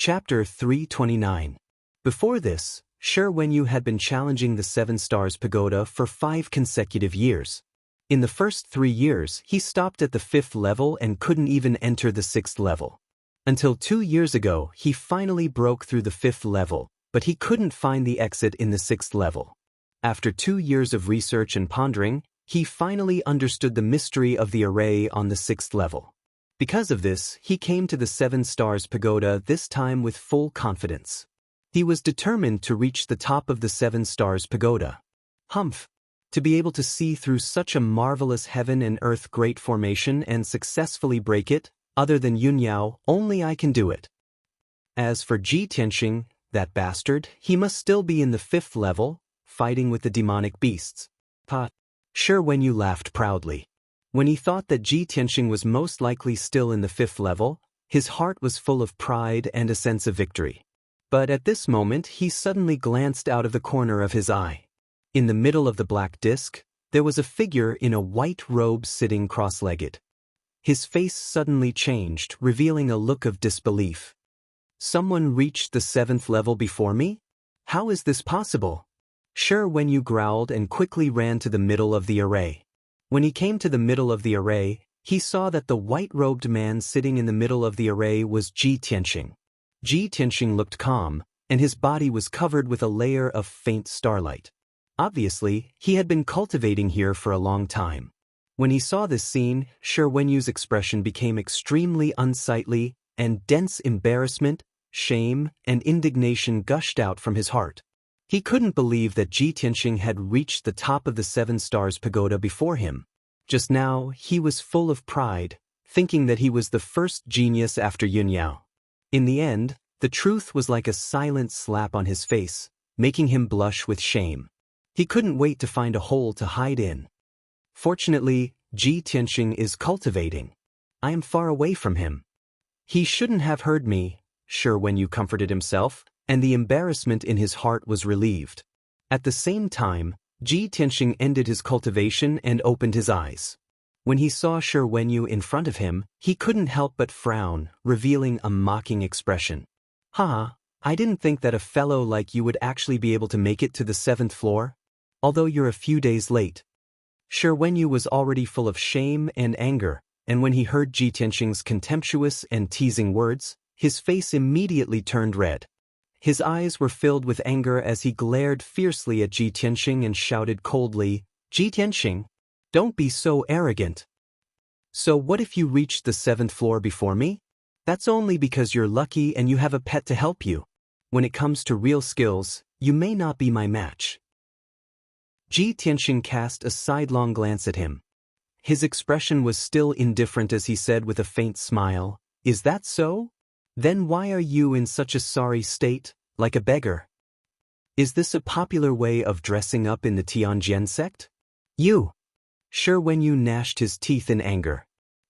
Chapter 329. Before this, Shi Wenyu had been challenging the 7 Stars Pagoda for 5 consecutive years. In the first 3 years, he stopped at the 5th level and couldn't even enter the 6th level. Until 2 years ago, he finally broke through the 5th level, but he couldn't find the exit in the 6th level. After 2 years of research and pondering, he finally understood the mystery of the array on the 6th level. Because of this, he came to the 7 Stars Pagoda this time with full confidence. He was determined to reach the top of the 7 Stars Pagoda. Humph! To be able to see through such a marvelous heaven and earth great formation and successfully break it, other than Yunyao, only I can do it. As for Ji Tianxing, that bastard, he must still be in the 5th level, fighting with the demonic beasts. Shi Wenyu laughed proudly. When he thought that Ji Tianxing was most likely still in the 5th level, his heart was full of pride and a sense of victory. But at this moment he suddenly glanced out of the corner of his eye. In the middle of the black disk, there was a figure in a white robe sitting cross-legged. His face suddenly changed, revealing a look of disbelief. Someone reached the 7th level before me? How is this possible? Shi Wenyu growled and quickly ran to the middle of the array. When he came to the middle of the array, he saw that the white-robed man sitting in the middle of the array was Ji Tianxing. Ji Tianxing looked calm, and his body was covered with a layer of faint starlight. Obviously, he had been cultivating here for a long time. When he saw this scene, Shi Wenyu's expression became extremely unsightly, and dense embarrassment, shame, and indignation gushed out from his heart. He couldn't believe that Ji Tianxing had reached the top of the 7 Stars Pagoda before him. Just now, he was full of pride, thinking that he was the first genius after Yunyao. In the end, the truth was like a silent slap on his face, making him blush with shame. He couldn't wait to find a hole to hide in. Fortunately, Ji Tianxing is cultivating. I am far away from him. He shouldn't have heard me, Shi Wenyu comforted himself, and the embarrassment in his heart was relieved. At the same time, Ji Tianxing ended his cultivation and opened his eyes. When he saw Shi Wenyu in front of him, he couldn't help but frown, revealing a mocking expression. I didn't think that a fellow like you would actually be able to make it to the 7th floor, although you're a few days late. Shi Wenyu was already full of shame and anger, and when he heard Ji Tianxing's contemptuous and teasing words, his face immediately turned red. His eyes were filled with anger as he glared fiercely at Ji Tianxing and shouted coldly, "Ji Tianxing, don't be so arrogant. So what if you reached the 7th floor before me? That's only because you're lucky and you have a pet to help you. When it comes to real skills, you may not be my match." Ji Tianxing cast a sidelong glance at him. His expression was still indifferent as he said with a faint smile, "Is that so? Then why are you in such a sorry state, like a beggar? Is this a popular way of dressing up in the Tianjian sect? You!" Shi Wenyu gnashed his teeth in anger.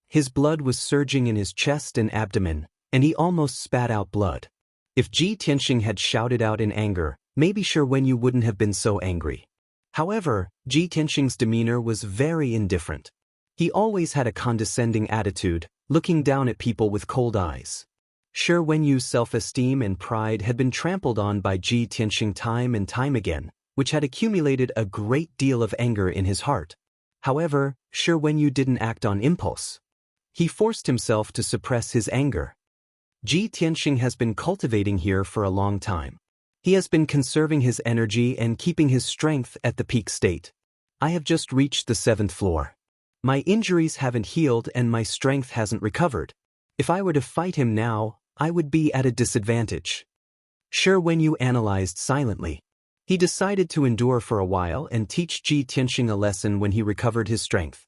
His blood was surging in his chest and abdomen, and he almost spat out blood. If Ji Tianxing had shouted out in anger, maybe Shi Wenyu wouldn't have been so angry. However, Ji Tianxing's demeanor was very indifferent. He always had a condescending attitude, looking down at people with cold eyes. Shi Wenyu's self-esteem and pride had been trampled on by Ji Tianxing time and time again, which had accumulated a great deal of anger in his heart. However, Shi Wenyu didn't act on impulse. He forced himself to suppress his anger. Ji Tianxing has been cultivating here for a long time. He has been conserving his energy and keeping his strength at the peak state. I have just reached the 7th floor. My injuries haven't healed and my strength hasn't recovered. If I were to fight him now, I would be at a disadvantage. Shi Wenyu analyzed silently. He decided to endure for a while and teach Ji Tianxing a lesson when he recovered his strength.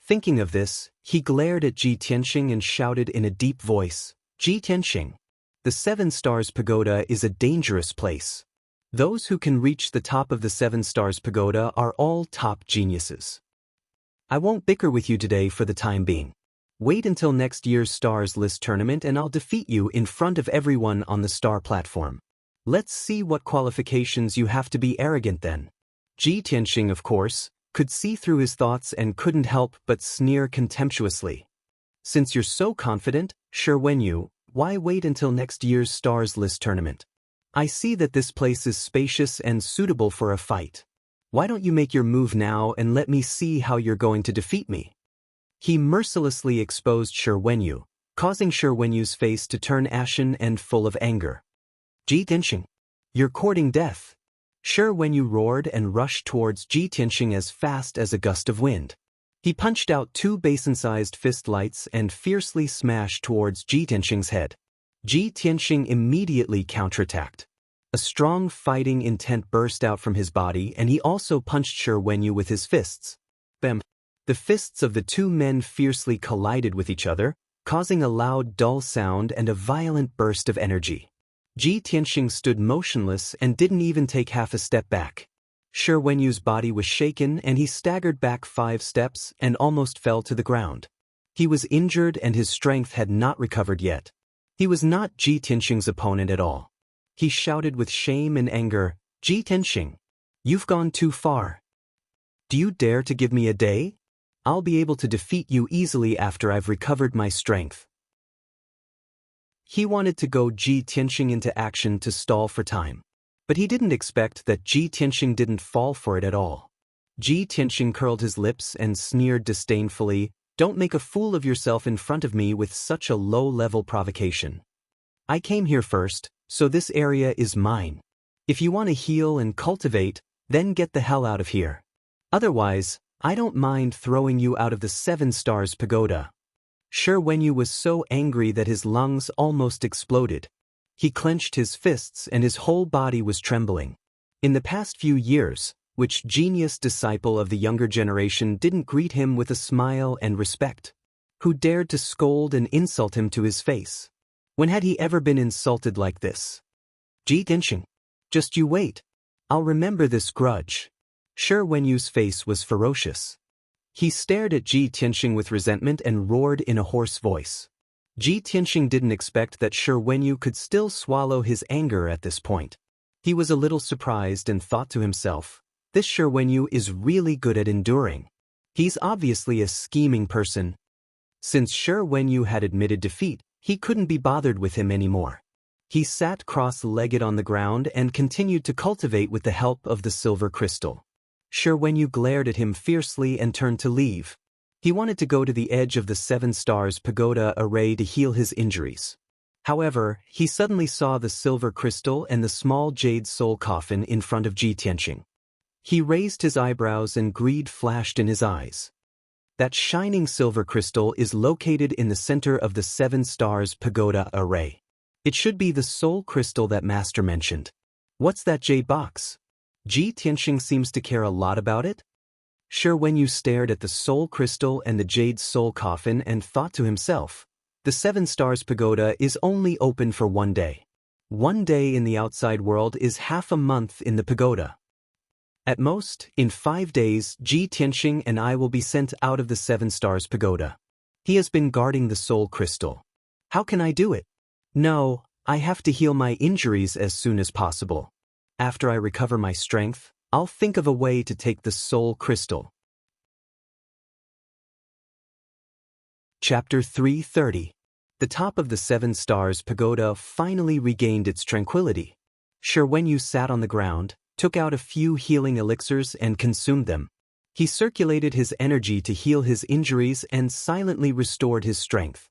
Thinking of this, he glared at Ji Tianxing and shouted in a deep voice, "Ji Tianxing, the 7 Stars Pagoda is a dangerous place. Those who can reach the top of the 7 Stars Pagoda are all top geniuses. I won't bicker with you today for the time being. Wait until next year's Stars List tournament and I'll defeat you in front of everyone on the star platform. Let's see what qualifications you have to be arrogant then." Ji Tianxing, of course, could see through his thoughts and couldn't help but sneer contemptuously. "Since you're so confident, Shi Wenyu, why wait until next year's Stars List tournament? I see that this place is spacious and suitable for a fight. Why don't you make your move now and let me see how you're going to defeat me? He mercilessly exposed Shi Wenyu, causing Shi Wenyu's face to turn ashen and full of anger. Ji Tianxing, you're courting death. Shi Wenyu roared and rushed towards Ji Tianxing as fast as a gust of wind. He punched out 2 basin-sized fist lights and fiercely smashed towards Ji Tianxing's head. Ji Tianxing immediately counterattacked. A strong fighting intent burst out from his body, and he also punched Shi Wenyu with his fists. Bam! The fists of the 2 men fiercely collided with each other, causing a loud, dull sound and a violent burst of energy. Ji Tianxing stood motionless and didn't even take half a step back. Shi Wenyu's body was shaken and he staggered back 5 steps and almost fell to the ground. He was injured and his strength had not recovered yet. He was not Ji Tianxing's opponent at all. He shouted with shame and anger, "Ji Tianxing, you've gone too far. Do you dare to give me a day? I'll be able to defeat you easily after I've recovered my strength." He wanted to go Ji Tianxing into action to stall for time. But he didn't expect that Ji Tianxing didn't fall for it at all. Ji Tianxing curled his lips and sneered disdainfully, "Don't make a fool of yourself in front of me with such a low-level provocation. I came here first, so this area is mine. If you want to heal and cultivate, then get the hell out of here. Otherwise, I don't mind throwing you out of the 7 Stars Pagoda." Shi Wenyu was so angry that his lungs almost exploded. He clenched his fists and his whole body was trembling. In the past few years, which genius disciple of the younger generation didn't greet him with a smile and respect? Who dared to scold and insult him to his face? When had he ever been insulted like this? Ji Tianxing, just you wait. I'll remember this grudge. Shi Wenyu's face was ferocious. He stared at Ji Tianxing with resentment and roared in a hoarse voice. Ji Tianxing didn't expect that Shi Wenyu could still swallow his anger at this point. He was a little surprised and thought to himself, this Shi Wenyu is really good at enduring. He's obviously a scheming person. Since Shi Wenyu had admitted defeat, he couldn't be bothered with him anymore. He sat cross-legged on the ground and continued to cultivate with the help of the silver crystal. Shi Wenyu glared at him fiercely and turned to leave. He wanted to go to the edge of the 7 Stars Pagoda array to heal his injuries. However, he suddenly saw the silver crystal and the small jade soul coffin in front of Ji Tianxing. He raised his eyebrows and greed flashed in his eyes. That shining silver crystal is located in the center of the 7 Stars Pagoda array. It should be the soul crystal that Master mentioned. What's that jade box? Ji Tianxing seems to care a lot about it? Shi Wenyu stared at the soul crystal and the jade soul coffin and thought to himself, the 7 Stars Pagoda is only open for 1 day. 1 day in the outside world is half a month in the pagoda. At most, in 5 days, Ji Tianxing and I will be sent out of the 7 Stars Pagoda. He has been guarding the soul crystal. How can I do it? No, I have to heal my injuries as soon as possible. After I recover my strength, I'll think of a way to take the soul crystal. Chapter 330. The top of the 7 Stars Pagoda finally regained its tranquility. Shi Wenyu sat on the ground, took out a few healing elixirs and consumed them. He circulated his energy to heal his injuries and silently restored his strength.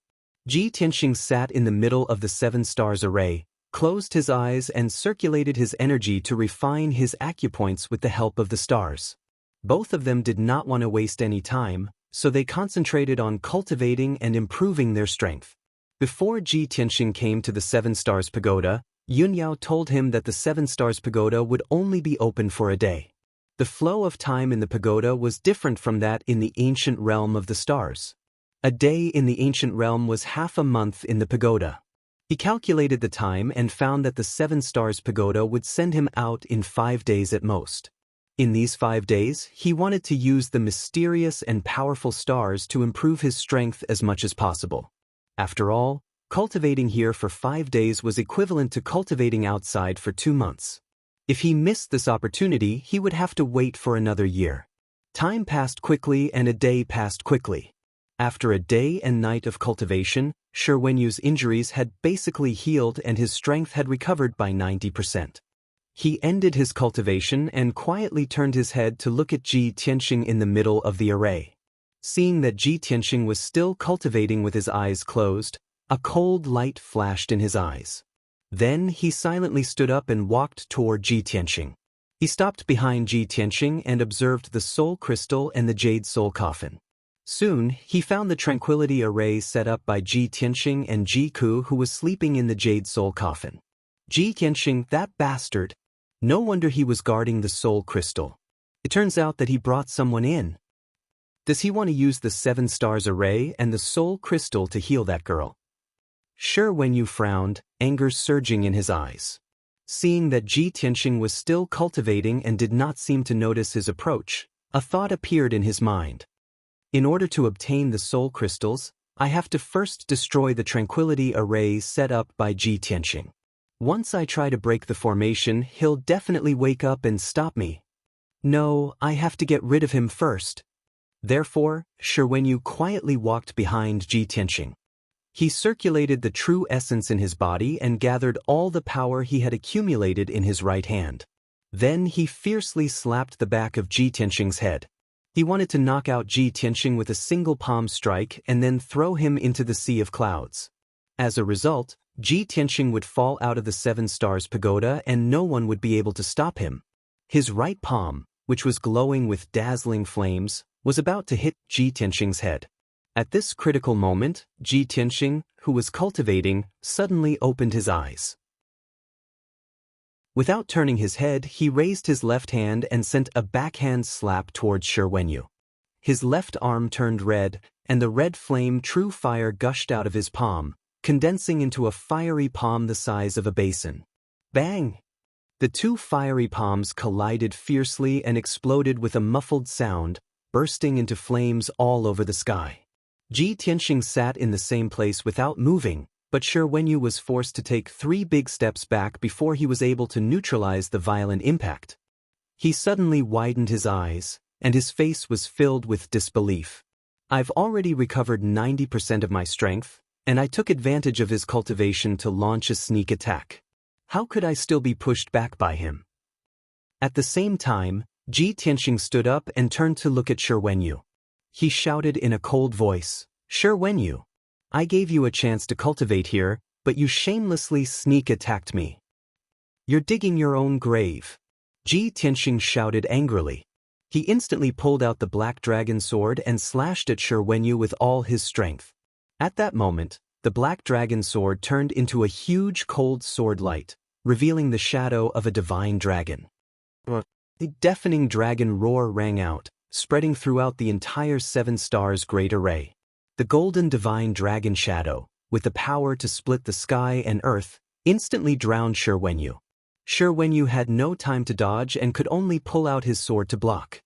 Ji Tianxing sat in the middle of the 7 Stars array, closed his eyes and circulated his energy to refine his acupoints with the help of the stars. Both of them did not want to waste any time, so they concentrated on cultivating and improving their strength. Before Ji Tianxing came to the 7 Stars Pagoda, Yunyao told him that the 7 Stars Pagoda would only be open for a day. The flow of time in the pagoda was different from that in the ancient realm of the stars. A day in the ancient realm was half a month in the pagoda. He calculated the time and found that the 7 Stars Pagoda would send him out in 5 days at most. In these 5 days, he wanted to use the mysterious and powerful stars to improve his strength as much as possible. After all, cultivating here for 5 days was equivalent to cultivating outside for 2 months. If he missed this opportunity, he would have to wait for another year. Time passed quickly and a day passed quickly. After a day and night of cultivation, Shi Wenyu's injuries had basically healed and his strength had recovered by 90%. He ended his cultivation and quietly turned his head to look at Ji Tianxing in the middle of the array. Seeing that Ji Tianxing was still cultivating with his eyes closed, a cold light flashed in his eyes. Then he silently stood up and walked toward Ji Tianxing. He stopped behind Ji Tianxing and observed the soul crystal and the jade soul coffin. Soon, he found the tranquility array set up by Ji Tianxing and Ji Ku, who was sleeping in the jade soul coffin. Ji Tianxing, that bastard. No wonder he was guarding the soul crystal. It turns out that he brought someone in. Does he want to use the 7 stars array and the soul crystal to heal that girl? Shi Wenyu frowned, anger surging in his eyes. Seeing that Ji Tianxing was still cultivating and did not seem to notice his approach, a thought appeared in his mind. In order to obtain the soul crystals, I have to first destroy the tranquility arrays set up by Ji Tianxing. Once I try to break the formation, he'll definitely wake up and stop me. No, I have to get rid of him first. Therefore, Shi Wenyu quietly walked behind Ji Tianxing. He circulated the true essence in his body and gathered all the power he had accumulated in his right hand. Then he fiercely slapped the back of Ji Tianxing's head. He wanted to knock out Ji Tianxing with a single palm strike and then throw him into the sea of clouds. As a result, Ji Tianxing would fall out of the 7 stars pagoda and no one would be able to stop him. His right palm, which was glowing with dazzling flames, was about to hit Ji Tianxing's head. At this critical moment, Ji Tianxing, who was cultivating, suddenly opened his eyes. Without turning his head, he raised his left hand and sent a backhand slap towards Shi Wenyu. His left arm turned red, and the red flame true fire gushed out of his palm, condensing into a fiery palm the size of a basin. Bang! The 2 fiery palms collided fiercely and exploded with a muffled sound, bursting into flames all over the sky. Ji Tianxing sat in the same place without moving, but Shi Wenyu was forced to take 3 big steps back before he was able to neutralize the violent impact. He suddenly widened his eyes, and his face was filled with disbelief. I've already recovered 90% of my strength, and I took advantage of his cultivation to launch a sneak attack. How could I still be pushed back by him? At the same time, Ji Tianxing stood up and turned to look at Shi Wenyu. He shouted in a cold voice, "Shi Wenyu, I gave you a chance to cultivate here, but you shamelessly sneak attacked me. You're digging your own grave." Ji Tianxing shouted angrily. He instantly pulled out the black dragon sword and slashed at Shi Wenyu with all his strength. At that moment, the black dragon sword turned into a huge cold sword light, revealing the shadow of a divine dragon. A deafening dragon roar rang out, spreading throughout the entire 7 stars great array. The golden divine dragon shadow, with the power to split the sky and earth, instantly drowned Shi Wenyu. Shi Wenyu had no time to dodge and could only pull out his sword to block.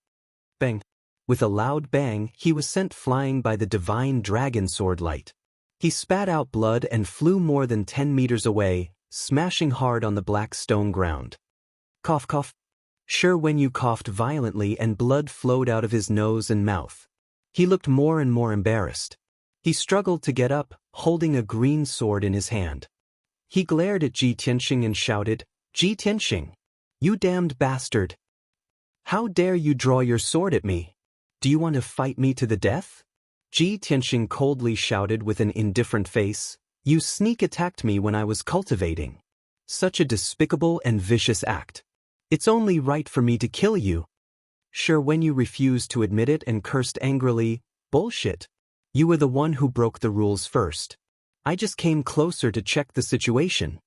Bang! With a loud bang, he was sent flying by the divine dragon sword light. He spat out blood and flew more than 10 meters away, smashing hard on the black stone ground. Cough cough. Shi Wenyu coughed violently and blood flowed out of his nose and mouth. He looked more and more embarrassed. He struggled to get up, holding a green sword in his hand. He glared at Ji Tianxing and shouted, "Ji Tianxing, you damned bastard! How dare you draw your sword at me? Do you want to fight me to the death?" Ji Tianxing coldly shouted with an indifferent face, "You sneak attacked me when I was cultivating. Such a despicable and vicious act. It's only right for me to kill you." Shi Wenyu refused to admit it and cursed angrily, "Bullshit. You were the one who broke the rules first. I just came closer to check the situation.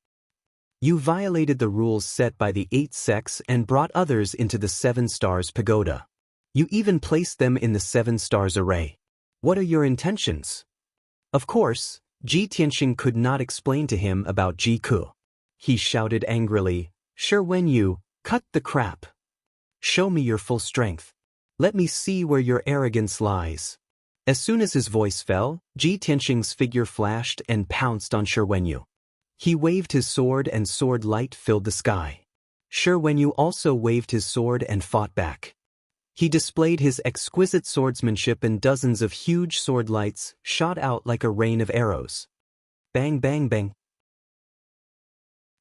You violated the rules set by the 8 sects and brought others into the 7 stars pagoda. You even placed them in the 7 stars array. What are your intentions?" Of course, Ji Tianxing could not explain to him about Ji Ku. He shouted angrily, "Shi Wenyu, cut the crap. Show me your full strength. Let me see where your arrogance lies." As soon as his voice fell, Ji Tianxing's figure flashed and pounced on Shi Wenyu. He waved his sword and sword light filled the sky. Shi Wenyu also waved his sword and fought back. He displayed his exquisite swordsmanship, and dozens of huge sword lights shot out like a rain of arrows. Bang, bang, bang.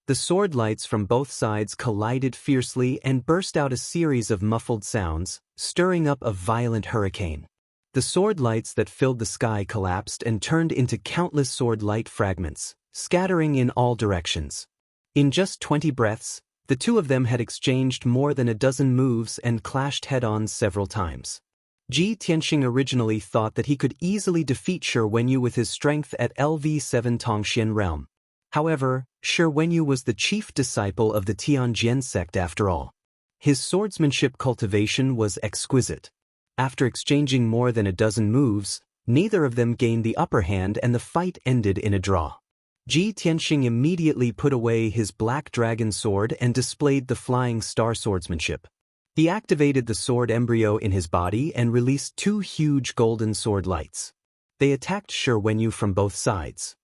The sword lights from both sides collided fiercely and burst out a series of muffled sounds, stirring up a violent hurricane. The sword lights that filled the sky collapsed and turned into countless sword light fragments, scattering in all directions. In just 20 breaths, the two of them had exchanged more than a dozen moves and clashed head-on several times. Ji Tianxing originally thought that he could easily defeat Shi Wenyu with his strength at LV7 Tongxian realm. However, Shi Wenyu was the chief disciple of the Tianjian sect after all. His swordsmanship cultivation was exquisite. After exchanging more than a dozen moves, neither of them gained the upper hand and the fight ended in a draw. Ji Tianxing immediately put away his black dragon sword and displayed the flying star swordsmanship. He activated the sword embryo in his body and released two huge golden sword lights. They attacked Shi Wenyu from both sides.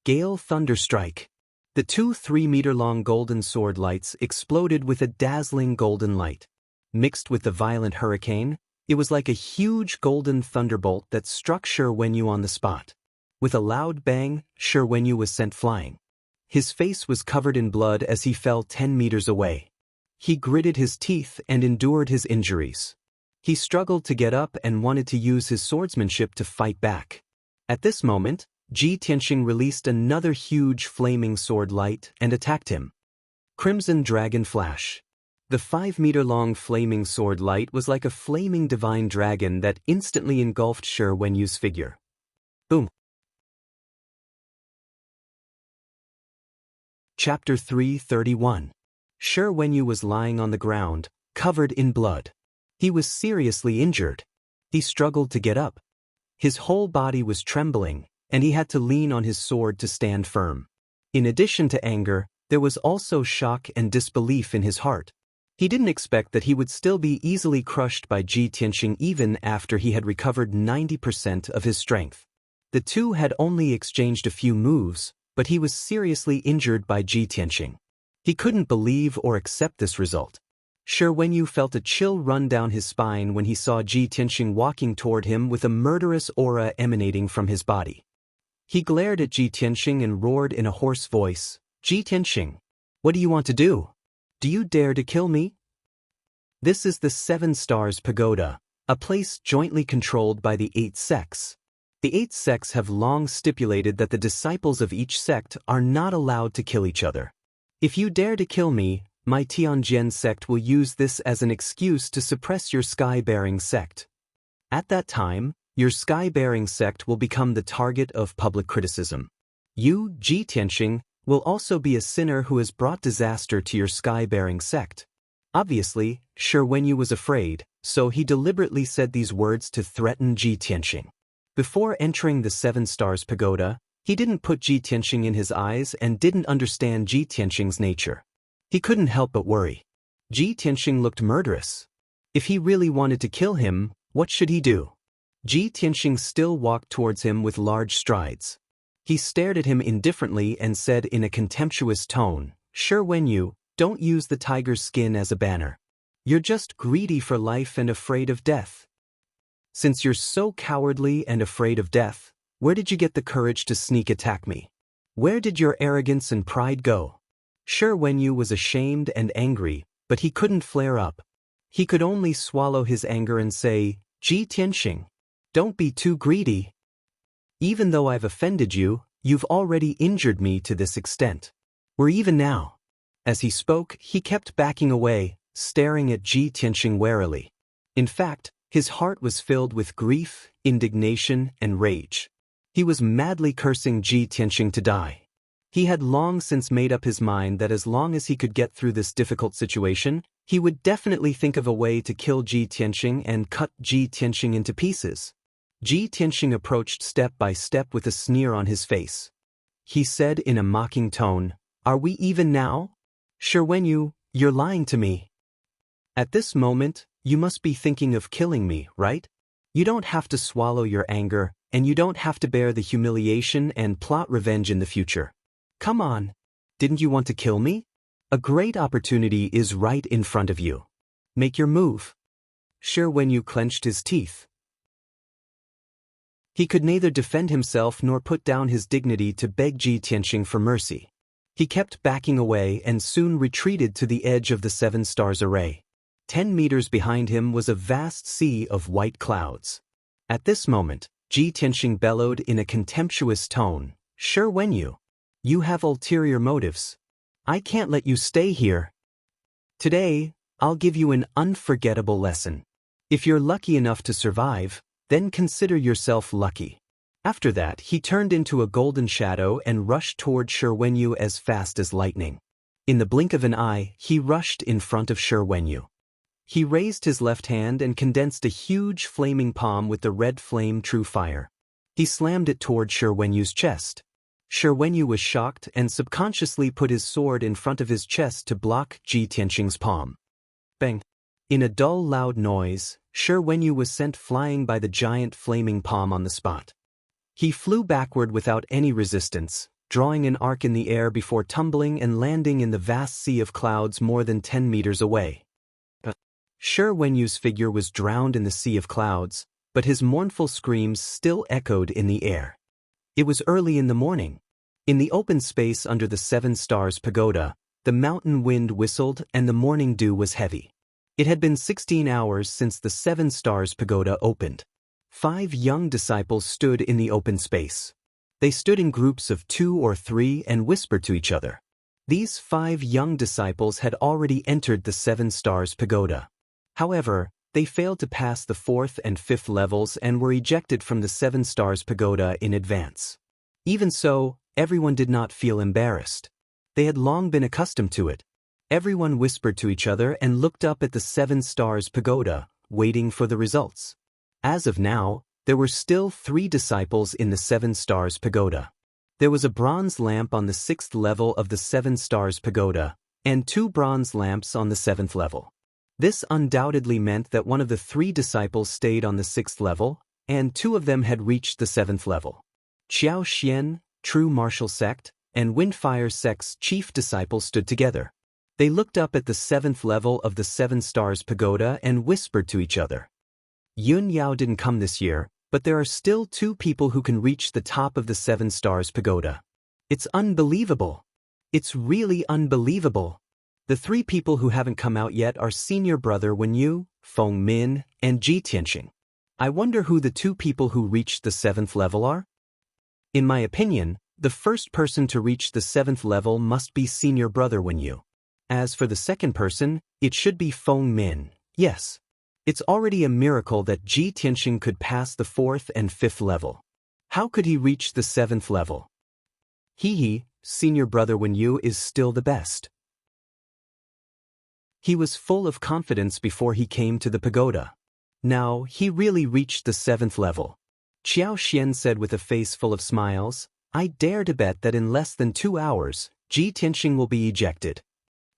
Gale Thunderstrike. The two 3-meter-long golden sword lights exploded with a dazzling golden light. Mixed with the violent hurricane, it was like a huge golden thunderbolt that struck Shi Wenyu on the spot. With a loud bang, Shi Wenyu was sent flying. His face was covered in blood as he fell 10 meters away. He gritted his teeth and endured his injuries. He struggled to get up and wanted to use his swordsmanship to fight back. At this moment, Ji Tianxing released another huge flaming sword light and attacked him. Crimson Dragon Flash. The 5-meter-long flaming sword light was like a flaming divine dragon that instantly engulfed Shi Wenyu's figure. Boom. Chapter 331. Shi Wenyu was lying on the ground, covered in blood. He was seriously injured. He struggled to get up. His whole body was trembling, and he had to lean on his sword to stand firm. In addition to anger, there was also shock and disbelief in his heart. He didn't expect that he would still be easily crushed by Ji Tianxing even after he had recovered 90% of his strength. The two had only exchanged a few moves, but he was seriously injured by Ji Tianxing. He couldn't believe or accept this result. Shi Wenyu felt a chill run down his spine when he saw Ji Tianxing walking toward him with a murderous aura emanating from his body. He glared at Ji Tianxing and roared in a hoarse voice, "Ji Tianxing, what do you want to do? Do you dare to kill me?" This is the 7 Stars Pagoda, a place jointly controlled by the 8 sects. The 8 sects have long stipulated that the disciples of each sect are not allowed to kill each other. If you dare to kill me, my Tianjian sect will use this as an excuse to suppress your sky-bearing sect. At that time, your sky-bearing sect will become the target of public criticism. You, Ji Tianxing, will also be a sinner who has brought disaster to your sky-bearing sect. Obviously, Shi Wenyu was afraid, so he deliberately said these words to threaten Ji Tianxing. Before entering the 7 Stars Pagoda, he didn't put Ji Tianxing in his eyes and didn't understand Ji Tianxing's nature. He couldn't help but worry. Ji Tianxing looked murderous. If he really wanted to kill him, what should he do? Ji Tianxing still walked towards him with large strides. He stared at him indifferently and said in a contemptuous tone, "Shi Wenyu, don't use the tiger's skin as a banner. You're just greedy for life and afraid of death. Since you're so cowardly and afraid of death, where did you get the courage to sneak attack me? Where did your arrogance and pride go?" Shi Wenyu was ashamed and angry, but he couldn't flare up. He could only swallow his anger and say, "Ji Tianxing, don't be too greedy. Even though I've offended you, you've already injured me to this extent. We're even now." As he spoke, he kept backing away, staring at Ji Tianxing warily. In fact, his heart was filled with grief, indignation, and rage. He was madly cursing Ji Tianxing to die. He had long since made up his mind that as long as he could get through this difficult situation, he would definitely think of a way to kill Ji Tianxing and cut Ji Tianxing into pieces. Ji Tianxing approached step by step with a sneer on his face. He said in a mocking tone, "Are we even now? Shi Wenyu, you're lying to me. At this moment, you must be thinking of killing me, right? You don't have to swallow your anger, and you don't have to bear the humiliation and plot revenge in the future. Come on, didn't you want to kill me? A great opportunity is right in front of you. Make your move." Shi Wenyu clenched his teeth. He could neither defend himself nor put down his dignity to beg Ji Tianxing for mercy. He kept backing away and soon retreated to the edge of the 7 stars array. 10 meters behind him was a vast sea of white clouds. At this moment, Ji Tianxing bellowed in a contemptuous tone, "Shi Wenyu, you have ulterior motives. I can't let you stay here. Today, I'll give you an unforgettable lesson. If you're lucky enough to survive, then consider yourself lucky." After that, he turned into a golden shadow and rushed toward Shi Wenyu as fast as lightning. In the blink of an eye, he rushed in front of Shi Wenyu. He raised his left hand and condensed a huge flaming palm with the red flame true fire. He slammed it toward Shi Wenyu's chest. Shi Wenyu was shocked and subconsciously put his sword in front of his chest to block Ji Tianxing's palm. Bang! In a dull, loud noise, Shi Wenyu was sent flying by the giant flaming palm on the spot. He flew backward without any resistance, drawing an arc in the air before tumbling and landing in the vast sea of clouds more than 10 meters away. Shi Wenyu's figure was drowned in the sea of clouds, but his mournful screams still echoed in the air. It was early in the morning. In the open space under the 7 stars pagoda, the mountain wind whistled and the morning dew was heavy. It had been 16 hours since the 7 stars pagoda opened. 5 young disciples stood in the open space. They stood in groups of 2 or 3 and whispered to each other. These 5 young disciples had already entered the 7 stars pagoda. However, they failed to pass the 4th and 5th levels and were ejected from the 7 stars pagoda in advance. Even so, everyone did not feel embarrassed. They had long been accustomed to it. Everyone whispered to each other and looked up at the 7 stars pagoda, waiting for the results. As of now, there were still 3 disciples in the 7 stars pagoda. There was a bronze lamp on the 6th level of the 7 stars pagoda, and 2 bronze lamps on the 7th level. This undoubtedly meant that one of the 3 disciples stayed on the 6th level, and 2 of them had reached the 7th level. Xiao Xian, True Martial Sect, and Windfire Sect's chief disciple stood together. They looked up at the 7th level of the 7 stars pagoda and whispered to each other. Yun Yao didn't come this year, but there are still 2 people who can reach the top of the 7 stars pagoda. It's unbelievable. It's really unbelievable. The 3 people who haven't come out yet are senior brother Wenyu, Feng Min, and Ji Tianxing. I wonder who the 2 people who reached the 7th level are? In my opinion, the first person to reach the 7th level must be senior brother Wenyu. As for the second person, it should be Feng Min. Yes. It's already a miracle that Ji Tianxing could pass the 4th and 5th level. How could he reach the 7th level? Senior brother Wenyu is still the best. He was full of confidence before he came to the pagoda. Now, he really reached the 7th level. Xiao Xian said with a face full of smiles, "I dare to bet that in less than 2 hours, Ji Tianxing will be ejected."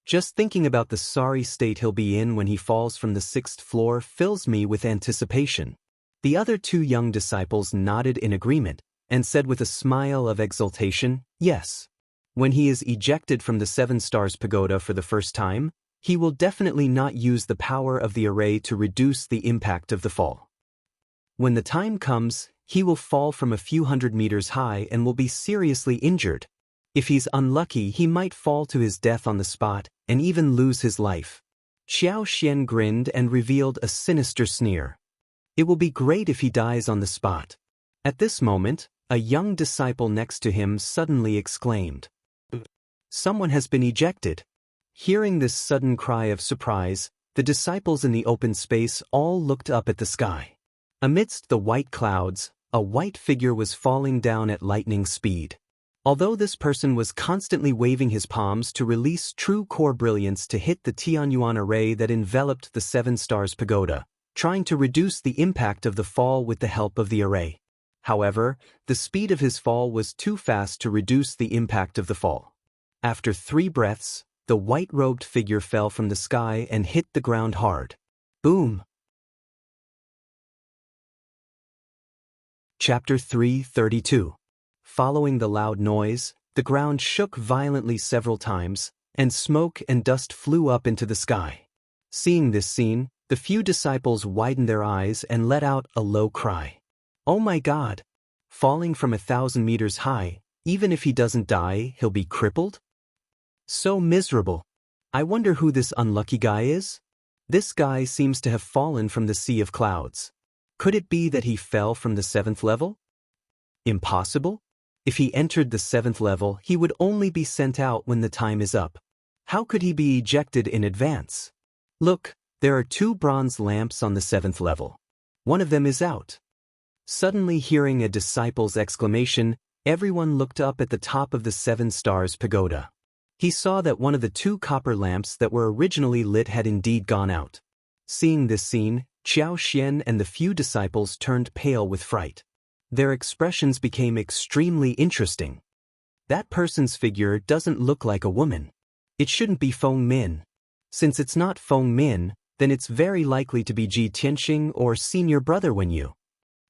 Just thinking about the sorry state he'll be in when he falls from the 6th floor fills me with anticipation. The other 2 young disciples nodded in agreement and said with a smile of exultation, "Yes. When he is ejected from the 7 stars pagoda for the first time, he will definitely not use the power of the array to reduce the impact of the fall. When the time comes, he will fall from a few hundred meters high and will be seriously injured. If he's unlucky, he might fall to his death on the spot and even lose his life." Xiao Xian grinned and revealed a sinister sneer. "It will be great if he dies on the spot." At this moment, a young disciple next to him suddenly exclaimed, "Someone has been ejected." Hearing this sudden cry of surprise, the disciples in the open space all looked up at the sky. Amidst the white clouds, a white figure was falling down at lightning speed. Although this person was constantly waving his palms to release true core brilliance to hit the Tianyuan array that enveloped the 7 stars pagoda, trying to reduce the impact of the fall with the help of the array. However, the speed of his fall was too fast to reduce the impact of the fall. After 3 breaths, the white-robed figure fell from the sky and hit the ground hard. Boom! Chapter 332. Following the loud noise, the ground shook violently several times, and smoke and dust flew up into the sky. Seeing this scene, The few disciples widened their eyes and let out a low cry. Oh my God! Falling from 1,000 meters high, even if he doesn't die, he'll be crippled? So miserable. I wonder who this unlucky guy is? This guy seems to have fallen from the sea of clouds. Could it be that he fell from the 7th level? Impossible? If he entered the 7th level, he would only be sent out when the time is up. How could he be ejected in advance? Look, there are 2 bronze lamps on the 7th level. One of them is out. Suddenly hearing a disciple's exclamation, everyone looked up at the top of the 7 stars pagoda. He saw that one of the 2 copper lamps that were originally lit had indeed gone out. Seeing this scene, Xiao Xian and the few disciples turned pale with fright. Their expressions became extremely interesting. That person's figure doesn't look like a woman. It shouldn't be Feng Min. Since it's not Feng Min, then it's very likely to be Ji Tianxing or senior brother Wenyu.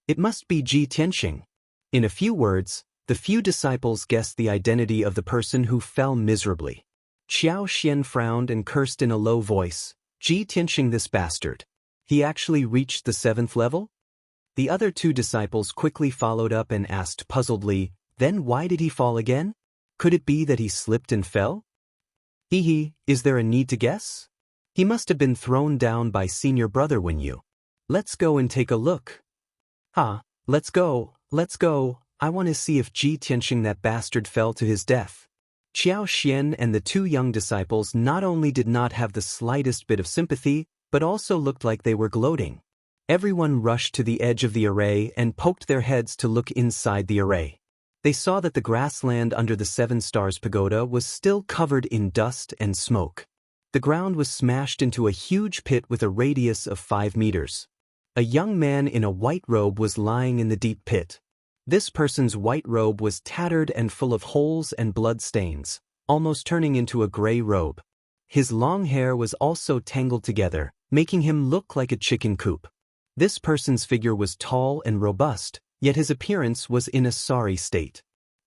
It must be Ji Tianxing. In a few words, the few disciples guessed the identity of the person who fell miserably. Xiao Xian frowned and cursed in a low voice, Ji Tianxing, this bastard. He actually reached the 7th level? The other 2 disciples quickly followed up and asked puzzledly, then why did he fall again? Could it be that he slipped and fell? Is there a need to guess? He must have been thrown down by senior brother Wenyu. Let's go and take a look. Let's go, I want to see if Ji Tianxing, that bastard, fell to his death. Xiao Xian and the 2 young disciples not only did not have the slightest bit of sympathy, but also looked like they were gloating. Everyone rushed to the edge of the array and poked their heads to look inside the array. They saw that the grassland under the 7 stars pagoda was still covered in dust and smoke. The ground was smashed into a huge pit with a radius of 5 meters. A young man in a white robe was lying in the deep pit. This person's white robe was tattered and full of holes and blood stains, almost turning into a gray robe. His long hair was also tangled together, making him look like a chicken coop. This person's figure was tall and robust, yet his appearance was in a sorry state.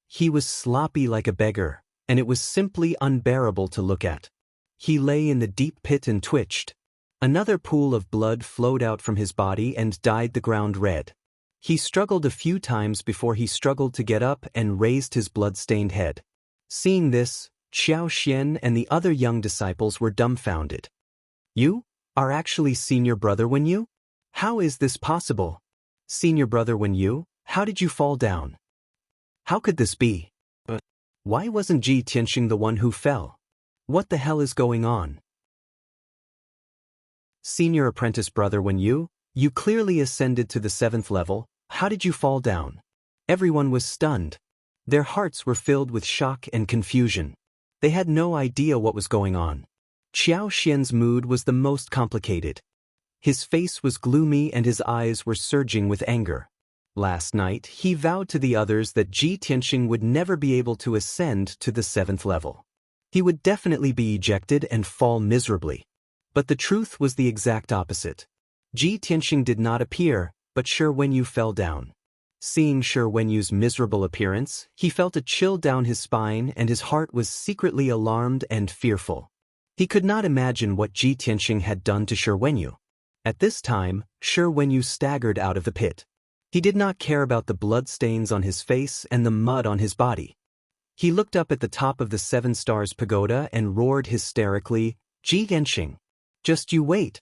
He was sloppy like a beggar, and it was simply unbearable to look at. He lay in the deep pit and twitched. Another pool of blood flowed out from his body and dyed the ground red. He struggled a few times before he struggled to get up and raised his blood-stained head. Seeing this, Xiao Xian and the other young disciples were dumbfounded. You are actually senior brother Wenyu? How is this possible? Senior brother Wenyu, how did you fall down? How could this be? Why wasn't Ji Tianxing the one who fell? What the hell is going on? Senior apprentice brother Wenyu, you clearly ascended to the 7th level. How did you fall down? Everyone was stunned. Their hearts were filled with shock and confusion. They had no idea what was going on. Xiao Xian's mood was the most complicated. His face was gloomy and his eyes were surging with anger. Last night, he vowed to the others that Ji Tianxing would never be able to ascend to the 7th level. He would definitely be ejected and fall miserably. But the truth was the exact opposite. Ji Tianxing did not appear, but Shi Wenyu fell down. Seeing Shi Wenyu's miserable appearance, he felt a chill down his spine and his heart was secretly alarmed and fearful. He could not imagine what Ji Tianxing had done to Shi Wenyu. At this time, Shi Wenyu staggered out of the pit. He did not care about the bloodstains on his face and the mud on his body. He looked up at the top of the 7 stars pagoda and roared hysterically, Ji Tianxing, just you wait.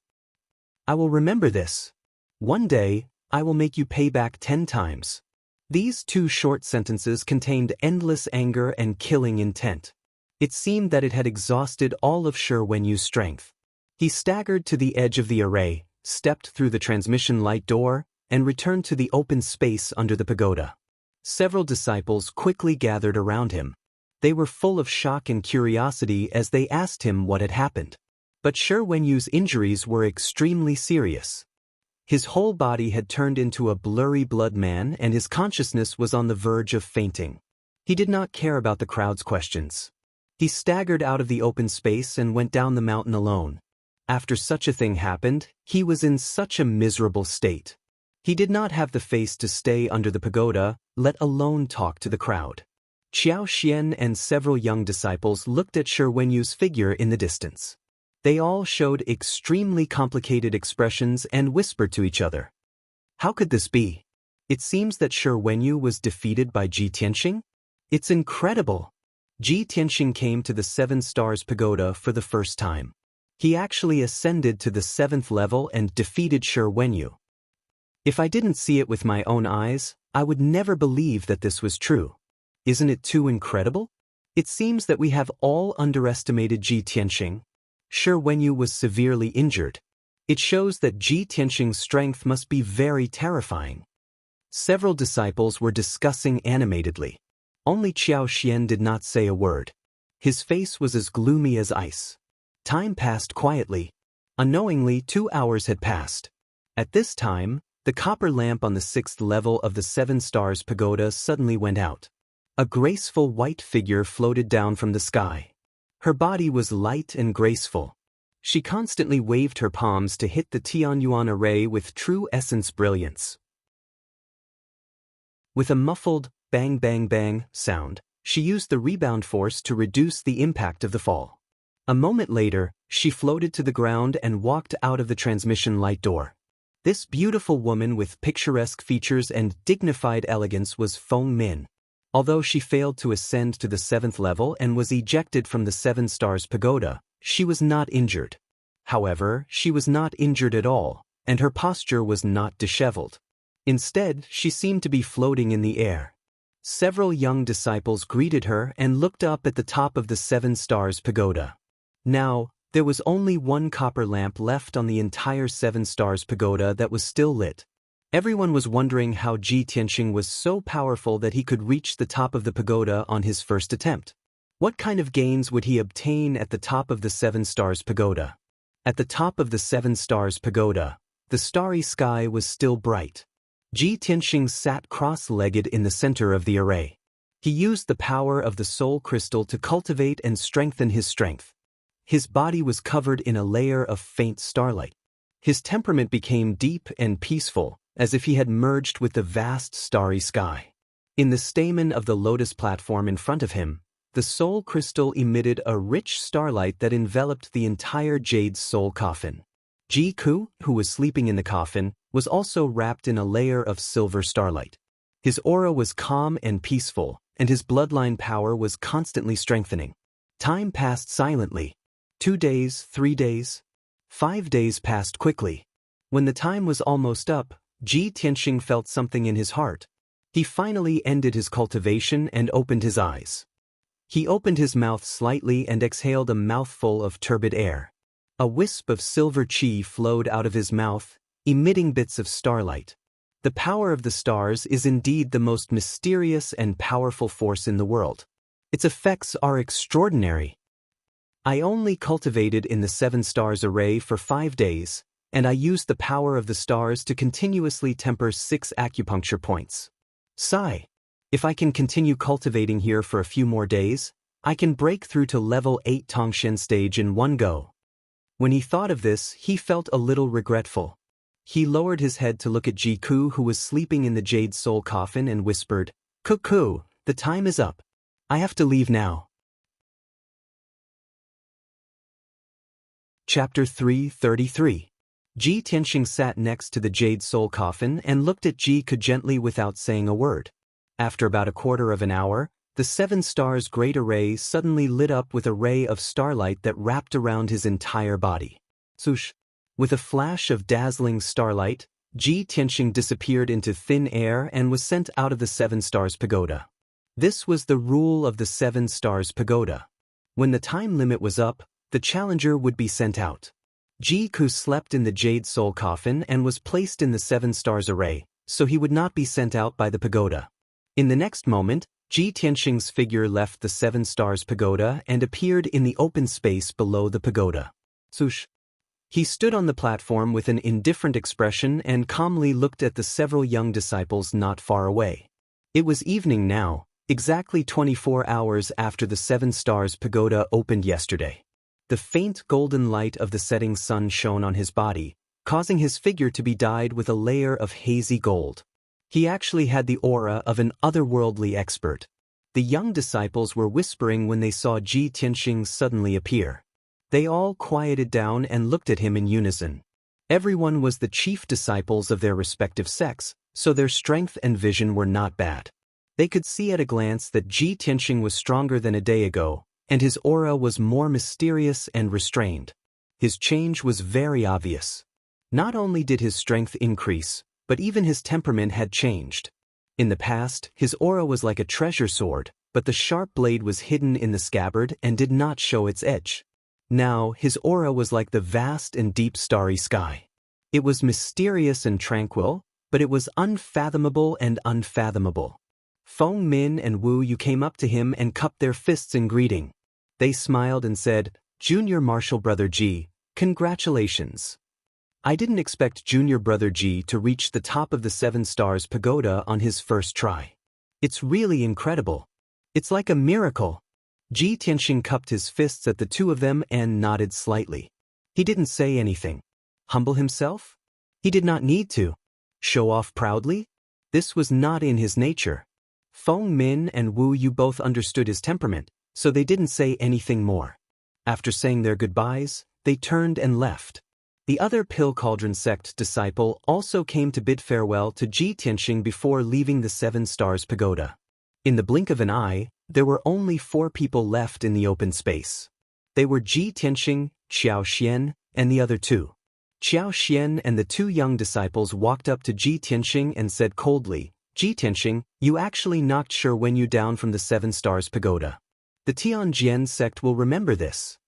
I will remember this. One day, I will make you pay back 10 times. These 2 short sentences contained endless anger and killing intent. It seemed that it had exhausted all of Shi Wenyu's strength. He staggered to the edge of the array, stepped through the transmission light door, and returned to the open space under the pagoda. Several disciples quickly gathered around him. They were full of shock and curiosity as they asked him what had happened. But Shi Wenyu's injuries were extremely serious. His whole body had turned into a blurry blood man and his consciousness was on the verge of fainting. He did not care about the crowd's questions. He staggered out of the open space and went down the mountain alone. After such a thing happened, he was in such a miserable state. He did not have the face to stay under the pagoda, let alone talk to the crowd. Xiao Xian and several young disciples looked at Shi Wenyu's figure in the distance. They all showed extremely complicated expressions and whispered to each other. How could this be? It seems that Shi Wenyu was defeated by Ji Tianxing? It's incredible! Ji Tianxing came to the 7 Stars Pagoda for the first time. He actually ascended to the 7th level and defeated Shi Wenyu. If I didn't see it with my own eyes, I would never believe that this was true. Isn't it too incredible? It seems that we have all underestimated Ji Tianxing. Shi Wenyu was severely injured. It shows that Ji Tianxing's strength must be very terrifying. Several disciples were discussing animatedly. Only Qiao Xian did not say a word. His face was as gloomy as ice. Time passed quietly. Unknowingly, 2 hours had passed. At this time, the copper lamp on the 6th level of the 7 Stars Pagoda suddenly went out. A graceful white figure floated down from the sky. Her body was light and graceful. She constantly waved her palms to hit the Tianyuan array with true essence brilliance. With a muffled bang bang bang sound, she used the rebound force to reduce the impact of the fall. A moment later, she floated to the ground and walked out of the transmission light door. This beautiful woman with picturesque features and dignified elegance was Feng Min. Although she failed to ascend to the 7th level and was ejected from the 7 Stars Pagoda, she was not injured. However, she was not injured at all, and her posture was not disheveled. Instead, she seemed to be floating in the air. Several young disciples greeted her and looked up at the top of the 7 Stars Pagoda. Now, there was only one copper lamp left on the entire 7 Stars Pagoda that was still lit. Everyone was wondering how Ji Tianxing was so powerful that he could reach the top of the pagoda on his first attempt. What kind of gains would he obtain at the top of the 7 Stars Pagoda? At the top of the 7 Stars Pagoda, the starry sky was still bright. Ji Tianxing sat cross-legged in the center of the array. He used the power of the soul crystal to cultivate and strengthen his strength. His body was covered in a layer of faint starlight. His temperament became deep and peaceful, as if he had merged with the vast starry sky. In the stamen of the lotus platform in front of him, the soul crystal emitted a rich starlight that enveloped the entire jade soul coffin. Ji Ku, who was sleeping in the coffin, was also wrapped in a layer of silver starlight. His aura was calm and peaceful, and his bloodline power was constantly strengthening. Time passed silently. 2 days, 3 days, 5 days passed quickly. When the time was almost up, Ji Tianxing felt something in his heart. He finally ended his cultivation and opened his eyes. He opened his mouth slightly and exhaled a mouthful of turbid air. A wisp of silver qi flowed out of his mouth, emitting bits of starlight. The power of the stars is indeed the most mysterious and powerful force in the world. Its effects are extraordinary. I only cultivated in the 7 Stars array for 5 days, and I used the power of the stars to continuously temper 6 acupuncture points. Sigh. If I can continue cultivating here for a few more days, I can break through to level 8 Tongshen stage in one go. When he thought of this, he felt a little regretful. He lowered his head to look at Ji Ku, who was sleeping in the jade soul coffin, and whispered, "Cuckoo, the time is up. I have to leave now." Chapter 333. Ji Tianxing sat next to the jade soul coffin and looked at Ji Ku gently without saying a word. After about a quarter of an hour, the 7 Stars great array suddenly lit up with a ray of starlight that wrapped around his entire body. Swoosh! With a flash of dazzling starlight, Ji Tianxing disappeared into thin air and was sent out of the 7 Stars Pagoda. This was the rule of the 7 Stars Pagoda. When the time limit was up, the challenger would be sent out. Ji Ku slept in the jade soul coffin and was placed in the 7 Stars array, so he would not be sent out by the pagoda. In the next moment, Ji Tianxing's figure left the 7 Stars Pagoda and appeared in the open space below the pagoda. Swoosh! He stood on the platform with an indifferent expression and calmly looked at the several young disciples not far away. It was evening now, exactly 24 hours after the 7 Stars Pagoda opened yesterday. The faint golden light of the setting sun shone on his body, causing his figure to be dyed with a layer of hazy gold. He actually had the aura of an otherworldly expert. The young disciples were whispering when they saw Ji Tianxing suddenly appear. They all quieted down and looked at him in unison. Everyone was the chief disciples of their respective sects, so their strength and vision were not bad. They could see at a glance that Ji Tianxing was stronger than a day ago, and his aura was more mysterious and restrained. His change was very obvious. Not only did his strength increase, but even his temperament had changed. In the past, his aura was like a treasure sword, but the sharp blade was hidden in the scabbard and did not show its edge. Now, his aura was like the vast and deep starry sky. It was mysterious and tranquil, but it was unfathomable and unfathomable. Feng Min and Wu Yu came up to him and cupped their fists in greeting. They smiled and said, "Junior Martial Brother Ji, congratulations. I didn't expect Junior Brother Ji to reach the top of the 7 Stars Pagoda on his first try. It's really incredible. It's like a miracle." Ji Tianxing cupped his fists at the two of them and nodded slightly. He didn't say anything. Humble himself? He did not need to. Show off proudly? This was not in his nature. Feng Min and Wu Yu both understood his temperament, so they didn't say anything more. After saying their goodbyes, they turned and left. The other Pill Cauldron sect disciple also came to bid farewell to Ji Tianxing before leaving the 7 Stars Pagoda. In the blink of an eye, there were only 4 people left in the open space. They were Ji Tianxing, Xiao Xian, and the other 2. Xiao Xian and the 2 young disciples walked up to Ji Tianxing and said coldly, "Ji Tianxing, you actually knocked Shi Wenyu down from the 7 Stars Pagoda. The Tianjian sect will remember this.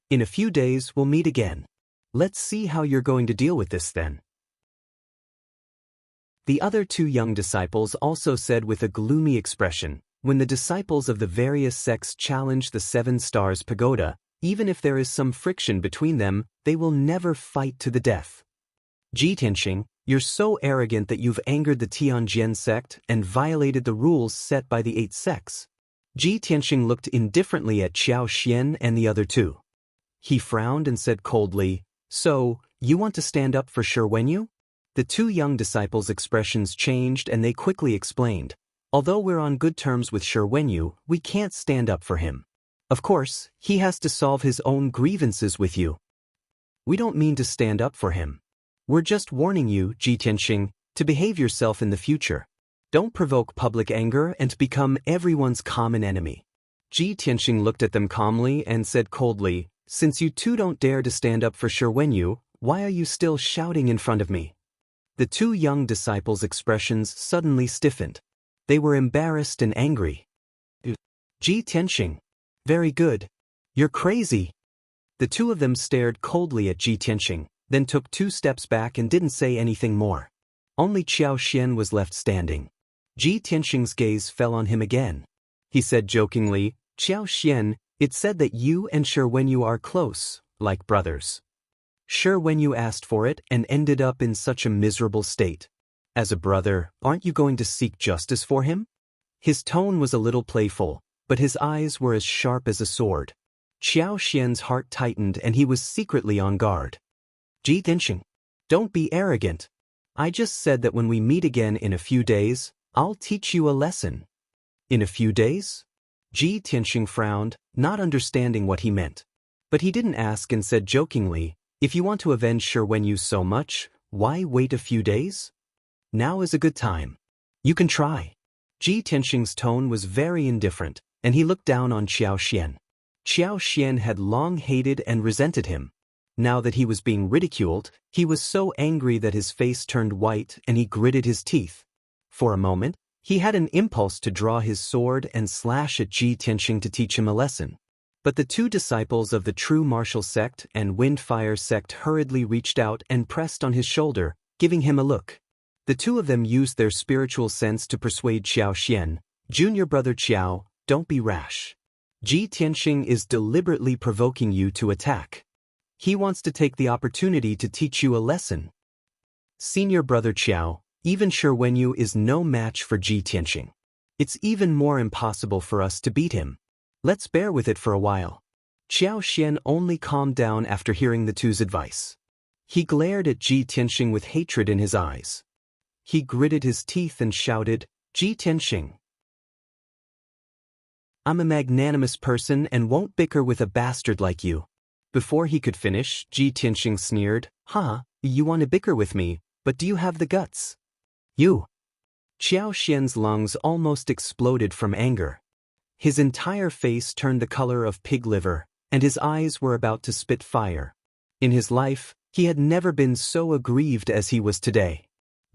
In a few days we'll meet again. Let's see how you're going to deal with this then." The other 2 young disciples also said with a gloomy expression, "When the disciples of the various sects challenge the 7 Stars Pagoda, even if there is some friction between them, they will never fight to the death. Ji Tianxing, you're so arrogant that you've angered the Tianjian sect and violated the rules set by the 8 sects." Ji Tianxing looked indifferently at Xiao Xian and the other 2. He frowned and said coldly, "So, you want to stand up for Shi Wenyu?" The 2 young disciples' expressions changed and they quickly explained, "Although we're on good terms with Shi Wenyu, we can't stand up for him. Of course, he has to solve his own grievances with you. We don't mean to stand up for him. We're just warning you, Ji Tianxing, to behave yourself in the future. Don't provoke public anger and become everyone's common enemy." Ji Tianxing looked at them calmly and said coldly, "Since you 2 don't dare to stand up for Shi Wenyu, why are you still shouting in front of me?" The 2 young disciples' expressions suddenly stiffened. They were embarrassed and angry. "Ji Tianxing. Very good. You're crazy." The 2 of them stared coldly at Ji Tianxing, then took 2 steps back and didn't say anything more. Only Xiao Xian was left standing. Ji Tianxing's gaze fell on him again. He said jokingly, "Xiao Xian, it's said that you and Shi Wenyu are close, like brothers. Shi Wenyu asked for it and ended up in such a miserable state. As a brother, aren't you going to seek justice for him?" His tone was a little playful, but his eyes were as sharp as a sword. Xiao Xian's heart tightened and he was secretly on guard. "Ji Tianxing, don't be arrogant. I just said that when we meet again in a few days, I'll teach you a lesson." "In a few days?" Ji Tianxing frowned, not understanding what he meant. But he didn't ask and said jokingly, "If you want to avenge Shi Wenyu so much, why wait a few days? Now is a good time. You can try." Ji Tianxing's tone was very indifferent, and he looked down on Xiao Xian. Xiao Xian had long hated and resented him. Now that he was being ridiculed, he was so angry that his face turned white and he gritted his teeth. For a moment, he had an impulse to draw his sword and slash at Ji Tianxing to teach him a lesson. But the 2 disciples of the True Martial sect and Windfire sect hurriedly reached out and pressed on his shoulder, giving him a look. The 2 of them used their spiritual sense to persuade Xiao Xian, "Junior brother Xiao, don't be rash. Ji Tianxing is deliberately provoking you to attack. He wants to take the opportunity to teach you a lesson. Senior brother Xiao, even Shi Wenyu is no match for Ji Tianxing. It's even more impossible for us to beat him. Let's bear with it for a while." Xiao Xian only calmed down after hearing the 2's advice. He glared at Ji Tianxing with hatred in his eyes. He gritted his teeth and shouted, "Ji Tianxing, I'm a magnanimous person and won't bicker with a bastard like you. Before he could finish, Ji Tianxing sneered, "Ha, you want to bicker with me, but do you have the guts? You." Xiao Xian's lungs almost exploded from anger. His entire face turned the color of pig liver, and his eyes were about to spit fire. In his life, he had never been so aggrieved as he was today.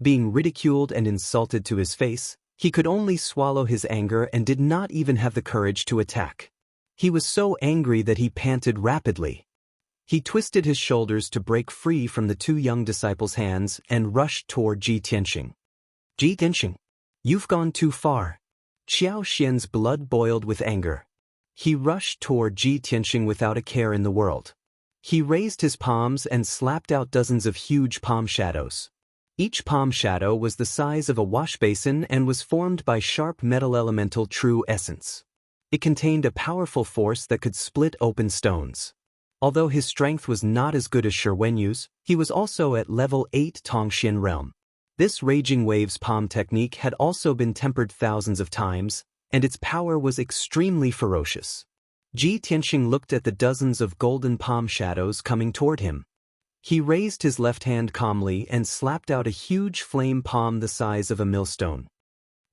Being ridiculed and insulted to his face, he could only swallow his anger and did not even have the courage to attack. He was so angry that he panted rapidly. He twisted his shoulders to break free from the two young disciples' hands and rushed toward Ji Tianxing. "Ji Tianxing, you've gone too far." Xiao Xian's blood boiled with anger. He rushed toward Ji Tianxing without a care in the world. He raised his palms and slapped out dozens of huge palm shadows. Each palm shadow was the size of a wash basin and was formed by sharp metal elemental true essence. It contained a powerful force that could split open stones. Although his strength was not as good as Shi Wenyu's, he was also at level 8 Tongxian realm. This Raging Waves palm technique had also been tempered thousands of times, and its power was extremely ferocious. Ji Tianxing looked at the dozens of golden palm shadows coming toward him. He raised his left hand calmly and slapped out a huge flame palm the size of a millstone.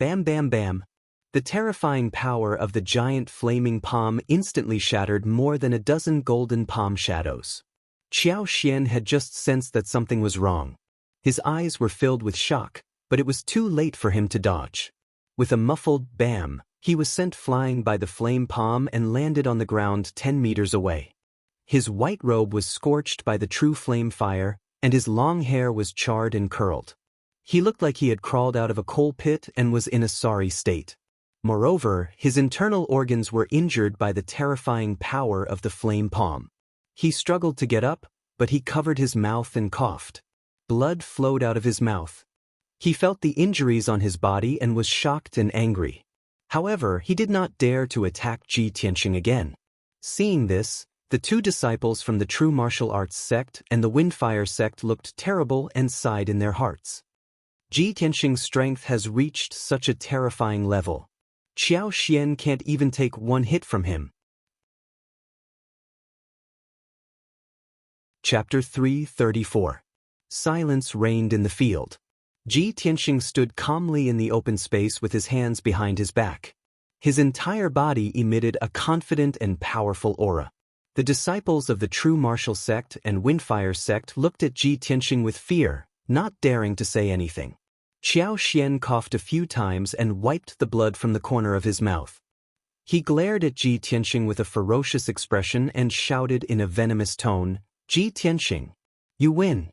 Bam bam bam. The terrifying power of the giant flaming palm instantly shattered more than a dozen golden palm shadows. Xiao Xian had just sensed that something was wrong. His eyes were filled with shock, but it was too late for him to dodge. With a muffled bam, he was sent flying by the flame palm and landed on the ground 10 meters away. His white robe was scorched by the true flame fire, and his long hair was charred and curled. He looked like he had crawled out of a coal pit and was in a sorry state. Moreover, his internal organs were injured by the terrifying power of the flame palm. He struggled to get up, but he covered his mouth and coughed. Blood flowed out of his mouth. He felt the injuries on his body and was shocked and angry. However, he did not dare to attack Ji Tianxing again. Seeing this, the two disciples from the True Martial Arts sect and the Windfire sect looked terrible and sighed in their hearts. Ji Tianxing's strength has reached such a terrifying level. Xiao Xian can't even take one hit from him. Chapter 334. Silence reigned in the field. Ji Tianxing stood calmly in the open space with his hands behind his back. His entire body emitted a confident and powerful aura. The disciples of the True Martial sect and Windfire sect looked at Ji Tianxing with fear, not daring to say anything. Xiao Xian coughed a few times and wiped the blood from the corner of his mouth. He glared at Ji Tianxing with a ferocious expression and shouted in a venomous tone, "Ji Tianxing, you win.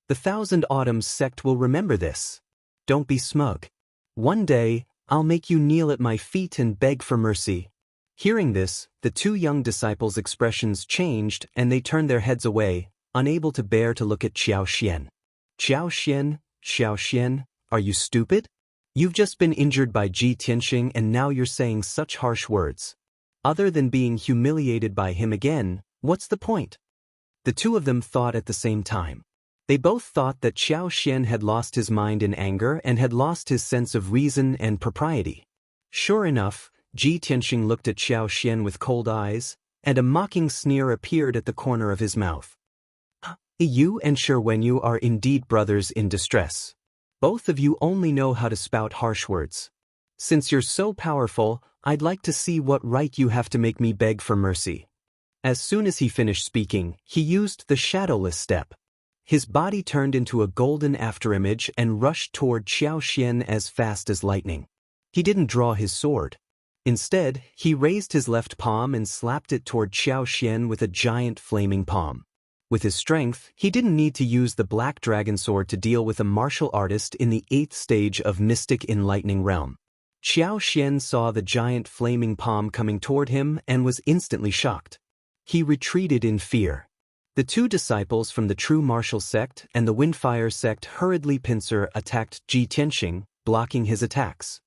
The Thousand Autumns sect will remember this. Don't be smug. One day, I'll make you kneel at my feet and beg for mercy." Hearing this, the two young disciples' expressions changed and they turned their heads away, unable to bear to look at Xiao Xian. Xiao Xian, are you stupid? You've just been injured by Ji Tianxing and now you're saying such harsh words. Other than being humiliated by him again, what's the point? The two of them thought at the same time. They both thought that Xiao Xian had lost his mind in anger and had lost his sense of reason and propriety. Sure enough, Ji Tianxing looked at Xiao Xian with cold eyes, and a mocking sneer appeared at the corner of his mouth. "You and Shi Wenyu are indeed brothers in distress. Both of you only know how to spout harsh words. Since you're so powerful, I'd like to see what right you have to make me beg for mercy." As soon as he finished speaking, he used the shadowless step. His body turned into a golden afterimage and rushed toward Xiao Xian as fast as lightning. He didn't draw his sword. Instead, he raised his left palm and slapped it toward Xiao Xian with a giant flaming palm. With his strength, he didn't need to use the Black Dragon Sword to deal with a martial artist in the 8th stage of Mystic Enlightening Realm. Xiao Xian saw the giant flaming palm coming toward him and was instantly shocked. He retreated in fear. The two disciples from the True Martial sect and the Windfire sect hurriedly pincer attacked Ji Tianxing, blocking his attacks.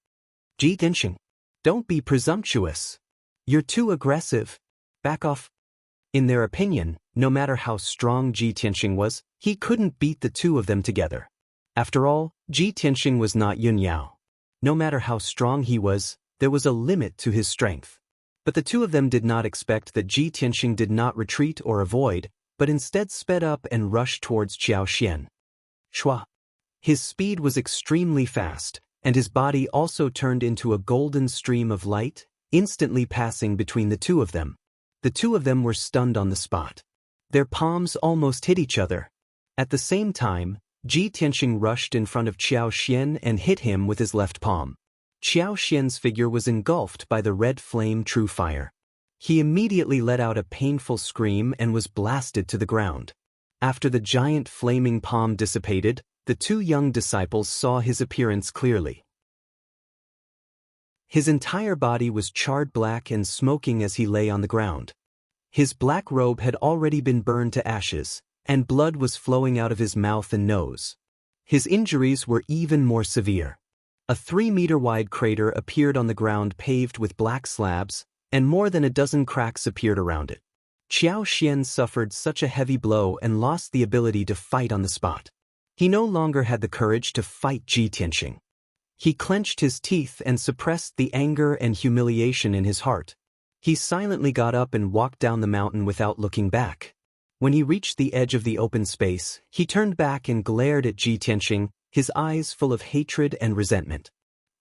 "Ji Tianxing, don't be presumptuous. You're too aggressive. Back off." In their opinion, no matter how strong Ji Tianxing was, he couldn't beat the two of them together. After all, Ji Tianxing was not Yun Yao. No matter how strong he was, there was a limit to his strength. But the two of them did not expect that Ji Tianxing did not retreat or avoid, but instead sped up and rushed towards Xianxia. Shua. His speed was extremely fast, and his body also turned into a golden stream of light, instantly passing between the two of them. The two of them were stunned on the spot. Their palms almost hit each other. At the same time, Ji Tianxing rushed in front of Xianxia and hit him with his left palm. Xianxia's figure was engulfed by the red flame true fire. He immediately let out a painful scream and was blasted to the ground. After the giant flaming palm dissipated, the two young disciples saw his appearance clearly. His entire body was charred black and smoking as he lay on the ground. His black robe had already been burned to ashes, and blood was flowing out of his mouth and nose. His injuries were even more severe. A 3-meter-wide crater appeared on the ground paved with black slabs, and more than a dozen cracks appeared around it. Xianxia suffered such a heavy blow and lost the ability to fight on the spot. He no longer had the courage to fight Ji Tianxing. He clenched his teeth and suppressed the anger and humiliation in his heart. He silently got up and walked down the mountain without looking back. When he reached the edge of the open space, he turned back and glared at Ji Tianxing, his eyes full of hatred and resentment.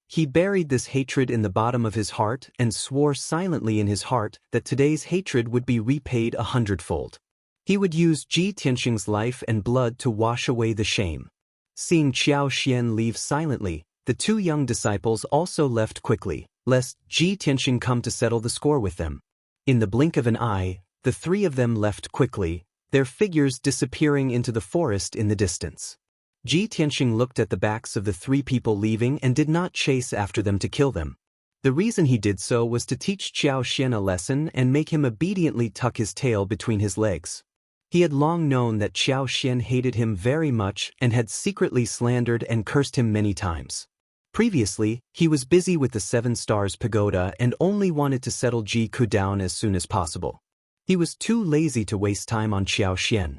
He buried this hatred in the bottom of his heart and swore silently in his heart that today's hatred would be repaid 100-fold. He would use Ji Tianxing's life and blood to wash away the shame. Seeing Xianxia leave silently, the two young disciples also left quickly, lest Ji Tianxing come to settle the score with them. In the blink of an eye, the three of them left quickly, their figures disappearing into the forest in the distance. Ji Tianxing looked at the backs of the three people leaving and did not chase after them to kill them. The reason he did so was to teach Xianxia a lesson and make him obediently tuck his tail between his legs. He had long known that Xianxia hated him very much and had secretly slandered and cursed him many times. Previously, he was busy with the 7 Stars Pagoda and only wanted to settle Ji Ku down as soon as possible. He was too lazy to waste time on Xianxia.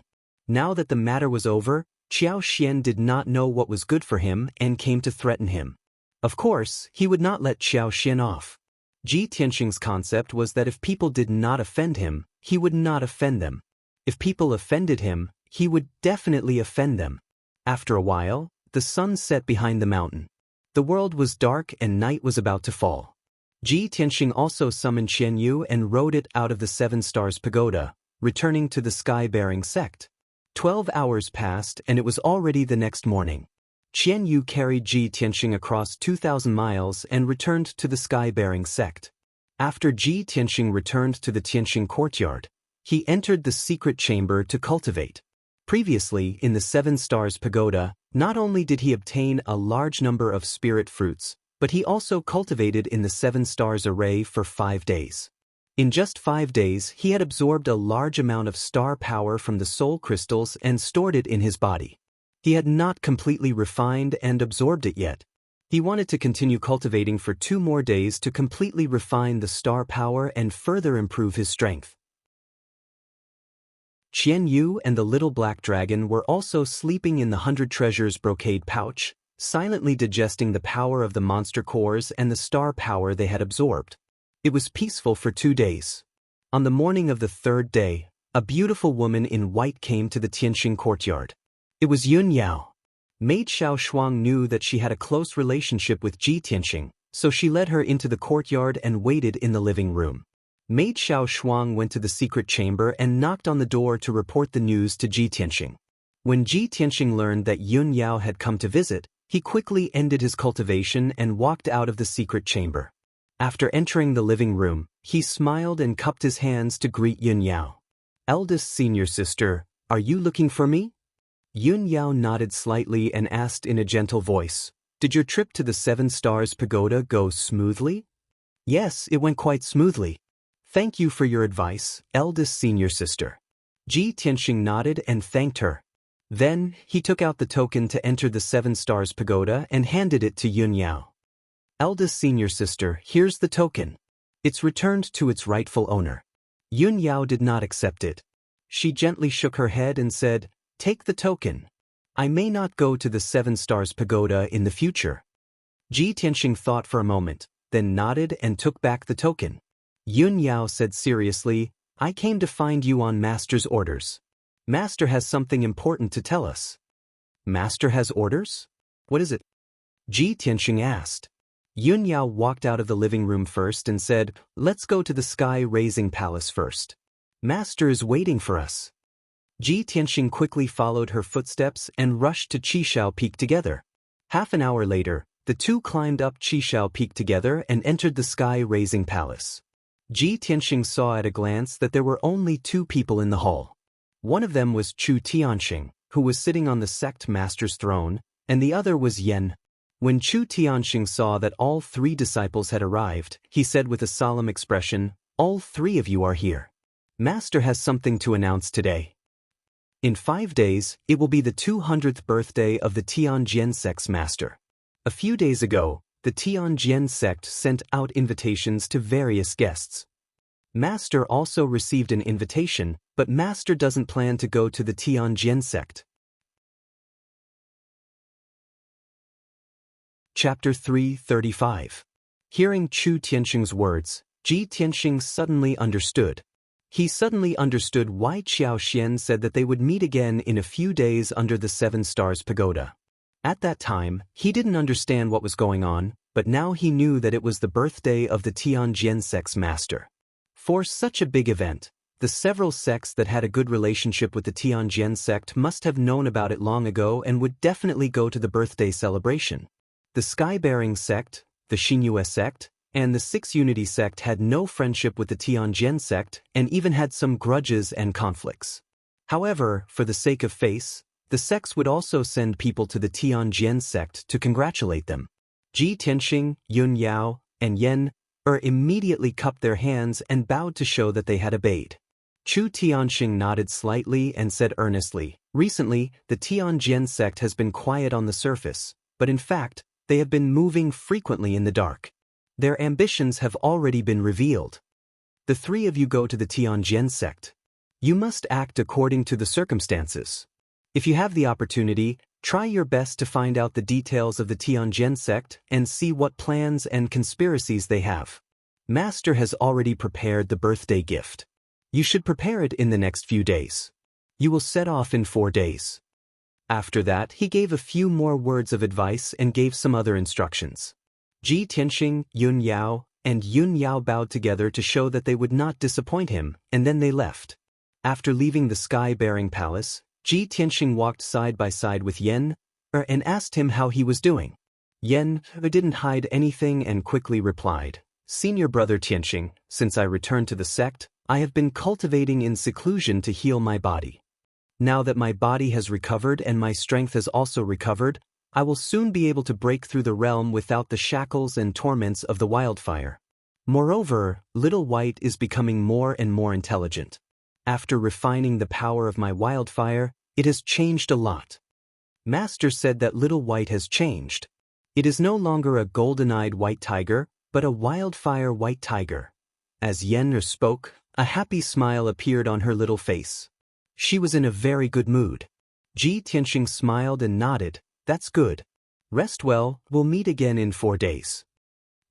Now that the matter was over, Xianxia did not know what was good for him and came to threaten him. Of course, he would not let Xianxia off. Ji Tianxing's concept was that if people did not offend him, he would not offend them. If people offended him, he would definitely offend them. After a while, the sun set behind the mountain. The world was dark and night was about to fall. Ji Tianxing also summoned Xianyu and rode it out of the 7 Stars Pagoda, returning to the sky-bearing sect. 12 hours passed and it was already the next morning. Xianyu carried Ji Tianxing across 2,000 miles and returned to the sky-bearing sect. After Ji Tianxing returned to the Tianxing courtyard, he entered the secret chamber to cultivate. Previously, in the 7 Stars Pagoda, not only did he obtain a large number of spirit fruits, but he also cultivated in the 7 Stars array for 5 days. In just 5 days, he had absorbed a large amount of star power from the soul crystals and stored it in his body. He had not completely refined and absorbed it yet. He wanted to continue cultivating for 2 more days to completely refine the star power and further improve his strength. Xianyu and the little black dragon were also sleeping in the 100 treasures brocade pouch, silently digesting the power of the monster cores and the star power they had absorbed. It was peaceful for 2 days. On the morning of the 3rd day, a beautiful woman in white came to the Tianxing courtyard. It was Yun Yao. Maid Xiao Shuang knew that she had a close relationship with Ji Tianxing, so she led her into the courtyard and waited in the living room. Maid Xiao Shuang went to the secret chamber and knocked on the door to report the news to Ji Tianxing. When Ji Tianxing learned that Yun Yao had come to visit, he quickly ended his cultivation and walked out of the secret chamber. After entering the living room, he smiled and cupped his hands to greet Yun Yao. "Eldest senior sister, are you looking for me?" Yun Yao nodded slightly and asked in a gentle voice, "Did your trip to the 7 Stars Pagoda go smoothly?" "Yes, it went quite smoothly. Thank you for your advice, eldest senior sister." Ji Tianxing nodded and thanked her. Then, he took out the token to enter the 7 Stars Pagoda and handed it to Yun Yao. "Eldest senior sister, here's the token. It's returned to its rightful owner." Yun Yao did not accept it. She gently shook her head and said, "Take the token. I may not go to the 7 Stars Pagoda in the future." Ji Tianxing thought for a moment, then nodded and took back the token. Yun Yao said seriously, I came to find you on Master's orders. Master has something important to tell us. Master has orders? What is it? Ji Tianxing asked. Yun Yao walked out of the living room first and said, let's go to the sky-raising palace first. Master is waiting for us. Ji Tianxing quickly followed her footsteps and rushed to Qishao Peak together. Half an hour later, the two climbed up Qishao Peak together and entered the sky-raising palace. Ji Tianxing saw at a glance that there were only two people in the hall. One of them was Chu Tianxing, who was sitting on the sect master's throne, and the other was Yen. When Chu Tianxing saw that all three disciples had arrived, he said with a solemn expression, all three of you are here. Master has something to announce today. In 5 days, it will be the 200th birthday of the Tianjian sect's master. A few days ago, the Tianjian sect sent out invitations to various guests. Master also received an invitation, but Master doesn't plan to go to the Tianjian sect. Chapter 335. Hearing Chu Tianxing's words, Ji Tianxing suddenly understood. He suddenly understood why Qiao Xian said that they would meet again in a few days under the 7 Stars Pagoda. At that time, he didn't understand what was going on, but now he knew that it was the birthday of the Tianjian sect's master. For such a big event, the several sects that had a good relationship with the Tianjian sect must have known about it long ago and would definitely go to the birthday celebration. The Sky-bearing sect, the Xingyue sect, and the Six Unity sect had no friendship with the Tianjian sect and even had some grudges and conflicts. However, for the sake of face, the sects would also send people to the Tianjian sect to congratulate them. Ji Tianxing, Yun Yao, and Yen immediately cupped their hands and bowed to show that they had obeyed. Chu Tianxing nodded slightly and said earnestly, recently, the Tianjian sect has been quiet on the surface, but in fact, they have been moving frequently in the dark. Their ambitions have already been revealed. The three of you go to the Tianjian sect. You must act according to the circumstances. If you have the opportunity, try your best to find out the details of the Tianjian sect and see what plans and conspiracies they have. Master has already prepared the birthday gift. You should prepare it in the next few days. You will set off in 4 days. After that, he gave a few more words of advice and gave some other instructions. Ji Tianxing, Yun Yao, and Yun Yao bowed together to show that they would not disappoint him, and then they left. After leaving the sky-bearing palace, Ji Tianxing walked side by side with Yen and asked him how he was doing. Yen didn't hide anything and quickly replied, Senior brother Tianxing, since I returned to the sect, I have been cultivating in seclusion to heal my body. Now that my body has recovered and my strength has also recovered, I will soon be able to break through the realm without the shackles and torments of the wildfire. Moreover, Little White is becoming more and more intelligent. After refining the power of my wildfire, it has changed a lot. Master said that Little White has changed. It is no longer a golden-eyed white tiger, but a wildfire white tiger. As Yen spoke, a happy smile appeared on her little face. She was in a very good mood. Ji Tianxing smiled and nodded, that's good. Rest well, we'll meet again in 4 days.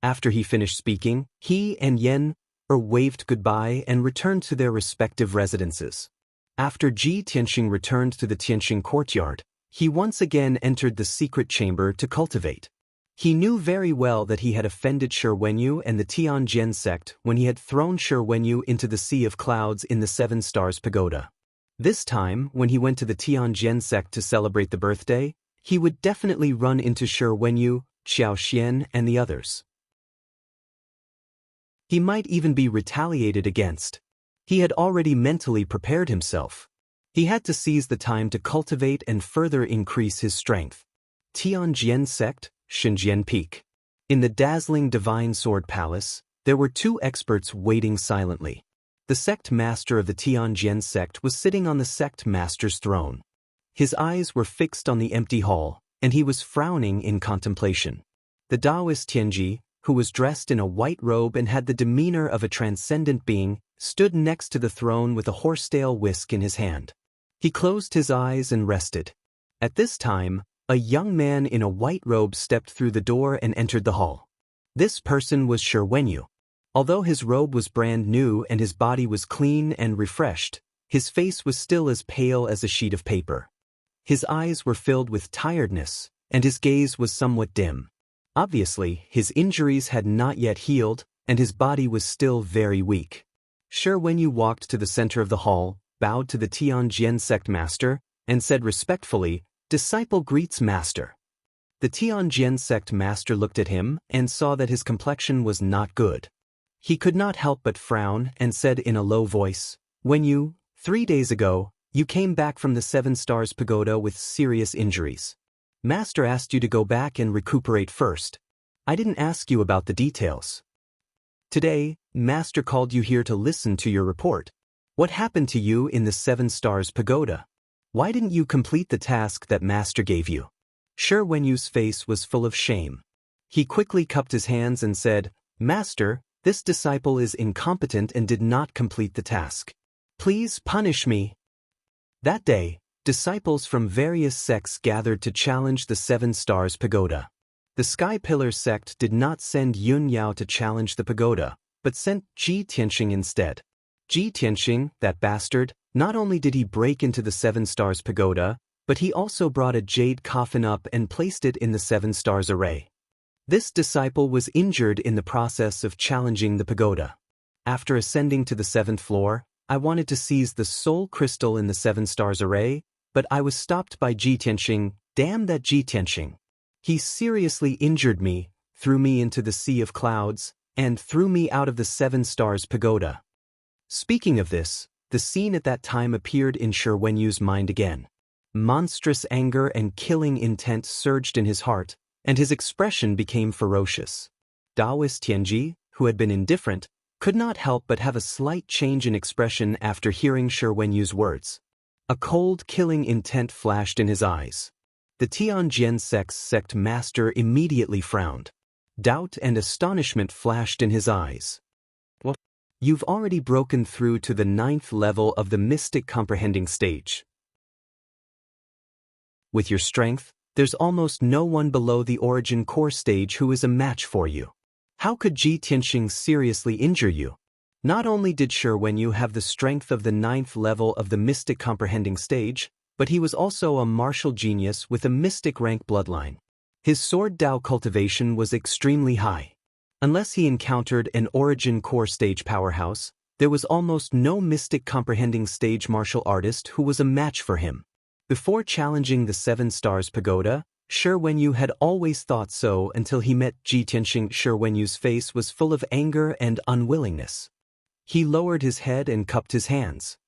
After he finished speaking, he and Yen waved goodbye and returned to their respective residences. After Ji Tianxing returned to the Tianxing courtyard, he once again entered the secret chamber to cultivate. He knew very well that he had offended Shi Wenyu and the Tianjian sect when he had thrown Shi Wenyu into the Sea of Clouds in the 7 Stars Pagoda. This time, when he went to the Tianjian sect to celebrate the birthday, he would definitely run into Shi Wenyu, Xiao Xian, and the others. He might even be retaliated against. He had already mentally prepared himself. He had to seize the time to cultivate and further increase his strength. Tianjian sect, Xinjian Peak. In the dazzling Divine Sword Palace, there were 2 experts waiting silently. The sect master of the Tianjian sect was sitting on the sect master's throne. His eyes were fixed on the empty hall, and he was frowning in contemplation. The Daoist Tianji, who was dressed in a white robe and had the demeanor of a transcendent being, stood next to the throne with a horsetail whisk in his hand. He closed his eyes and rested. At this time, a young man in a white robe stepped through the door and entered the hall. This person was Shi Wenyu. Although his robe was brand new and his body was clean and refreshed, his face was still as pale as a sheet of paper. His eyes were filled with tiredness, and his gaze was somewhat dim. Obviously, his injuries had not yet healed, and his body was still very weak. Shi Wenyu walked to the center of the hall, bowed to the Tianjin sect master, and said respectfully, "Disciple greets master." The Tianjin sect master looked at him and saw that his complexion was not good. He could not help but frown and said in a low voice, "Wenyu, 3 days ago, you came back from the 7 Stars Pagoda with serious injuries. Master asked you to go back and recuperate first. I didn't ask you about the details. Today, Master called you here to listen to your report. What happened to you in the 7 Stars Pagoda? Why didn't you complete the task that Master gave you?" Shi Wenyu's face was full of shame. He quickly cupped his hands and said, "Master, this disciple is incompetent and did not complete the task. Please punish me." That day, disciples from various sects gathered to challenge the 7 Stars Pagoda. The Sky Pillar sect did not send Yun Yao to challenge the pagoda, but sent Ji Tianxing instead. Ji Tianxing, that bastard, not only did he break into the 7 Stars Pagoda, but he also brought a jade coffin up and placed it in the 7 Stars array. This disciple was injured in the process of challenging the pagoda. After ascending to the 7th floor, I wanted to seize the soul crystal in the 7 Stars array, but I was stopped by Ji Tianxing. Damn that Ji Tianxing. He seriously injured me, threw me into the sea of clouds, and threw me out of the 7 Stars Pagoda. Speaking of this, the scene at that time appeared in Shi Wenyu's mind again. Monstrous anger and killing intent surged in his heart, and his expression became ferocious. Daoist Tianji, who had been indifferent, could not help but have a slight change in expression after hearing Shi Wenyu's words. A cold, killing intent flashed in his eyes. The Tianjin sect master immediately frowned. Doubt and astonishment flashed in his eyes. "What? You've already broken through to the 9th level of the mystic comprehending stage. With your strength, there's almost no one below the origin core stage who is a match for you. How could Ji Tianxing seriously injure you?" Not only did Shi Wenyu have the strength of the 9th level of the mystic comprehending stage, but he was also a martial genius with a mystic rank bloodline. His sword Dao cultivation was extremely high. Unless he encountered an origin core stage powerhouse, there was almost no mystic comprehending stage martial artist who was a match for him. Before challenging the 7 Stars Pagoda, Shi Wenyu had always thought so until he met Ji Tianxing. Shi Wenyu's face was full of anger and unwillingness. He lowered his head and cupped his hands.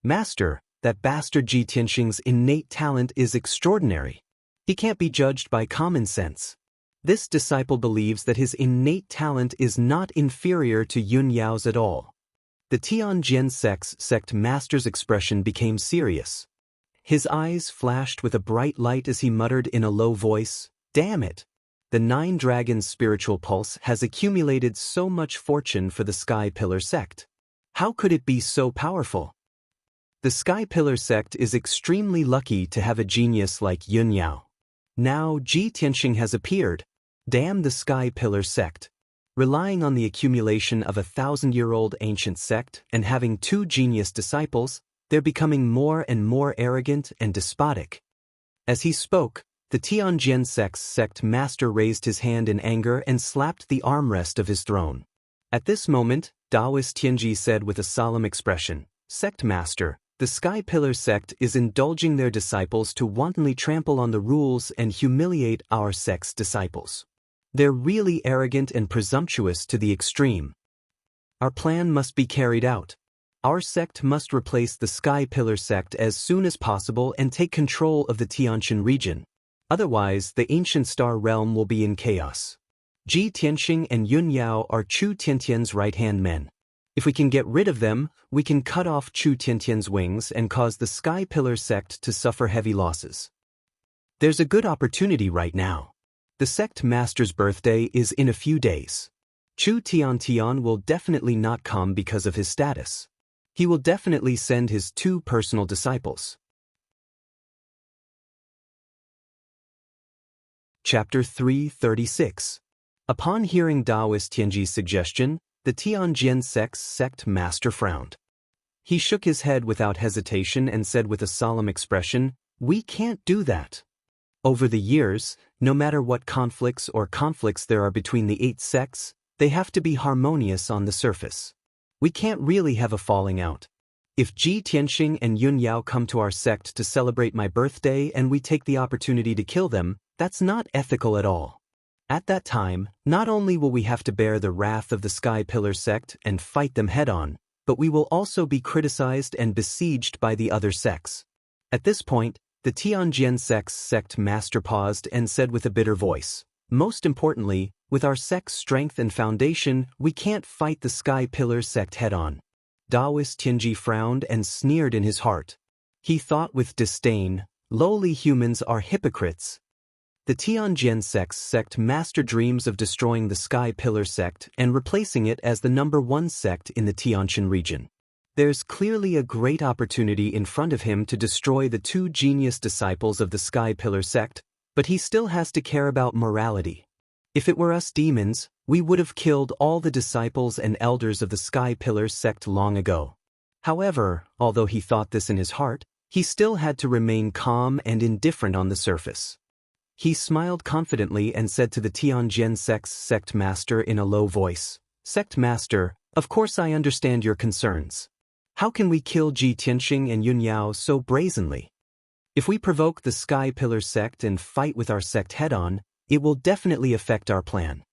"Master, that bastard Ji Tianxing's innate talent is extraordinary. He can't be judged by common sense. This disciple believes that his innate talent is not inferior to Yun Yao's at all." The Tianjin sect master's expression became serious. His eyes flashed with a bright light as he muttered in a low voice, "Damn it! The 9 Dragons spiritual pulse has accumulated so much fortune for the Sky Pillar sect. How could it be so powerful? The Sky Pillar sect is extremely lucky to have a genius like Yun Yao. Now Ji Tianxing has appeared. Damn the Sky Pillar sect. Relying on the accumulation of a 1,000-year-old ancient sect and having 2 genius disciples, they're becoming more and more arrogant and despotic." As he spoke, the Tianjin sect master raised his hand in anger and slapped the armrest of his throne. At this moment, Daoist Tianji said with a solemn expression, "Sect master, the Sky Pillar sect is indulging their disciples to wantonly trample on the rules and humiliate our sect's disciples. They're really arrogant and presumptuous to the extreme. Our plan must be carried out. Our sect must replace the Sky Pillar sect as soon as possible and take control of the Tianjin region. Otherwise, the ancient star realm will be in chaos. Ji Tianxing and Yun Yao are Chu Tiantian's right-hand men. If we can get rid of them, we can cut off Chu Tiantian's wings and cause the Sky Pillar sect to suffer heavy losses. There's a good opportunity right now. The sect master's birthday is in a few days. Chu Tiantian will definitely not come because of his status. He will definitely send his 2 personal disciples." Chapter 336. Upon hearing Daoist Tianji's suggestion, The Tianjin sect master frowned. He shook his head without hesitation and said with a solemn expression, "We can't do that." Over the years, no matter what conflicts there are between the 8 sects, they have to be harmonious on the surface. We can't really have a falling out. If Ji Tianxing and Yun Yao come to our sect to celebrate my birthday and we take the opportunity to kill them, that's not ethical at all. At that time, not only will we have to bear the wrath of the Sky Pillar sect and fight them head-on, but we will also be criticized and besieged by the other sects. At this point, the Tianjin sect master paused and said with a bitter voice, "Most importantly, with our sect's strength and foundation, we can't fight the Sky Pillar sect head-on." Daoist Tianji frowned and sneered in his heart. He thought with disdain, "Lowly humans are hypocrites." The Tianjin sect master dreams of destroying the Sky Pillar sect and replacing it as the #1 sect in the Tianjin region. There's clearly a great opportunity in front of him to destroy the 2 genius disciples of the Sky Pillar sect, but he still has to care about morality. If it were us demons, we would have killed all the disciples and elders of the Sky Pillar sect long ago. However, although he thought this in his heart, he still had to remain calm and indifferent on the surface. He smiled confidently and said to the Tianjin sect master in a low voice, "Sect master, of course I understand your concerns. How can we kill Ji Tianxing and Yun Yao so brazenly? If we provoke the Sky Pillar sect and fight with our sect head-on, it will definitely affect our plan.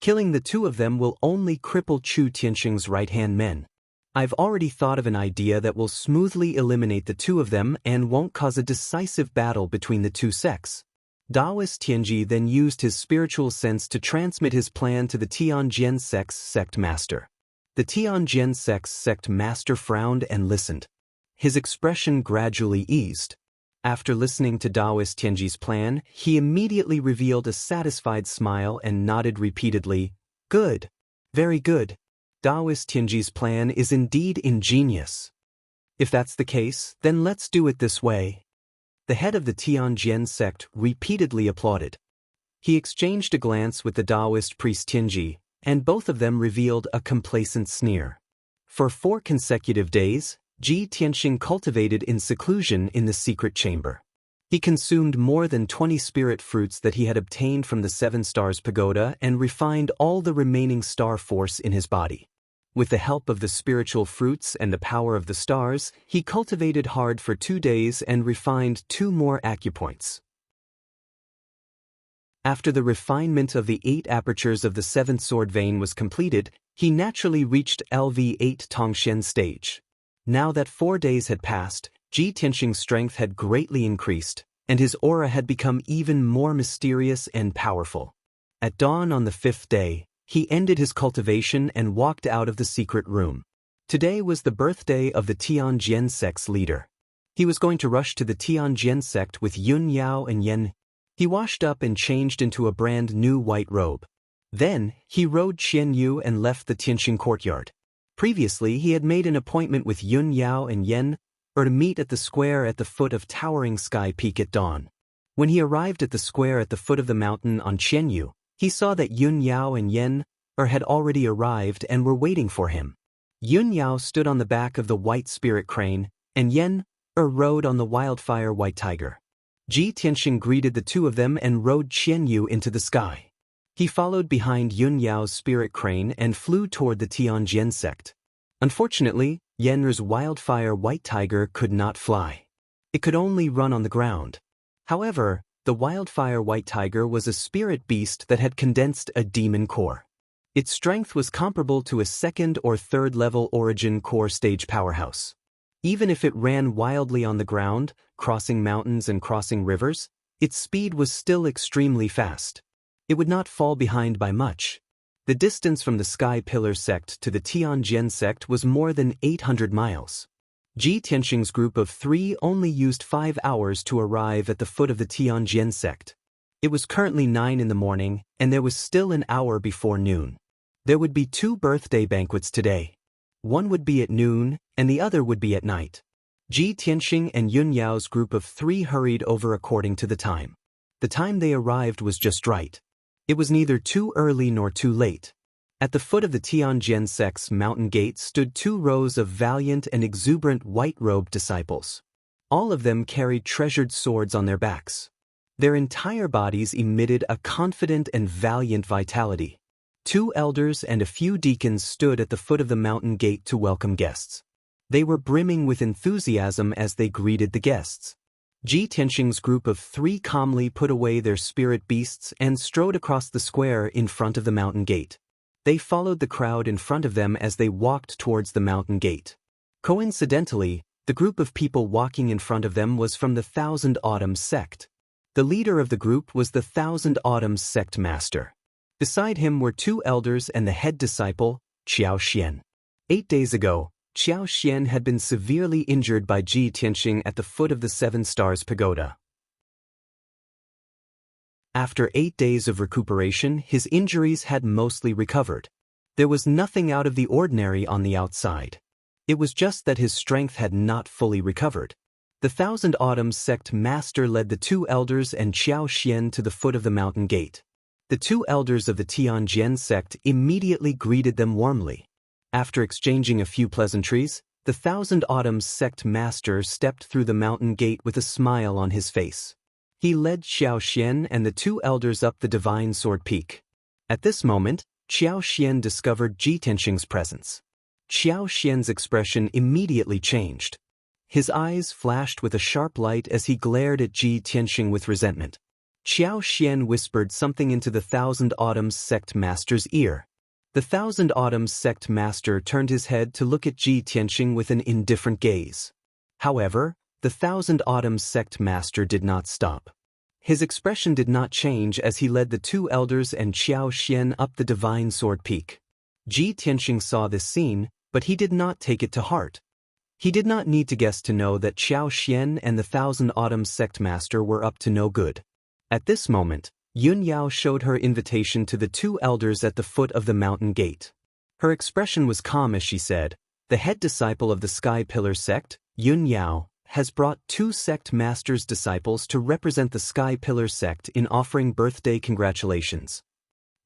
Killing the 2 of them will only cripple Chu Tianxing's right-hand men. I've already thought of an idea that will smoothly eliminate the 2 of them and won't cause a decisive battle between the 2 sects." Daoist Tianji then used his spiritual sense to transmit his plan to the Tianjin sect master. The Tianjin sect master frowned and listened. His expression gradually eased. After listening to Daoist Tianji's plan, he immediately revealed a satisfied smile and nodded repeatedly, "Good. Very good. Daoist Tianji's plan is indeed ingenious. If that's the case, then let's do it this way." The head of the Tianjin sect repeatedly applauded. He exchanged a glance with the Daoist priest Tianji, and both of them revealed a complacent sneer. For 4 consecutive days, Ji Tianxing cultivated in seclusion in the secret chamber. He consumed more than 20 spirit fruits that he had obtained from the 7 Stars Pagoda and refined all the remaining star force in his body. With the help of the spiritual fruits and the power of the stars, he cultivated hard for 2 days and refined 2 more acupoints. After the refinement of the 8 apertures of the 7th sword vein was completed, he naturally reached LV8 Tongshen stage. Now that 4 days had passed, Ji Tianxing's strength had greatly increased, and his aura had become even more mysterious and powerful. At dawn on the 5th day, he ended his cultivation and walked out of the secret room. Today was the birthday of the Tianjin sect's leader. He was going to rush to the Tianjin sect with Yun Yao and Yen. He washed up and changed into a brand new white robe. Then, he rode Qian Yu and left the Tianxing courtyard. Previously, he had made an appointment with Yun Yao and Yen, to meet at the square at the foot of towering Sky Peak at dawn. When he arrived at the square at the foot of the mountain on Qian Yu, he saw that Yun Yao and Yen had already arrived and were waiting for him. Yun Yao stood on the back of the white spirit crane, and Yen rode on the wildfire white tiger. Ji Tianxing greeted the 2 of them and rode Qian Yu into the sky. He followed behind Yun Yao's spirit crane and flew toward the Tianjin sect. Unfortunately, Yen's wildfire white tiger could not fly. It could only run on the ground. However, the wildfire white tiger was a spirit beast that had condensed a demon core. Its strength was comparable to a 2nd or 3rd level origin core stage powerhouse. Even if it ran wildly on the ground, crossing mountains and crossing rivers, its speed was still extremely fast. It would not fall behind by much. The distance from the Sky Pillar sect to the Tianjin sect was more than 800 miles. Ji Tianxing's group of 3 only used 5 hours to arrive at the foot of the Tianjin sect. It was currently 9 in the morning, and there was still an hour before noon. There would be 2 birthday banquets today. One would be at noon, and the other would be at night. Ji Tianxing and Yun Yao's group of 3 hurried over according to the time. The time they arrived was just right. It was neither too early nor too late. At the foot of the Tianjin sect's mountain gate stood 2 rows of valiant and exuberant white-robed disciples. All of them carried treasured swords on their backs. Their entire bodies emitted a confident and valiant vitality. 2 elders and a few deacons stood at the foot of the mountain gate to welcome guests. They were brimming with enthusiasm as they greeted the guests. Ji Tianxing's group of 3 calmly put away their spirit beasts and strode across the square in front of the mountain gate. They followed the crowd in front of them as they walked towards the mountain gate. Coincidentally, the group of people walking in front of them was from the Thousand Autumns sect. The leader of the group was the Thousand Autumns sect master. Beside him were 2 elders and the head disciple, Xiao Xian. 8 days ago, Xiao Xian had been severely injured by Ji Tianxing at the foot of the 7 Stars Pagoda. After 8 days of recuperation, his injuries had mostly recovered. There was nothing out of the ordinary on the outside. It was just that his strength had not fully recovered. The Thousand Autumns sect master led the 2 elders and Xiao Xian to the foot of the mountain gate. The 2 elders of the Tianjin sect immediately greeted them warmly. After exchanging a few pleasantries, the Thousand Autumns sect master stepped through the mountain gate with a smile on his face. He led Xiao Xian and the 2 elders up the Divine Sword Peak. At this moment, Xiao Xian discovered Ji Tianxing's presence. Xiao Xian's expression immediately changed. His eyes flashed with a sharp light as he glared at Ji Tianxing with resentment. Xiao Xian whispered something into the Thousand Autumns sect master's ear. The Thousand Autumns sect master turned his head to look at Ji Tianxing with an indifferent gaze. However, the Thousand Autumns sect master did not stop. His expression did not change as he led the 2 elders and Xiao Xian up the Divine Sword Peak. Ji Tianxing saw this scene, but he did not take it to heart. He did not need to guess to know that Xiao Xian and the Thousand Autumns sect master were up to no good. At this moment, Yun Yao showed her invitation to the 2 elders at the foot of the mountain gate. Her expression was calm as she said, "The head disciple of the Sky Pillar sect, Yun Yao, has brought 2 sect masters' disciples to represent the Sky Pillar sect in offering birthday congratulations."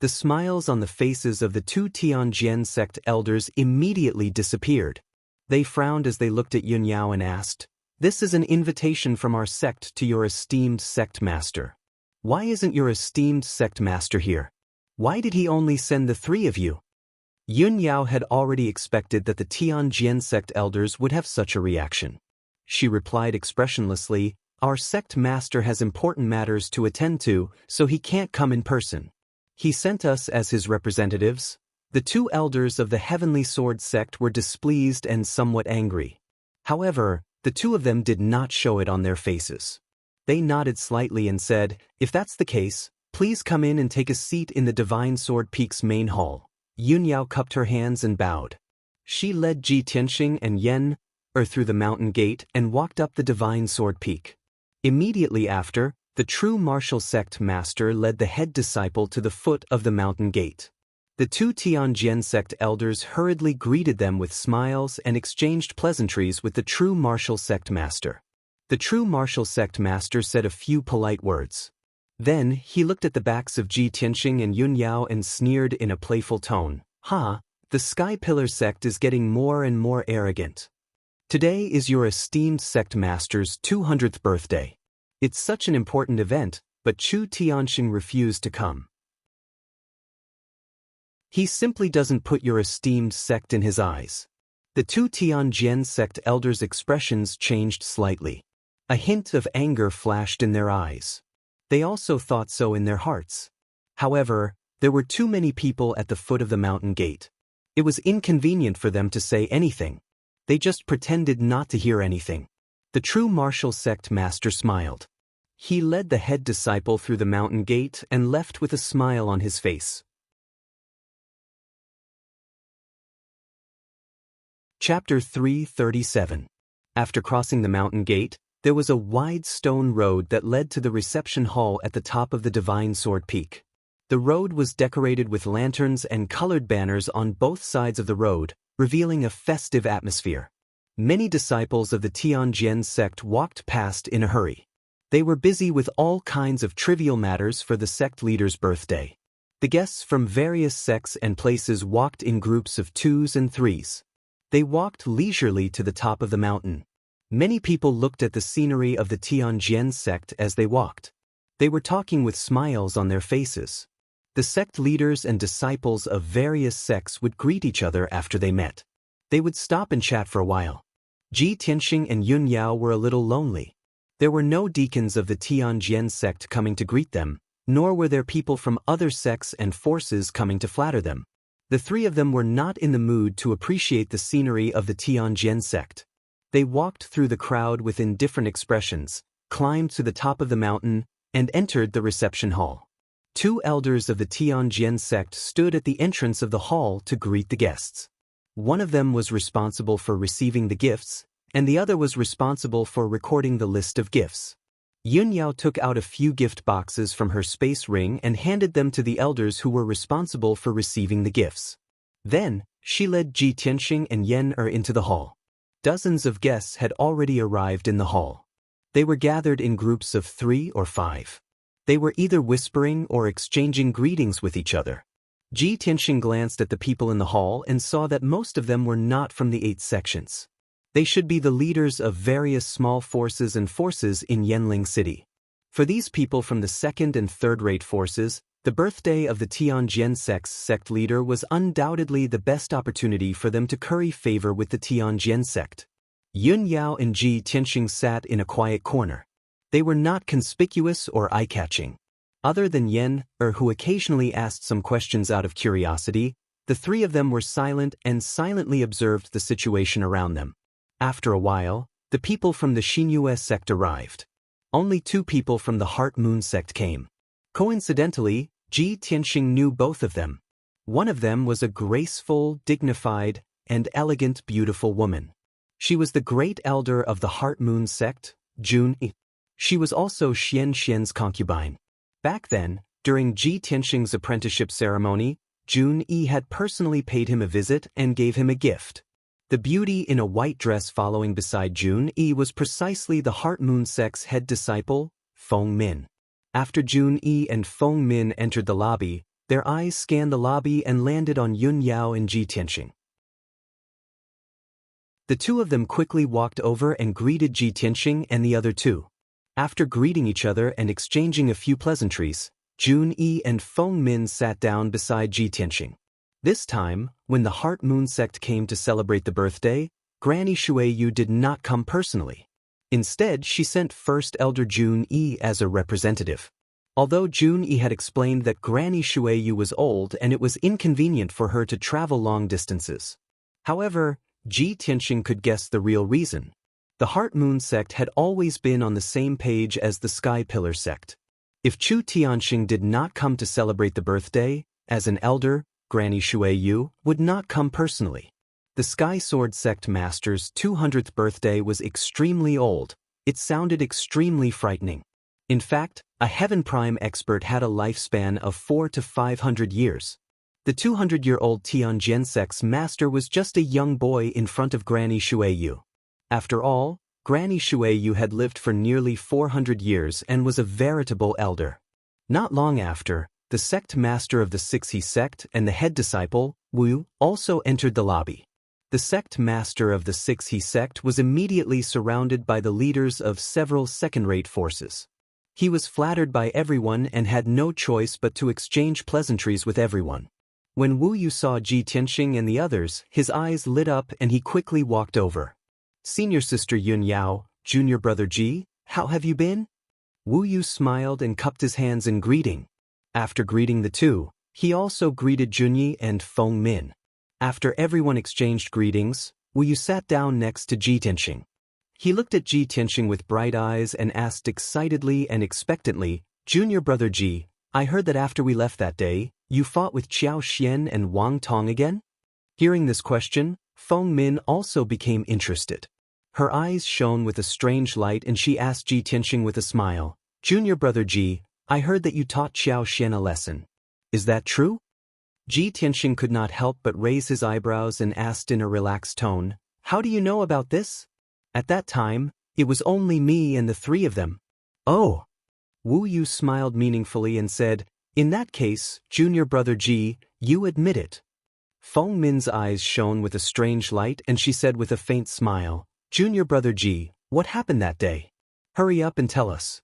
The smiles on the faces of the 2 Tianjin sect elders immediately disappeared. They frowned as they looked at Yun Yao and asked, "This is an invitation from our sect to your esteemed sect master. Why isn't your esteemed sect master here? Why did he only send the 3 of you?" Yun Yao had already expected that the Tianjin sect elders would have such a reaction. She replied expressionlessly, "Our sect master has important matters to attend to, so he can't come in person. He sent us as his representatives." The 2 elders of the Heavenly Sword sect were displeased and somewhat angry. However, the 2 of them did not show it on their faces. They nodded slightly and said, "If that's the case, please come in and take a seat in the Divine Sword Peak's main hall." Yun Yao cupped her hands and bowed. She led Ji Tianxing and Yen through the mountain gate and walked up the Divine Sword Peak. Immediately after, the true martial sect master led the head disciple to the foot of the mountain gate. The 2 Tianjin sect elders hurriedly greeted them with smiles and exchanged pleasantries with the true martial sect master. The true martial sect master said a few polite words. Then, he looked at the backs of Ji Tianxing and Yun Yao and sneered in a playful tone, "Ha, the Sky Pillar sect is getting more and more arrogant. Today is your esteemed sect master's 200th birthday. It's such an important event, but Chu Tianxing refused to come. He simply doesn't put your esteemed sect in his eyes." The 2 Tianjin sect elders' expressions changed slightly. A hint of anger flashed in their eyes. They also thought so in their hearts. However, there were too many people at the foot of the mountain gate. It was inconvenient for them to say anything. They just pretended not to hear anything. The true martial sect master smiled. He led the head disciple through the mountain gate and left with a smile on his face. Chapter 337. After crossing the mountain gate, there was a wide stone road that led to the reception hall at the top of the Divine Sword Peak. The road was decorated with lanterns and colored banners on both sides of the road, revealing a festive atmosphere. Many disciples of the Tianjin sect walked past in a hurry. They were busy with all kinds of trivial matters for the sect leader's birthday. The guests from various sects and places walked in groups of 2s and 3s. They walked leisurely to the top of the mountain. Many people looked at the scenery of the Tianjian sect as they walked. They were talking with smiles on their faces. The sect leaders and disciples of various sects would greet each other after they met. They would stop and chat for a while. Ji Tianxing and Yun Yao were a little lonely. There were no deacons of the Tianjian sect coming to greet them, nor were there people from other sects and forces coming to flatter them. The three of them were not in the mood to appreciate the scenery of the Tianjian sect. They walked through the crowd with indifferent expressions, climbed to the top of the mountain, and entered the reception hall. Two elders of the Tianjian sect stood at the entrance of the hall to greet the guests. One of them was responsible for receiving the gifts, and the other was responsible for recording the list of gifts. Yun Yao took out a few gift boxes from her space ring and handed them to the elders who were responsible for receiving the gifts. Then, she led Ji Tianxing and Yen into the hall. Dozens of guests had already arrived in the hall. They were gathered in groups of 3 or 5. They were either whispering or exchanging greetings with each other. Ji Tianxing glanced at the people in the hall and saw that most of them were not from the 8 sections. They should be the leaders of various small forces and forces in Yanling City. For these people from the second and third-rate forces, the birthday of the Tianjian sect's sect leader was undoubtedly the best opportunity for them to curry favor with the Tianjian sect. Yun Yao and Ji Tianxing sat in a quiet corner. They were not conspicuous or eye-catching. Other than Yen, who occasionally asked some questions out of curiosity, the three of them were silent and silently observed the situation around them. After a while, the people from the Xinyue sect arrived. Only 2 people from the Heart Moon sect came. Coincidentally, Ji Tianxing knew both of them. One of them was a graceful, dignified, and elegant beautiful woman. She was the great elder of the Heart Moon sect, Jun Yi. She was also Xianxian's concubine. Back then, during Ji Tianxing's apprenticeship ceremony, Jun Yi had personally paid him a visit and gave him a gift. The beauty in a white dress following beside Jun Yi was precisely the Heart Moon sect's head disciple, Feng Min. After Jun Yi and Feng Min entered the lobby, their eyes scanned the lobby and landed on Yun Yao and Ji Tianxing. The two of them quickly walked over and greeted Ji Tianxing and the other 2. After greeting each other and exchanging a few pleasantries, Jun Yi and Feng Min sat down beside Ji Tianxing. This time, when the Heart Moon sect came to celebrate the birthday, Granny Shuiyu did not come personally. Instead, she sent First Elder Jun Yi as a representative. Although Jun Yi had explained that Granny Shuiyu was old and it was inconvenient for her to travel long distances. However, Ji Tianxing could guess the real reason. The Heart Moon sect had always been on the same page as the Sky Pillar sect. If Chu Tianxing did not come to celebrate the birthday, as an elder, Granny Shuiyu would not come personally. The Sky Sword sect master's 200th birthday was extremely old. It sounded extremely frightening. In fact, a Heaven Prime expert had a lifespan of 400 to 500 years. The 200-year-old Tianjian sect's master was just a young boy in front of Granny Shuiyu. After all, Granny Shuiyu had lived for nearly 400 years and was a veritable elder. Not long after, the sect master of the Sixi sect and the head disciple, Wu, also entered the lobby. The sect master of the Sixi sect was immediately surrounded by the leaders of several second-rate forces. He was flattered by everyone and had no choice but to exchange pleasantries with everyone. When Wu Yu saw Ji Tianxing and the others, his eyes lit up and he quickly walked over. "Senior sister Yun Yao, junior brother Ji, how have you been?" Wu Yu smiled and cupped his hands in greeting. After greeting the 2, he also greeted Junyi and Feng Min. After everyone exchanged greetings, Wu Yu sat down next to Ji Tianxing. He looked at Ji Tianxing with bright eyes and asked excitedly and expectantly, "Junior brother Ji, I heard that after we left that day, you fought with Qiao Xian and Wang Tong again?" Hearing this question, Feng Min also became interested. Her eyes shone with a strange light and she asked Ji Tianxing with a smile, "Junior brother Ji, I heard that you taught Qiao Xian a lesson. Is that true?" Ji Tianxing could not help but raise his eyebrows and asked in a relaxed tone, "How do you know about this?" At that time, it was only me and the 3 of them. "Oh." Wu Yu smiled meaningfully and said, In that case, junior brother Ji, you admit it. Feng Min's eyes shone with a strange light and she said with a faint smile, Junior brother Ji, what happened that day? Hurry up and tell us.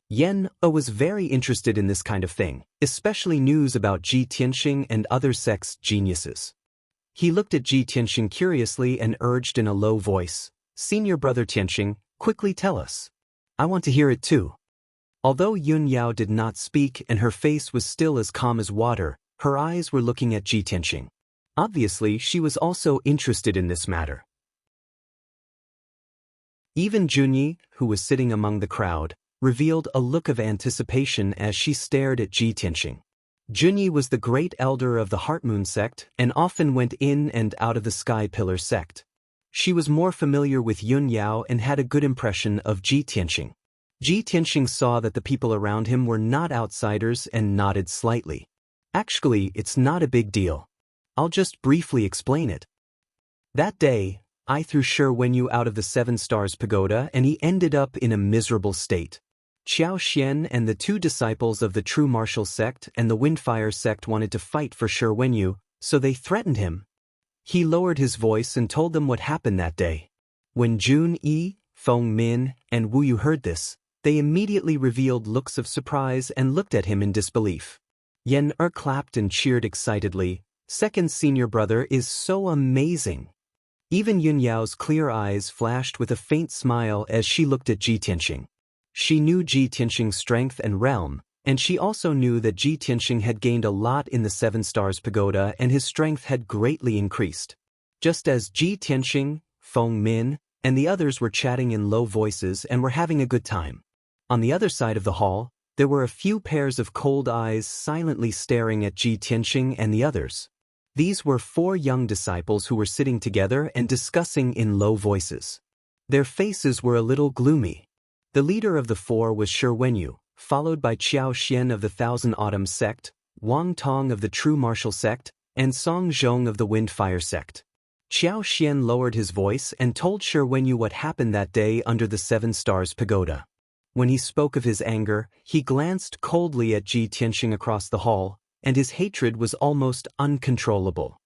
Yen was very interested in this kind of thing, especially news about Ji Tianxing and other sects' geniuses. He looked at Ji Tianxing curiously and urged in a low voice, Senior brother Tianxing, quickly tell us. I want to hear it too. Although Yun Yao did not speak and her face was still as calm as water, her eyes were looking at Ji Tianxing. Obviously, she was also interested in this matter. Even Junyi, who was sitting among the crowd, revealed a look of anticipation as she stared at Ji Tianxing. Junyi was the great elder of the Heartmoon sect and often went in and out of the Sky Pillar sect. She was more familiar with Yun Yao and had a good impression of Ji Tianxing. Ji Tianxing saw that the people around him were not outsiders and nodded slightly. Actually, it's not a big deal. I'll just briefly explain it. That day, I threw Shi Wenyu out of the 7 Stars Pagoda and he ended up in a miserable state. Qiao Xian and the 2 disciples of the True Martial sect and the Windfire sect wanted to fight for Shi Wenyu, so they threatened him. He lowered his voice and told them what happened that day. When Jun Yi, Feng Min, and Wu Yu heard this, they immediately revealed looks of surprise and looked at him in disbelief. Yen clapped and cheered excitedly, Second senior brother is so amazing. Even Yun Yao's clear eyes flashed with a faint smile as she looked at Ji Tianxing. She knew Ji Tianxing's strength and realm, and she also knew that Ji Tianxing had gained a lot in the 7 Stars Pagoda and his strength had greatly increased. Just as Ji Tianxing, Feng Min, and the others were chatting in low voices and were having a good time. On the other side of the hall, there were a few pairs of cold eyes silently staring at Ji Tianxing and the others. These were 4 young disciples who were sitting together and discussing in low voices. Their faces were a little gloomy. The leader of the 4 was Shi Wenyu, followed by Qiao Xian of the Thousand Autumns sect, Wang Tong of the True Martial sect, and Song Zhong of the Windfire sect. Qiao Xian lowered his voice and told Shi Wenyu what happened that day under the 7 Stars Pagoda. When he spoke of his anger, he glanced coldly at Ji Tianxing across the hall, and his hatred was almost uncontrollable.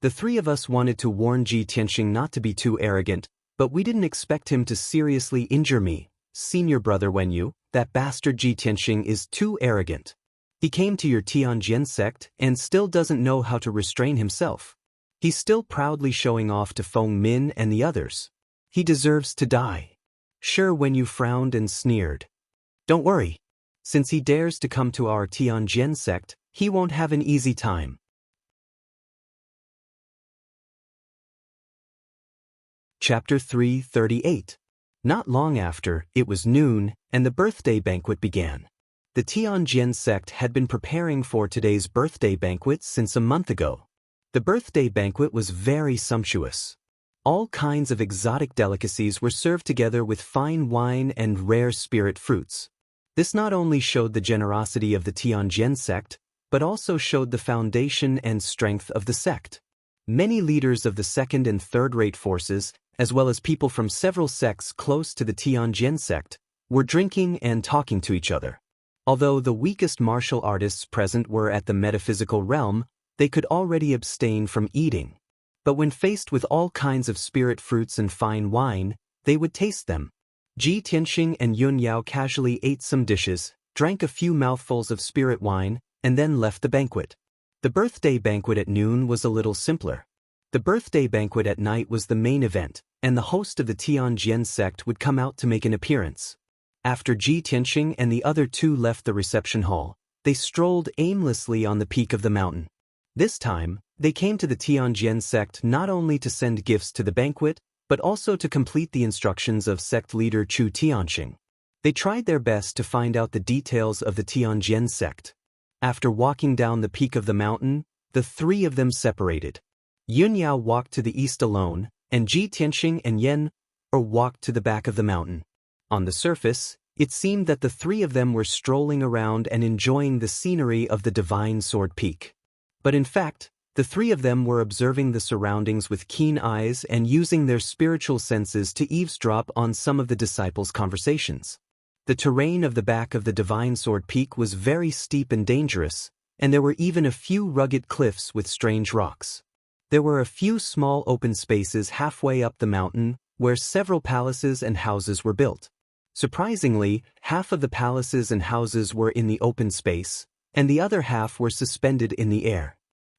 The 3 of us wanted to warn Ji Tianxing not to be too arrogant, but we didn't expect him to seriously injure me. Senior brother Wenyu, that bastard Ji Tianxing is too arrogant. He came to your Tianjin sect and still doesn't know how to restrain himself. He's still proudly showing off to Feng Min and the others. He deserves to die. Shi Wenyu frowned and sneered. Don't worry. Since he dares to come to our Tianjin sect, he won't have an easy time. Chapter 338. Not long after, it was noon, and the birthday banquet began. The Tianjin sect had been preparing for today's birthday banquet since a month ago. The birthday banquet was very sumptuous. All kinds of exotic delicacies were served together with fine wine and rare spirit fruits. This not only showed the generosity of the Tianjin sect, but also showed the foundation and strength of the sect. Many leaders of the second and third-rate forces, as well as people from several sects close to the Tianjin sect, were drinking and talking to each other. Although the weakest martial artists present were at the metaphysical realm, they could already abstain from eating. But when faced with all kinds of spirit fruits and fine wine, they would taste them. Ji Tianxing and Yun Yao casually ate some dishes, drank a few mouthfuls of spirit wine, and then left the banquet. The birthday banquet at noon was a little simpler. The birthday banquet at night was the main event, and the host of the Tianjin sect would come out to make an appearance. After Ji Tianxing and the other 2 left the reception hall, they strolled aimlessly on the peak of the mountain. This time, they came to the Tianjin sect not only to send gifts to the banquet, but also to complete the instructions of sect leader Chu Tianxing. They tried their best to find out the details of the Tianjin sect. After walking down the peak of the mountain, the 3 of them separated. Yun Yao walked to the east alone, and Ji Tianxing and Yen walked to the back of the mountain. On the surface, it seemed that the 3 of them were strolling around and enjoying the scenery of the Divine Sword Peak. But in fact, the 3 of them were observing the surroundings with keen eyes and using their spiritual senses to eavesdrop on some of the disciples' conversations. The terrain of the back of the Divine Sword Peak was very steep and dangerous, and there were even a few rugged cliffs with strange rocks. There were a few small open spaces halfway up the mountain, where several palaces and houses were built. Surprisingly, half of the palaces and houses were in the open space, and the other half were suspended in the air.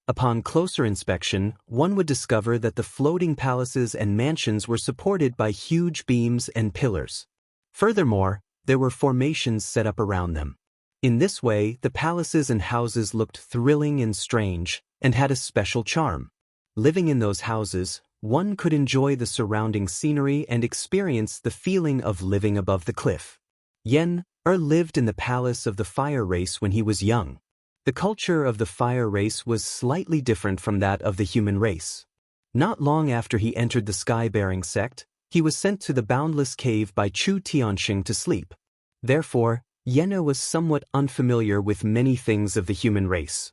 Upon closer inspection, one would discover that the floating palaces and mansions were supported by huge beams and pillars. Furthermore, there were formations set up around them. In this way, the palaces and houses looked thrilling and strange, and had a special charm. Living in those houses, one could enjoy the surrounding scenery and experience the feeling of living above the cliff. Yen lived in the palace of the fire race when he was young. The culture of the fire race was slightly different from that of the human race. Not long after he entered the sky-bearing sect, he was sent to the boundless cave by Chu Tianxing to sleep. Therefore, Yen was somewhat unfamiliar with many things of the human race.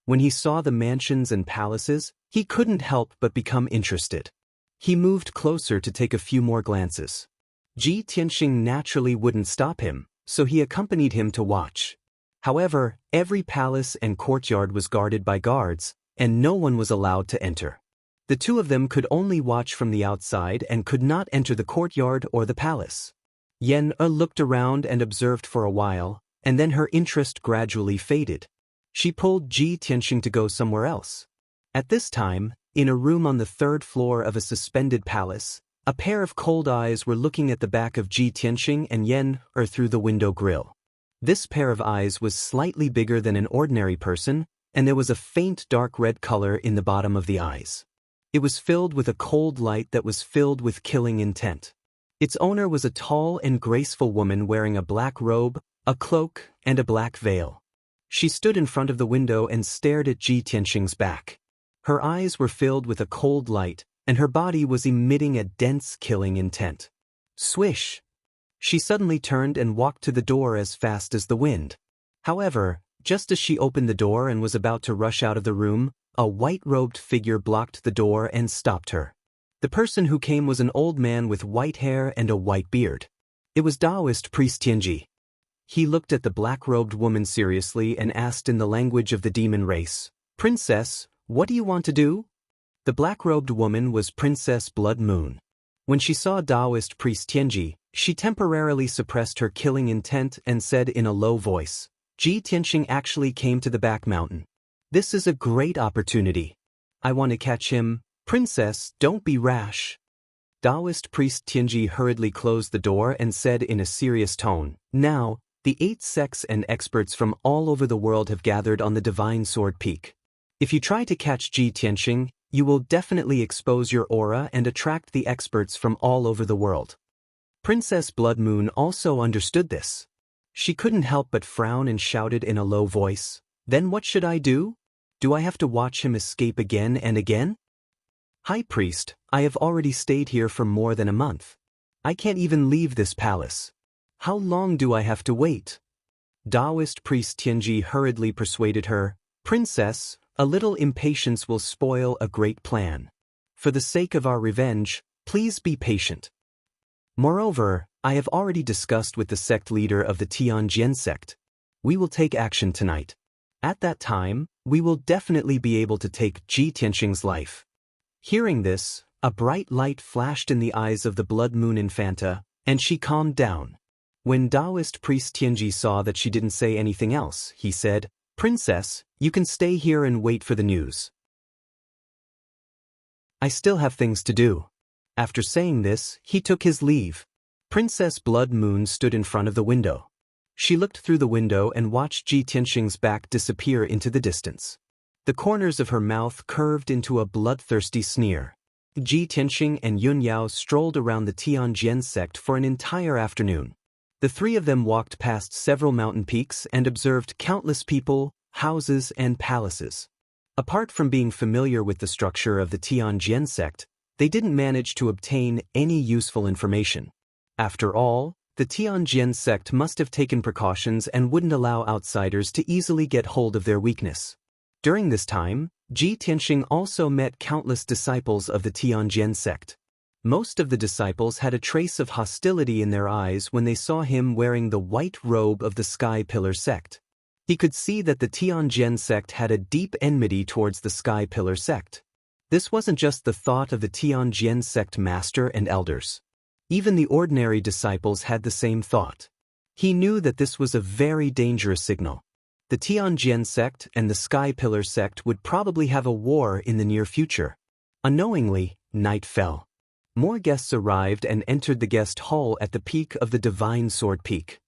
When he saw the mansions and palaces, he couldn't help but become interested. He moved closer to take a few more glances. Ji Tianxing naturally wouldn't stop him, so he accompanied him to watch. However, every palace and courtyard was guarded by guards, and no one was allowed to enter. The two of them could only watch from the outside and could not enter the courtyard or the palace. Yen looked around and observed for a while, and then her interest gradually faded. She pulled Ji Tianxing to go somewhere else. At this time, in a room on the third floor of a suspended palace, a pair of cold eyes were looking at the back of Ji Tianxing and Yen through the window grill. This pair of eyes was slightly bigger than an ordinary person, and there was a faint dark red color in the bottom of the eyes. It was filled with a cold light that was filled with killing intent. Its owner was a tall and graceful woman wearing a black robe, a cloak, and a black veil. She stood in front of the window and stared at Ji Tianxing's back. Her eyes were filled with a cold light, and her body was emitting a dense killing intent. Swish! She suddenly turned and walked to the door as fast as the wind. However, just as she opened the door and was about to rush out of the room, a white-robed figure blocked the door and stopped her. The person who came was an old man with white hair and a white beard. It was Daoist priest Tianji. He looked at the black-robed woman seriously and asked in the language of the demon race, "Princess, what do you want to do?" The black-robed woman was Princess Blood Moon. When she saw Daoist priest Tianji, she temporarily suppressed her killing intent and said in a low voice, "Ji Tianxing actually came to the back mountain. This is a great opportunity. I want to catch him. Princess, don't be rash." Daoist priest Tianji hurriedly closed the door and said in a serious tone, "Now, the 8 sects and experts from all over the world have gathered on the Divine Sword Peak. If you try to catch Ji Tianxing, you will definitely expose your aura and attract the experts from all over the world." Princess Blood Moon also understood this. She couldn't help but frown and shouted in a low voice, "Then what should I do? Do I have to watch him escape again and again?" "High Priest, I have already stayed here for more than a month. I can't even leave this palace. How long do I have to wait?" Daoist priest Tianji hurriedly persuaded her, "Princess, a little impatience will spoil a great plan. For the sake of our revenge, please be patient. Moreover, I have already discussed with the sect leader of the Tianjian sect. We will take action tonight. At that time, we will definitely be able to take Ji Tianxing's life." Hearing this, a bright light flashed in the eyes of the Blood Moon Infanta, and she calmed down. When Daoist priest Tianji saw that she didn't say anything else, he said, "Princess, you can stay here and wait for the news. I still have things to do." After saying this, he took his leave. Princess Blood Moon stood in front of the window. She looked through the window and watched Ji Tianxing's back disappear into the distance. The corners of her mouth curved into a bloodthirsty sneer. Ji Tianxing and Yun Yao strolled around the Tianjian sect for an entire afternoon. The three of them walked past several mountain peaks and observed countless people, houses, and palaces. Apart from being familiar with the structure of the Tianjian sect, they didn't manage to obtain any useful information. After all, the Tianjian sect must have taken precautions and wouldn't allow outsiders to easily get hold of their weakness. During this time, Ji Tianxing also met countless disciples of the Tianjian sect. Most of the disciples had a trace of hostility in their eyes when they saw him wearing the white robe of the Sky Pillar sect. He could see that the Tianjin sect had a deep enmity towards the Sky Pillar sect. This wasn't just the thought of the Tianjin sect master and elders. Even the ordinary disciples had the same thought. He knew that this was a very dangerous signal. The Tianjin sect and the Sky Pillar sect would probably have a war in the near future. Unknowingly, night fell. More guests arrived and entered the guest hall at the peak of the Divine Sword Peak.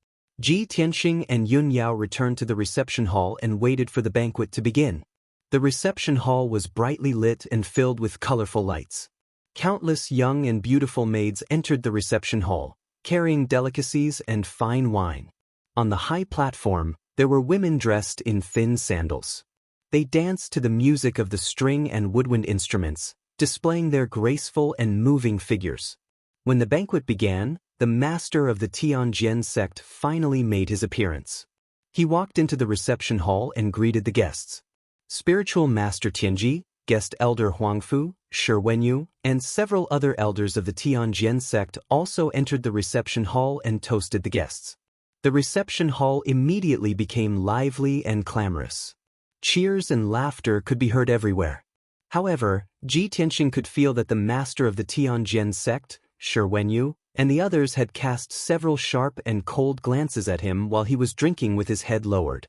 Ji Tianxing and Yun Yao returned to the reception hall and waited for the banquet to begin. The reception hall was brightly lit and filled with colorful lights. Countless young and beautiful maids entered the reception hall, carrying delicacies and fine wine. On the high platform, there were women dressed in thin sandals. They danced to the music of the string and woodwind instruments, displaying their graceful and moving figures. When the banquet began, the master of the Tianjin sect finally made his appearance. He walked into the reception hall and greeted the guests. Spiritual Master Tianji, Guest Elder Huangfu, Shi Wenyu, and several other elders of the Tianjin sect also entered the reception hall and toasted the guests. The reception hall immediately became lively and clamorous. Cheers and laughter could be heard everywhere. However, Ji Tianxing could feel that the master of the Tianjin sect, Shi Wenyu, and the others had cast several sharp and cold glances at him while he was drinking with his head lowered.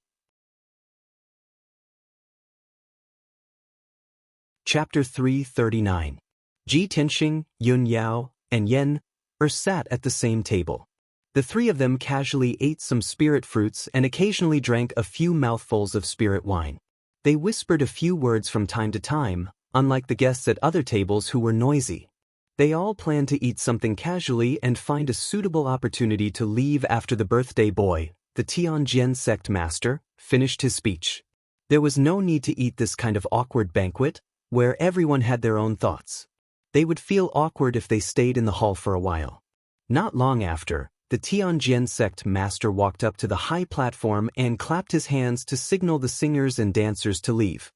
Chapter 339. Ji Tianxing, Yun Yao, and Yen sat at the same table. The three of them casually ate some spirit fruits and occasionally drank a few mouthfuls of spirit wine. They whispered a few words from time to time, unlike the guests at other tables who were noisy. They all planned to eat something casually and find a suitable opportunity to leave after the birthday boy, the Tianjin sect master, finished his speech. There was no need to eat this kind of awkward banquet, where everyone had their own thoughts. They would feel awkward if they stayed in the hall for a while. Not long after, the Tianjin sect master walked up to the high platform and clapped his hands to signal the singers and dancers to leave.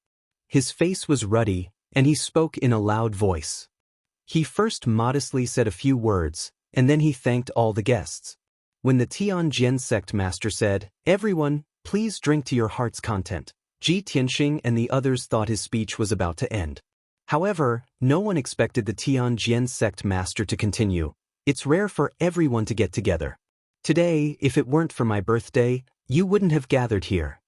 His face was ruddy, and he spoke in a loud voice. He first modestly said a few words, and then he thanked all the guests. When the Tianjin sect master said, "Everyone, please drink to your heart's content," Ji Tianxing and the others thought his speech was about to end. However, no one expected the Tianjin sect master to continue. "It's rare for everyone to get together. Today, if it weren't for my birthday, you wouldn't have gathered here.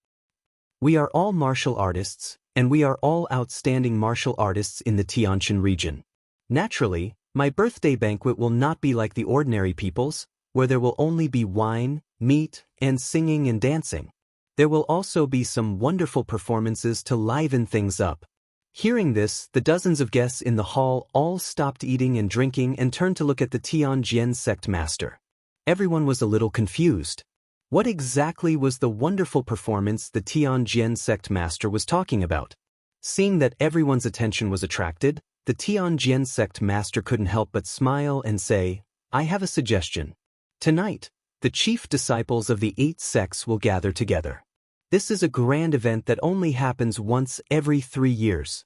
We are all martial artists, and we are all outstanding martial artists in the Tianjin region. Naturally, my birthday banquet will not be like the ordinary people's, where there will only be wine, meat, and singing and dancing. There will also be some wonderful performances to liven things up." Hearing this, the dozens of guests in the hall all stopped eating and drinking and turned to look at the Tianjin sect master. Everyone was a little confused. What exactly was the wonderful performance the Tianjin sect master was talking about? Seeing that everyone's attention was attracted, the Tianjin sect master couldn't help but smile and say, "I have a suggestion. Tonight, the chief disciples of the 8 sects will gather together. This is a grand event that only happens once every 3 years.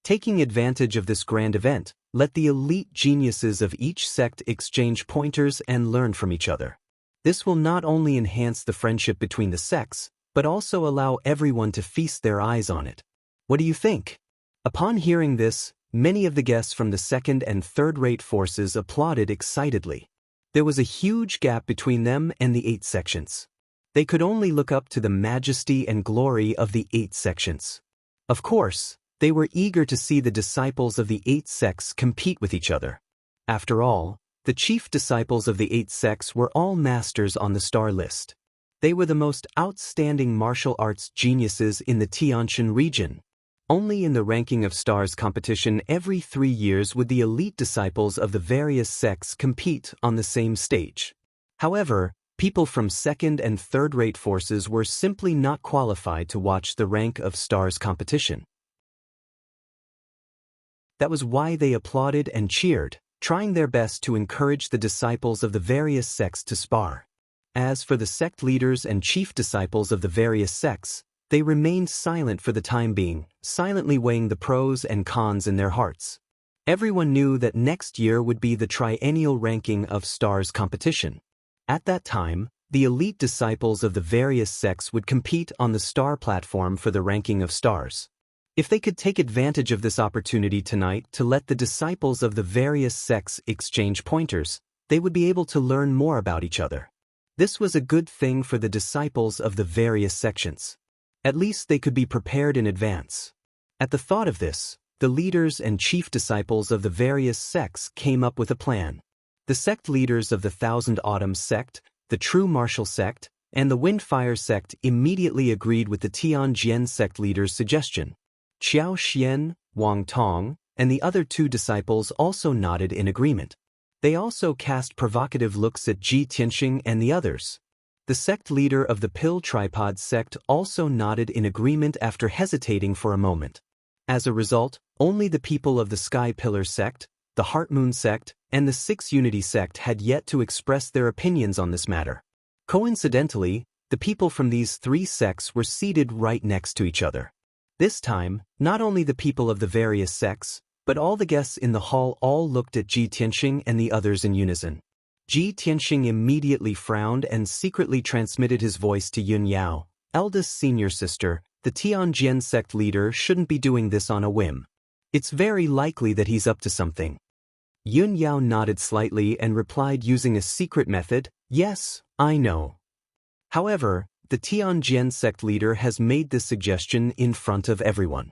Taking advantage of this grand event, let the elite geniuses of each sect exchange pointers and learn from each other. This will not only enhance the friendship between the sects, but also allow everyone to feast their eyes on it. What do you think?" Upon hearing this, many of the guests from the second and third-rate forces applauded excitedly. There was a huge gap between them and the 8 sections. They could only look up to the majesty and glory of the 8 sections. Of course, they were eager to see the disciples of the 8 sects compete with each other. After all, the chief disciples of the 8 sects were all masters on the star list. They were the most outstanding martial arts geniuses in the Tianjin region. Only in the ranking of stars competition every 3 years would the elite disciples of the various sects compete on the same stage. However, people from second and third-rate forces were simply not qualified to watch the rank of stars competition. That was why they applauded and cheered, trying their best to encourage the disciples of the various sects to spar. As for the sect leaders and chief disciples of the various sects, they remained silent for the time being, silently weighing the pros and cons in their hearts. Everyone knew that next year would be the triennial ranking of stars competition. At that time, the elite disciples of the various sects would compete on the star platform for the ranking of stars. If they could take advantage of this opportunity tonight to let the disciples of the various sects exchange pointers, they would be able to learn more about each other. This was a good thing for the disciples of the various sections. At least they could be prepared in advance. At the thought of this, the leaders and chief disciples of the various sects came up with a plan. The sect leaders of the Thousand Autumns sect, the True Martial sect, and the Windfire sect immediately agreed with the Tianjian sect leader's suggestion. Xiao Xian, Wang Tong, and the other two disciples also nodded in agreement. They also cast provocative looks at Ji Tianxing and the others. The sect leader of the Pill Tripod sect also nodded in agreement after hesitating for a moment. As a result, only the people of the Sky Pillar sect, the Heart Moon sect, and the Six Unity sect had yet to express their opinions on this matter. Coincidentally, the people from these three sects were seated right next to each other. This time, not only the people of the various sects, but all the guests in the hall all looked at Ji Tianxing and the others in unison. Ji Tianxing immediately frowned and secretly transmitted his voice to Yun Yao, eldest senior sister. The Tianjian sect leader shouldn't be doing this on a whim. It's very likely that he's up to something. Yun Yao nodded slightly and replied using a secret method, "Yes, I know." However, the Tianjian sect leader has made this suggestion in front of everyone.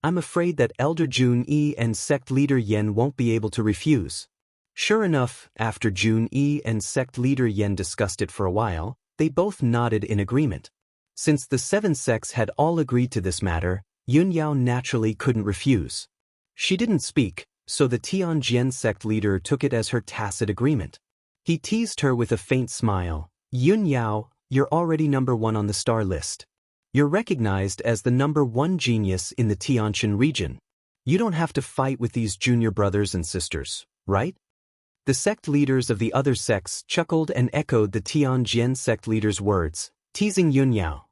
I'm afraid that Elder Jun Yi and sect leader Yen won't be able to refuse. Sure enough, after Jun Yi and sect leader Yen discussed it for a while, they both nodded in agreement. Since the seven sects had all agreed to this matter, Yun Yao naturally couldn't refuse. She didn't speak, so the Tianjian sect leader took it as her tacit agreement. He teased her with a faint smile. "Yun Yao, you're already #1 on the star list. You're recognized as the #1 genius in the Tianjin region. You don't have to fight with these junior brothers and sisters, right?" The sect leaders of the other sects chuckled and echoed the Tianjian sect leader's words, teasing Yun Yao.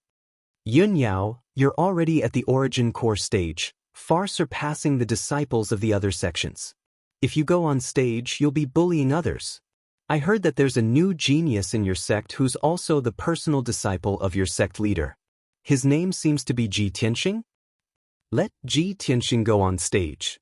"Yun Yao, you're already at the origin core stage, far surpassing the disciples of the other sections. If you go on stage, you'll be bullying others. I heard that there's a new genius in your sect who's also the personal disciple of your sect leader. His name seems to be Ji Tianxing? Let Ji Tianxing go on stage."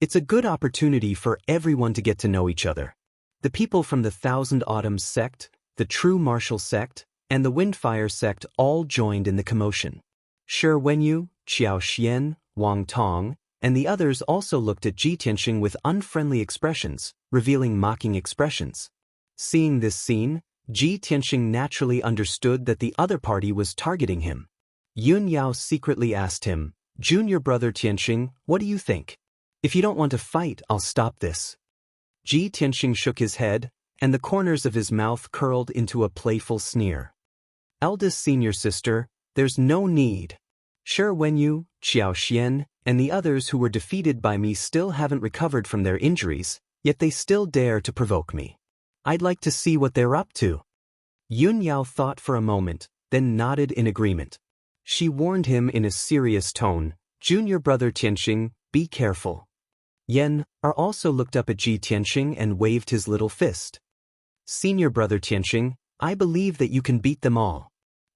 It's a good opportunity for everyone to get to know each other. The people from the Thousand Autumns sect, the True Martial sect, and the Windfire sect all joined in the commotion. Shi Wenyu, Xiao Xian, Wang Tong, and the others also looked at Ji Tianxing with unfriendly expressions, revealing mocking expressions. Seeing this scene, Ji Tianxing naturally understood that the other party was targeting him. Yun Yao secretly asked him, "Junior brother Tianxing, what do you think? If you don't want to fight, I'll stop this." Ji Tianxing shook his head, and the corners of his mouth curled into a playful sneer. "Eldest senior sister, there's no need. Shi Wenyu, Xiao Xian, and the others who were defeated by me still haven't recovered from their injuries, yet they still dare to provoke me. I'd like to see what they're up to." Yun Yao thought for a moment, then nodded in agreement. She warned him in a serious tone, "Junior brother Tianxing, be careful." Yen also looked up at Ji Tianxing and waved his little fist. "Senior brother Tianxing, I believe that you can beat them all."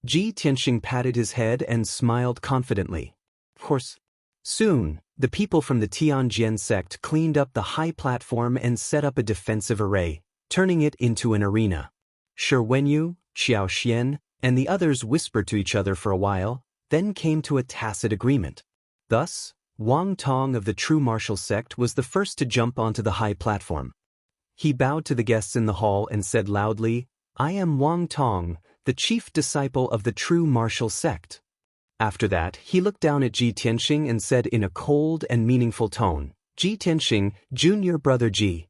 Ji Tianxing patted his head and smiled confidently. Of course. Soon, the people from the Tianjian sect cleaned up the high platform and set up a defensive array, turning it into an arena. Shi Wenyu, Xiao Xian, and the others whispered to each other for a while, then came to a tacit agreement. Thus, Wang Tong of the True Martial sect was the first to jump onto the high platform. He bowed to the guests in the hall and said loudly, "I am Wang Tong, the chief disciple of the True Martial sect." After that, he looked down at Ji Tianxing and said in a cold and meaningful tone, "Ji Tianxing, junior brother Ji.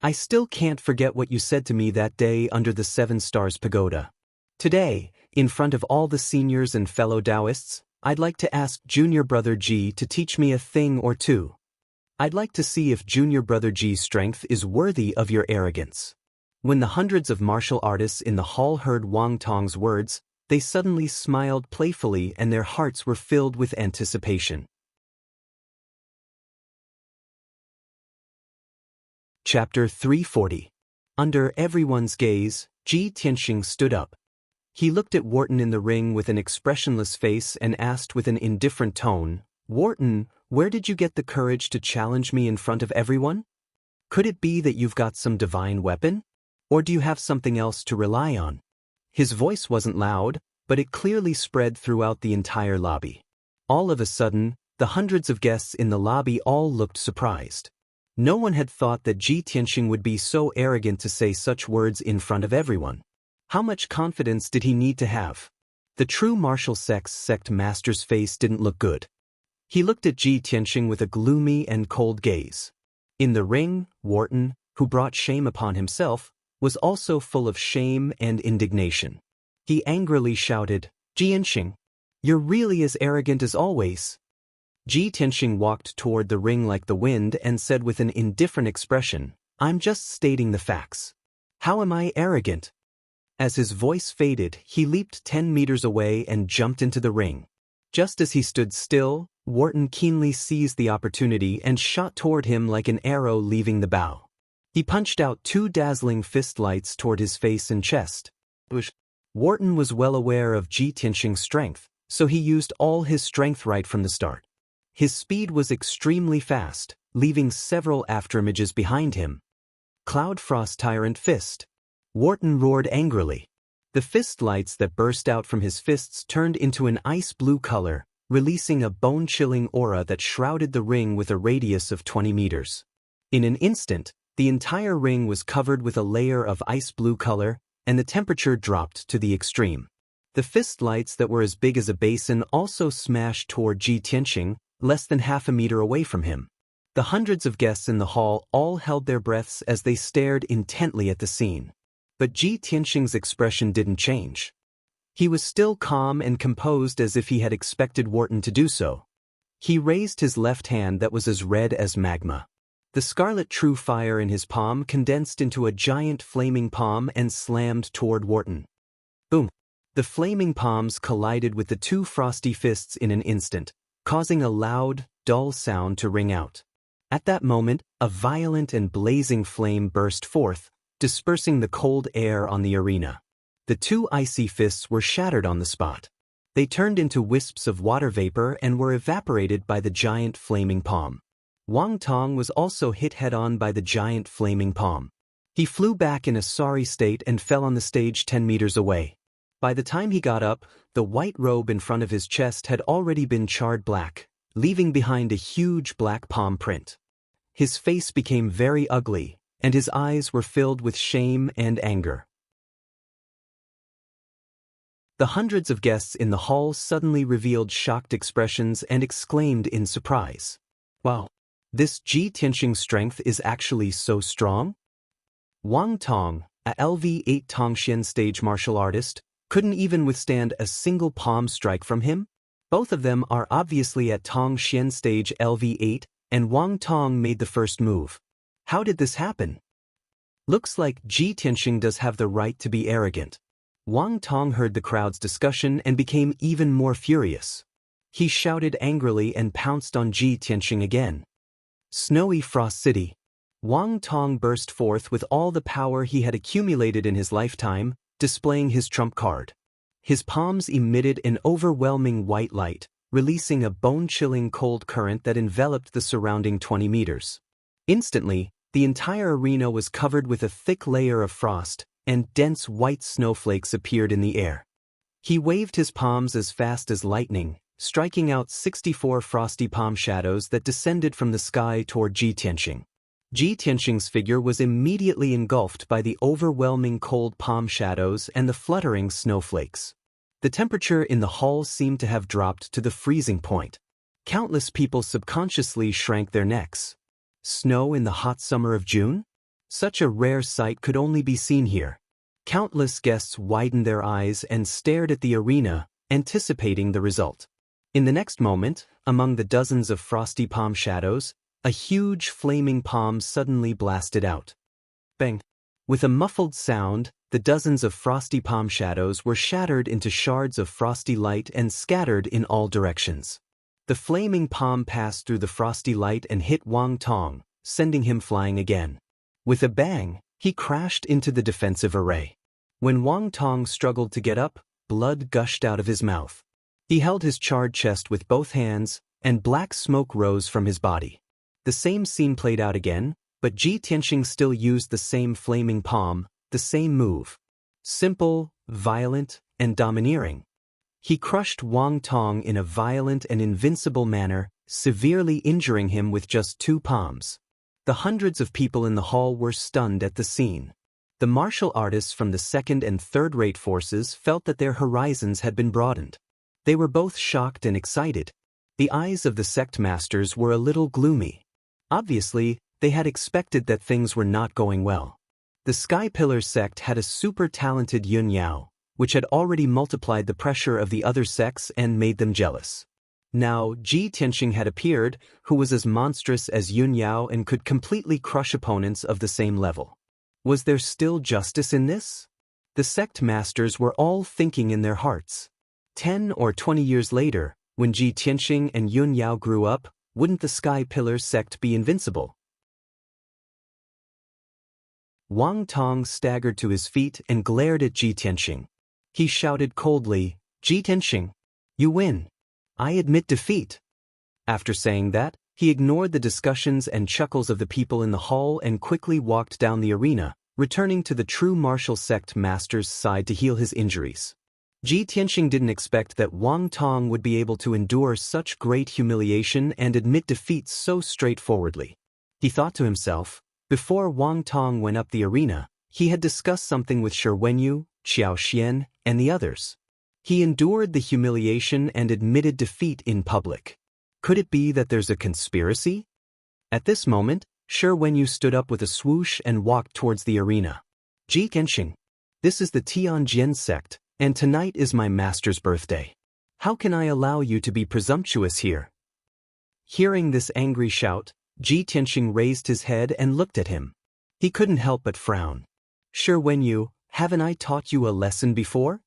I still can't forget what you said to me that day under the 7 Stars Pagoda. Today, in front of all the seniors and fellow Daoists, I'd like to ask junior brother Ji to teach me a thing or two. I'd like to see if junior brother Ji's strength is worthy of your arrogance." When the hundreds of martial artists in the hall heard Wang Tong's words, they suddenly smiled playfully and their hearts were filled with anticipation. Chapter 340. Under everyone's gaze, Ji Tianxing stood up. He looked at Wharton in the ring with an expressionless face and asked with an indifferent tone, "Wharton, where did you get the courage to challenge me in front of everyone? Could it be that you've got some divine weapon? Or do you have something else to rely on?" His voice wasn't loud, but it clearly spread throughout the entire lobby. All of a sudden, the hundreds of guests in the lobby all looked surprised. No one had thought that Ji Tianxing would be so arrogant to say such words in front of everyone. How much confidence did he need to have? The true martial sect master's face didn't look good. He looked at Ji Tianxing with a gloomy and cold gaze. In the ring, Wharton, who brought shame upon himself, was also full of shame and indignation. He angrily shouted, "Ji Tianxing, you're really as arrogant as always." Ji Tianxing walked toward the ring like the wind and said with an indifferent expression, "I'm just stating the facts. How am I arrogant?" As his voice faded, he leaped 10 meters away and jumped into the ring. Just as he stood still, Wharton keenly seized the opportunity and shot toward him like an arrow leaving the bow. He punched out 2 dazzling fist lights toward his face and chest. Wharton was well aware of Ji Tianxing's strength, so he used all his strength right from the start. His speed was extremely fast, leaving several afterimages behind him. Cloud Frost Tyrant Fist. Wharton roared angrily. The fist lights that burst out from his fists turned into an ice blue color, releasing a bone-chilling aura that shrouded the ring with a radius of 20 meters. In an instant, the entire ring was covered with a layer of ice blue color, and the temperature dropped to the extreme. The fist lights that were as big as a basin also smashed toward Ji Tianxing, less than half a meter away from him. The hundreds of guests in the hall all held their breaths as they stared intently at the scene. But Ji Tianxing's expression didn't change. He was still calm and composed as if he had expected Wharton to do so. He raised his left hand that was as red as magma. The scarlet true fire in his palm condensed into a giant flaming palm and slammed toward Wharton. Boom! The flaming palms collided with the 2 frosty fists in an instant, causing a loud, dull sound to ring out. At that moment, a violent and blazing flame burst forth, dispersing the cold air on the arena. The 2 icy fists were shattered on the spot. They turned into wisps of water vapor and were evaporated by the giant flaming palm. Wang Tong was also hit head-on by the giant flaming palm. He flew back in a sorry state and fell on the stage 10 meters away. By the time he got up, the white robe in front of his chest had already been charred black, leaving behind a huge black palm print. His face became very ugly, and his eyes were filled with shame and anger. The hundreds of guests in the hall suddenly revealed shocked expressions and exclaimed in surprise, "Wow, this Ji Tianxing's strength is actually so strong?" Wang Tong, a LV8 Tongxian stage martial artist, couldn't even withstand a single palm strike from him. Both of them are obviously at Tongxian stage LV8, and Wang Tong made the first move. How did this happen? Looks like Ji Tianxing does have the right to be arrogant. Wang Tong heard the crowd's discussion and became even more furious. He shouted angrily and pounced on Ji Tianxing again. Snowy Frost City. Wang Tong burst forth with all the power he had accumulated in his lifetime, displaying his trump card. His palms emitted an overwhelming white light, releasing a bone-chilling cold current that enveloped the surrounding 20 meters. Instantly, the entire arena was covered with a thick layer of frost, and dense white snowflakes appeared in the air. He waved his palms as fast as lightning, striking out 64 frosty palm shadows that descended from the sky toward Ji Tianxing. Ji Tianxing's figure was immediately engulfed by the overwhelming cold palm shadows and the fluttering snowflakes. The temperature in the hall seemed to have dropped to the freezing point. Countless people subconsciously shrank their necks. Snow in the hot summer of June? Such a rare sight could only be seen here. Countless guests widened their eyes and stared at the arena, anticipating the result. In the next moment, among the dozens of frosty palm shadows, a huge flaming palm suddenly blasted out. Bang! With a muffled sound, the dozens of frosty palm shadows were shattered into shards of frosty light and scattered in all directions. The flaming palm passed through the frosty light and hit Wang Tong, sending him flying again. With a bang, he crashed into the defensive array. When Wang Tong struggled to get up, blood gushed out of his mouth. He held his charred chest with both hands, and black smoke rose from his body. The same scene played out again, but Ji Tianxing still used the same flaming palm, the same move. Simple, violent, and domineering. He crushed Wang Tong in a violent and invincible manner, severely injuring him with just 2 palms. The hundreds of people in the hall were stunned at the scene. The martial artists from the second and third-rate forces felt that their horizons had been broadened. They were both shocked and excited. The eyes of the sect masters were a little gloomy. Obviously, they had expected that things were not going well. The Sky Pillar sect had a super-talented Yun Yao, which had already multiplied the pressure of the other sects and made them jealous. Now, Ji Tianxing had appeared, who was as monstrous as Yun Yao and could completely crush opponents of the same level. Was there still justice in this? The sect masters were all thinking in their hearts. 10 or 20 years later, when Ji Tianxing and Yun Yao grew up, wouldn't the Sky Pillar sect be invincible? Wang Tong staggered to his feet and glared at Ji Tianxing. He shouted coldly, "Ji Tianxing, you win. I admit defeat." After saying that, he ignored the discussions and chuckles of the people in the hall and quickly walked down the arena, returning to the true martial sect master's side to heal his injuries. Ji Tianxing didn't expect that Wang Tong would be able to endure such great humiliation and admit defeat so straightforwardly. He thought to himself, before Wang Tong went up the arena, he had discussed something with Shi Wenyu, Xiao Xian, and the others. He endured the humiliation and admitted defeat in public. Could it be that there's a conspiracy? At this moment, Shi Wenyu stood up with a swoosh and walked towards the arena. "Ji Tianxing, this is the Tianjin sect, and tonight is my master's birthday. How can I allow you to be presumptuous here?" Hearing this angry shout, Ji Tianxing raised his head and looked at him. He couldn't help but frown. "Shi Wenyu, haven't I taught you a lesson before?"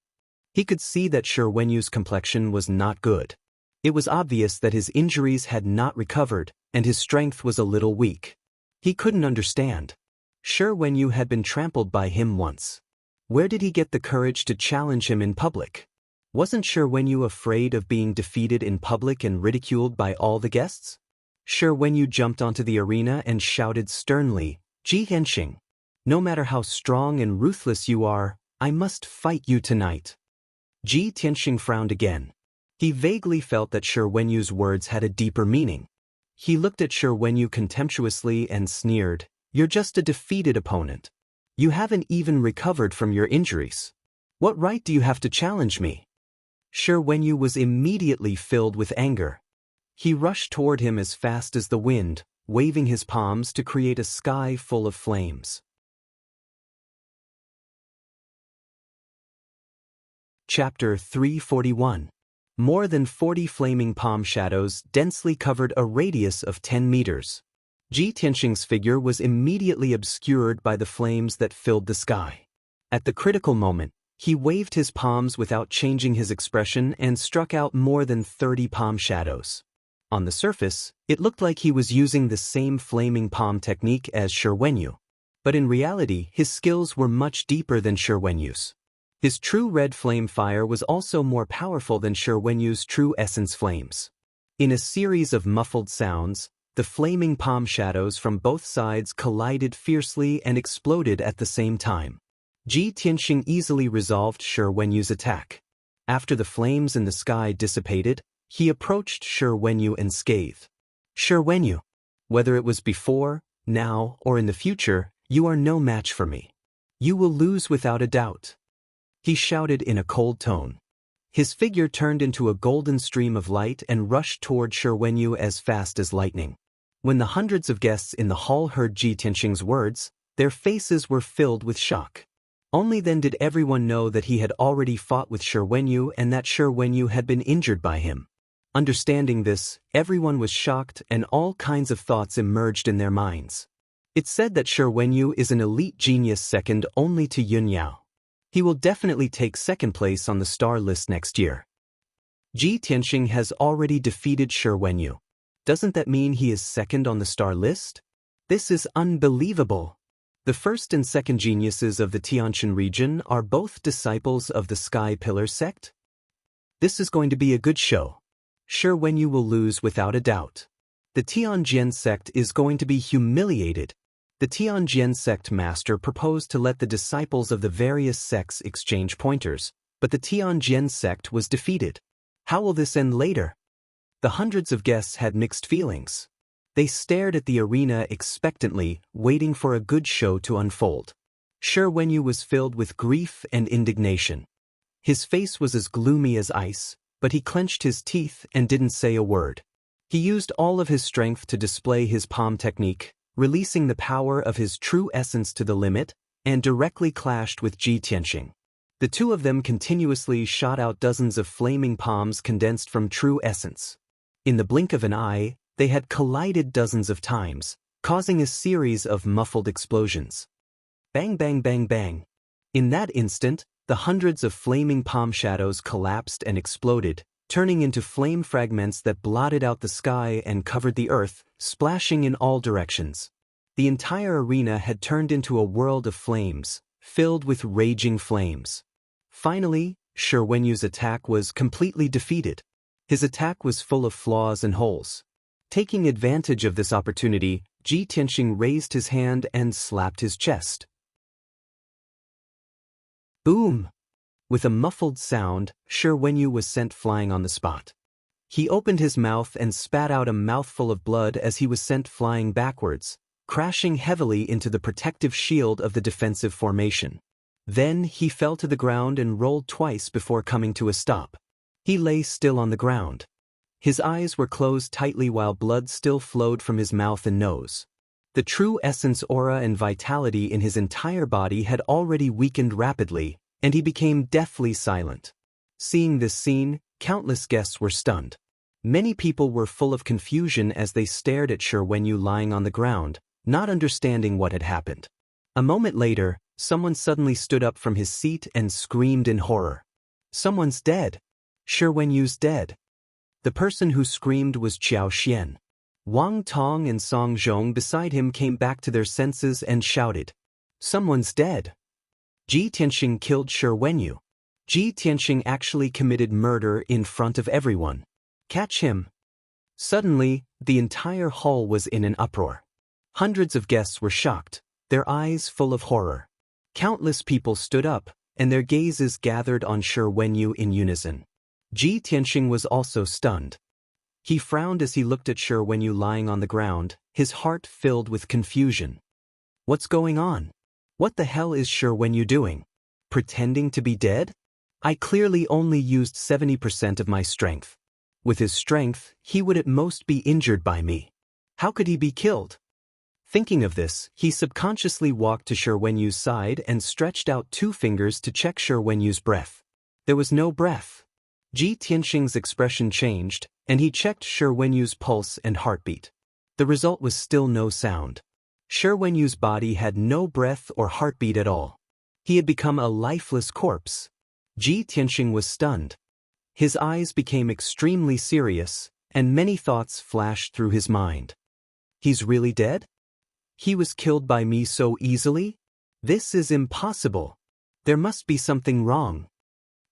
He could see that Shi Wenyu's complexion was not good. It was obvious that his injuries had not recovered, and his strength was a little weak. He couldn't understand. Shi Wenyu had been trampled by him once. Where did he get the courage to challenge him in public? Wasn't Shi Wenyu afraid of being defeated in public and ridiculed by all the guests? Shi Wenyu jumped onto the arena and shouted sternly, "Ji Tianxing, no matter how strong and ruthless you are, I must fight you tonight." Ji Tianxing frowned again. He vaguely felt that Shi Wenyu's words had a deeper meaning. He looked at Shi Wenyu contemptuously and sneered, "You're just a defeated opponent. You haven't even recovered from your injuries. What right do you have to challenge me?" Shi Wenyu was immediately filled with anger. He rushed toward him as fast as the wind, waving his palms to create a sky full of flames. Chapter 341. More than 40 flaming palm shadows densely covered a radius of 10 meters. Ji Tianxing's figure was immediately obscured by the flames that filled the sky. At the critical moment, he waved his palms without changing his expression and struck out more than 30 palm shadows. On the surface, it looked like he was using the same flaming palm technique as Shi Wenyu. But in reality, his skills were much deeper than Shi Wenyu's. His true red flame fire was also more powerful than Shi Wenyu's true essence flames. In a series of muffled sounds, the flaming palm shadows from both sides collided fiercely and exploded at the same time. Ji Tianxing easily resolved Shi Wenyu's attack. After the flames in the sky dissipated, he approached Shi Wenyu and scathed, "Shi Wenyu, whether it was before, now, or in the future, you are no match for me. You will lose without a doubt," he shouted in a cold tone. His figure turned into a golden stream of light and rushed toward Shi Wenyu as fast as lightning. When the hundreds of guests in the hall heard Ji Tianxing's words, their faces were filled with shock. Only then did everyone know that he had already fought with Shi Wenyu and that Shi Wenyu had been injured by him. Understanding this, everyone was shocked and all kinds of thoughts emerged in their minds. It's said that Shi Wenyu is an elite genius second only to Yun Yao. He will definitely take second place on the star list next year. Ji Tianxing has already defeated Shi Wenyu. Doesn't that mean he is second on the star list? This is unbelievable. The first and second geniuses of the Tianqian region are both disciples of the Sky Pillar sect. This is going to be a good show. Sure, Wenyu will lose without a doubt. The Tianjian sect is going to be humiliated. The Tianjian sect master proposed to let the disciples of the various sects exchange pointers, but the Tianjian sect was defeated. How will this end later? The hundreds of guests had mixed feelings. They stared at the arena expectantly, waiting for a good show to unfold. Shi Wenyu was filled with grief and indignation. His face was as gloomy as ice, but he clenched his teeth and didn't say a word. He used all of his strength to display his palm technique, releasing the power of his true essence to the limit, and directly clashed with Ji Tianxing. The two of them continuously shot out dozens of flaming palms condensed from true essence. In the blink of an eye, they had collided dozens of times, causing a series of muffled explosions. Bang, bang, bang, bang. In that instant, the hundreds of flaming palm shadows collapsed and exploded, turning into flame fragments that blotted out the sky and covered the earth, splashing in all directions. The entire arena had turned into a world of flames, filled with raging flames. Finally, Shi Wenyu's attack was completely defeated. His attack was full of flaws and holes. Taking advantage of this opportunity, Ji Tianxing raised his hand and slapped his chest. Boom! With a muffled sound, Shi Wenyu was sent flying on the spot. He opened his mouth and spat out a mouthful of blood as he was sent flying backwards, crashing heavily into the protective shield of the defensive formation. Then he fell to the ground and rolled twice before coming to a stop. He lay still on the ground. His eyes were closed tightly while blood still flowed from his mouth and nose. The true essence, aura, and vitality in his entire body had already weakened rapidly, and he became deathly silent. Seeing this scene, countless guests were stunned. Many people were full of confusion as they stared at Shi Wenyu lying on the ground, not understanding what had happened. A moment later, someone suddenly stood up from his seat and screamed in horror. Someone's dead. Shi Wenyu's dead. The person who screamed was Qiao Xian. Wang Tong and Song Zhong beside him came back to their senses and shouted, "Someone's dead." Ji Tianxing killed Shi Wenyu. Ji Tianxing actually committed murder in front of everyone. Catch him. Suddenly, the entire hall was in an uproar. Hundreds of guests were shocked, their eyes full of horror. Countless people stood up, and their gazes gathered on Shi Wenyu in unison. Ji Tianxing was also stunned. He frowned as he looked at Shi Wenyu lying on the ground, his heart filled with confusion. What's going on? What the hell is Shi Wenyu doing? Pretending to be dead? I clearly only used 70% of my strength. With his strength, he would at most be injured by me. How could he be killed? Thinking of this, he subconsciously walked to Shi Wenyu's side and stretched out 2 fingers to check Shi Wenyu's breath. There was no breath. Ji Tianxing's expression changed, and he checked Shi Wenyu's pulse and heartbeat. The result was still no sound. Shi Wenyu's body had no breath or heartbeat at all. He had become a lifeless corpse. Ji Tianxing was stunned. His eyes became extremely serious, and many thoughts flashed through his mind. He's really dead? He was killed by me so easily? This is impossible. There must be something wrong.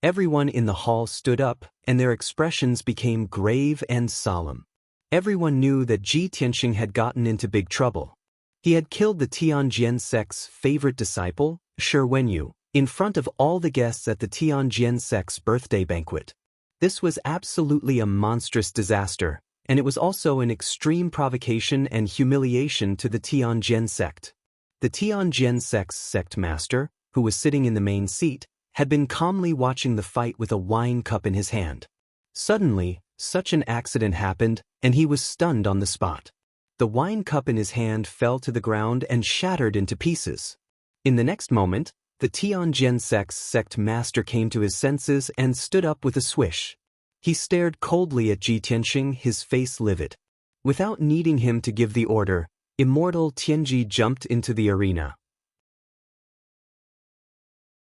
Everyone in the hall stood up, and their expressions became grave and solemn. Everyone knew that Ji Tianxing had gotten into big trouble. He had killed the Tianjian sect's favorite disciple, Shi Wenyu, in front of all the guests at the Tianjian sect's birthday banquet. This was absolutely a monstrous disaster, and it was also an extreme provocation and humiliation to the Tianjian sect. The Tianjian sect's sect master, who was sitting in the main seat, had been calmly watching the fight with a wine cup in his hand. Suddenly, such an accident happened, and he was stunned on the spot. The wine cup in his hand fell to the ground and shattered into pieces. In the next moment, the Tianjian sect's sect master came to his senses and stood up with a swish. He stared coldly at Ji Tianxing, his face livid. Without needing him to give the order, Immortal Tianji jumped into the arena.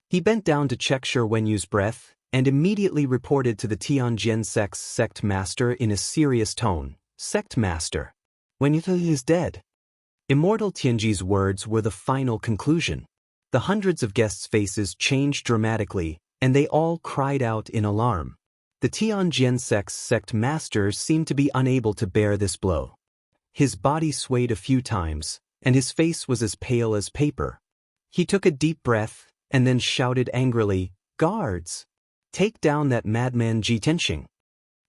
He bent down to check Shi Wenyu's breath, and immediately reported to the Tianjian sect's sect master in a serious tone, "Sect master, Wenyu is dead." Immortal Tianji's words were the final conclusion. The hundreds of guests' faces changed dramatically, and they all cried out in alarm. The Tianjian sect master seemed to be unable to bear this blow. His body swayed a few times, and his face was as pale as paper. He took a deep breath, and then shouted angrily, "Guards! Take down that madman Ji Tianxing."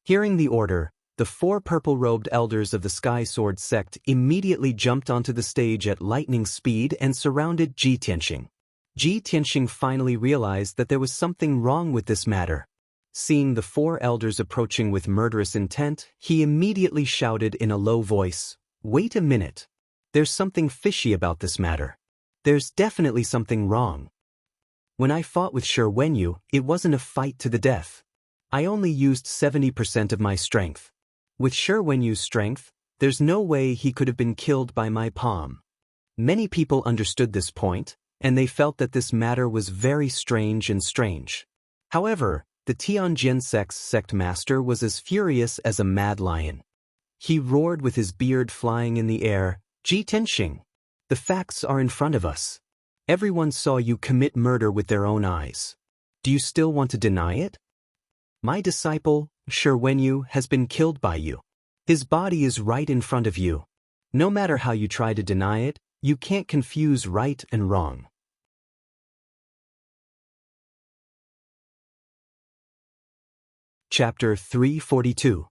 Hearing the order, the 4 purple-robed elders of the Sky Sword sect immediately jumped onto the stage at lightning speed and surrounded Ji Tianxing. Ji Tianxing finally realized that there was something wrong with this matter. Seeing the 4 elders approaching with murderous intent, he immediately shouted in a low voice, "Wait a minute. There's something fishy about this matter. There's definitely something wrong. When I fought with Shi Wenyu, it wasn't a fight to the death. I only used 70% of my strength. With Shi Wenyu's strength, there's no way he could have been killed by my palm." Many people understood this point, and they felt that this matter was very strange. However, the Tianjian sect master was as furious as a mad lion. He roared with his beard flying in the air, "Ji Tianxing, the facts are in front of us. Everyone saw you commit murder with their own eyes. Do you still want to deny it? My disciple, Shi Wenyu, has been killed by you. His body is right in front of you. No matter how you try to deny it, you can't confuse right and wrong." Chapter 342.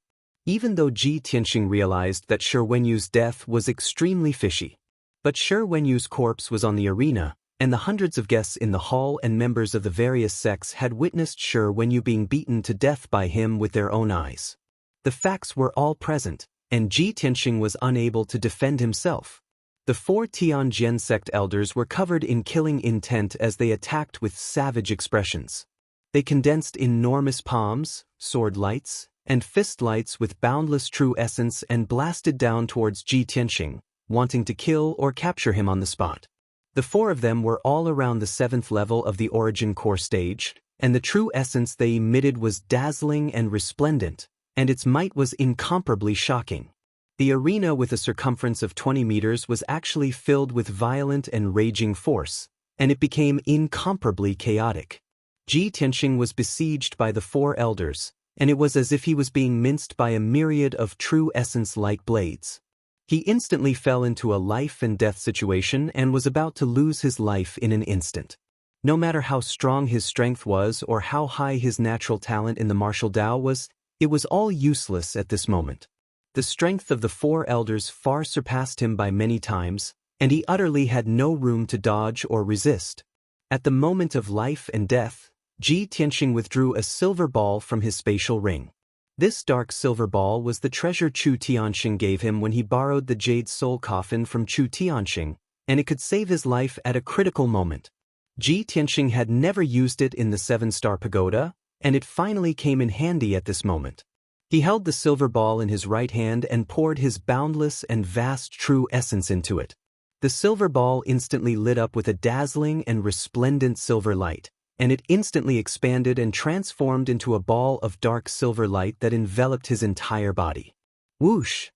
Even though Ji Tianxing realized that Shi Wenyu's death was extremely fishy, but Shi Wenyu's corpse was on the arena, and the hundreds of guests in the hall and members of the various sects had witnessed Shi Wenyu being beaten to death by him with their own eyes. The facts were all present, and Ji Tianxing was unable to defend himself. The 4 Tianjian sect elders were covered in killing intent as they attacked with savage expressions. They condensed enormous palms, sword lights, and fist lights with boundless true essence and blasted down towards Ji Tianxing, wanting to kill or capture him on the spot. The 4 of them were all around the 7th level of the origin core stage, and the true essence they emitted was dazzling and resplendent, and its might was incomparably shocking. The arena with a circumference of 20 meters was actually filled with violent and raging force, and it became incomparably chaotic. Ji Tianxing was besieged by the 4 elders, and it was as if he was being minced by a myriad of true essence-like blades. He instantly fell into a life-and-death situation and was about to lose his life in an instant. No matter how strong his strength was or how high his natural talent in the martial Dao was, it was all useless at this moment. The strength of the 4 elders far surpassed him by many times, and he utterly had no room to dodge or resist. At the moment of life and death, Ji Tianxing withdrew a silver ball from his spatial ring. This dark silver ball was the treasure Chu Tianxing gave him when he borrowed the jade soul coffin from Chu Tianxing, and it could save his life at a critical moment. Ji Tianxing had never used it in the 7-star pagoda, and it finally came in handy at this moment. He held the silver ball in his right hand and poured his boundless and vast true essence into it. The silver ball instantly lit up with a dazzling and resplendent silver light, and it instantly expanded and transformed into a ball of dark silver light that enveloped his entire body. Whoosh!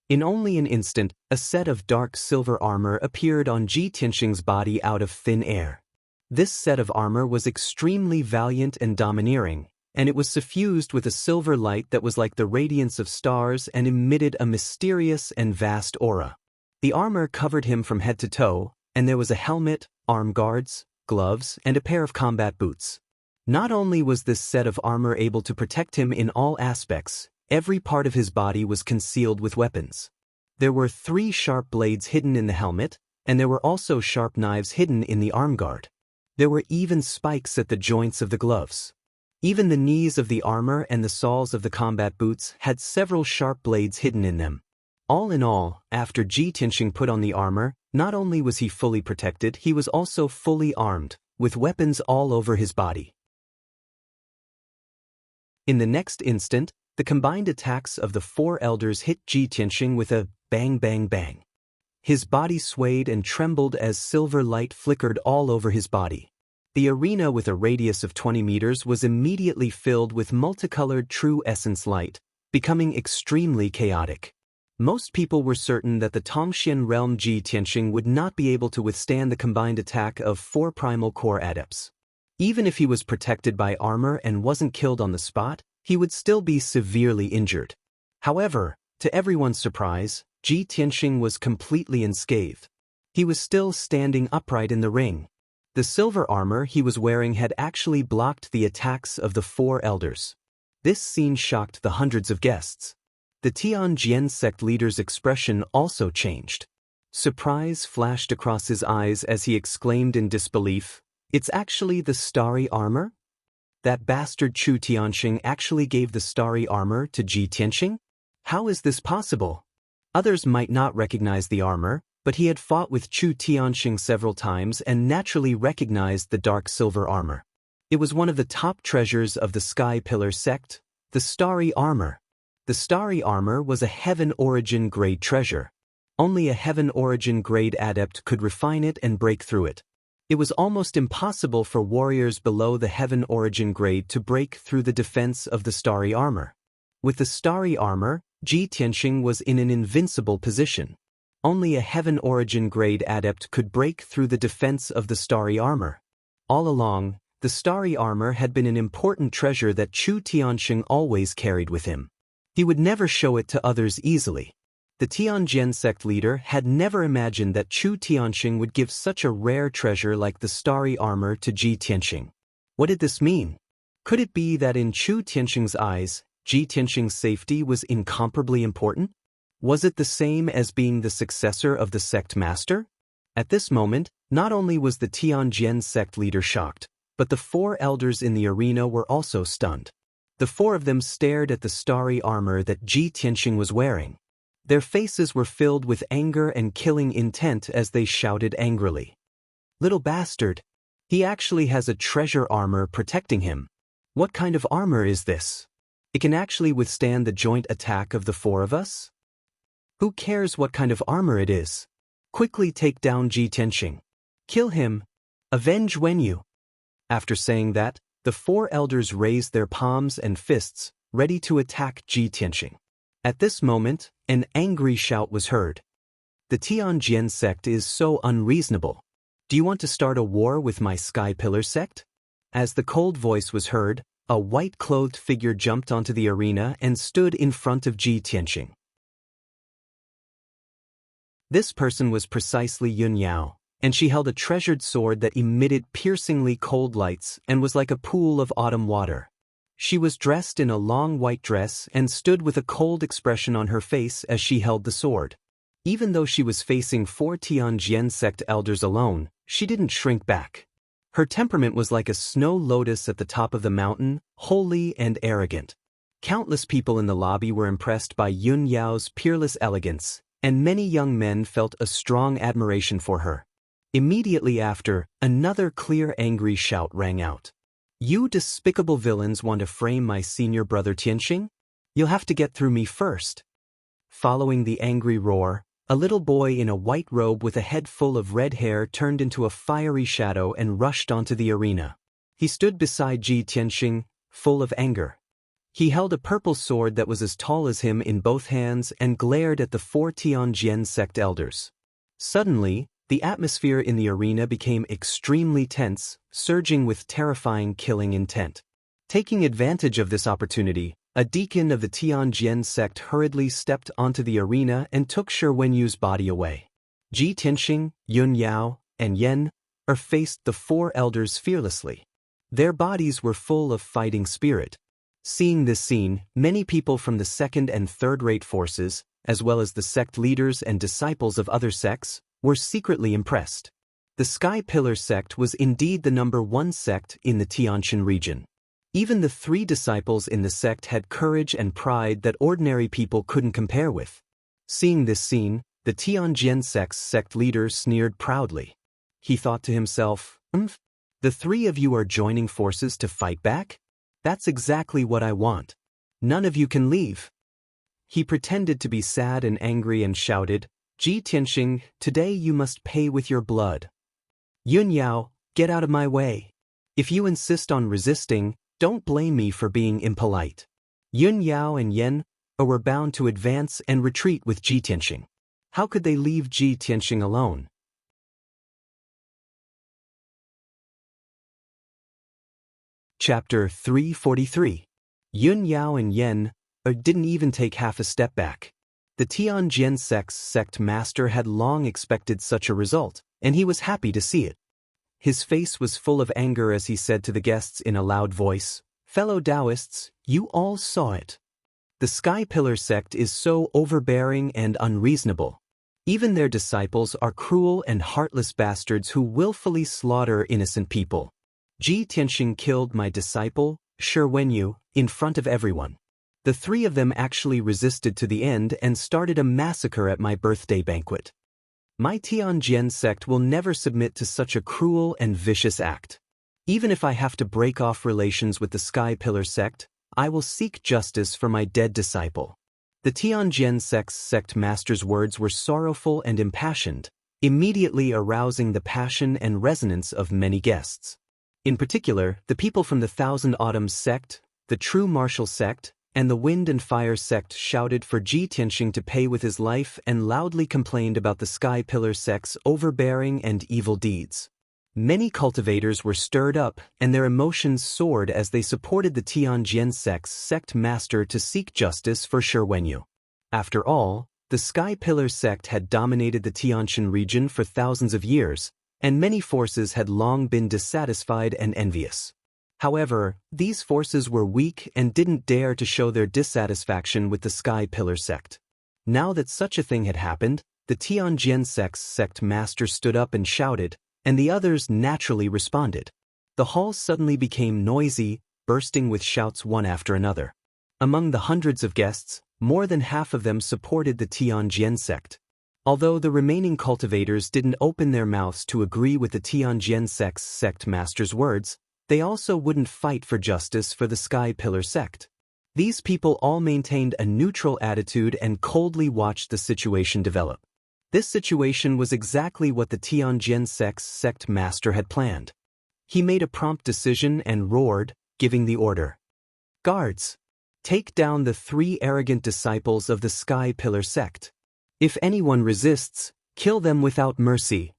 In only an instant, a set of dark silver armor appeared on Ji Tianxing's body out of thin air. This set of armor was extremely valiant and domineering, and it was suffused with a silver light that was like the radiance of stars and emitted a mysterious and vast aura. The armor covered him from head to toe, and there was a helmet, arm guards, gloves, and a pair of combat boots. Not only was this set of armor able to protect him in all aspects, every part of his body was concealed with weapons. There were 3 sharp blades hidden in the helmet, and there were also sharp knives hidden in the arm guard. There were even spikes at the joints of the gloves. Even the knees of the armor and the soles of the combat boots had several sharp blades hidden in them. All in all, after Ji Tianxing put on the armor, not only was he fully protected, he was also fully armed, with weapons all over his body. In the next instant, the combined attacks of the 4 elders hit Ji Tianxing with a bang bang bang. His body swayed and trembled as silver light flickered all over his body. The arena with a radius of 20 meters was immediately filled with multicolored true essence light, becoming extremely chaotic. Most people were certain that the Tongxian realm Ji Tianxing would not be able to withstand the combined attack of 4 primal core adepts. Even if he was protected by armor and wasn't killed on the spot, he would still be severely injured. However, to everyone's surprise, Ji Tianxing was completely unscathed. He was still standing upright in the ring. The silver armor he was wearing had actually blocked the attacks of the 4 elders. This scene shocked the hundreds of guests. The Tianjian sect leader's expression also changed. Surprise flashed across his eyes as he exclaimed in disbelief, "It's actually the starry armor? That bastard Chu Tianxing actually gave the starry armor to Ji Tianxing? How is this possible?" Others might not recognize the armor, but he had fought with Chu Tianxing several times and naturally recognized the dark silver armor. It was one of the top treasures of the Sky Pillar sect, the starry armor. The starry armor was a heaven origin grade treasure. Only a heaven origin grade adept could refine it and break through it. It was almost impossible for warriors below the heaven origin grade to break through the defense of the starry armor. With the starry armor, Ji Tianxing was in an invincible position. Only a heaven origin grade adept could break through the defense of the starry armor. All along, the starry armor had been an important treasure that Chu Tianxing always carried with him. He would never show it to others easily. The Tianjian sect leader had never imagined that Chu Tianxing would give such a rare treasure like the starry armor to Ji Tianxing. What did this mean? Could it be that in Chu Tianxing's eyes, Ji Tianxing's safety was incomparably important? Was it the same as being the successor of the sect master? At this moment, not only was the Tianjian sect leader shocked, but the 4 elders in the arena were also stunned. The 4 of them stared at the starry armor that Ji Tianxing was wearing. Their faces were filled with anger and killing intent as they shouted angrily. "Little bastard! He actually has a treasure armor protecting him. What kind of armor is this? It can actually withstand the joint attack of the 4 of us? Who cares what kind of armor it is? Quickly take down Ji Tianxing. Kill him. Avenge Wenyu." After saying that, the 4 elders raised their palms and fists, ready to attack Ji Tianxing. At this moment, an angry shout was heard. "The Tianjian sect is so unreasonable. Do you want to start a war with my Sky Pillar sect?" As the cold voice was heard, a white-clothed figure jumped onto the arena and stood in front of Ji Tianxing. This person was precisely Yun Yao, and she held a treasured sword that emitted piercingly cold lights and was like a pool of autumn water. She was dressed in a long white dress and stood with a cold expression on her face as she held the sword. Even though she was facing 4 Tianjian sect elders alone, she didn't shrink back. Her temperament was like a snow lotus at the top of the mountain, holy and arrogant. Countless people in the lobby were impressed by Yun Yao's peerless elegance, and many young men felt a strong admiration for her. Immediately after, another clear angry shout rang out. "You despicable villains want to frame my senior brother Tianxing? You'll have to get through me first." Following the angry roar, a little boy in a white robe with a head full of red hair turned into a fiery shadow and rushed onto the arena. He stood beside Ji Tianxing, full of anger. He held a purple sword that was as tall as him in both hands and glared at the 4 Tianjian sect elders. Suddenly, the atmosphere in the arena became extremely tense, surging with terrifying killing intent. Taking advantage of this opportunity, a deacon of the Tianjian sect hurriedly stepped onto the arena and took Shi Wenyu's body away. Ji Tianxing, Yun Yao, and Yen faced the 4 elders fearlessly. Their bodies were full of fighting spirit. Seeing this scene, many people from the second and third-rate forces, as well as the sect leaders and disciples of other sects, were secretly impressed. The Sky Pillar sect was indeed the #1 sect in the Tianjin region. Even the 3 disciples in the sect had courage and pride that ordinary people couldn't compare with. Seeing this scene, the Tianjian sect's sect leader sneered proudly. He thought to himself, "The 3 of you are joining forces to fight back? That's exactly what I want. None of you can leave." He pretended to be sad and angry and shouted, "Ji Tianxing, today you must pay with your blood. Yun Yao, get out of my way. If you insist on resisting, don't blame me for being impolite." Yun Yao and Yen or were bound to advance and retreat with Ji Tianxing. How could they leave Ji Tianxing alone? Chapter 343. Yun Yao and Yen didn't even take half a step back. The Tianjin sect master had long expected such a result, and he was happy to see it. His face was full of anger as he said to the guests in a loud voice, "Fellow Daoists, you all saw it. The Sky Pillar sect is so overbearing and unreasonable. Even their disciples are cruel and heartless bastards who willfully slaughter innocent people. Ji Tianxing killed my disciple, Shi Wenyu, in front of everyone. The three of them actually resisted to the end and started a massacre at my birthday banquet. My Tianjin sect will never submit to such a cruel and vicious act. Even if I have to break off relations with the Sky Pillar sect, I will seek justice for my dead disciple." The Tianjin sect master's words were sorrowful and impassioned, immediately arousing the passion and resonance of many guests. In particular, the people from the Thousand Autumns sect, the True Martial sect, and the Wind and Fire sect shouted for Ji Tianxing to pay with his life and loudly complained about the Sky Pillar sect's overbearing and evil deeds. Many cultivators were stirred up, and their emotions soared as they supported the Tianjin sect master to seek justice for Shi Wenyu. After all, the Sky Pillar sect had dominated the Tianjin region for thousands of years, and many forces had long been dissatisfied and envious. However, these forces were weak and didn't dare to show their dissatisfaction with the Sky Pillar sect. Now that such a thing had happened, the Tianjin sect master stood up and shouted, and the others naturally responded. The hall suddenly became noisy, bursting with shouts one after another. Among the hundreds of guests, more than half of them supported the Tianjin sect. Although the remaining cultivators didn't open their mouths to agree with the Tianjin sect master's words, they also wouldn't fight for justice for the Sky Pillar sect. These people all maintained a neutral attitude and coldly watched the situation develop. This situation was exactly what the Tianjin sect master had planned. He made a prompt decision and roared, giving the order. "Guards! Take down the 3 arrogant disciples of the Sky Pillar sect. If anyone resists, kill them without mercy."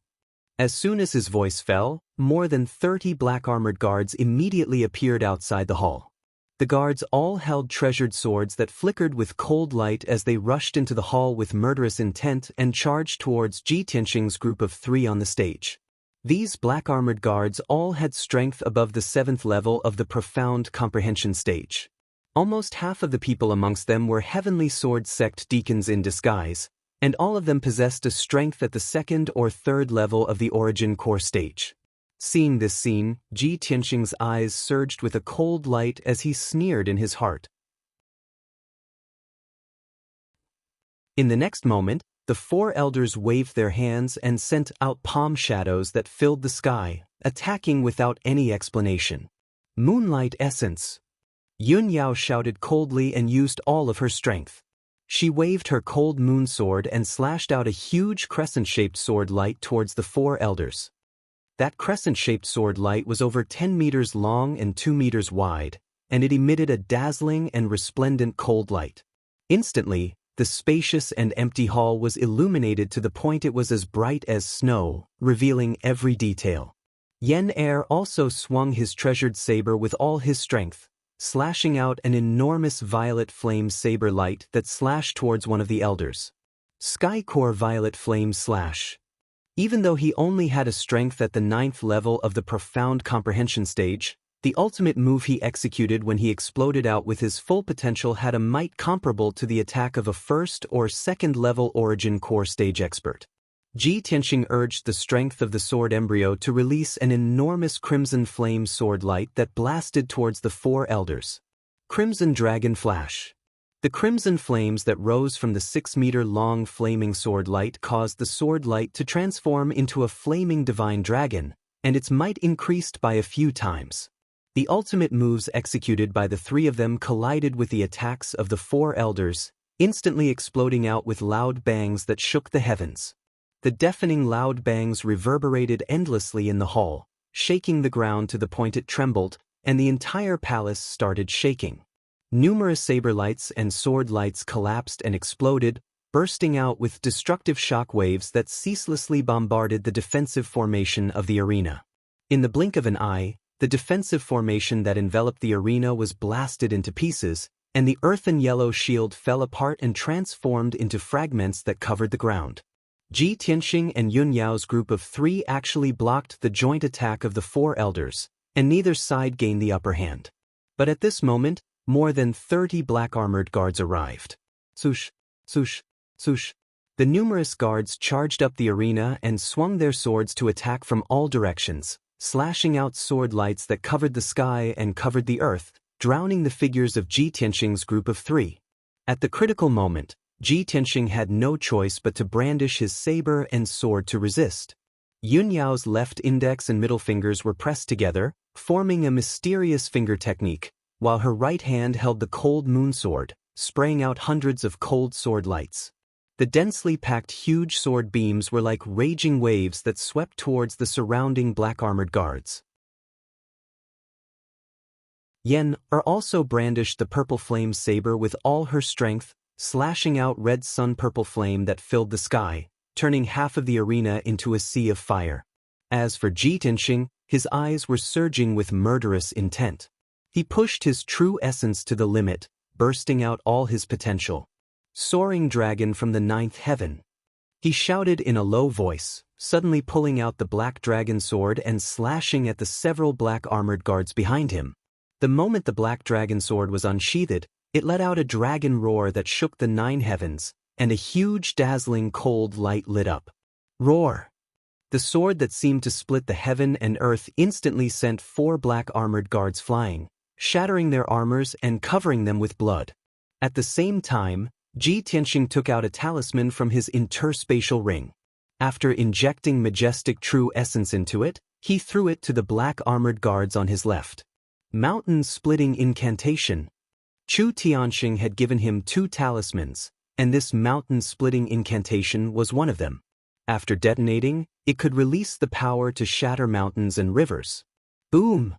As soon as his voice fell, more than 30 black-armored guards immediately appeared outside the hall. The guards all held treasured swords that flickered with cold light as they rushed into the hall with murderous intent and charged towards Ji Tianxing's group of 3 on the stage. These black-armored guards all had strength above the 7th level of the profound comprehension stage. Almost half of the people amongst them were Heavenly Sword sect deacons in disguise, and all of them possessed a strength at the 2nd or 3rd level of the origin core stage. Seeing this scene, Ji Tianxing's eyes surged with a cold light as he sneered in his heart. In the next moment, the 4 elders waved their hands and sent out palm shadows that filled the sky, attacking without any explanation. "Moonlight essence!" Yun Yao shouted coldly and used all of her strength. She waved her cold moon sword and slashed out a huge crescent-shaped sword light towards the 4 elders. That crescent-shaped sword light was over 10 meters long and 2 meters wide, and it emitted a dazzling and resplendent cold light. Instantly, the spacious and empty hall was illuminated to the point it was as bright as snow, revealing every detail. Yen Er also swung his treasured saber with all his strength, slashing out an enormous violet flame saber light that slashed towards one of the elders. Sky Core Violet Flame Slash. Even though he only had a strength at the 9th level of the profound comprehension stage, the ultimate move he executed when he exploded out with his full potential had a might comparable to the attack of a 1st or 2nd level origin core stage expert. Ji Tianxing urged the strength of the sword embryo to release an enormous crimson flame sword light that blasted towards the 4 elders. Crimson Dragon Flash. The crimson flames that rose from the 6-meter-long flaming sword light caused the sword light to transform into a flaming divine dragon, and its might increased by a few times. The ultimate moves executed by the 3 of them collided with the attacks of the 4 elders, instantly exploding out with loud bangs that shook the heavens. The deafening loud bangs reverberated endlessly in the hall, shaking the ground to the point it trembled, and the entire palace started shaking. Numerous saber lights and sword lights collapsed and exploded, bursting out with destructive shock waves that ceaselessly bombarded the defensive formation of the arena. In the blink of an eye, the defensive formation that enveloped the arena was blasted into pieces, and the earthen yellow shield fell apart and transformed into fragments that covered the ground. Ji Tianxing and Yun Yao's group of 3 actually blocked the joint attack of the 4 elders, and neither side gained the upper hand. But at this moment, more than 30 black-armored guards arrived. Swoosh, swoosh, swoosh. The numerous guards charged up the arena and swung their swords to attack from all directions, slashing out sword lights that covered the sky and covered the earth, drowning the figures of Ji Tianxing's group of 3. At the critical moment, Ji Tianxing had no choice but to brandish his saber and sword to resist. Yun Yao's left index and middle fingers were pressed together, forming a mysterious finger technique, while her right hand held the cold moon sword, spraying out hundreds of cold sword lights. The densely packed huge sword beams were like raging waves that swept towards the surrounding black-armored guards. Yen also brandished the purple flame saber with all her strength, slashing out red sun-purple flame that filled the sky, turning half of the arena into a sea of fire. As for Ji Tianxing, his eyes were surging with murderous intent. He pushed his true essence to the limit, bursting out all his potential. Soaring dragon from the 9th heaven. He shouted in a low voice, suddenly pulling out the black dragon sword and slashing at the several black-armored guards behind him. The moment the black dragon sword was unsheathed, it let out a dragon roar that shook the 9 heavens, and a huge dazzling cold light lit up. Roar! The sword that seemed to split the heaven and earth instantly sent 4 black-armored guards flying, shattering their armors and covering them with blood. At the same time, Ji Tianxing took out a talisman from his interspatial ring. After injecting majestic true essence into it, he threw it to the black-armored guards on his left. Mountain-splitting incantation. Chu Tianxing had given him 2 talismans, and this mountain-splitting incantation was one of them. After detonating, it could release the power to shatter mountains and rivers. Boom!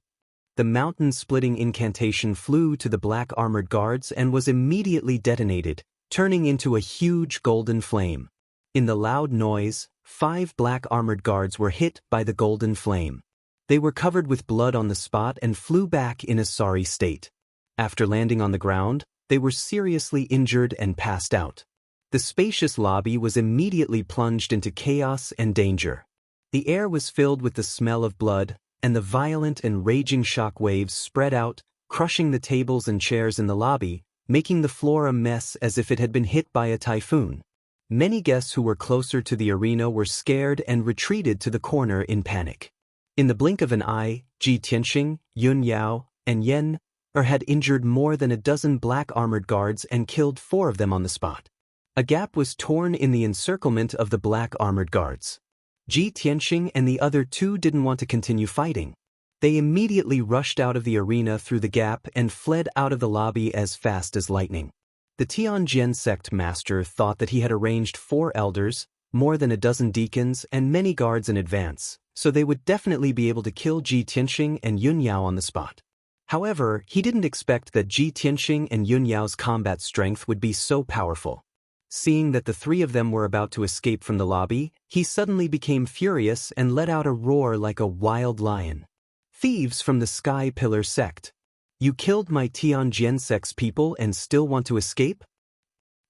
The mountain-splitting incantation flew to the black-armored guards and was immediately detonated, turning into a huge golden flame. In the loud noise, 5 black-armored guards were hit by the golden flame. They were covered with blood on the spot and flew back in a sorry state. After landing on the ground, they were seriously injured and passed out. The spacious lobby was immediately plunged into chaos and danger. The air was filled with the smell of blood, and the violent and raging shock waves spread out, crushing the tables and chairs in the lobby, making the floor a mess as if it had been hit by a typhoon. Many guests who were closer to the arena were scared and retreated to the corner in panic. In the blink of an eye, Ji Tianxing, Yun Yao, and Yen had injured more than a dozen black-armored guards and killed 4 of them on the spot. A gap was torn in the encirclement of the black-armored guards. Ji Tianxing and the other 2 didn't want to continue fighting. They immediately rushed out of the arena through the gap and fled out of the lobby as fast as lightning. The Tianjian sect master thought that he had arranged 4 elders, more than a dozen deacons, and many guards in advance, so they would definitely be able to kill Ji Tianxing and Yun Yao on the spot. However, he didn't expect that Ji Tianxing and Yun Yao's combat strength would be so powerful. Seeing that the 3 of them were about to escape from the lobby, he suddenly became furious and let out a roar like a wild lion. Thieves from the Sky Pillar sect! You killed my Tianjian sect's people and still want to escape?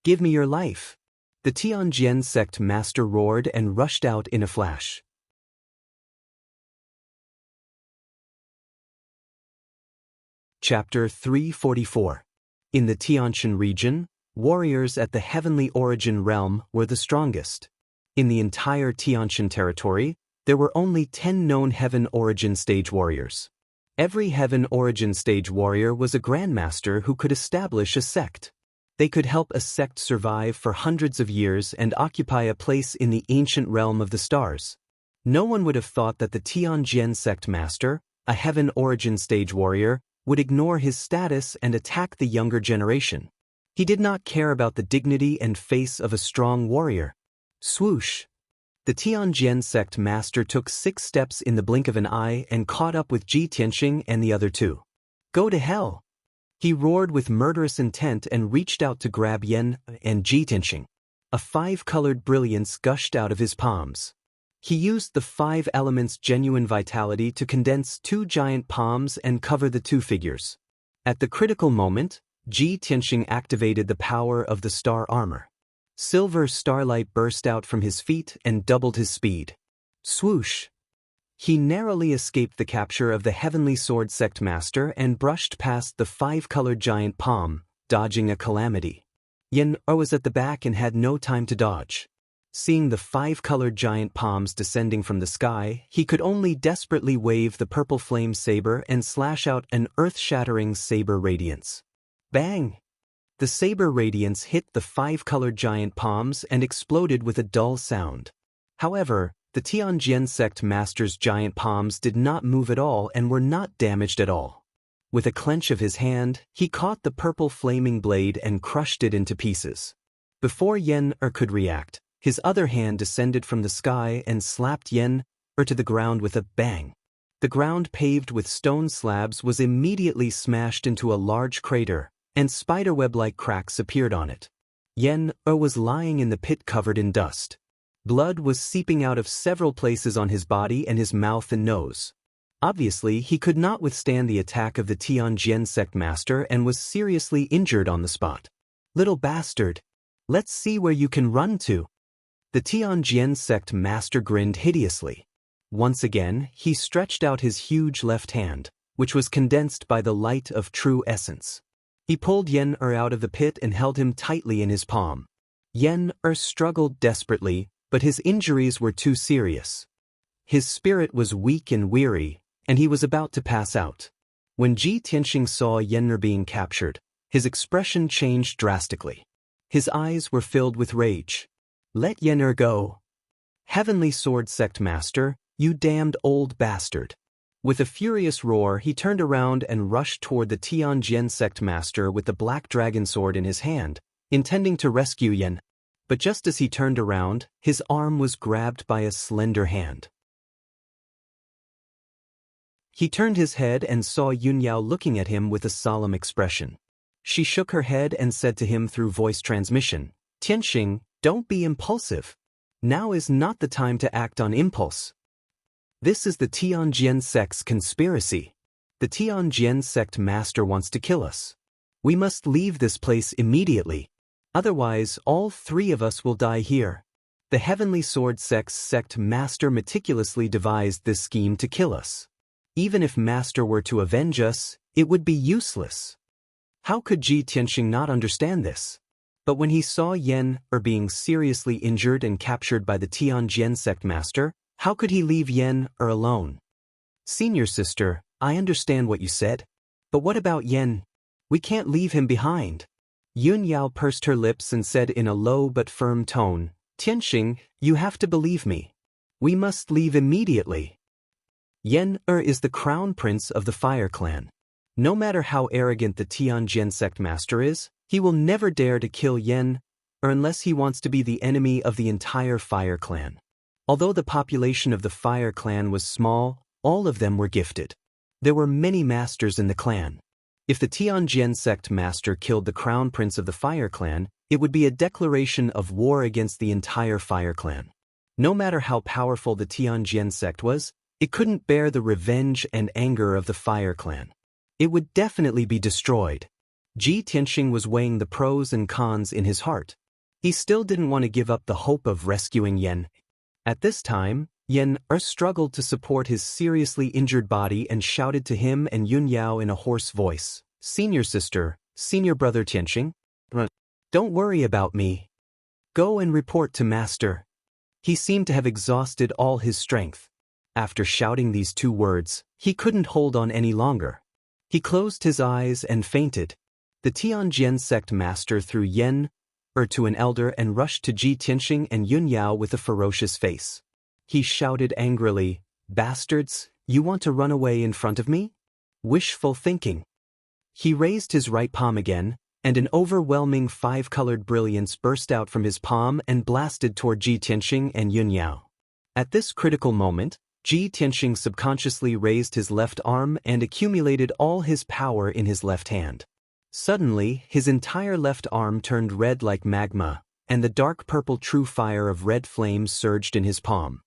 Give me your life! The Tianjian sect master roared and rushed out in a flash. Chapter 344. In the Tiantian region, warriors at the Heavenly Origin realm were the strongest. In the entire Tiantian territory, there were only 10 known Heaven Origin stage warriors. Every Heaven Origin stage warrior was a grandmaster who could establish a sect. They could help a sect survive for hundreds of years and occupy a place in the ancient realm of the stars. No one would have thought that the Tianjian sect master, a Heaven Origin stage warrior, would ignore his status and attack the younger generation. He did not care about the dignity and face of a strong warrior. Swoosh! The Tianjian sect master took 6 steps in the blink of an eye and caught up with Ji Tianxing and the other 2. Go to hell! He roared with murderous intent and reached out to grab Yan and Jitianxing. A five-colored brilliance gushed out of his palms. He used the five elements' genuine vitality to condense two giant palms and cover the two figures. At the critical moment, Jitianxing activated the power of the star armor. Silver starlight burst out from his feet and doubled his speed. Swoosh! He narrowly escaped the capture of the Heavenly Sword Sect Master and brushed past the five-colored giant palm, dodging a calamity. Yan was at the back and had no time to dodge. Seeing the five-colored giant palms descending from the sky, he could only desperately wave the purple flame saber and slash out an earth-shattering saber radiance. Bang! The saber radiance hit the five-colored giant palms and exploded with a dull sound. However, the Tianjian sect master's giant palms did not move at all and were not damaged at all. With a clench of his hand, he caught the purple flaming blade and crushed it into pieces. Before Yan could react, his other hand descended from the sky and slapped Yan to the ground with a bang. The ground paved with stone slabs was immediately smashed into a large crater, and spiderweb-like cracks appeared on it. Yan was lying in the pit covered in dust. Blood was seeping out of several places on his body and his mouth and nose. Obviously, he could not withstand the attack of the Tianjian sect master and was seriously injured on the spot. "Little bastard! Let's see where you can run to." The Tianjian sect master grinned hideously. Once again, he stretched out his huge left hand, which was condensed by the light of true essence. He pulled Yan out of the pit and held him tightly in his palm. Yan struggled desperately, but his injuries were too serious. His spirit was weak and weary, and he was about to pass out. When Jitianxing saw Yan being captured, his expression changed drastically. His eyes were filled with rage. "Let Yan go. Heavenly Sword Sect Master, you damned old bastard." With a furious roar, he turned around and rushed toward the Tianjian sect master with the black dragon sword in his hand, intending to rescue Yan. But just as he turned around, his arm was grabbed by a slender hand. He turned his head and saw Yunyao looking at him with a solemn expression. She shook her head and said to him through voice transmission, "Tianxing, don't be impulsive. Now is not the time to act on impulse. This is the Tianjian sect's conspiracy. The Tianjian sect master wants to kill us. We must leave this place immediately. Otherwise, all three of us will die here. The Heavenly Sword Sect's sect master meticulously devised this scheme to kill us. Even if master were to avenge us, it would be useless." How could Jitianxing not understand this? But when he saw Yan being seriously injured and captured by the Tianjian sect master, how could he leave Yan alone? "Senior sister, I understand what you said. But what about Yan? We can't leave him behind." Yunyao pursed her lips and said in a low but firm tone, "Tianxing, you have to believe me. We must leave immediately. Yan is the crown prince of the Fire Clan. No matter how arrogant the Tianjian sect master is, he will never dare to kill Yan unless he wants to be the enemy of the entire Fire Clan." Although the population of the Fire Clan was small, all of them were gifted. There were many masters in the clan. If the Tianjian sect master killed the crown prince of the Fire Clan, it would be a declaration of war against the entire Fire Clan. No matter how powerful the Tianjian sect was, it couldn't bear the revenge and anger of the Fire Clan. It would definitely be destroyed. Jitianxing was weighing the pros and cons in his heart. He still didn't want to give up the hope of rescuing Yan. At this time, Yan struggled to support his seriously injured body and shouted to him and Yunyao in a hoarse voice, "Senior sister, senior brother Tianxing, don't worry about me. Go and report to master." He seemed to have exhausted all his strength. After shouting these two words, he couldn't hold on any longer. He closed his eyes and fainted. The Tianjian sect master threw Yan to an elder and rushed to Jitianxing and Yunyao with a ferocious face. He shouted angrily, "Bastards, you want to run away in front of me? Wishful thinking." He raised his right palm again, and an overwhelming five-colored brilliance burst out from his palm and blasted toward Jitianxing and Yunyao. At this critical moment, Jitianxing subconsciously raised his left arm and accumulated all his power in his left hand. Suddenly, his entire left arm turned red like magma, and the dark purple true fire of red flames surged in his palm.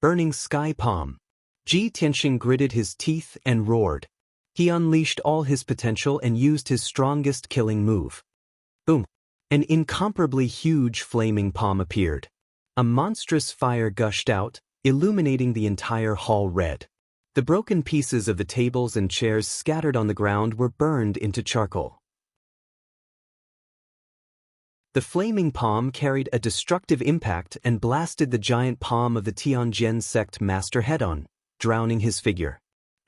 Burning sky palm. Ji Tianxing gritted his teeth and roared. He unleashed all his potential and used his strongest killing move. Boom! An incomparably huge flaming palm appeared. A monstrous fire gushed out, illuminating the entire hall red. The broken pieces of the tables and chairs scattered on the ground were burned into charcoal. The flaming palm carried a destructive impact and blasted the giant palm of the Tianjin sect master head-on, drowning his figure.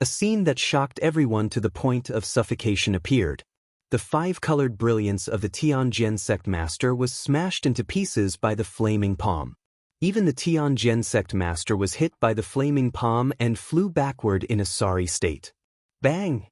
A scene that shocked everyone to the point of suffocation appeared. The five-colored brilliance of the Tianjin sect master was smashed into pieces by the flaming palm. Even the Tianjin sect master was hit by the flaming palm and flew backward in a sorry state. Bang!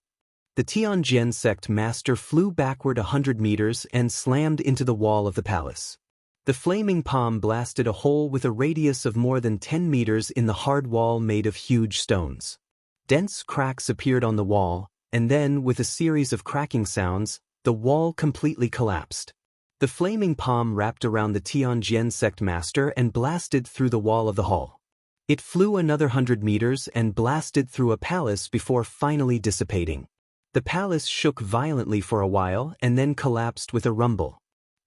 The Tianjin sect master flew backward 100 meters and slammed into the wall of the palace. The flaming palm blasted a hole with a radius of more than 10 meters in the hard wall made of huge stones. Dense cracks appeared on the wall, and then, with a series of cracking sounds, the wall completely collapsed. The flaming palm wrapped around the Tianjin sect master and blasted through the wall of the hall. It flew another 100 meters and blasted through a palace before finally dissipating. The palace shook violently for a while and then collapsed with a rumble.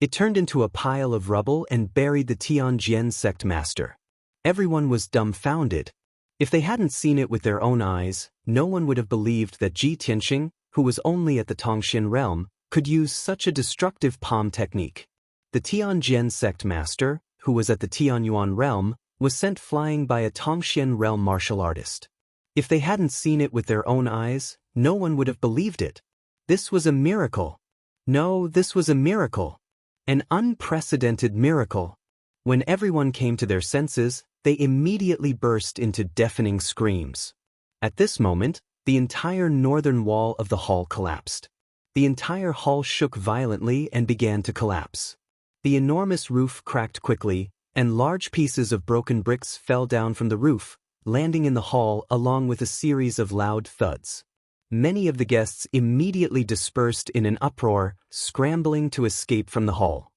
It turned into a pile of rubble and buried the Tianjin sect master. Everyone was dumbfounded. If they hadn't seen it with their own eyes, no one would have believed that Ji Tianxing, who was only at the Tongxin realm, could use such a destructive palm technique. The Tianjin sect master, who was at the Tianyuan realm, was sent flying by a Tongxin realm martial artist. If they hadn't seen it with their own eyes, no one would have believed it. This was a miracle. No, this was a miracle. An unprecedented miracle. When everyone came to their senses, they immediately burst into deafening screams. At this moment, the entire northern wall of the hall collapsed. The entire hall shook violently and began to collapse. The enormous roof cracked quickly, and large pieces of broken bricks fell down from the roof, landing in the hall along with a series of loud thuds. Many of the guests immediately dispersed in an uproar, scrambling to escape from the hall.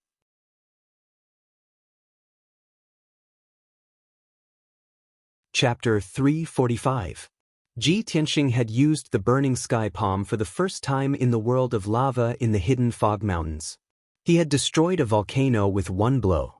Chapter 345. Ji Tianxing had used the burning sky palm for the first time in the world of lava in the hidden fog mountains. He had destroyed a volcano with one blow.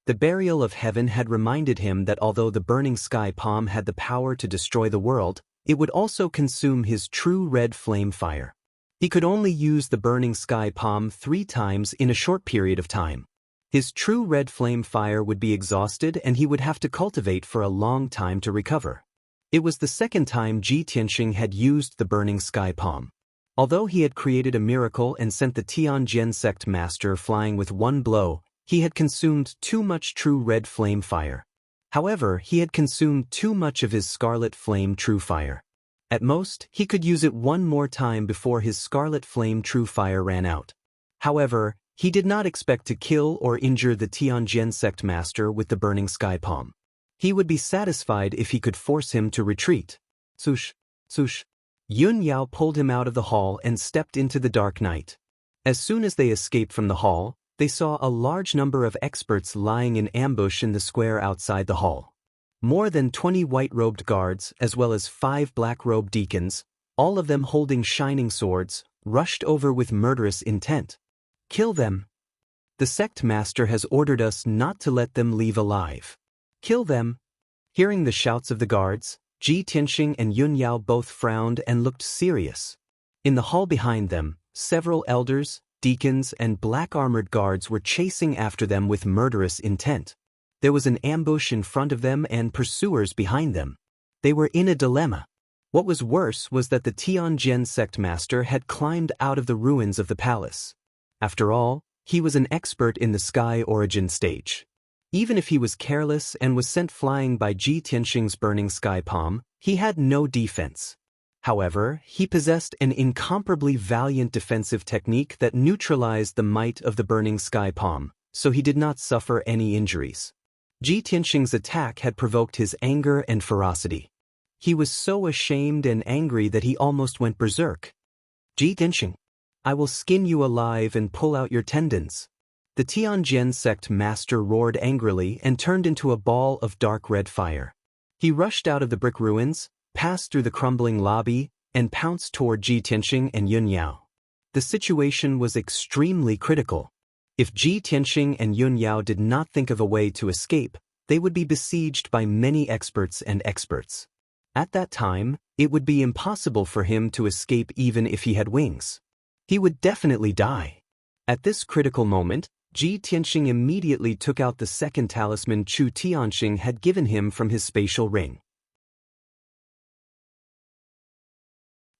The burial of heaven had reminded him that although the burning sky palm had the power to destroy the world, it would also consume his true red flame fire. He could only use the burning sky palm 3 times in a short period of time. His true red flame fire would be exhausted and he would have to cultivate for a long time to recover. It was the second time Ji Tianxing had used the burning sky palm. Although he had created a miracle and sent the Tianjin sect master flying with one blow, he had consumed too much true red flame fire. However, he had consumed too much of his scarlet flame true fire. At most, he could use it one more time before his scarlet flame true fire ran out. However, he did not expect to kill or injure the Tianjin sect master with the burning sky palm. He would be satisfied if he could force him to retreat. Sush, sush. Yun Yao pulled him out of the hall and stepped into the dark night. As soon as they escaped from the hall, they saw a large number of experts lying in ambush in the square outside the hall. More than 20 white-robed guards, as well as 5 black-robed deacons, all of them holding shining swords, rushed over with murderous intent. Kill them. The sect master has ordered us not to let them leave alive. Kill them. Hearing the shouts of the guards, Ji Tianxing and Yun Yao both frowned and looked serious. In the hall behind them, several elders, deacons, and black-armored guards were chasing after them with murderous intent. There was an ambush in front of them and pursuers behind them. They were in a dilemma. What was worse was that the Tianjin sect master had climbed out of the ruins of the palace. After all, he was an expert in the sky origin stage. Even if he was careless and was sent flying by Ji Tianxing's burning sky palm, he had no defense. However, he possessed an incomparably valiant defensive technique that neutralized the might of the burning sky palm, so he did not suffer any injuries. Ji Tianxing's attack had provoked his anger and ferocity. He was so ashamed and angry that he almost went berserk. Ji Tianxing, I will skin you alive and pull out your tendons. The Tianjin sect master roared angrily and turned into a ball of dark red fire. He rushed out of the brick ruins, passed through the crumbling lobby, and pounced toward Ji Tianxing and Yun Yao. The situation was extremely critical. If Ji Tianxing and Yun Yao did not think of a way to escape, they would be besieged by many experts and experts. At that time, it would be impossible for him to escape even if he had wings. He would definitely die. At this critical moment, Ji Tianxing immediately took out the second talisman Chu Tianxing had given him from his spatial ring.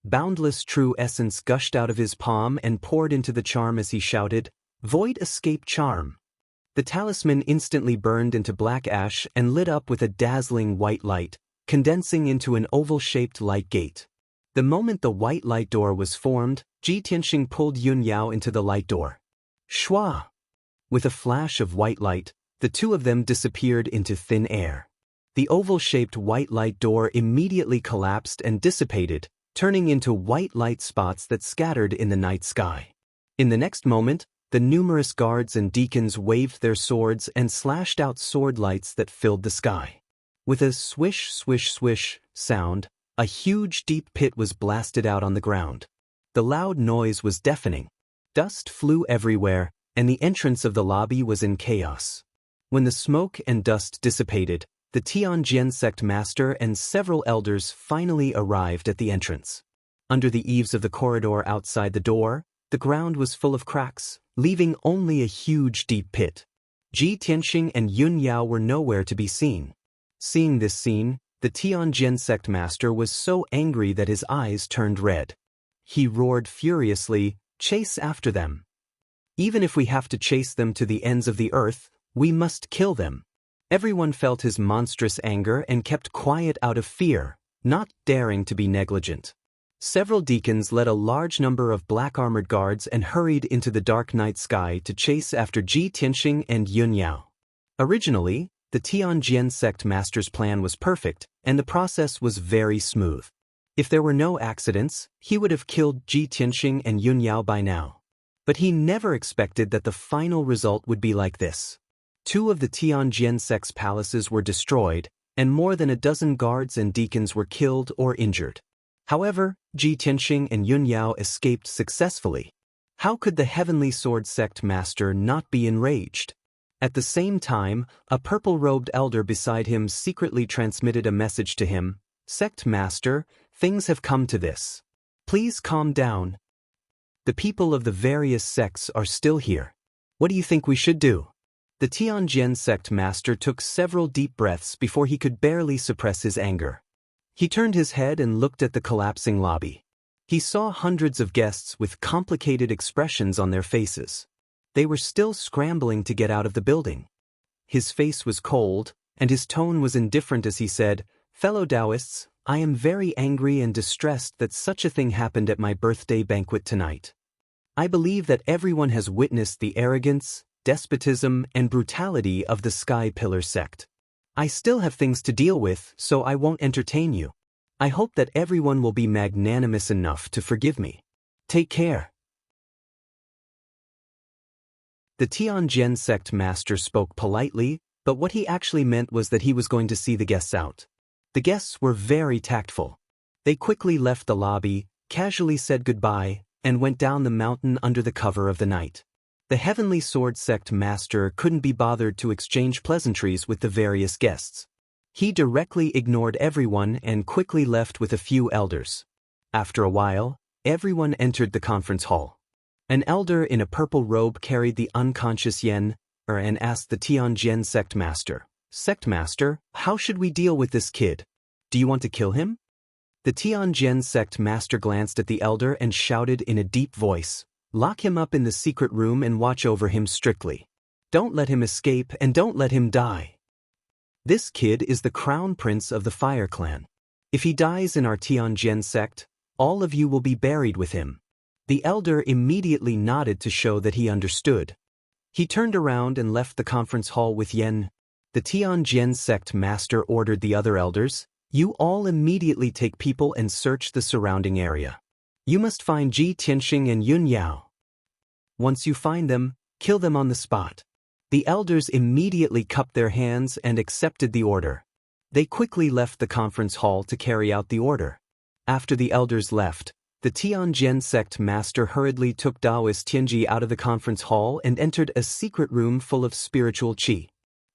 Boundless true essence gushed out of his palm and poured into the charm as he shouted, "Void escape charm." The talisman instantly burned into black ash and lit up with a dazzling white light, condensing into an oval-shaped light gate. The moment the white light door was formed, Ji Tianxing pulled Yun Yao into the light door. Shwa! With a flash of white light, the two of them disappeared into thin air. The oval-shaped white light door immediately collapsed and dissipated, turning into white light spots that scattered in the night sky. In the next moment, the numerous guards and deacons waved their swords and slashed out sword lights that filled the sky. With a swish, swish, swish sound, a huge deep pit was blasted out on the ground. The loud noise was deafening. Dust flew everywhere, and the entrance of the lobby was in chaos. When the smoke and dust dissipated, the Tianjin sect master and several elders finally arrived at the entrance. Under the eaves of the corridor outside the door, the ground was full of cracks, leaving only a huge deep pit. Ji Tianxing and Yun Yao were nowhere to be seen. Seeing this scene, the Tianjin sect master was so angry that his eyes turned red. He roared furiously, "Chase after them. Even if we have to chase them to the ends of the earth, we must kill them." Everyone felt his monstrous anger and kept quiet out of fear, not daring to be negligent. Several deacons led a large number of black-armored guards and hurried into the dark night sky to chase after Ji Tianxing and Yun Yao. Originally, the Tianjin sect master's plan was perfect, and the process was very smooth. If there were no accidents, he would have killed Ji Tianxing and Yun Yao by now. But he never expected that the final result would be like this. Two of the Tianjin sect's palaces were destroyed, and more than a dozen guards and deacons were killed or injured. However, Ji Tianxing and Yun Yao escaped successfully. How could the Heavenly Sword sect master not be enraged? At the same time, a purple-robed elder beside him secretly transmitted a message to him. "Sect master, things have come to this. Please calm down. The people of the various sects are still here. What do you think we should do?" The Tianjin sect master took several deep breaths before he could barely suppress his anger. He turned his head and looked at the collapsing lobby. He saw hundreds of guests with complicated expressions on their faces. They were still scrambling to get out of the building. His face was cold, and his tone was indifferent as he said, "Fellow Daoists, I am very angry and distressed that such a thing happened at my birthday banquet tonight. I believe that everyone has witnessed the arrogance, despotism, and brutality of the Sky Pillar sect. I still have things to deal with, so I won't entertain you. I hope that everyone will be magnanimous enough to forgive me. Take care." The Tianjin sect master spoke politely, but what he actually meant was that he was going to see the guests out. The guests were very tactful. They quickly left the lobby, casually said goodbye, and went down the mountain under the cover of the night. The Heavenly Sword sect master couldn't be bothered to exchange pleasantries with the various guests. He directly ignored everyone and quickly left with a few elders. After a while, everyone entered the conference hall. An elder in a purple robe carried the unconscious Yen, and asked the Tianjin sect master, "Sect master, how should we deal with this kid? Do you want to kill him?" The Tianjin sect master glanced at the elder and shouted in a deep voice, "Lock him up in the secret room and watch over him strictly. Don't let him escape and don't let him die. This kid is the crown prince of the Fire Clan. If he dies in our Tianjin sect, all of you will be buried with him." The elder immediately nodded to show that he understood. He turned around and left the conference hall with Yen. The Tianjin sect master ordered the other elders, "You all immediately take people and search the surrounding area. You must find Ji Tianxing and Yun Yao. Once you find them, kill them on the spot. The elders immediately cupped their hands and accepted the order. They quickly left the conference hall to carry out the order. After the elders left, the Tianjian sect master hurriedly took Daoist Tianji out of the conference hall and entered a secret room full of spiritual qi.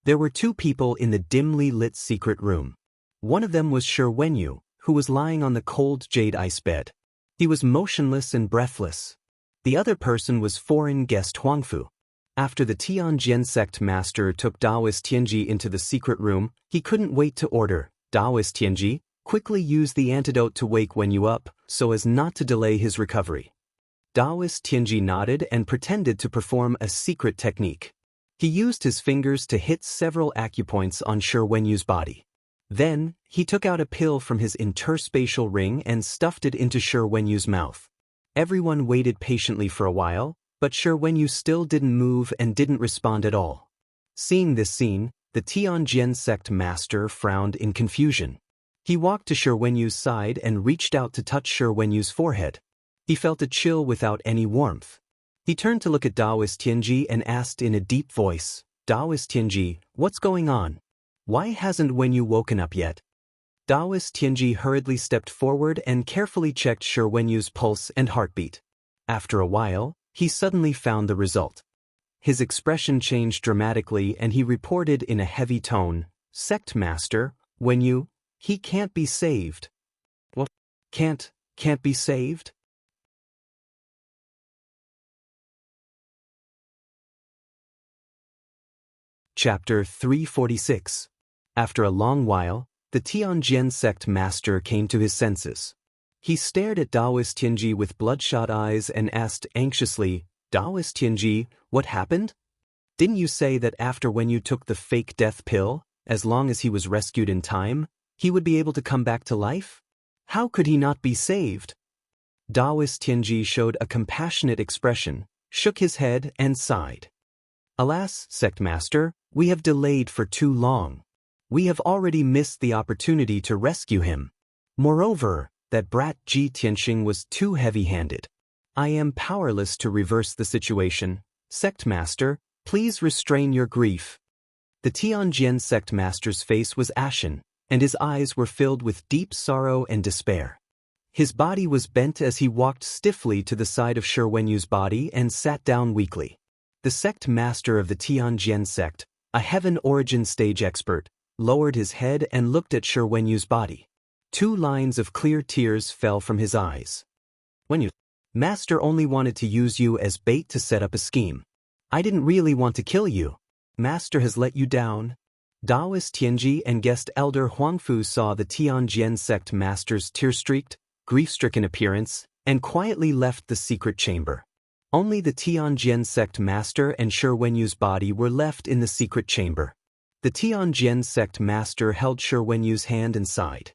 There were 2 people in the dimly lit secret room. One of them was Shi Wenyu, who was lying on the cold jade ice bed. He was motionless and breathless. The other person was foreign guest Huangfu. After the Tianjian sect master took Daoist Tianji into the secret room, he couldn't wait to order, Daoist Tianji, quickly use the antidote to wake Wenyu up, so as not to delay his recovery. Daoist Tianji nodded and pretended to perform a secret technique. He used his fingers to hit several acupoints on Shi Wenyu's body. Then, he took out a pill from his interspatial ring and stuffed it into Shi Wenyu's mouth. Everyone waited patiently for a while, but Shi Wenyu still didn't move and didn't respond at all. Seeing this scene, the Tianjian sect master frowned in confusion. He walked to Shi Wenyu's side and reached out to touch Shi Wenyu's forehead. He felt a chill without any warmth. He turned to look at Daoist Tianji and asked in a deep voice, Daoist Tianji, what's going on? Why hasn't Wenyu woken up yet? Daoist Tianji hurriedly stepped forward and carefully checked Shi Wenyu's pulse and heartbeat. After a while, he suddenly found the result. His expression changed dramatically and he reported in a heavy tone, Sect Master, Wenyu, he can't be saved. What? Can't be saved? Chapter 346. After a long while, the Tianjian sect master came to his senses. He stared at Daoist Tianji with bloodshot eyes and asked anxiously, Daoist Tianji, what happened? Didn't you say that after when you took the fake death pill, as long as he was rescued in time, he would be able to come back to life? How could he not be saved? Daoist Tianji showed a compassionate expression, shook his head and sighed. Alas, sect master, we have delayed for too long. We have already missed the opportunity to rescue him. Moreover, that brat Ji Tianxing was too heavy-handed. I am powerless to reverse the situation. Sect master, please restrain your grief. The Tianjian sect master's face was ashen, and his eyes were filled with deep sorrow and despair. His body was bent as he walked stiffly to the side of Shi Wenyu's body and sat down weakly. The sect master of the Tianjian sect, a heaven origin stage expert, lowered his head and looked at Shi Wenyu's body. 2 lines of clear tears fell from his eyes. Wenyu, Master only wanted to use you as bait to set up a scheme. I didn't really want to kill you. Master has let you down. Daoist Tianji and guest elder Huangfu saw the Tianjian sect master's tear-streaked, grief-stricken appearance, and quietly left the secret chamber. Only the Tianjian sect master and Shi Wenyu's body were left in the secret chamber. The Tianjian sect master held Shi Wenyu's hand and sighed.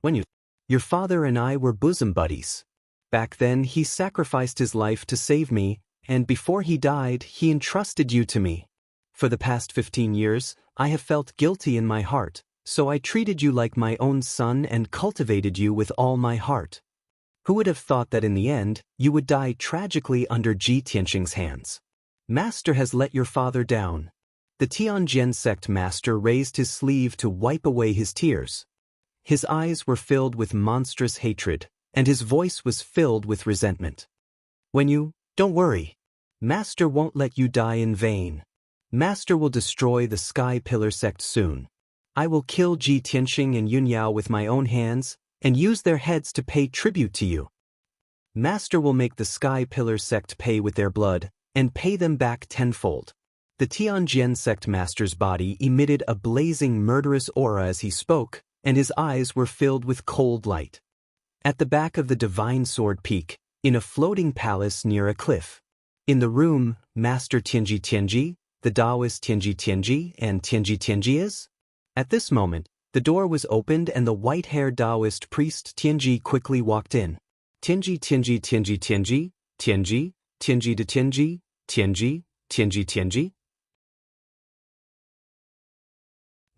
Wenyu, your father and I were bosom buddies. Back then he sacrificed his life to save me, and before he died he entrusted you to me. For the past 15 years, I have felt guilty in my heart, so I treated you like my own son and cultivated you with all my heart. Who would have thought that in the end, you would die tragically under Ji Tianxing's hands? Master has let your father down. The Tianjian sect master raised his sleeve to wipe away his tears. His eyes were filled with monstrous hatred, and his voice was filled with resentment. Wenyu, don't worry. Master won't let you die in vain. Master will destroy the Sky Pillar sect soon. I will kill Ji Tianxing and Yun Yao with my own hands, and use their heads to pay tribute to you. Master will make the Sky Pillar sect pay with their blood, and pay them back tenfold. The Tianjian sect master's body emitted a blazing murderous aura as he spoke, and his eyes were filled with cold light. At the back of the Divine Sword Peak, in a floating palace near a cliff. In the room, Master Tianji Tianji, the Daoist Tianji Tianji, and Tianji Tianji is? At this moment, the door was opened and the white-haired Daoist priest Tianji quickly walked in. Tianji Tianji Tianji Tianji, Tianji, Tianji de Tianji, Tianji, Tianji Tianji.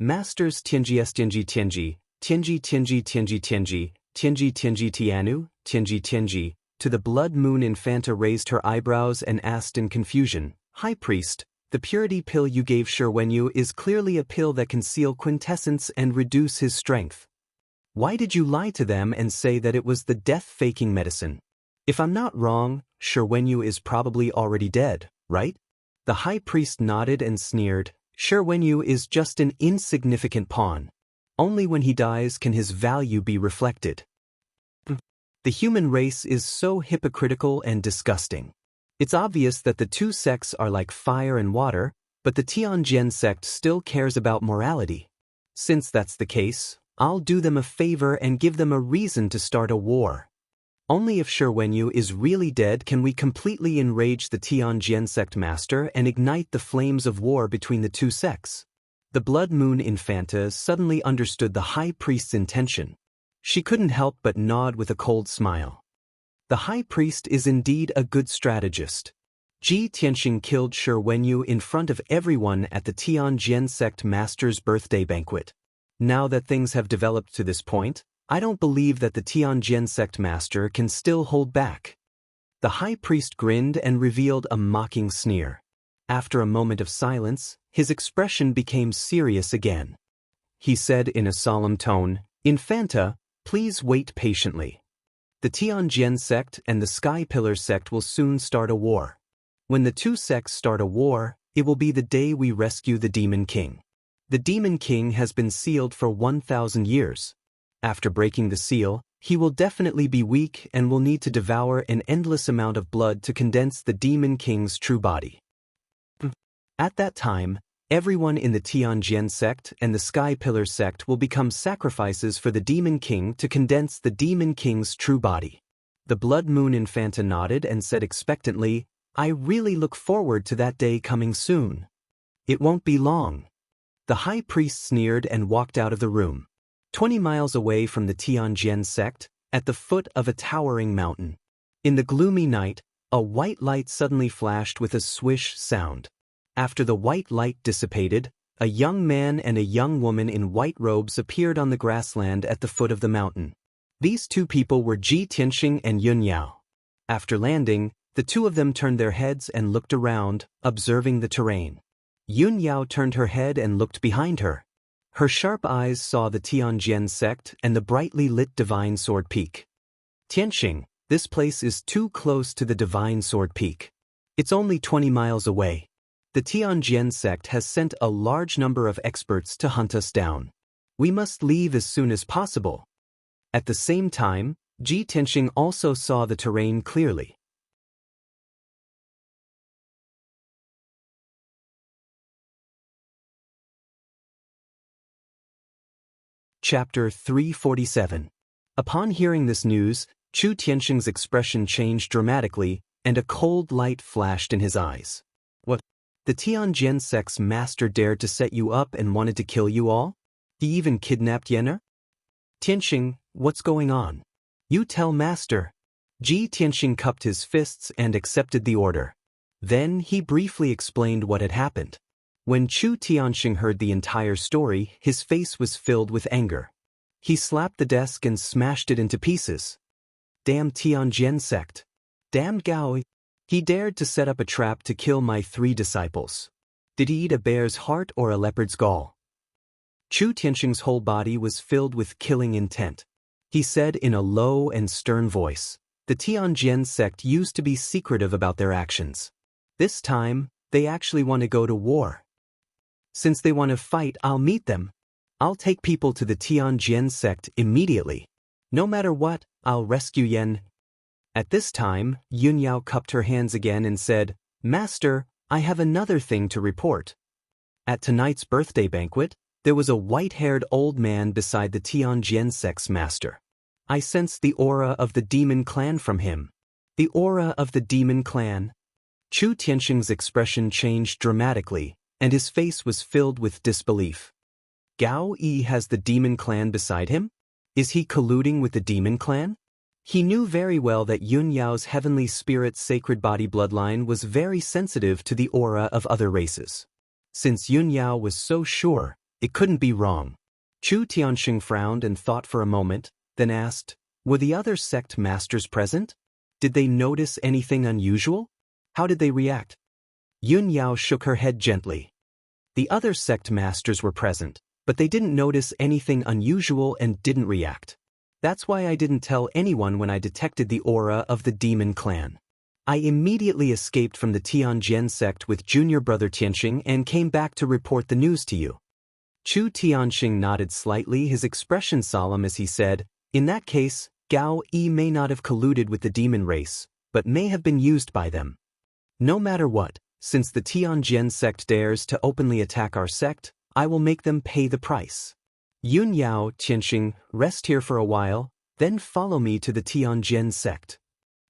Masters Tianji S Tianji Tianji, Tianji Tianji Tianji Tianji, Tianji Tianji Tianu, Tianji Tianji, To the Blood Moon, Infanta raised her eyebrows and asked in confusion, "High Priest, the purity pill you gave Shi Wenyu is clearly a pill that can seal quintessence and reduce his strength. Why did you lie to them and say that it was the death-faking medicine? If I'm not wrong, Shi Wenyu is probably already dead, right?" The High Priest nodded and sneered, "Shi Wenyu is just an insignificant pawn. Only when he dies can his value be reflected. The human race is so hypocritical and disgusting. It's obvious that the two sects are like fire and water, but the Tianjin sect still cares about morality. Since that's the case, I'll do them a favor and give them a reason to start a war. Only if Shi Wenyu is really dead can we completely enrage the Tianjin sect master and ignite the flames of war between the two sects." The Blood Moon Infanta suddenly understood the High Priest's intention. She couldn't help but nod with a cold smile. The High Priest is indeed a good strategist. Ji Tianxing killed Shi Wenyu in front of everyone at the Tianjin sect master's birthday banquet. Now that things have developed to this point, I don't believe that the Tianjin sect master can still hold back. The High Priest grinned and revealed a mocking sneer. After a moment of silence, his expression became serious again. He said in a solemn tone, "Infanta, please wait patiently. The Tianjin sect and the Sky Pillar sect will soon start a war. When the two sects start a war, it will be the day we rescue the Demon King. The Demon King has been sealed for 1,000 years. After breaking the seal, he will definitely be weak and will need to devour an endless amount of blood to condense the Demon King's true body. At that time, everyone in the Tianjin sect and the Sky Pillar sect will become sacrifices for the Demon King to condense the Demon King's true body." The Blood Moon Infanta nodded and said expectantly, "I really look forward to that day coming soon. It won't be long." The High Priest sneered and walked out of the room. 20 miles away from the Tianjin sect, at the foot of a towering mountain. In the gloomy night, a white light suddenly flashed with a swish sound. After the white light dissipated, a young man and a young woman in white robes appeared on the grassland at the foot of the mountain. These two people were Ji Tianxing and Yun Yao. After landing, the two of them turned their heads and looked around, observing the terrain. Yun Yao turned her head and looked behind her. Her sharp eyes saw the Tianjin sect and the brightly lit Divine Sword Peak. "Tianxing, this place is too close to the Divine Sword Peak. It's only 20 miles away. The Tianjin sect has sent a large number of experts to hunt us down. We must leave as soon as possible." At the same time, Ji Tianxing also saw the terrain clearly. Chapter 347. Upon hearing this news, Chu Tianxing's expression changed dramatically, and a cold light flashed in his eyes. "What? The Tianjin sect's master dared to set you up and wanted to kill you all? He even kidnapped Yenner? Tianxing, what's going on? You tell master." Ji Tianxing cupped his fists and accepted the order. Then he briefly explained what had happened. When Chu Tianxing heard the entire story, his face was filled with anger. He slapped the desk and smashed it into pieces. "Damn Tianjin sect. Damned Gao. He dared to set up a trap to kill my 3 disciples. Did he eat a bear's heart or a leopard's gall?" Chu Tianxing's whole body was filled with killing intent. He said in a low and stern voice, "The Tianjin sect used to be secretive about their actions. This time, they actually want to go to war. Since they want to fight, I'll meet them. I'll take people to the Tianjin sect immediately. No matter what, I'll rescue Yen." At this time, Yun Yao cupped her hands again and said, "Master, I have another thing to report. At tonight's birthday banquet, there was a white-haired old man beside the Tianjin sect's master. I sensed the aura of the demon clan from him." "The aura of the demon clan?" Chu Tianxing's expression changed dramatically, and his face was filled with disbelief. "Gao Yi has the demon clan beside him? Is he colluding with the demon clan?" He knew very well that Yun Yao's heavenly spirit sacred body bloodline was very sensitive to the aura of other races. Since Yun Yao was so sure, it couldn't be wrong. Chu Tianxing frowned and thought for a moment, then asked, "Were the other sect masters present?" Did they notice anything unusual? How did they react? Yun Yao shook her head gently. The other sect masters were present, but they didn't notice anything unusual and didn't react. That's why I didn't tell anyone when I detected the aura of the demon clan. I immediately escaped from the Tianjian sect with junior brother Tianxing and came back to report the news to you. Chu Tianxing nodded slightly, his expression solemn as he said, in that case, Gao Yi may not have colluded with the demon race, but may have been used by them. No matter what, since the Tianjian sect dares to openly attack our sect, I will make them pay the price. Yun Yao, Tianxing, rest here for a while, then follow me to the Tianjian sect.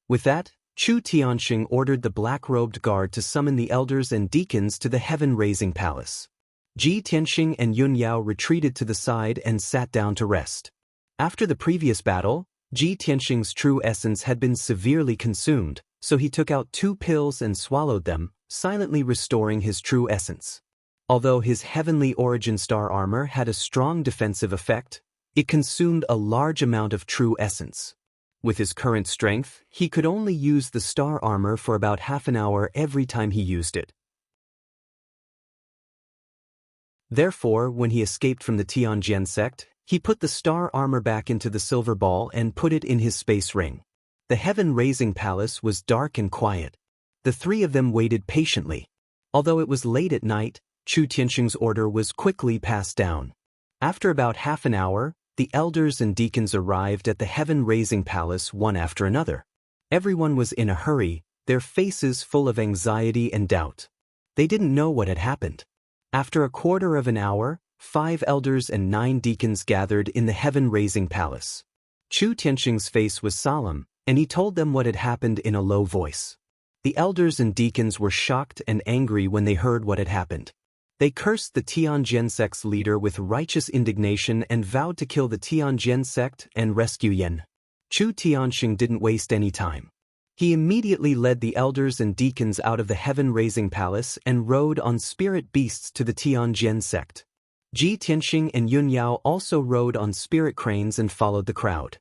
With that, Chu Tianxing ordered the black-robed guard to summon the elders and deacons to the heaven-raising palace. Ji Tianxing and Yun Yao retreated to the side and sat down to rest. After the previous battle, Ji Tianxing's true essence had been severely consumed, so he took out 2 pills and swallowed them, silently restoring his true essence. Although his heavenly origin star armor had a strong defensive effect, it consumed a large amount of true essence. With his current strength, he could only use the star armor for about half an hour every time he used it. Therefore, when he escaped from the Tianjian sect, he put the star armor back into the silver ball and put it in his space ring. The heaven-raising palace was dark and quiet. The 3 of them waited patiently. Although it was late at night, Chu Tianxing's order was quickly passed down. After about half an hour, the elders and deacons arrived at the heaven-raising palace one after another. Everyone was in a hurry, their faces full of anxiety and doubt. They didn't know what had happened. After a quarter of an hour, 5 elders and 9 deacons gathered in the heaven-raising palace. Chu Tianxing's face was solemn, and he told them what had happened in a low voice. The elders and deacons were shocked and angry when they heard what had happened. They cursed the Tianjian sect's leader with righteous indignation and vowed to kill the Tianjian sect and rescue Yan. Chu Tianxing didn't waste any time. He immediately led the elders and deacons out of the heaven-raising palace and rode on spirit beasts to the Tianjian sect. Ji Tianxing and Yun Yao also rode on spirit cranes and followed the crowd.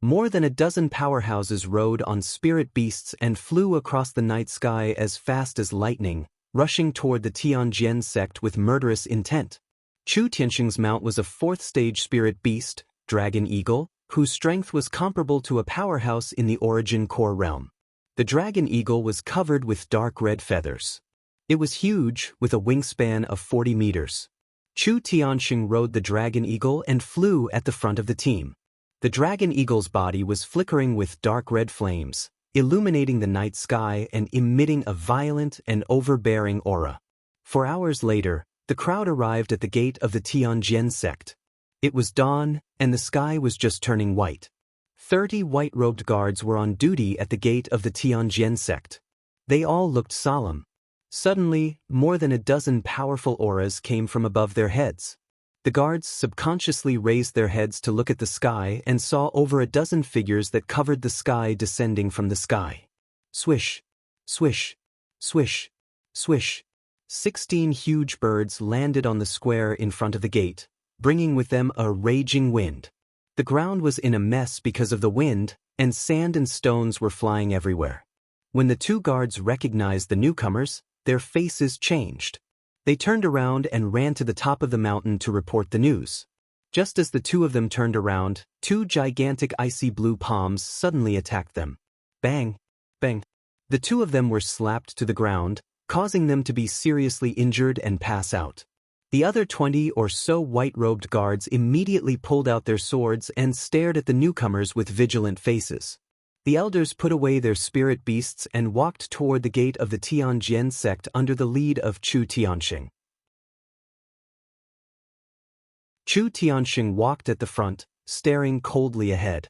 More than a dozen powerhouses rode on spirit beasts and flew across the night sky as fast as lightning, rushing toward the Tianjian sect with murderous intent. Chu Tianxing's mount was a 4th-stage spirit beast, Dragon Eagle, whose strength was comparable to a powerhouse in the Origin Core realm. The Dragon Eagle was covered with dark red feathers. It was huge, with a wingspan of 40 meters. Chu Tianxing rode the Dragon Eagle and flew at the front of the team. The Dragon Eagle's body was flickering with dark red flames, illuminating the night sky and emitting a violent and overbearing aura. 4 hours later, the crowd arrived at the gate of the Tianjian sect. It was dawn, and the sky was just turning white. 30 white-robed guards were on duty at the gate of the Tianjian sect. They all looked solemn. Suddenly, more than a dozen powerful auras came from above their heads. The guards subconsciously raised their heads to look at the sky and saw over a dozen figures that covered the sky descending from the sky. Swish, swish, swish, swish. 16 huge birds landed on the square in front of the gate, bringing with them a raging wind. The ground was in a mess because of the wind, and sand and stones were flying everywhere. When the 2 guards recognized the newcomers, their faces changed. They turned around and ran to the top of the mountain to report the news. Just as the 2 of them turned around, 2 gigantic icy blue palms suddenly attacked them. Bang! Bang! The 2 of them were slapped to the ground, causing them to be seriously injured and pass out. The other 20 or so white-robed guards immediately pulled out their swords and stared at the newcomers with vigilant faces. The elders put away their spirit beasts and walked toward the gate of the Tianjian sect under the lead of Chu Tianxing. Chu Tianxing walked at the front, staring coldly ahead.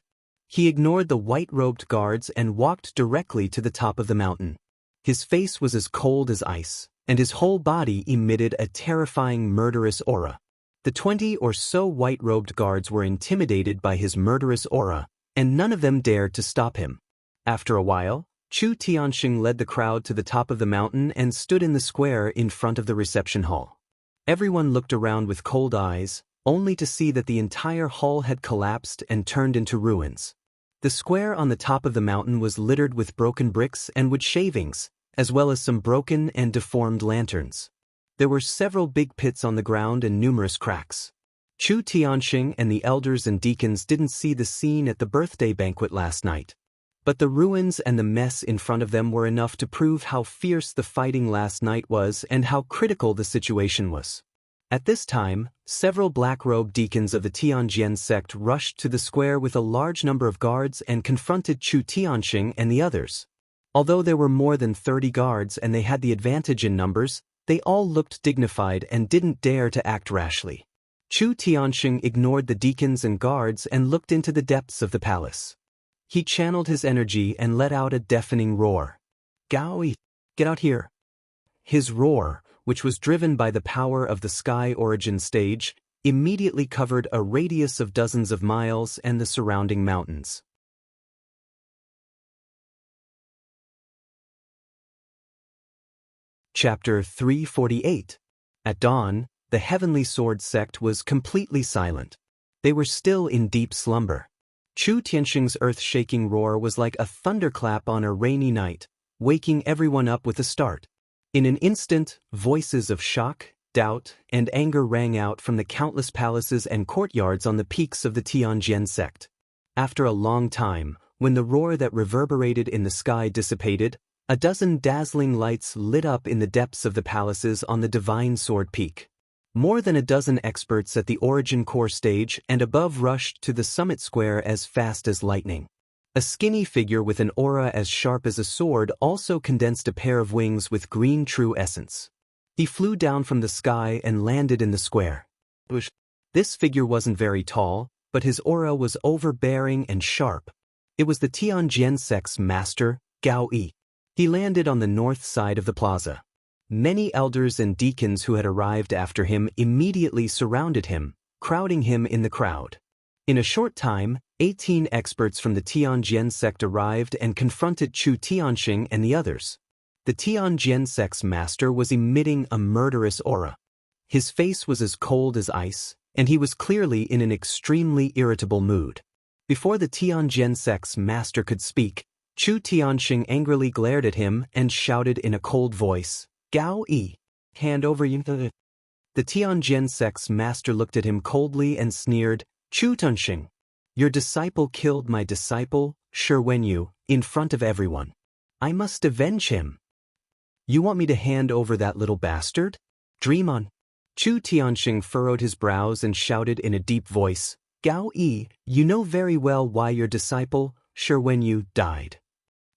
He ignored the white-robed guards and walked directly to the top of the mountain. His face was as cold as ice, and his whole body emitted a terrifying murderous aura. The 20 or so white-robed guards were intimidated by his murderous aura, and none of them dared to stop him. After a while, Chu Tianxing led the crowd to the top of the mountain and stood in the square in front of the reception hall. Everyone looked around with cold eyes, only to see that the entire hall had collapsed and turned into ruins. The square on the top of the mountain was littered with broken bricks and wood shavings, as well as some broken and deformed lanterns. There were several big pits on the ground and numerous cracks. Chu Tianxing and the elders and deacons didn't see the scene at the birthday banquet last night. But the ruins and the mess in front of them were enough to prove how fierce the fighting last night was and how critical the situation was. At this time, several black-robed deacons of the Tianjian sect rushed to the square with a large number of guards and confronted Chu Tianxing and the others. Although there were more than 30 guards and they had the advantage in numbers, they all looked dignified and didn't dare to act rashly. Chu Tianxing ignored the deacons and guards and looked into the depths of the palace. He channeled his energy and let out a deafening roar. "Gaoi, get out here!" His roar, which was driven by the power of the Sky Origin stage, immediately covered a radius of dozens of miles and the surrounding mountains. Chapter 348. At dawn, the Heavenly Sword sect was completely silent. They were still in deep slumber. Chu Tianxing's earth-shaking roar was like a thunderclap on a rainy night, waking everyone up with a start. In an instant, voices of shock, doubt, and anger rang out from the countless palaces and courtyards on the peaks of the Tianjian sect. After a long time, when the roar that reverberated in the sky dissipated, a dozen dazzling lights lit up in the depths of the palaces on the Divine Sword Peak. More than a dozen experts at the Origin Core stage and above rushed to the summit square as fast as lightning. A skinny figure with an aura as sharp as a sword also condensed a pair of wings with green true essence. He flew down from the sky and landed in the square. This figure wasn't very tall, but his aura was overbearing and sharp. It was the Tianjian sect's master, Gao Yi. He landed on the north side of the plaza. Many elders and deacons who had arrived after him immediately surrounded him, crowding him in the crowd. In a short time, 18 experts from the Tianjian sect arrived and confronted Chu Tianxing and the others. The Tianjian sect's master was emitting a murderous aura. His face was as cold as ice, and he was clearly in an extremely irritable mood. Before the Tianjian sect's master could speak, Chu Tianxing angrily glared at him and shouted in a cold voice, "Gao Yi, hand over you." The Tianjian sect's master looked at him coldly and sneered, "Chu Tianxing, your disciple killed my disciple, Shi Wenyu, in front of everyone. I must avenge him. You want me to hand over that little bastard? Dream on." Chu Tianxing furrowed his brows and shouted in a deep voice, "Gao Yi, you know very well why your disciple, Shi Wenyu, died.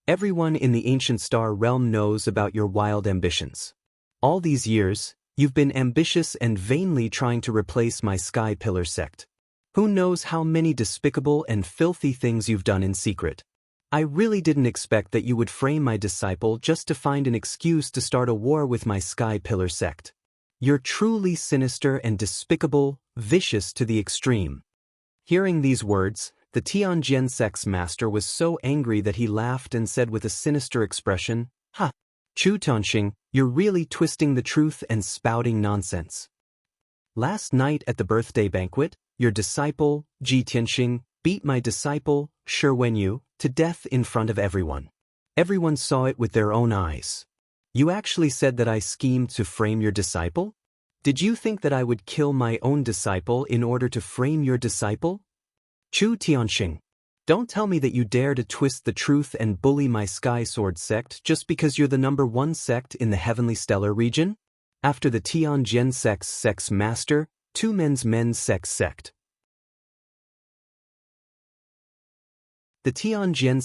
Everyone in the ancient star realm knows about your wild ambitions. All these years, you've been ambitious and vainly trying to replace my Sky Pillar sect. Who knows how many despicable and filthy things you've done in secret. I really didn't expect that you would frame my disciple just to find an excuse to start a war with my Sky Pillar sect. You're truly sinister and despicable, vicious to the extreme." Hearing these words, the Tianjian sect's master was so angry that he laughed and said with a sinister expression, "Ha! Chu Tianxing, you're really twisting the truth and spouting nonsense. Last night at the birthday banquet, your disciple, Ji Tianxing, beat my disciple, Shi Wenyu, to death in front of everyone. Everyone saw it with their own eyes. You actually said that I schemed to frame your disciple? Did you think that I would kill my own disciple in order to frame your disciple? Chu Tianxing, don't tell me that you dare to twist the truth and bully my Sky Sword sect just because you're the #1 sect in the Heavenly Stellar region? After the Tianjian sect's master, two men's sect. The Tianjian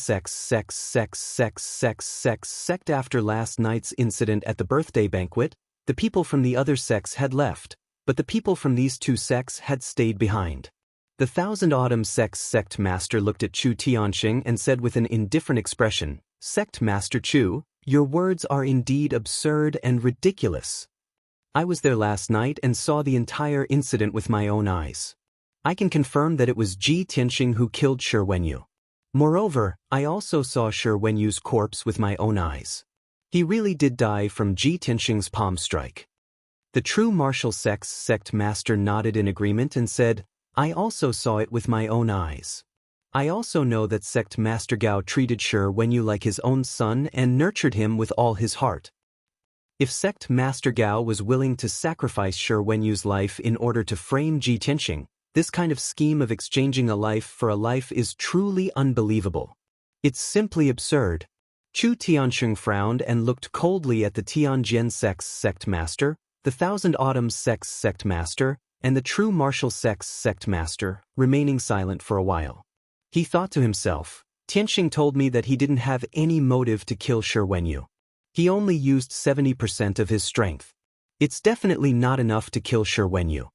sect after last night's incident at the birthday banquet, the people from the other sects had left, but the people from these two sects had stayed behind. The Thousand Autumn sect's sect master looked at Chu Tianxing and said with an indifferent expression, "Sect Master Chu, your words are indeed absurd and ridiculous. I was there last night and saw the entire incident with my own eyes. I can confirm that it was Ji Tianxing who killed Shi Wenyu. Moreover, I also saw Shi Wenyu's corpse with my own eyes. He really did die from Ji Tianxing's palm strike." The true martial sect's sect master nodded in agreement and said, "I also saw it with my own eyes. I also know that sect Master Gao treated Shi Wenyu like his own son and nurtured him with all his heart. If sect Master Gao was willing to sacrifice Shi Wenyu's life in order to frame Ji Tianxing, this kind of scheme of exchanging a life for a life is truly unbelievable. It's simply absurd. Chu Tianxing frowned and looked coldly at the Tianjian sect's sect master, the Thousand Autumns sect's sect master, and the True Martial sect's sect master, remaining silent for a while. He thought to himself, Tianxing told me that he didn't have any motive to kill Shi Wenyu. He only used 70% of his strength. It's definitely not enough to kill Shi Wenyu.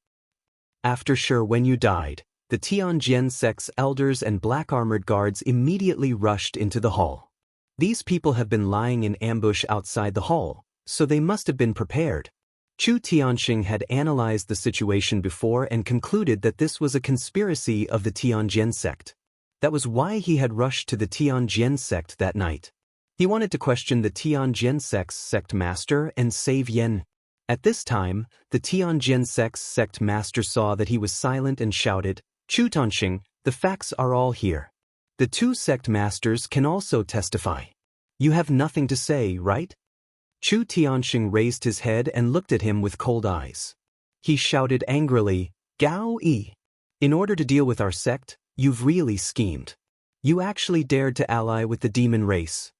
After Shi Wenyu died, the Tianjian sect's elders and black-armored guards immediately rushed into the hall. These people have been lying in ambush outside the hall, so they must have been prepared. Chu Tianxing had analyzed the situation before and concluded that this was a conspiracy of the Tianjian sect. That was why he had rushed to the Tianjian sect that night. He wanted to question the Tianjian sect's sect master and save Yen. At this time, the Tianjian sect's sect master saw that he was silent and shouted, Chu Tianxing, the facts are all here. The two sect masters can also testify. You have nothing to say, right? Chu Tianxing raised his head and looked at him with cold eyes. He shouted angrily, Gao Yi. In order to deal with our sect, you've really schemed. You actually dared to ally with the demon race.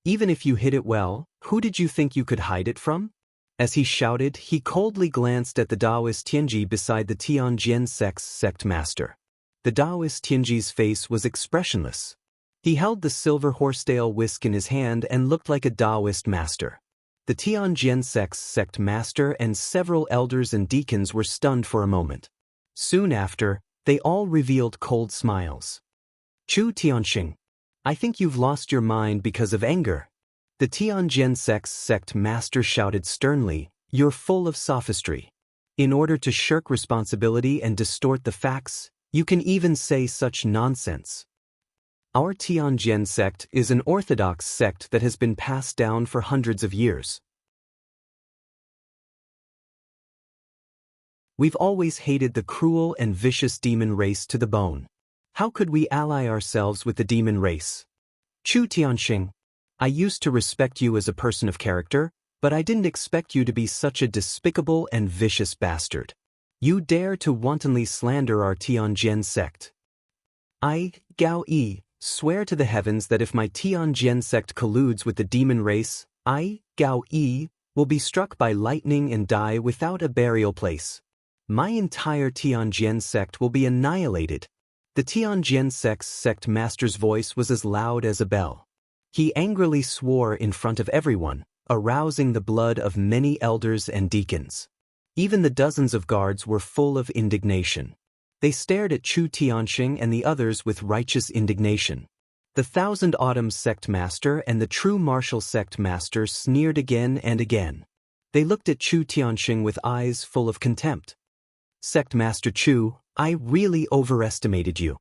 Even if you hid it well, who did you think you could hide it from? As he shouted, he coldly glanced at the Daoist Tianji beside the Tianjian sect's sect master. The Daoist Tianji's face was expressionless. He held the silver horsetail whisk in his hand and looked like a Daoist master. The Tianjian sect's sect master and several elders and deacons were stunned for a moment. Soon after, they all revealed cold smiles. Chu Tianxing, I think you've lost your mind because of anger. The Tianjian sect's sect master shouted sternly, you're full of sophistry. In order to shirk responsibility and distort the facts, you can even say such nonsense. Our Tianjian sect is an orthodox sect that has been passed down for hundreds of years. We've always hated the cruel and vicious demon race to the bone. How could we ally ourselves with the demon race? Chu Tianxing, I used to respect you as a person of character, but I didn't expect you to be such a despicable and vicious bastard. You dare to wantonly slander our Tianjian sect. I, Gao Yi, swear to the heavens that if my Tianjian sect colludes with the demon race, I, Gao Yi, will be struck by lightning and die without a burial place. My entire Tianjian sect will be annihilated. The Tianjian sect's sect master's voice was as loud as a bell. He angrily swore in front of everyone, arousing the blood of many elders and deacons. Even the dozens of guards were full of indignation. They stared at Chu Tianxing and the others with righteous indignation. The Thousand Autumns sect master and the True Martial sect master sneered again and again. They looked at Chu Tianxing with eyes full of contempt. Sect Master Chu, I really overestimated you.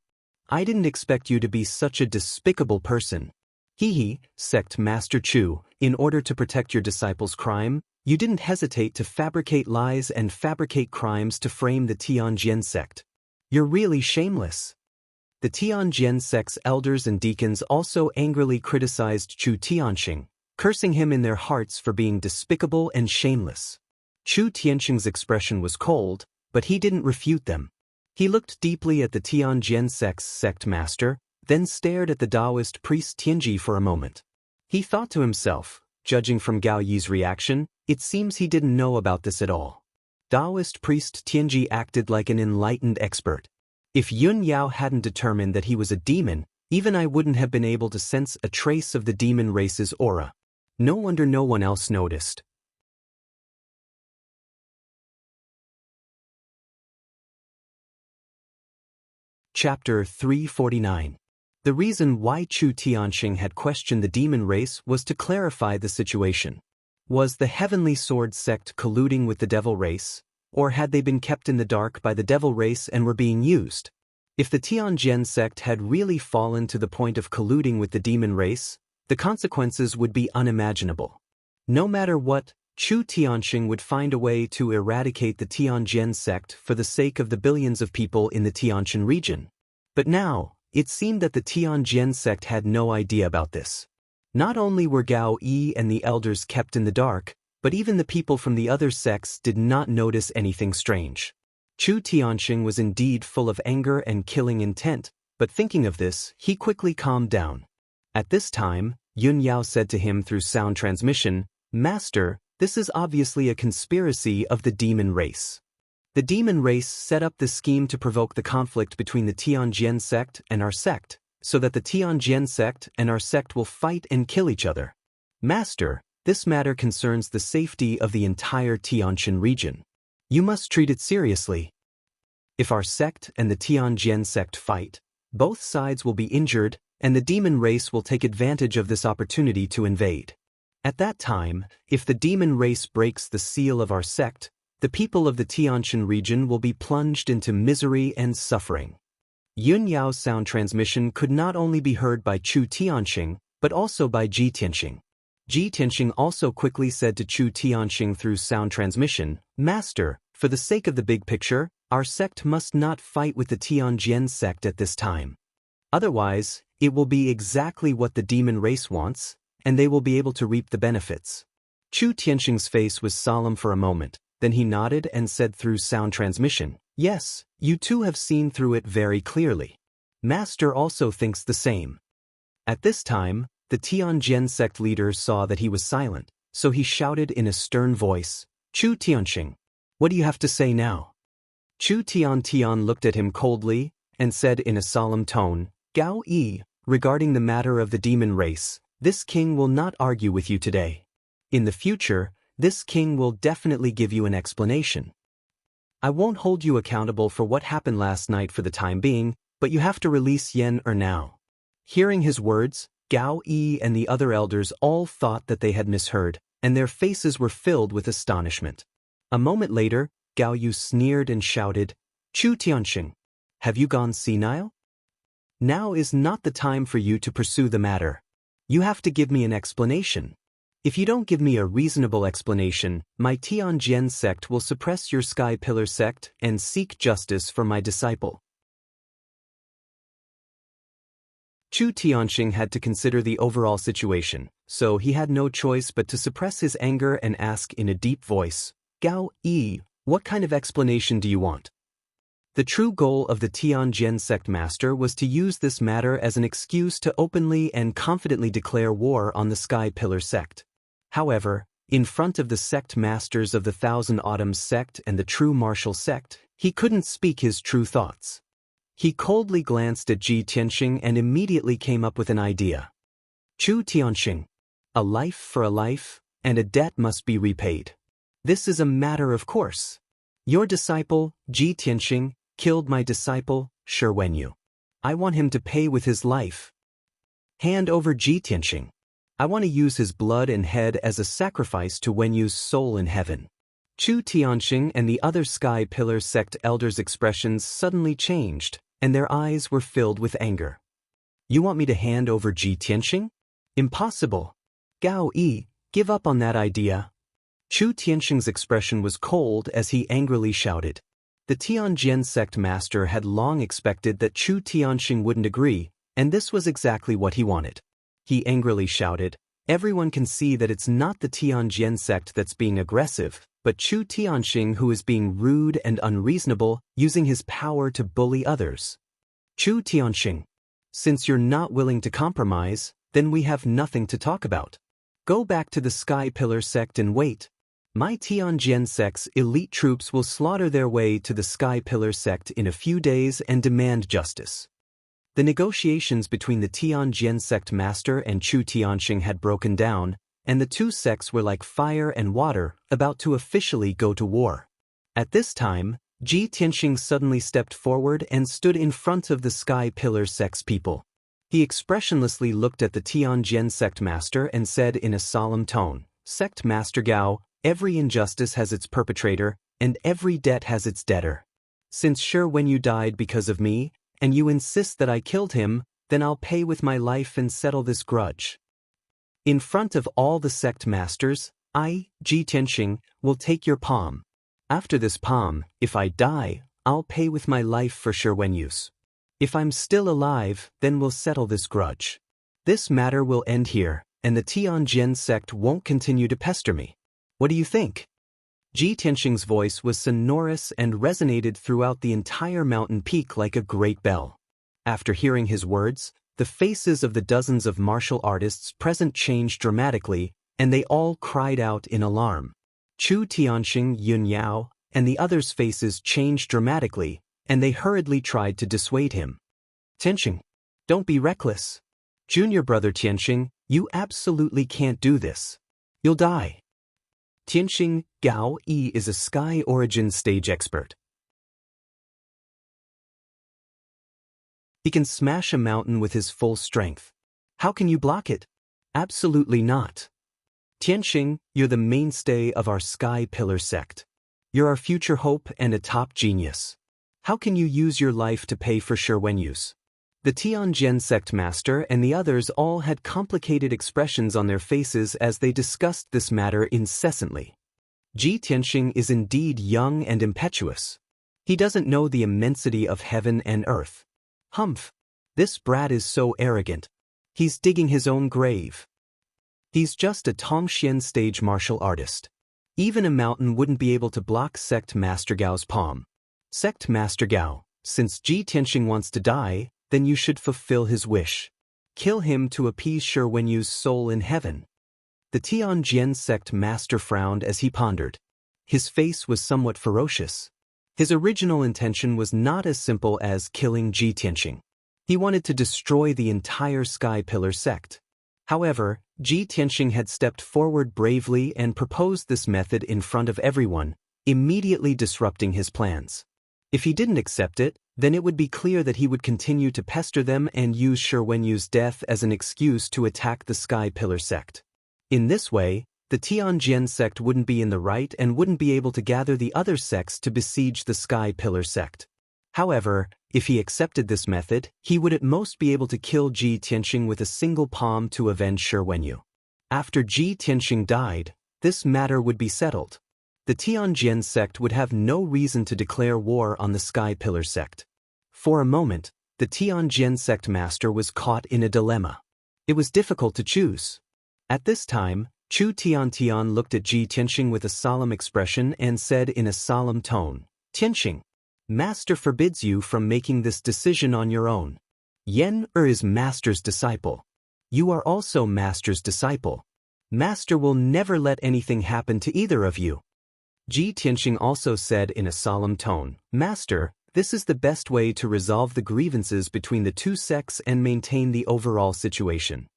I didn't expect you to be such a despicable person. Hee, Sect Master Chu, in order to protect your disciples' crime, you didn't hesitate to fabricate lies and fabricate crimes to frame the Tianjian sect. You're really shameless. The Tianjian sect's elders and deacons also angrily criticized Chu Tianxing, cursing him in their hearts for being despicable and shameless. Chu Tianxing's expression was cold, but he didn't refute them. He looked deeply at the Tianjian sect's sect master, then stared at the Daoist priest Tianji for a moment. He thought to himself, judging from Gao Yi's reaction, it seems he didn't know about this at all. Daoist priest Tianji acted like an enlightened expert. If Yun Yao hadn't determined that he was a demon, even I wouldn't have been able to sense a trace of the demon race's aura. No wonder no one else noticed. Chapter 349. The reason why Chu Tianxing had questioned the demon race was to clarify the situation. Was the Heavenly Sword sect colluding with the devil race, or had they been kept in the dark by the devil race and were being used? If the Tianjian sect had really fallen to the point of colluding with the demon race, the consequences would be unimaginable. No matter what, Chu Tianxing would find a way to eradicate the Tianjian sect for the sake of the billions of people in the Tianjin region. But now, It seemed that the Tianjin sect had no idea about this. Not only were Gao Yi and the elders kept in the dark, but even the people from the other sects did not notice anything strange. Chu Tianxing was indeed full of anger and killing intent, but thinking of this, he quickly calmed down. At this time, Yun Yao said to him through sound transmission, "Master, this is obviously a conspiracy of the demon race. The demon race set up this scheme to provoke the conflict between the Tianjin sect and our sect, so that the Tianjin sect and our sect will fight and kill each other. Master, this matter concerns the safety of the entire Tianjin region. You must treat it seriously. If our sect and the Tianjin sect fight, both sides will be injured, and the demon race will take advantage of this opportunity to invade. At that time, if the demon race breaks the seal of our sect, the people of the Tianjin region will be plunged into misery and suffering." Yun Yao's sound transmission could not only be heard by Chu Tianxing, but also by Ji Tianxing. Ji Tianxing also quickly said to Chu Tianxing through sound transmission, "Master, for the sake of the big picture, our sect must not fight with the Tianjin sect at this time. Otherwise, it will be exactly what the demon race wants, and they will be able to reap the benefits." Chu Tianxing's face was solemn for a moment. Then he nodded and said through sound transmission, "Yes, you two have seen through it very clearly. Master also thinks the same." At this time, the Tianjin sect leader saw that he was silent, so he shouted in a stern voice, "Chu Tianxing, what do you have to say now?" Chu Tian looked at him coldly and said in a solemn tone, "Gao Yi, regarding the matter of the demon race, this king will not argue with you today. In the future, this king will definitely give you an explanation. I won't hold you accountable for what happened last night for the time being, but you have to release Yen now." Hearing his words, Gao Yi and the other elders all thought that they had misheard, and their faces were filled with astonishment. A moment later, Gao Yu sneered and shouted, "Chu Tianxing, have you gone senile? Now is not the time for you to pursue the matter. You have to give me an explanation. If you don't give me a reasonable explanation, my Tianjin sect will suppress your Sky Pillar sect and seek justice for my disciple." Chu Tianxing had to consider the overall situation, so he had no choice but to suppress his anger and ask in a deep voice, "Gao Yi, what kind of explanation do you want?" The true goal of the Tianjin sect master was to use this matter as an excuse to openly and confidently declare war on the Sky Pillar sect. However, in front of the sect masters of the Thousand Autumns sect and the True Martial sect, he couldn't speak his true thoughts. He coldly glanced at Ji Tianxing and immediately came up with an idea. "Chu Tianxing, a life for a life, and a debt must be repaid. This is a matter of course. Your disciple, Ji Tianxing, killed my disciple, Shi Wenyu. I want him to pay with his life. Hand over Ji Tianxing. I want to use his blood and head as a sacrifice to Wenyu's soul in heaven." Chu Tianxing and the other Sky Pillar sect elders' expressions suddenly changed, and their eyes were filled with anger. "You want me to hand over Ji Tianxing? Impossible. Gao Yi, give up on that idea." Chu Tianxing's expression was cold as he angrily shouted. The Tianjin sect master had long expected that Chu Tianxing wouldn't agree, and this was exactly what he wanted. He angrily shouted, "Everyone can see that it's not the Tianjin sect that's being aggressive, but Chu Tianxing who is being rude and unreasonable, using his power to bully others. Chu Tianxing, since you're not willing to compromise, then we have nothing to talk about. Go back to the Sky Pillar sect and wait. My Tianjin sect's elite troops will slaughter their way to the Sky Pillar sect in a few days and demand justice." The negotiations between the Tianjin sect master and Chu Tianxing had broken down, and the two sects were like fire and water, about to officially go to war. At this time, Ji Tianxing suddenly stepped forward and stood in front of the Sky Pillar sect's people. He expressionlessly looked at the Tianjin sect master and said in a solemn tone, "Sect Master Gao, every injustice has its perpetrator, and every debt has its debtor. Since Shi Wenyu died because of me, and you insist that I killed him, then I'll pay with my life and settle this grudge. In front of all the sect masters, I, Ji Tianxing, will take your palm. After this palm, if I die, I'll pay with my life for Shi Wenyu's." If I'm still alive, then we'll settle this grudge. This matter will end here, and the Tianjin sect won't continue to pester me. What do you think? Ji Tianxing's voice was sonorous and resonated throughout the entire mountain peak like a great bell. After hearing his words, the faces of the dozens of martial artists present changed dramatically, and they all cried out in alarm. Chu Tianxing, Yun Yao, and the others' faces changed dramatically, and they hurriedly tried to dissuade him. Tianxing, don't be reckless. Junior brother Tianxing, you absolutely can't do this. You'll die. Tianxing Gao Yi is a Sky Origin stage expert. He can smash a mountain with his full strength. How can you block it? Absolutely not. Tianxing, you're the mainstay of our Sky Pillar sect. You're our future hope and a top genius. How can you use your life to pay for Shi Wenyu's? The Tianjin sect master and the others all had complicated expressions on their faces as they discussed this matter incessantly. Ji Tianxing is indeed young and impetuous. He doesn't know the immensity of heaven and earth. Humph! This brat is so arrogant. He's digging his own grave. He's just a Tongxian stage martial artist. Even a mountain wouldn't be able to block Sect Master Gao's palm. Sect Master Gao, since Ji Tianxing wants to die, then you should fulfill his wish. Kill him to appease Shi Wenyu's soul in heaven. The Tianjin sect master frowned as he pondered. His face was somewhat ferocious. His original intention was not as simple as killing Ji Tianxing. He wanted to destroy the entire Sky Pillar sect. However, Ji Tianxing had stepped forward bravely and proposed this method in front of everyone, immediately disrupting his plans. If he didn't accept it, then it would be clear that he would continue to pester them and use Shi Wenyu's death as an excuse to attack the Sky Pillar sect. In this way, the Tianjin sect wouldn't be in the right and wouldn't be able to gather the other sects to besiege the Sky Pillar sect. However, if he accepted this method, he would at most be able to kill Ji Tianxing with a single palm to avenge Shi Wenyu. After Ji Tianxing died, this matter would be settled. The Tianjin sect would have no reason to declare war on the Sky Pillar sect. For a moment, the Tianjin sect master was caught in a dilemma. It was difficult to choose. At this time, Chu Tiantian looked at Ji Tianxing with a solemn expression and said in a solemn tone, Tianxing, Master forbids you from making this decision on your own. Yan is Master's disciple. You are also Master's disciple. Master will never let anything happen to either of you. Ji Tianxing also said in a solemn tone, Master, this is the best way to resolve the grievances between the two sects and maintain the overall situation.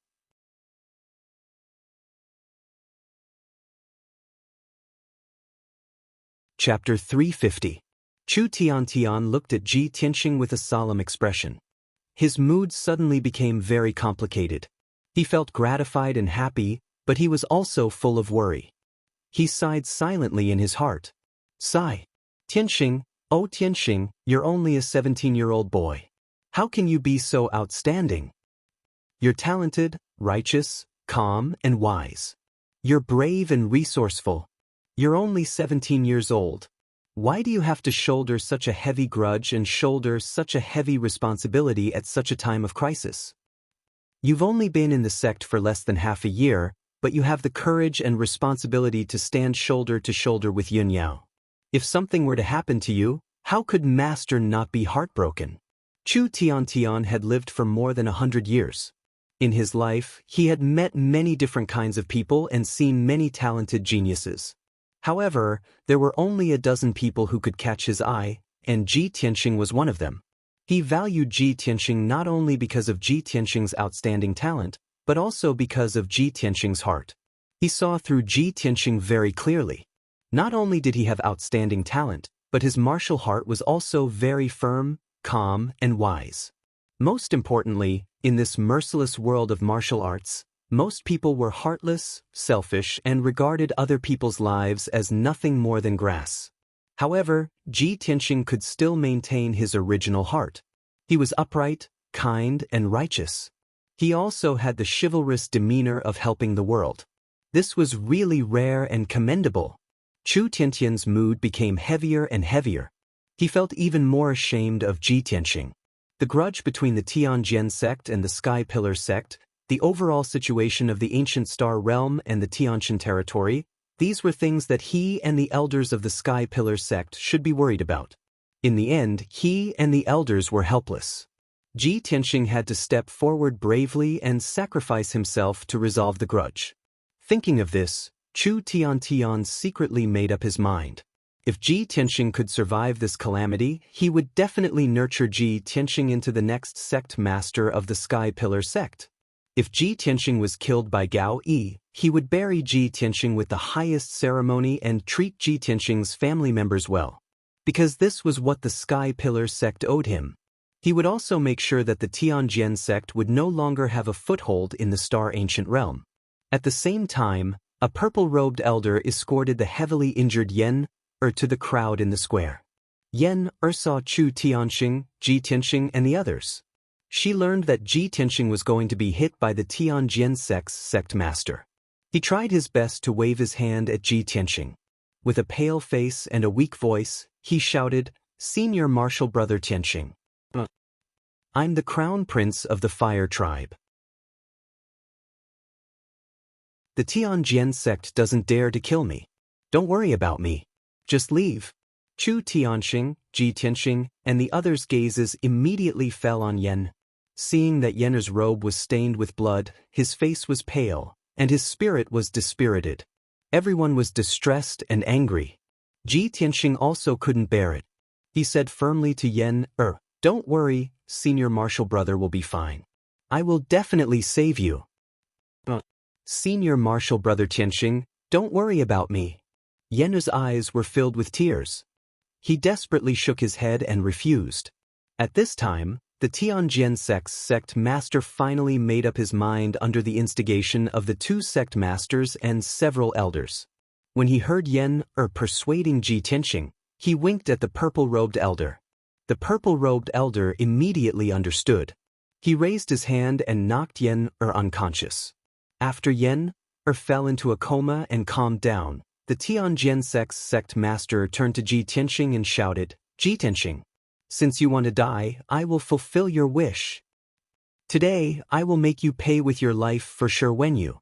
Chapter 350. Chu Tiantian looked at Ji Tianxing with a solemn expression. His mood suddenly became very complicated. He felt gratified and happy, but he was also full of worry. He sighed silently in his heart. Sigh. Tianxing, oh Tianxing, you're only a 17-year-old boy. How can you be so outstanding? You're talented, righteous, calm, and wise. You're brave and resourceful. You're only 17 years old. Why do you have to shoulder such a heavy grudge and shoulder such a heavy responsibility at such a time of crisis? You've only been in the sect for less than half a year, but you have the courage and responsibility to stand shoulder to shoulder with Yun Yao. If something were to happen to you, how could Master not be heartbroken? Chu Tiantian had lived for more than 100 years. In his life, he had met many different kinds of people and seen many talented geniuses. However, there were only a dozen people who could catch his eye, and Ji Tianxing was one of them. He valued Ji Tianxing not only because of Ji Tianxing's outstanding talent, but also because of Ji Tianxing's heart. He saw through Ji Tianxing very clearly. Not only did he have outstanding talent, but his martial heart was also very firm, calm, and wise. Most importantly, in this merciless world of martial arts, most people were heartless, selfish, and regarded other people's lives as nothing more than grass. However, Ji Tianxing could still maintain his original heart. He was upright, kind, and righteous. He also had the chivalrous demeanor of helping the world. This was really rare and commendable. Chu Tiantian's mood became heavier and heavier. He felt even more ashamed of Ji Tianxing. The grudge between the Tianjian sect and the Sky Pillar sect, the overall situation of the Ancient Star Realm and the Tiantian territory, these were things that he and the elders of the Sky Pillar sect should be worried about. In the end, he and the elders were helpless. Ji Tianxing had to step forward bravely and sacrifice himself to resolve the grudge. Thinking of this, Chu Tiantian secretly made up his mind. If Ji Tianxing could survive this calamity, he would definitely nurture Ji Tianxing into the next sect master of the Sky Pillar sect. If Ji Tianxing was killed by Gao Yi, he would bury Ji Tianxing with the highest ceremony and treat Ji Tianxing's family members well. Because this was what the Sky Pillar sect owed him. He would also make sure that the Tianjian sect would no longer have a foothold in the Star Ancient Realm. At the same time, a purple-robed elder escorted the heavily injured Yan to the crowd in the square. Yan saw Chu Tianxing, Ji Tianxing, and the others. She learned that Ji Tianxing was going to be hit by the Tianjian sect's sect master. He tried his best to wave his hand at Ji Tianxing. With a pale face and a weak voice, he shouted, "Senior Martial Brother Tianxing. I'm the Crown Prince of the Fire Tribe. The Tianjian sect doesn't dare to kill me. Don't worry about me. Just leave." Chu Tianxing, Ji Tianxing, and the others' gazes immediately fell on Yan. Seeing that Yen's robe was stained with blood, his face was pale, and his spirit was dispirited. Everyone was distressed and angry. Ji Tianxing also couldn't bear it. He said firmly to Yan, "Don't worry, Senior Martial Brother will be fine. I will definitely save you." "Senior Martial Brother Tianxing, don't worry about me." Yen's eyes were filled with tears. He desperately shook his head and refused. At this time, the Tianjian sect's sect master finally made up his mind under the instigation of the two sect masters and several elders. When he heard Yan persuading Ji Tianxing, he winked at the purple-robed elder. The purple-robed elder immediately understood. He raised his hand and knocked Yan unconscious. After Yan fell into a coma and calmed down, the Tianjian sect's sect master turned to Ji Tianxing and shouted, "Ji Tianxing, since you want to die, I will fulfill your wish. Today, I will make you pay with your life for Wenyu."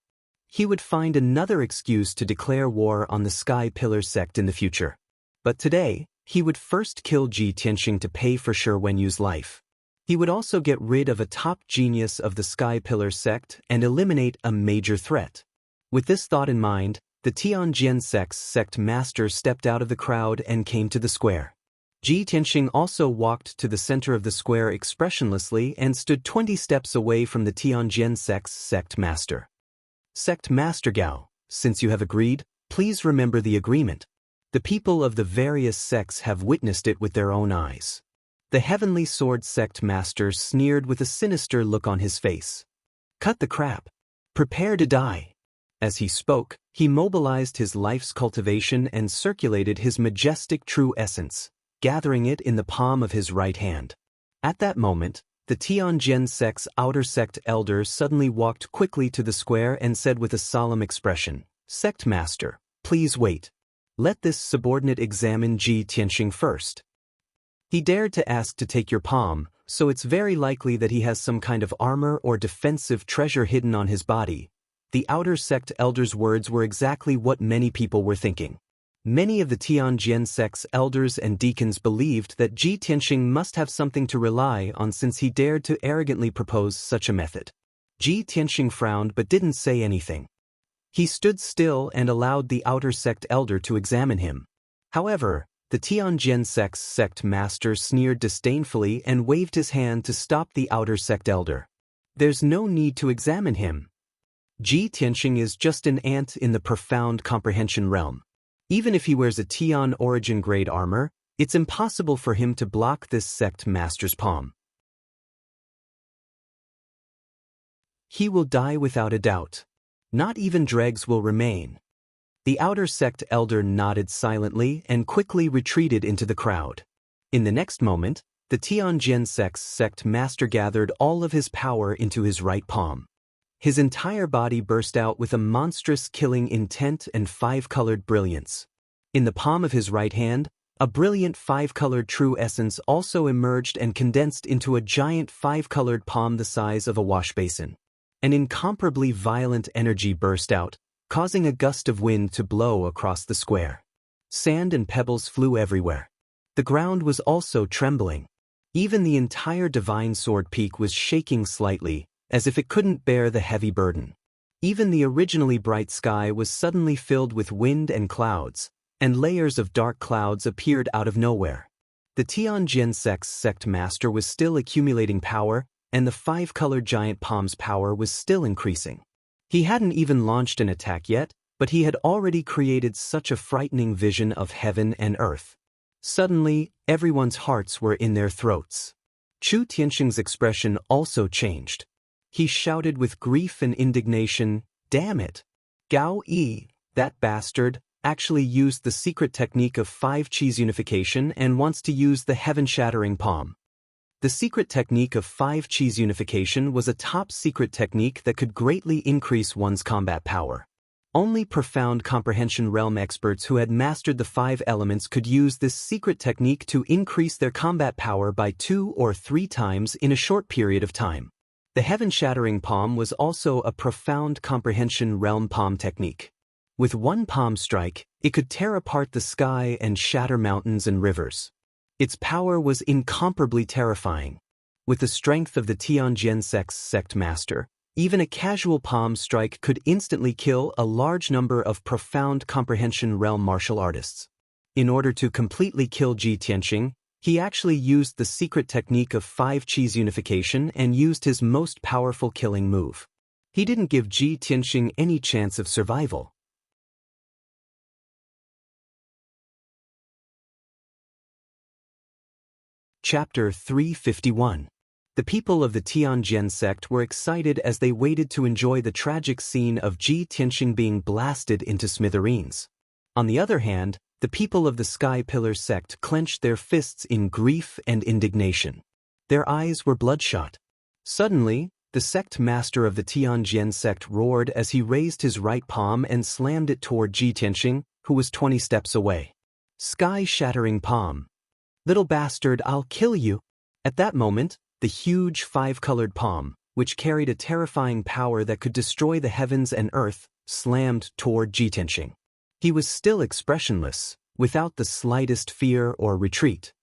He would find another excuse to declare war on the Sky Pillar sect in the future. But today, he would first kill Ji Tianxing to pay for Wenyu's life. He would also get rid of a top genius of the Sky Pillar sect and eliminate a major threat. With this thought in mind, the Tianjian sect's sect master stepped out of the crowd and came to the square. Ji Tianxing also walked to the center of the square expressionlessly and stood 20 steps away from the Tianjian sect's sect master. "Sect Master Gao, since you have agreed, please remember the agreement. The people of the various sects have witnessed it with their own eyes." The Heavenly Sword sect master sneered with a sinister look on his face. "Cut the crap. Prepare to die." As he spoke, he mobilized his life's cultivation and circulated his majestic true essence, gathering it in the palm of his right hand. At that moment, the Tianjian sect's outer sect elder suddenly walked quickly to the square and said with a solemn expression, "Sect Master, please wait. Let this subordinate examine Ji Tianxing first. He dared to ask to take your palm, so it's very likely that he has some kind of armor or defensive treasure hidden on his body." The outer sect elder's words were exactly what many people were thinking. Many of the Tianjian sect's elders and deacons believed that Ji Tianxing must have something to rely on since he dared to arrogantly propose such a method. Ji Tianxing frowned but didn't say anything. He stood still and allowed the outer sect elder to examine him. However, the Tianjian sect's sect master sneered disdainfully and waved his hand to stop the outer sect elder. "There's no need to examine him. Ji Tianxing is just an ant in the profound comprehension realm. Even if he wears a Tian origin grade armor, it's impossible for him to block this sect master's palm. He will die without a doubt. Not even dregs will remain." The outer sect elder nodded silently and quickly retreated into the crowd. In the next moment, the Tianjian sect's sect master gathered all of his power into his right palm. His entire body burst out with a monstrous killing intent and five-colored brilliance. In the palm of his right hand, A brilliant five-colored true essence also emerged and condensed into a giant five-colored palm the size of a wash basin. An incomparably violent energy burst out, causing a gust of wind to blow across the square. Sand and pebbles flew everywhere. The ground was also trembling. Even the entire divine sword peak was shaking slightly, as if it couldn't bear the heavy burden. Even the originally bright sky was suddenly filled with wind and clouds, and layers of dark clouds appeared out of nowhere. The Tianjin sect master was still accumulating power, and the five-colored giant palm's power was still increasing. He hadn't even launched an attack yet, but he had already created such a frightening vision of heaven and earth. Suddenly, everyone's hearts were in their throats. Chu Tianxing's expression also changed. He shouted with grief and indignation, "Damn it! Gao Yi, that bastard, actually used the secret technique of 5 unification and wants to use the heaven-shattering palm." The secret technique of 5 unification was a top-secret technique that could greatly increase one's combat power. Only profound comprehension realm experts who had mastered the 5 elements could use this secret technique to increase their combat power by 2 or 3 times in a short period of time. The heaven-shattering palm was also a profound comprehension realm palm technique. With one palm strike, it could tear apart the sky and shatter mountains and rivers. Its power was incomparably terrifying. With the strength of the Tianjin sect master, even a casual palm strike could instantly kill a large number of profound comprehension realm martial artists. In order to completely kill Ji Tianxing, he actually used the secret technique of 5 unification and used his most powerful killing move. He didn't give Ji Tianxing any chance of survival. Chapter 351. The people of the Tianjin sect were excited as they waited to enjoy the tragic scene of Ji Tianxing being blasted into smithereens. On the other hand, the people of the Sky Pillar sect clenched their fists in grief and indignation. Their eyes were bloodshot. Suddenly, the sect master of the Tianjin sect roared as he raised his right palm and slammed it toward Ji Tianxing, who was 20 steps away. Sky-shattering palm. "Little bastard, I'll kill you." At that moment, the huge 5-colored palm, which carried a terrifying power that could destroy the heavens and earth, slammed toward Ji Tianxing. He was still expressionless, without the slightest fear or retreat.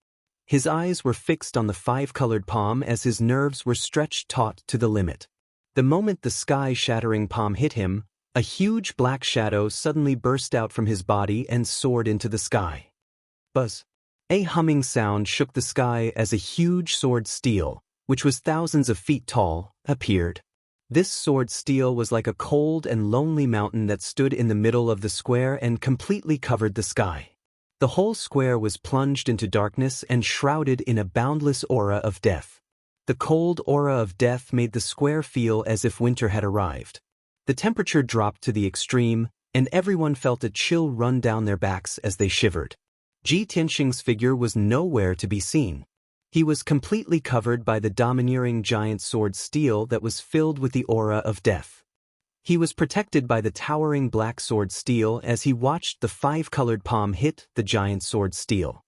His eyes were fixed on the 5-colored palm as his nerves were stretched taut to the limit. The moment the sky-shattering palm hit him, a huge black shadow suddenly burst out from his body and soared into the sky. Buzz. A humming sound shook the sky as a huge sword steel, which was thousands of feet tall, appeared. This sword steel was like a cold and lonely mountain that stood in the middle of the square and completely covered the sky. The whole square was plunged into darkness and shrouded in a boundless aura of death. The cold aura of death made the square feel as if winter had arrived. The temperature dropped to the extreme, and everyone felt a chill run down their backs as they shivered. Ji Tianxing's figure was nowhere to be seen. He was completely covered by the domineering giant sword steel that was filled with the aura of death. He was protected by the towering black sword steel as he watched the 5-colored palm hit the giant sword steel.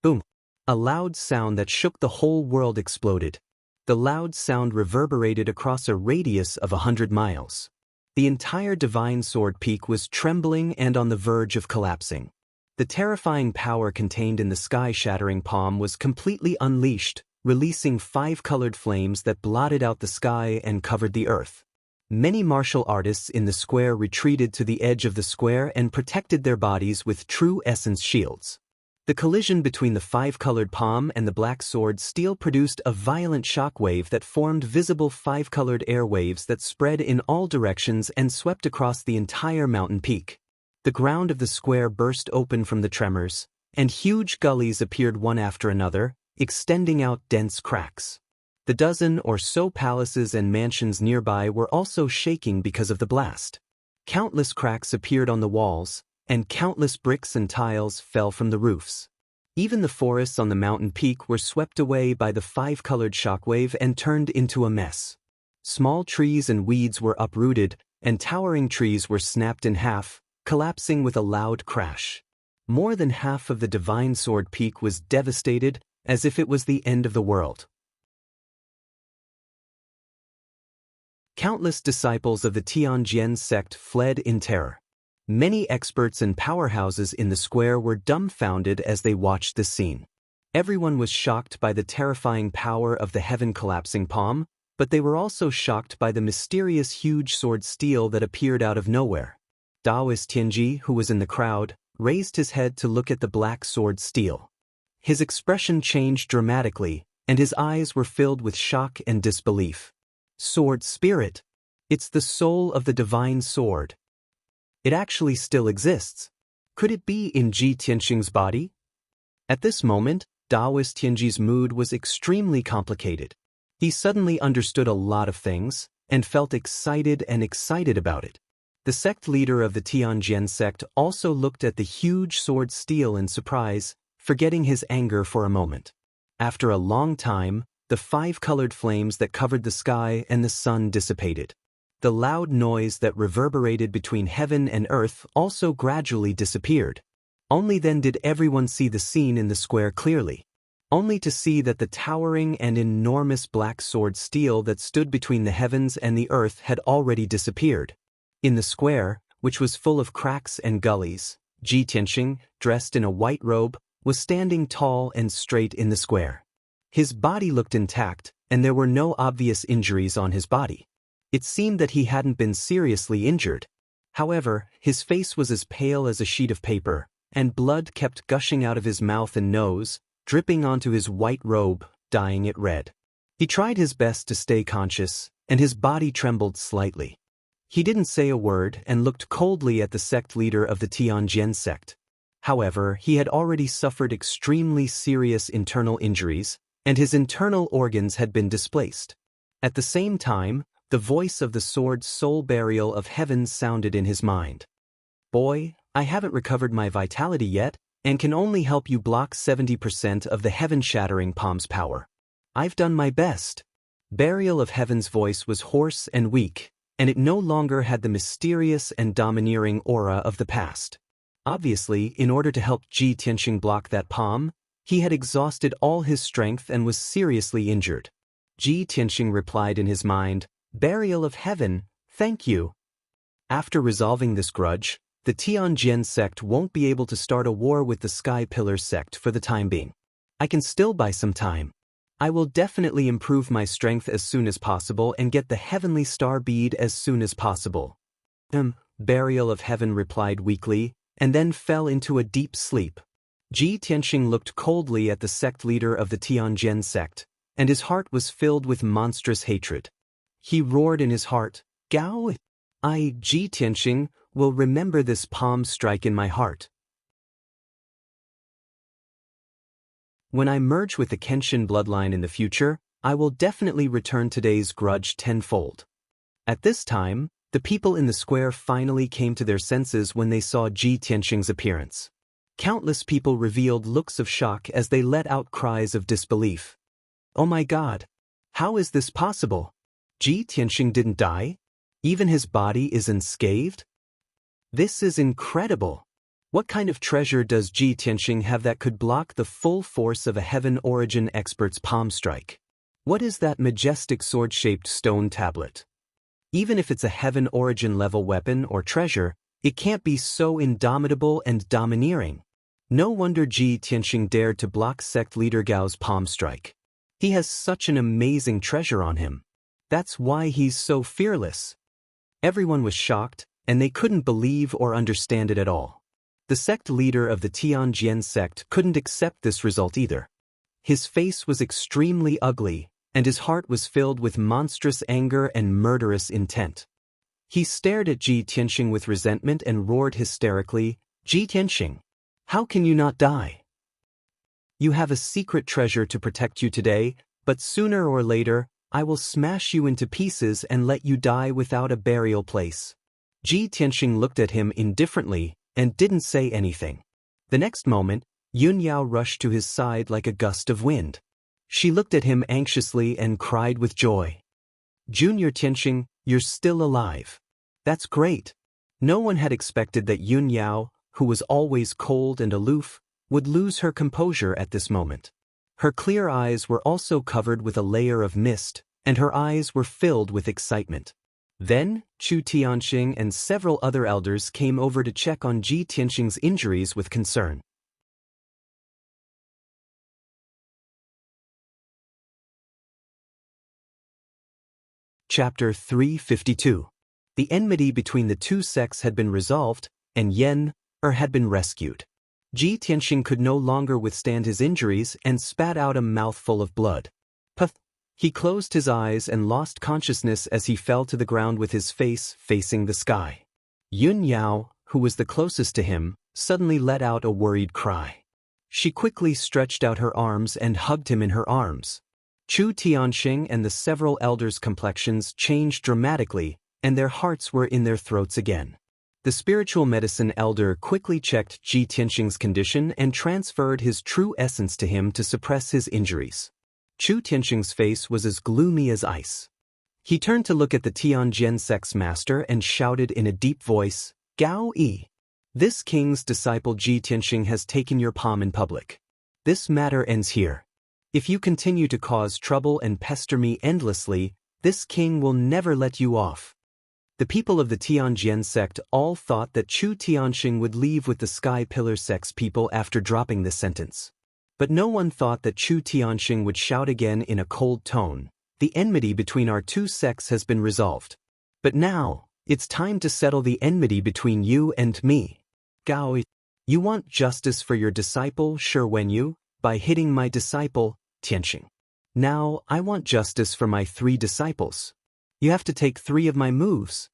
Boom! A loud sound that shook the whole world exploded. The loud sound reverberated across a radius of 100 miles. The entire divine sword peak was trembling and on the verge of collapsing. The terrifying power contained in the sky-shattering palm was completely unleashed, releasing 5-colored flames that blotted out the sky and covered the earth. Many martial artists in the square retreated to the edge of the square and protected their bodies with true essence shields. The collision between the 5-colored palm and the black sword steel produced a violent shockwave that formed visible 5-colored airwaves that spread in all directions and swept across the entire mountain peak. The ground of the square burst open from the tremors, and huge gullies appeared one after another, extending out dense cracks. The dozen or so palaces and mansions nearby were also shaking because of the blast. Countless cracks appeared on the walls, and countless bricks and tiles fell from the roofs. Even the forests on the mountain peak were swept away by the 5-colored shockwave and turned into a mess. Small trees and weeds were uprooted, and towering trees were snapped in half, collapsing with a loud crash. More than half of the Divine Sword Peak was devastated, as if it was the end of the world. Countless disciples of the Tianjian sect fled in terror. Many experts and powerhouses in the square were dumbfounded as they watched this scene. Everyone was shocked by the terrifying power of the heaven-collapsing palm, but they were also shocked by the mysterious huge sword steel that appeared out of nowhere. Daoist Tianji, who was in the crowd, raised his head to look at the black sword steel. His expression changed dramatically, and his eyes were filled with shock and disbelief. Sword spirit. It's the soul of the divine sword. It actually still exists. Could it be in Ji Tianxing's body? At this moment, Daoist Tianji's mood was extremely complicated. He suddenly understood a lot of things, and felt excited about it. The sect leader of the Tianjian sect also looked at the huge sword steel in surprise, forgetting his anger for a moment. After a long time, the 5 colored flames that covered the sky and the sun dissipated. The loud noise that reverberated between heaven and earth also gradually disappeared. Only then did everyone see the scene in the square clearly. Only to see that the towering and enormous black sword steel that stood between the heavens and the earth had already disappeared. In the square, which was full of cracks and gullies, Ji Tianxing, dressed in a white robe, was standing tall and straight in the square. His body looked intact, and there were no obvious injuries on his body. It seemed that he hadn't been seriously injured. However, his face was as pale as a sheet of paper, and blood kept gushing out of his mouth and nose, dripping onto his white robe, dyeing it red. He tried his best to stay conscious, and his body trembled slightly. He didn't say a word and looked coldly at the sect leader of the Tianjian sect. However, he had already suffered extremely serious internal injuries, and his internal organs had been displaced. At the same time, the voice of the sword soul burial of heaven sounded in his mind. Boy, I haven't recovered my vitality yet, and can only help you block 70% of the heaven-shattering palm's power. I've done my best. Burial of Heaven's voice was hoarse and weak, and it no longer had the mysterious and domineering aura of the past. Obviously, in order to help Ji Tianxing block that palm, he had exhausted all his strength and was seriously injured. Ji Tianxing replied in his mind, "Burial of Heaven, thank you." After resolving this grudge, the Tianjian sect won't be able to start a war with the Sky Pillar sect for the time being. I can still buy some time. I will definitely improve my strength as soon as possible and get the heavenly star bead as soon as possible. Burial of Heaven replied weakly, and then fell into a deep sleep. Ji Tianxing looked coldly at the sect leader of the Tianjian sect, and his heart was filled with monstrous hatred. He roared in his heart, "Gao! I, Ji Tianxing, will remember this palm strike in my heart. When I merge with the Kenshin bloodline in the future, I will definitely return today's grudge tenfold." At this time, the people in the square finally came to their senses when they saw Ji Tianxing's appearance. Countless people revealed looks of shock as they let out cries of disbelief. "Oh my God! How is this possible? Ji Tianxing didn't die? Even his body is unscathed? This is incredible! What kind of treasure does Ji Tianxing have that could block the full force of a heaven origin expert's palm strike? What is that majestic sword-shaped stone tablet? Even if it's a heaven origin level weapon or treasure, it can't be so indomitable and domineering. No wonder Ji Tianxing dared to block sect leader Gao's palm strike. He has such an amazing treasure on him. That's why he's so fearless." Everyone was shocked, and they couldn't believe or understand it at all. The sect leader of the Tianjian sect couldn't accept this result either. His face was extremely ugly, and his heart was filled with monstrous anger and murderous intent. He stared at Ji Tianxing with resentment and roared hysterically, "Ji Tianxing, how can you not die? You have a secret treasure to protect you today, but sooner or later, I will smash you into pieces and let you die without a burial place." Ji Tianxing looked at him indifferently and didn't say anything. The next moment, Yun Yao rushed to his side like a gust of wind. She looked at him anxiously and cried with joy. "Junior Tianxing, you're still alive. That's great." No one had expected that Yun Yao, who was always cold and aloof, would lose her composure at this moment. Her clear eyes were also covered with a layer of mist, and her eyes were filled with excitement. Then, Chu Tianxing and several other elders came over to check on Ji Tianxing's injuries with concern. Chapter 352. The enmity between the two sects had been resolved, and had been rescued. Ji Tianxing could no longer withstand his injuries and spat out a mouthful of blood. He closed his eyes and lost consciousness as he fell to the ground with his face facing the sky. Yun Yao, who was the closest to him, suddenly let out a worried cry. She quickly stretched out her arms and hugged him in her arms. Chu Tianxing and the several elders' complexions changed dramatically, and their hearts were in their throats again. The spiritual medicine elder quickly checked Ji Tianxing's condition and transferred his true essence to him to suppress his injuries. Chu Tianxing's face was as gloomy as ice. He turned to look at the Tianjian sect's master and shouted in a deep voice, "Gao Yi! This king's disciple Ji Tianxing has taken your palm in public. This matter ends here. If you continue to cause trouble and pester me endlessly, this king will never let you off." The people of the Tianjian sect all thought that Chu Tianxing would leave with the Sky Pillar sect's people after dropping this sentence. But no one thought that Chu Tianxing would shout again in a cold tone, "The enmity between our two sects has been resolved. But now, it's time to settle the enmity between you and me. Gao, you want justice for your disciple Shi Wenyu by hitting my disciple, Tianxing. Now, I want justice for my 3 disciples. You have to take 3 of my moves."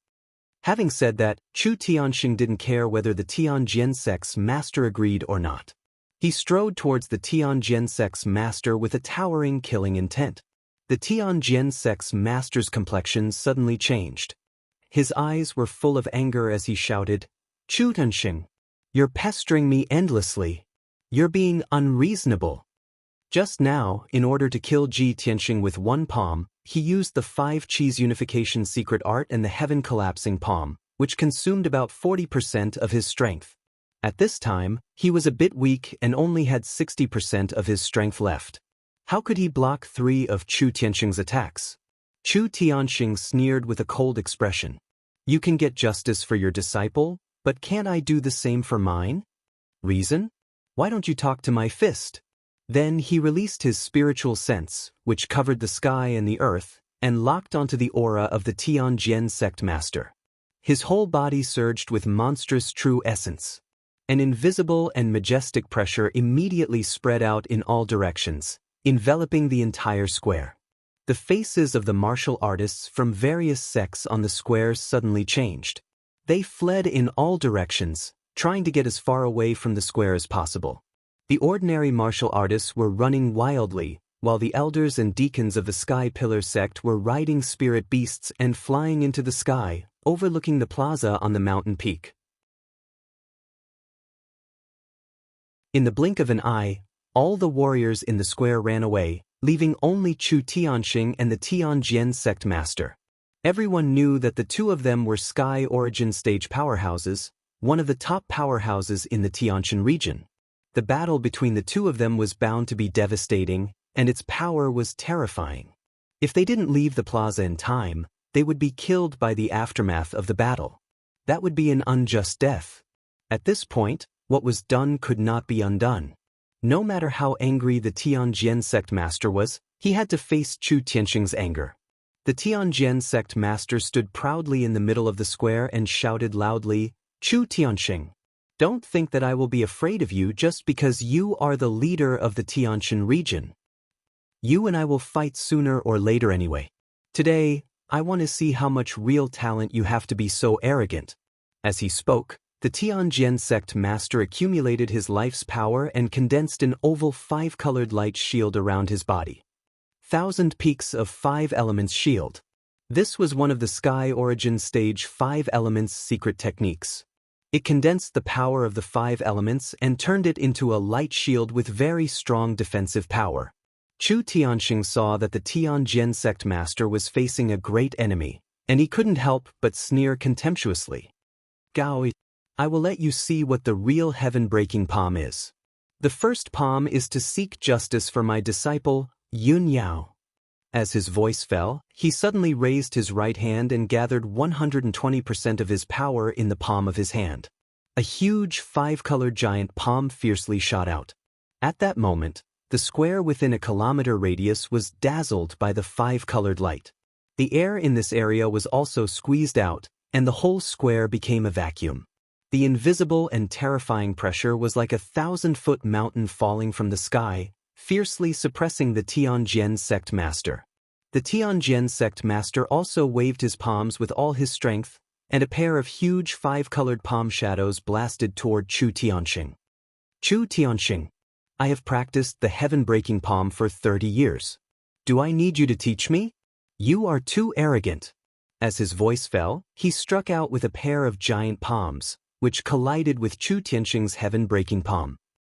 Having said that, Chu Tianxing didn't care whether the Tianjian sect's master agreed or not. He strode towards the Tianjian sect's master with a towering killing intent. The Tianjian sect's master's complexion suddenly changed. His eyes were full of anger as he shouted, "Chu Tianxing, you're pestering me endlessly. You're being unreasonable." Just now, in order to kill Ji Tianxing with one palm, he used the 5 cheese unification secret art and the heaven collapsing palm, which consumed about 40% of his strength. At this time, he was a bit weak and only had 60% of his strength left. How could he block 3 of Chu Tianxing's attacks? Chu Tianxing sneered with a cold expression. "You can get justice for your disciple, but can't I do the same for mine? Reason? Why don't you talk to my fist?" Then he released his spiritual sense, which covered the sky and the earth, and locked onto the aura of the Tianjian sect master. His whole body surged with monstrous true essence. An invisible and majestic pressure immediately spread out in all directions, enveloping the entire square. The faces of the martial artists from various sects on the square suddenly changed. They fled in all directions, trying to get as far away from the square as possible. The ordinary martial artists were running wildly, while the elders and deacons of the Sky Pillar sect were riding spirit beasts and flying into the sky, overlooking the plaza on the mountain peak. In the blink of an eye, all the warriors in the square ran away, leaving only Chu Tianxing and the Tianjian sect master. Everyone knew that the 2 of them were Sky Origin stage powerhouses, one of the top powerhouses in the Tianjin region. The battle between the 2 of them was bound to be devastating, and its power was terrifying. If they didn't leave the plaza in time, they would be killed by the aftermath of the battle. That would be an unjust death. At this point, what was done could not be undone. No matter how angry the Tianjian sect master was, he had to face Chu Tianxing's anger. The Tianjian sect master stood proudly in the middle of the square and shouted loudly, "Chu Tianxing, don't think that I will be afraid of you just because you are the leader of the Tianjin region. You and I will fight sooner or later anyway. Today, I want to see how much real talent you have to be so arrogant." As he spoke, the Tianjian sect master accumulated his life's power and condensed an oval 5-colored light shield around his body. 1,000 peaks of 5 elements shield. This was one of the Sky Origin stage 5 elements secret techniques. It condensed the power of the 5 elements and turned it into a light shield with very strong defensive power. Chu Tianxing saw that the Tianjian sect master was facing a great enemy, and he couldn't help but sneer contemptuously. "Gao, I will let you see what the real heaven-breaking palm is. The first palm is to seek justice for my disciple, Yun Yao. As his voice fell, he suddenly raised his right hand and gathered 120% of his power in the palm of his hand. A huge, five-colored giant palm fiercely shot out. At that moment, the square within a kilometer radius was dazzled by the five-colored light. The air in this area was also squeezed out, and the whole square became a vacuum. The invisible and terrifying pressure was like a 1,000-foot mountain falling from the sky, fiercely suppressing the Tianjin sect master. The Tianjin sect master also waved his palms with all his strength, and a pair of huge five-colored palm shadows blasted toward Chu Tianxing. Chu Tianxing, I have practiced the heaven-breaking palm for 30 years. Do I need you to teach me? You are too arrogant. As his voice fell, he struck out with a pair of giant palms, which collided with Chu Tianxing's heaven-breaking palm.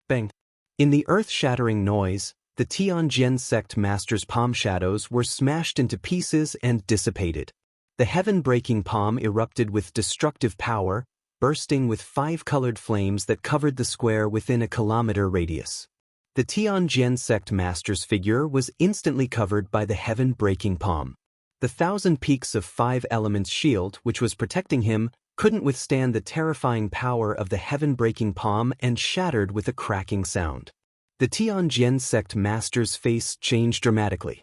Bang! In the earth-shattering noise, the Tianjin sect master's palm shadows were smashed into pieces and dissipated. The heaven-breaking palm erupted with destructive power, bursting with five-colored flames that covered the square within a kilometer radius. The Tianjin sect master's figure was instantly covered by the heaven-breaking palm. The 1,000 peaks of five elements shield, which was protecting him, couldn't withstand the terrifying power of the heaven-breaking palm and shattered with a cracking sound. The Tianjin sect master's face changed dramatically.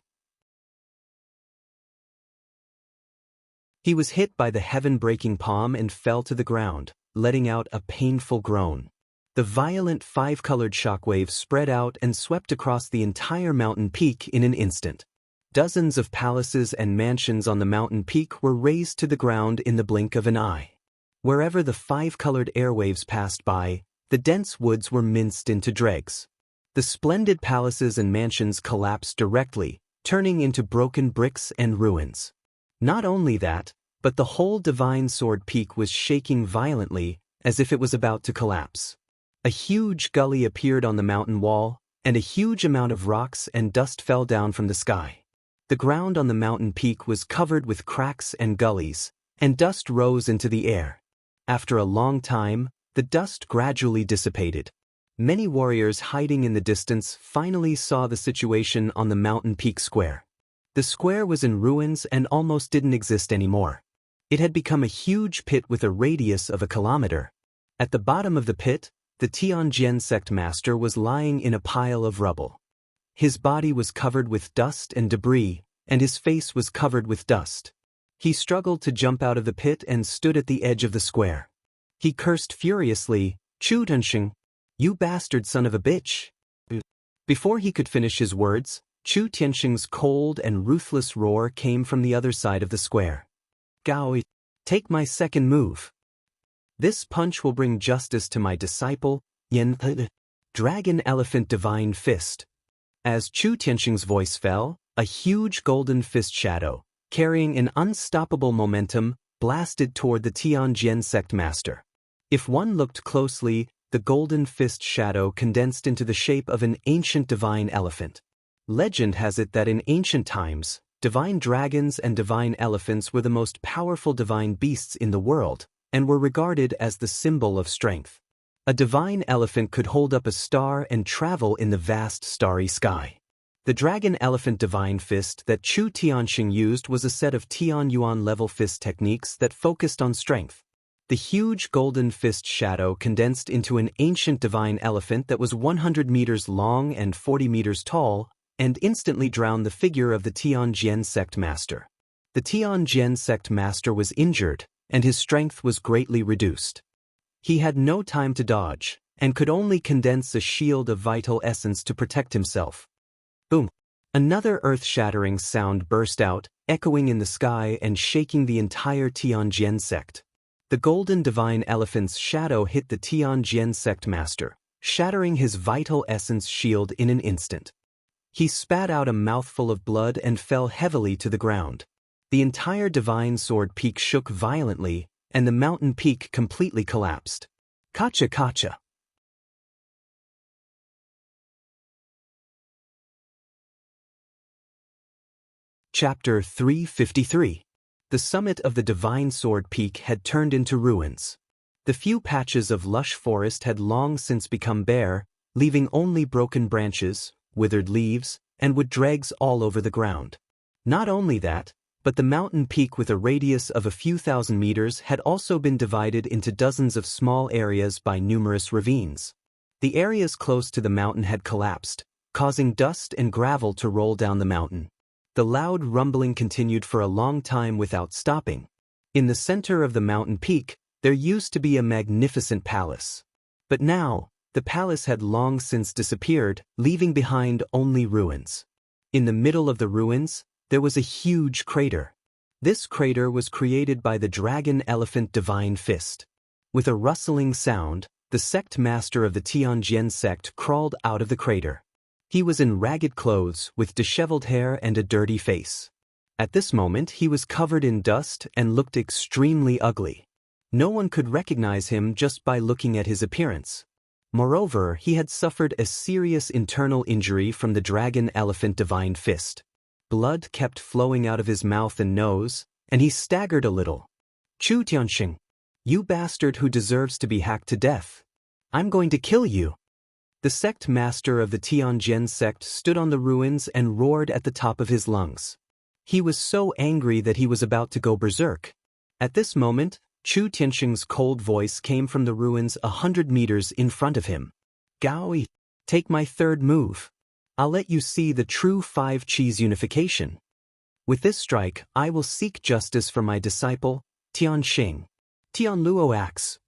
He was hit by the heaven-breaking palm and fell to the ground, letting out a painful groan. The violent five-colored shockwaves spread out and swept across the entire mountain peak in an instant. Dozens of palaces and mansions on the mountain peak were razed to the ground in the blink of an eye. Wherever the five-colored airwaves passed by, the dense woods were minced into dregs. The splendid palaces and mansions collapsed directly, turning into broken bricks and ruins. Not only that, but the whole Divine Sword Peak was shaking violently, as if it was about to collapse. A huge gully appeared on the mountain wall, and a huge amount of rocks and dust fell down from the sky. The ground on the mountain peak was covered with cracks and gullies, and dust rose into the air. After a long time, the dust gradually dissipated. Many warriors hiding in the distance finally saw the situation on the mountain peak square. The square was in ruins and almost didn't exist anymore. It had become a huge pit with a radius of a kilometer. At the bottom of the pit, the Tianjin sect master was lying in a pile of rubble. His body was covered with dust and debris, and his face was covered with dust. He struggled to jump out of the pit and stood at the edge of the square. He cursed furiously, "Chu Tianxing, you bastard son of a bitch!" Before he could finish his words, Chu Tianxing's cold and ruthless roar came from the other side of the square. "Daoist, take my second move. This punch will bring justice to my disciple, Dragon Elephant Divine Fist." As Chu Tianxing's voice fell, a huge golden fist shadow, carrying an unstoppable momentum, blasted toward the Tianjin sect master. If one looked closely, the golden fist shadow condensed into the shape of an ancient divine elephant. Legend has it that in ancient times, divine dragons and divine elephants were the most powerful divine beasts in the world, and were regarded as the symbol of strength. A divine elephant could hold up a star and travel in the vast starry sky. The dragon elephant divine fist that Chu Tianxing used was a set of Tian Yuan level fist techniques that focused on strength. The huge golden fist shadow condensed into an ancient divine elephant that was 100 meters long and 40 meters tall, and instantly drowned the figure of the Tianjin sect master. The Tianjin sect master was injured, and his strength was greatly reduced. He had no time to dodge, and could only condense a shield of vital essence to protect himself. Boom! Another earth-shattering sound burst out, echoing in the sky and shaking the entire Tianjin sect. The golden divine elephant's shadow hit the Tianjin sect master, shattering his vital essence shield in an instant. He spat out a mouthful of blood and fell heavily to the ground. The entire divine sword peak shook violently, and the mountain peak completely collapsed. Kacha kacha. Chapter 353. The summit of the divine sword peak had turned into ruins. The few patches of lush forest had long since become bare, leaving only broken branches, withered leaves, and wood dregs all over the ground. Not only that, but the mountain peak with a radius of a few thousand meters had also been divided into dozens of small areas by numerous ravines. The areas close to the mountain had collapsed, causing dust and gravel to roll down the mountain. The loud rumbling continued for a long time without stopping. In the center of the mountain peak, there used to be a magnificent palace. But now, the palace had long since disappeared, leaving behind only ruins. In the middle of the ruins, there was a huge crater. This crater was created by the dragon elephant divine fist. With a rustling sound, the sect master of the Tianjian sect crawled out of the crater. He was in ragged clothes, with disheveled hair and a dirty face. At this moment he was covered in dust and looked extremely ugly. No one could recognize him just by looking at his appearance. Moreover, he had suffered a serious internal injury from the dragon elephant divine fist. Blood kept flowing out of his mouth and nose, and he staggered a little. "Chu Tianxing, you bastard who deserves to be hacked to death. I'm going to kill you." The sect master of the Tianjian sect stood on the ruins and roared at the top of his lungs. He was so angry that he was about to go berserk. At this moment, Chu Tianxing's cold voice came from the ruins 100 meters in front of him. "Gaoi, take my third move. I'll let you see the true 5-cheese unification. With this strike, I will seek justice for my disciple, Tianxing. Tianluo axe."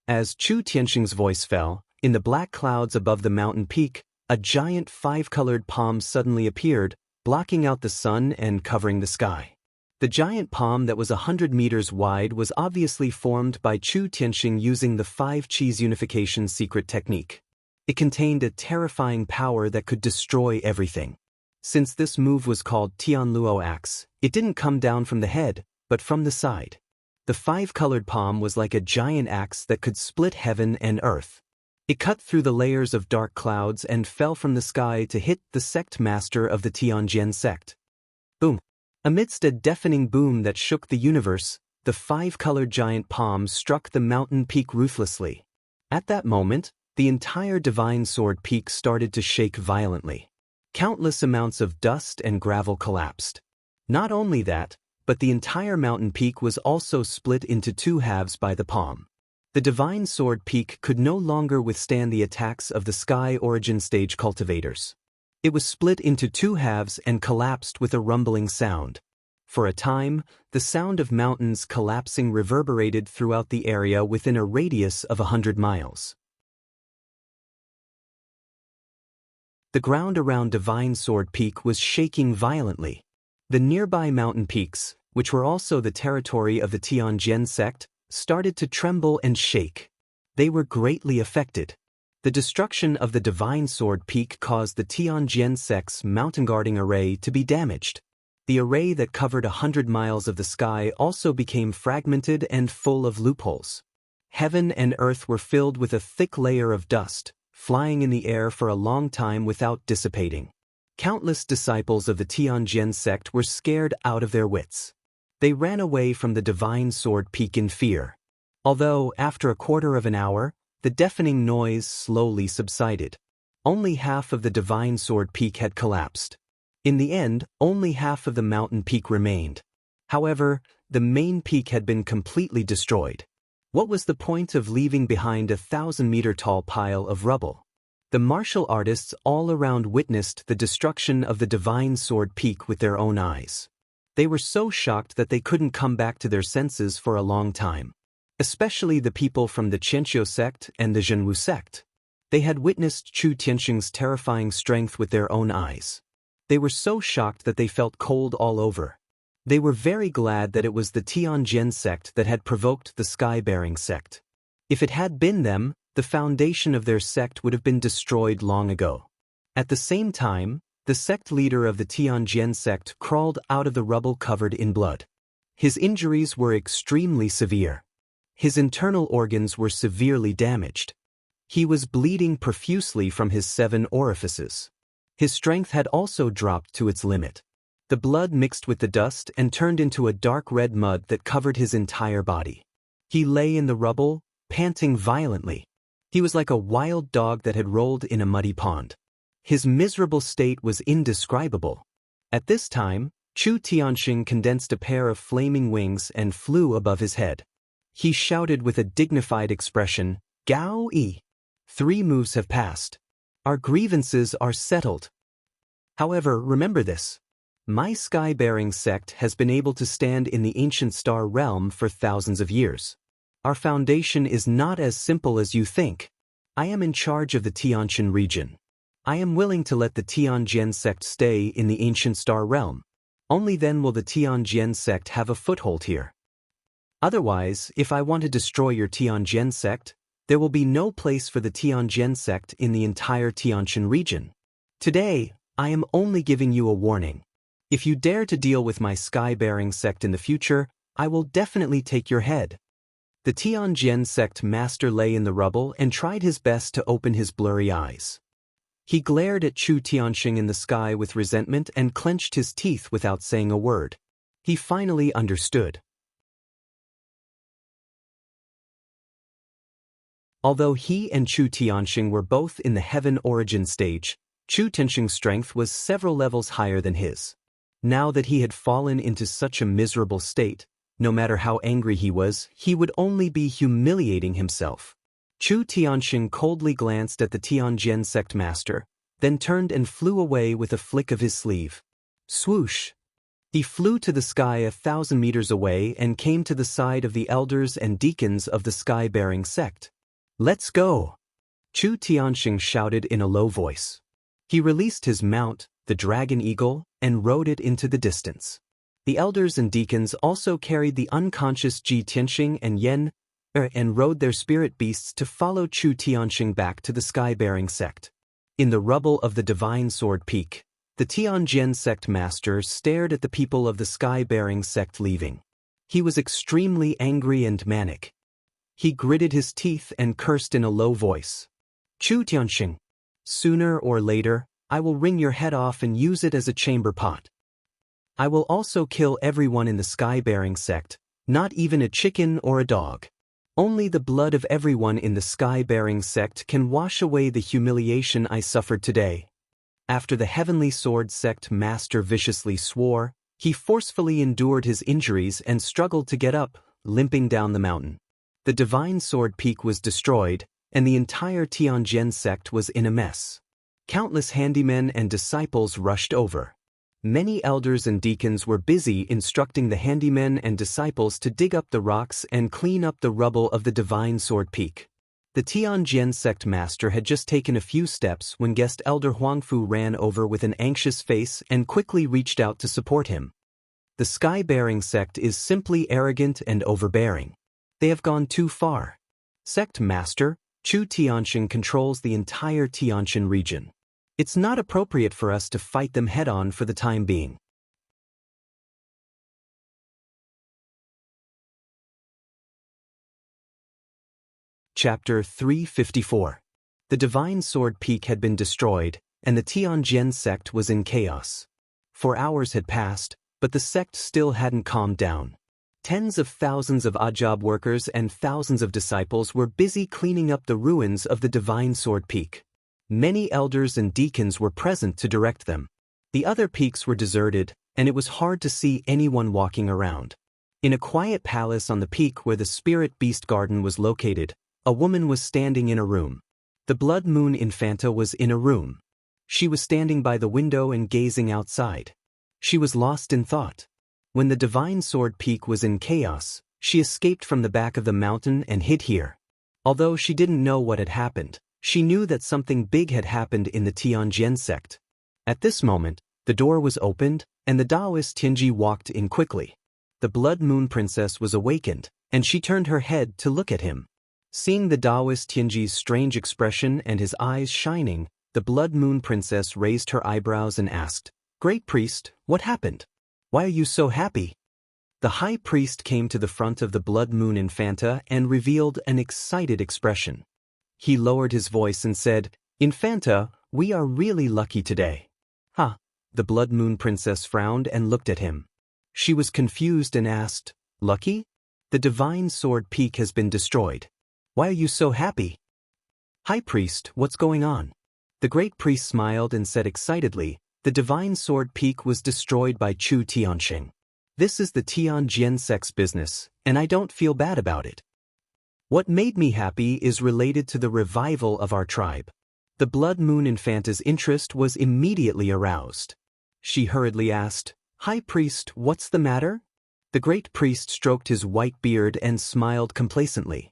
As Chu Tianxing's voice fell, in the black clouds above the mountain peak, a giant 5-colored palm suddenly appeared, blocking out the sun and covering the sky. The giant palm that was 100 meters wide was obviously formed by Chu Tianxing using the 5-cheese unification secret technique. It contained a terrifying power that could destroy everything. Since this move was called Tianluo axe, it didn't come down from the head, but from the side. The 5-colored palm was like a giant axe that could split heaven and earth. It cut through the layers of dark clouds and fell from the sky to hit the sect master of the Tianjian sect. Boom! Amidst a deafening boom that shook the universe, the 5-colored giant palm struck the mountain peak ruthlessly. At that moment, the entire divine sword peak started to shake violently. Countless amounts of dust and gravel collapsed. Not only that, but the entire mountain peak was also split into 2 halves by the palm. The divine sword peak could no longer withstand the attacks of the sky origin stage cultivators. It was split into 2 halves and collapsed with a rumbling sound. For a time, the sound of mountains collapsing reverberated throughout the area within a radius of 100 miles. The ground around Divine Sword Peak was shaking violently. The nearby mountain peaks, which were also the territory of the Tianjian sect, started to tremble and shake. They were greatly affected. The destruction of the Divine Sword Peak caused the Tianjian sect's mountain guarding array to be damaged. The array that covered 100 miles of the sky also became fragmented and full of loopholes. Heaven and earth were filled with a thick layer of dust, flying in the air for a long time without dissipating. Countless disciples of the Tianjian sect were scared out of their wits. They ran away from the Divine Sword Peak in fear. Although, after a quarter of an hour, the deafening noise slowly subsided. Only half of the Divine Sword Peak had collapsed. In the end, only half of the mountain peak remained. However, the main peak had been completely destroyed. What was the point of leaving behind a 1,000-meter-tall pile of rubble? The martial artists all around witnessed the destruction of the Divine Sword Peak with their own eyes. They were so shocked that they couldn't come back to their senses for a long time. Especially the people from the Qianxiu sect and the Zhenwu sect. They had witnessed Chu Tianxing's terrifying strength with their own eyes. They were so shocked that they felt cold all over. They were very glad that it was the Tianjian sect that had provoked the sky-bearing sect. If it had been them, the foundation of their sect would have been destroyed long ago. At the same time, the sect leader of the Tianjian sect crawled out of the rubble covered in blood. His injuries were extremely severe. His internal organs were severely damaged. He was bleeding profusely from his 7 orifices. His strength had also dropped to its limit. The blood mixed with the dust and turned into a dark red mud that covered his entire body. He lay in the rubble, panting violently. He was like a wild dog that had rolled in a muddy pond. His miserable state was indescribable. At this time, Chu Tianxing condensed a pair of flaming wings and flew above his head. He shouted with a dignified expression, "Gao Yi! 3 moves have passed. Our grievances are settled. However, remember this. My sky-bearing sect has been able to stand in the ancient star realm for thousands of years. Our foundation is not as simple as you think. I am in charge of the Tianqian region. I am willing to let the Tianjian sect stay in the ancient star realm. Only then will the Tianjian sect have a foothold here. Otherwise, if I want to destroy your Tianjian sect, there will be no place for the Tianjian sect in the entire Tianqian region. Today, I am only giving you a warning. If you dare to deal with my sky-bearing sect in the future, I will definitely take your head." The Tianjian sect master lay in the rubble and tried his best to open his blurry eyes. He glared at Chu Tianxing in the sky with resentment and clenched his teeth without saying a word. He finally understood. Although he and Chu Tianxing were both in the heaven origin stage, Chu Tianxing's strength was several levels higher than his. Now that he had fallen into such a miserable state, no matter how angry he was, he would only be humiliating himself. Chu Tianxing coldly glanced at the Tianjian sect master, then turned and flew away with a flick of his sleeve. Swoosh! He flew to the sky 1,000 meters away and came to the side of the elders and deacons of the sky-bearing sect. "Let's go!" Chu Tianxing shouted in a low voice. He released his mount, the dragon eagle, and rode it into the distance. The elders and deacons also carried the unconscious Ji Tianxing and Yan and rode their spirit beasts to follow Chu Tianxing back to the sky-bearing sect. In the rubble of the Divine Sword Peak, the Tianjian sect master stared at the people of the sky-bearing sect leaving. He was extremely angry and manic. He gritted his teeth and cursed in a low voice. "Chu Tianxing, sooner or later, I will wring your head off and use it as a chamber pot. I will also kill everyone in the sky-bearing sect, not even a chicken or a dog. Only the blood of everyone in the sky-bearing sect can wash away the humiliation I suffered today." After the Heavenly Sword sect master viciously swore, he forcefully endured his injuries and struggled to get up, limping down the mountain. The Divine Sword Peak was destroyed, and the entire Tianjian sect was in a mess. Countless handymen and disciples rushed over. Many elders and deacons were busy instructing the handymen and disciples to dig up the rocks and clean up the rubble of the Divine Sword Peak. The Tianjian sect master had just taken a few steps when guest elder Huangfu ran over with an anxious face and quickly reached out to support him. The sky-bearing sect is simply arrogant and overbearing. They have gone too far. Sect master, Chu Tianxing controls the entire Tianqian region. It's not appropriate for us to fight them head-on for the time being. Chapter 354. The Divine Sword Peak had been destroyed, and the Tianjian sect was in chaos. 4 hours had passed, but the sect still hadn't calmed down. Tens of thousands of odd-job workers and thousands of disciples were busy cleaning up the ruins of the Divine Sword Peak. Many elders and deacons were present to direct them. The other peaks were deserted, and it was hard to see anyone walking around. In a quiet palace on the peak where the Spirit Beast Garden was located, a woman was standing in a room. The Blood Moon Infanta was in a room. She was standing by the window and gazing outside. She was lost in thought. When the Divine Sword Peak was in chaos, she escaped from the back of the mountain and hid here. Although she didn't know what had happened, she knew that something big had happened in the Tianjian sect. At this moment, the door was opened, and the Daoist Tianji walked in quickly. The Blood Moon Princess was awakened, and she turned her head to look at him. Seeing the Daoist Tianji's strange expression and his eyes shining, the Blood Moon Princess raised her eyebrows and asked, "Great Priest, what happened? Why are you so happy?" The High Priest came to the front of the Blood Moon Infanta and revealed an excited expression. He lowered his voice and said, "Infanta, we are really lucky today." "Huh?" The Blood Moon Princess frowned and looked at him. She was confused and asked, "Lucky? The Divine Sword Peak has been destroyed. Why are you so happy? High Priest, what's going on? The great priest smiled and said excitedly, the divine sword peak was destroyed by Chu Tianxing. This is the Tianjian sect's business, and I don't feel bad about it. What made me happy is related to the revival of our tribe. The Blood Moon Infanta's interest was immediately aroused. She hurriedly asked, High Priest, what's the matter? The great priest stroked his white beard and smiled complacently.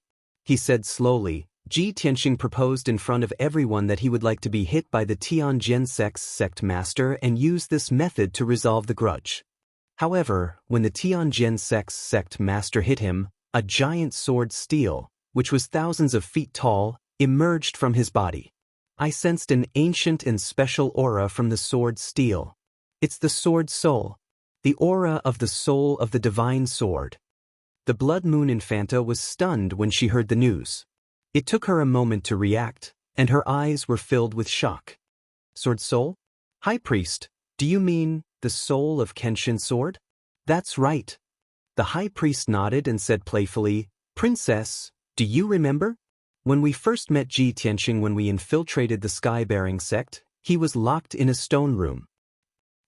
He said slowly, Ji Tianxing proposed in front of everyone that he would like to be hit by the Tianjian sect's sect master and use this method to resolve the grudge. However, when the Tianjian sect's sect master hit him, a giant sword steel, which was thousands of feet tall, emerged from his body. I sensed an ancient and special aura from the sword steel. It's the sword soul, the aura of the soul of the divine sword. The Blood Moon Infanta was stunned when she heard the news. It took her a moment to react, and her eyes were filled with shock. Sword soul? High Priest, do you mean the soul of Kenshin's sword? That's right. The High Priest nodded and said playfully, Princess, do you remember? When we first met Ji Tianxing when we infiltrated the Sky-bearing sect, he was locked in a stone room.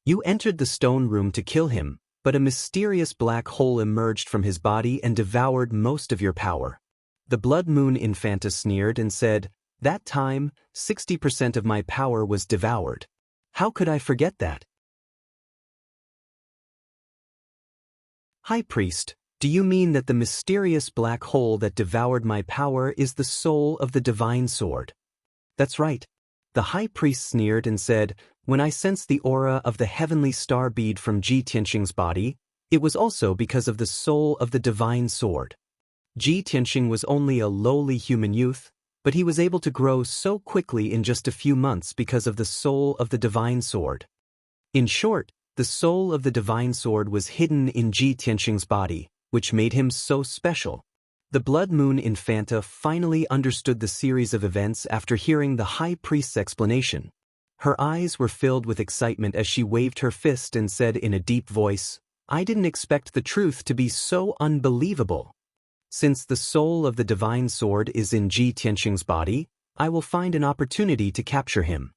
You entered the stone room to kill him, but a mysterious black hole emerged from his body and devoured most of your power. The Blood Moon Infanta sneered and said, That time, 60% of my power was devoured. How could I forget that? High Priest, do you mean that the mysterious black hole that devoured my power is the soul of the divine sword? That's right. The High Priest sneered and said, When I sensed the aura of the heavenly star bead from Ji Tianxing's body, it was also because of the soul of the divine sword. Ji Tianxing was only a lowly human youth, but he was able to grow so quickly in just a few months because of the soul of the divine sword. In short, the soul of the divine sword was hidden in Ji Tianxing's body, which made him so special. The Blood Moon Infanta finally understood the series of events after hearing the High Priest's explanation. Her eyes were filled with excitement as she waved her fist and said in a deep voice, I didn't expect the truth to be so unbelievable. Since the soul of the divine sword is in Ji Tianxing's body, I will find an opportunity to capture him.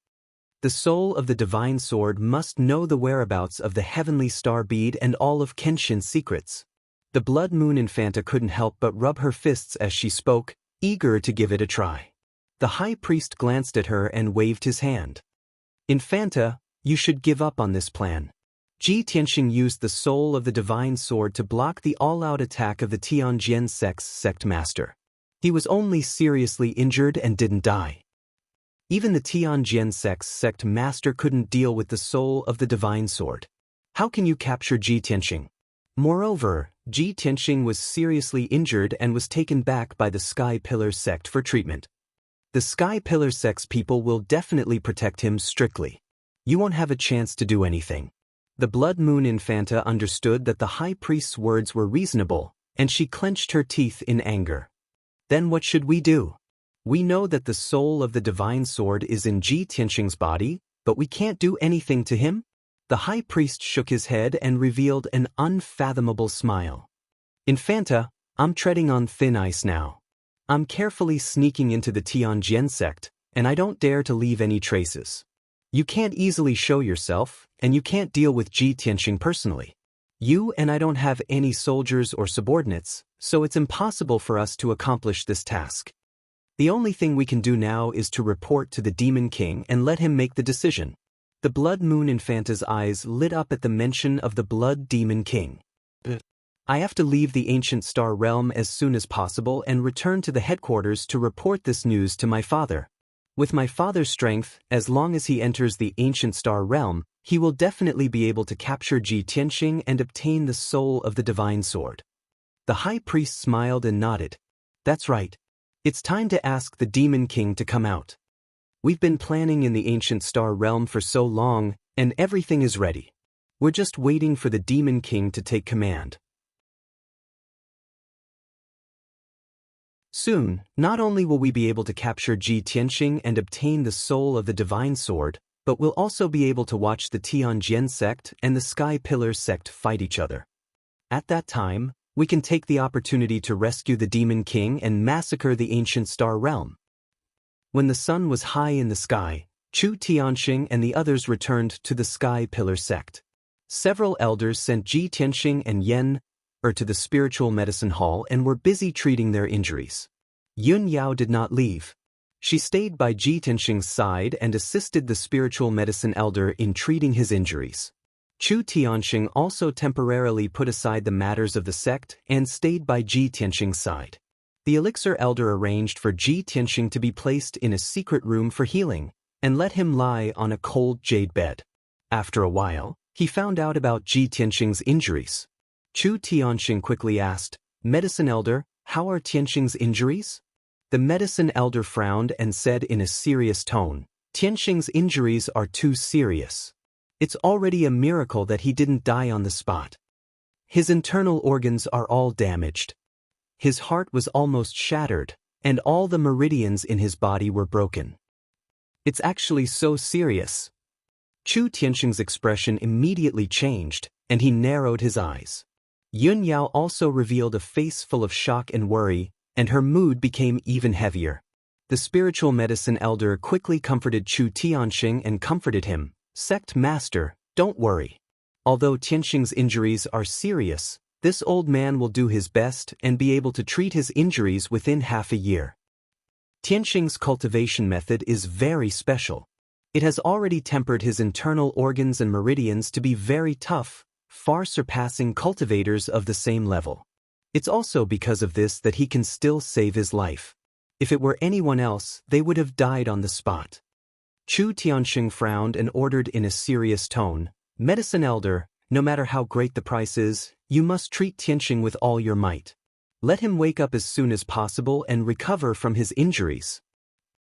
The soul of the divine sword must know the whereabouts of the heavenly star bead and all of Kenshin's secrets. The Blood Moon Infanta couldn't help but rub her fists as she spoke, eager to give it a try. The High Priest glanced at her and waved his hand. Infanta, you should give up on this plan. Ji Tianxing used the soul of the divine sword to block the all-out attack of the Tianjian sect's sect master. He was only seriously injured and didn't die. Even the Tianjian sect's sect master couldn't deal with the soul of the divine sword. How can you capture Ji Tianxing? Moreover, Ji Tianxing was seriously injured and was taken back by the Sky Pillar sect for treatment. The Sky Pillar sect's people will definitely protect him strictly. You won't have a chance to do anything. The Blood Moon Infanta understood that the High Priest's words were reasonable, and she clenched her teeth in anger. Then what should we do? We know that the soul of the divine sword is in Ji Tianxing's body, but we can't do anything to him? The High Priest shook his head and revealed an unfathomable smile. Infanta, I'm treading on thin ice now. I'm carefully sneaking into the Tianjian sect, and I don't dare to leave any traces. You can't easily show yourself, and you can't deal with Ji Tianxing personally. You and I don't have any soldiers or subordinates, so it's impossible for us to accomplish this task. The only thing we can do now is to report to the Demon King and let him make the decision. The Blood Moon Infanta's eyes lit up at the mention of the Blood Demon King. I have to leave the Ancient Star Realm as soon as possible and return to the headquarters to report this news to my father. With my father's strength, as long as he enters the Ancient Star Realm, he will definitely be able to capture Ji Tianxing and obtain the soul of the divine sword. The High Priest smiled and nodded. That's right. It's time to ask the Demon King to come out. We've been planning in the Ancient Star Realm for so long, and everything is ready. We're just waiting for the Demon King to take command. Soon, not only will we be able to capture Ji Tianxing and obtain the soul of the divine sword, but we'll also be able to watch the Tianjian sect and the Sky Pillar sect fight each other. At that time, We can take the opportunity to rescue the Demon King and massacre the ancient star realm. When the sun was high in the sky, Chu Tianxing and the others returned to the Sky Pillar sect. Several elders sent Ji Tianxing and Yen to the spiritual medicine hall and were busy treating their injuries. Yun Yao did not leave. She stayed by Ji Tianxing's side and assisted the spiritual medicine elder in treating his injuries. Chu Tianxing also temporarily put aside the matters of the sect and stayed by Ji Tianxing's side. The elixir elder arranged for Ji Tianxing to be placed in a secret room for healing, and let him lie on a cold jade bed. After a while, he found out about Ji Tianxing's injuries. Chu Tianxing quickly asked, "Medicine elder, how are Tianxing's injuries?" The medicine elder frowned and said in a serious tone, "Tianxing's injuries are too serious. It's already a miracle that he didn't die on the spot. His internal organs are all damaged. His heart was almost shattered, and all the meridians in his body were broken. It's actually so serious." Chu Tianxing's expression immediately changed, and he narrowed his eyes. Yun Yao also revealed a face full of shock and worry, and her mood became even heavier. The spiritual medicine elder quickly comforted Chu Tianxing and comforted him, "Sect master, don't worry. Although Tianxing's injuries are serious, this old man will do his best and be able to treat his injuries within half a year." Tianxing's cultivation method is very special. It has already tempered his internal organs and meridians to be very tough, far surpassing cultivators of the same level. It's also because of this that he can still save his life. If it were anyone else, they would have died on the spot. Chu Tianxing frowned and ordered in a serious tone, "Medicine elder, no matter how great the price is, you must treat Tianxing with all your might. Let him wake up as soon as possible and recover from his injuries."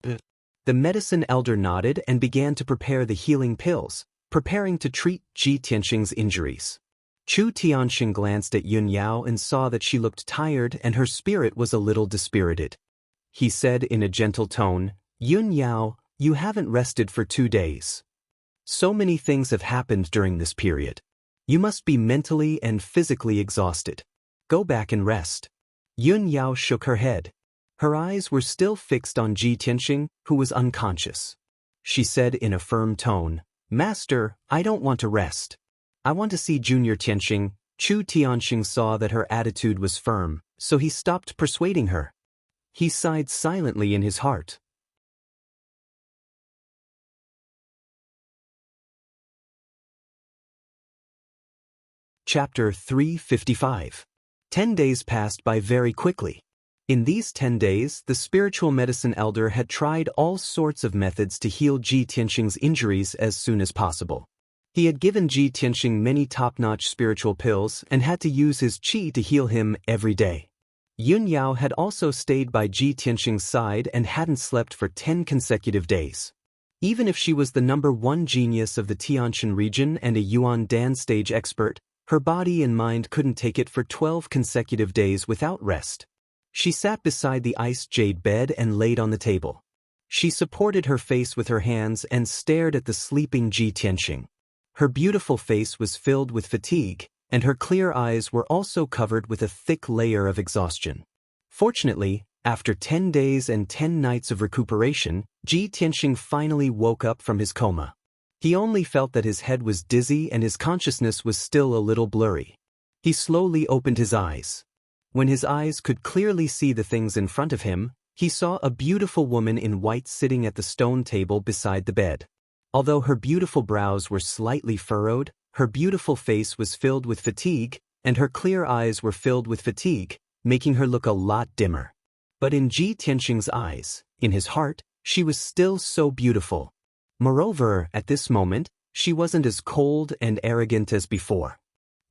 The medicine elder nodded and began to prepare the healing pills, preparing to treat Ji Tianxing's injuries. Chu Tianxing glanced at Yun Yao and saw that she looked tired and her spirit was a little dispirited. He said in a gentle tone, "Yun Yao, you haven't rested for 2 days. So many things have happened during this period. You must be mentally and physically exhausted. Go back and rest." Yun Yao shook her head. Her eyes were still fixed on Ji Tianxing, who was unconscious. She said in a firm tone, "Master, I don't want to rest. I want to see Junior Tianxing." Chu Tianxing saw that her attitude was firm, so he stopped persuading her. He sighed silently in his heart. Chapter 355. 10 days passed by very quickly. In these 10 days, the spiritual medicine elder had tried all sorts of methods to heal Ji Tianxing's injuries as soon as possible. He had given Ji Tianxing many top-notch spiritual pills and had to use his qi to heal him every day. Yun Yao had also stayed by Ji Tianxing's side and hadn't slept for 10 consecutive days. Even if she was the #1 genius of the Tianshan region and a Yuan Dan stage expert, her body and mind couldn't take it for 12 consecutive days without rest. She sat beside the iced jade bed and laid on the table. She supported her face with her hands and stared at the sleeping Ji Tianxing. Her beautiful face was filled with fatigue, and her clear eyes were also covered with a thick layer of exhaustion. Fortunately, after 10 days and 10 nights of recuperation, Ji Tianxing finally woke up from his coma. He only felt that his head was dizzy and his consciousness was still a little blurry. He slowly opened his eyes. When his eyes could clearly see the things in front of him, he saw a beautiful woman in white sitting at the stone table beside the bed. Although her beautiful brows were slightly furrowed, her beautiful face was filled with fatigue, and her clear eyes were filled with fatigue, making her look a lot dimmer. But in Ji Tianxing's eyes, in his heart, she was still so beautiful. Moreover, at this moment, she wasn't as cold and arrogant as before.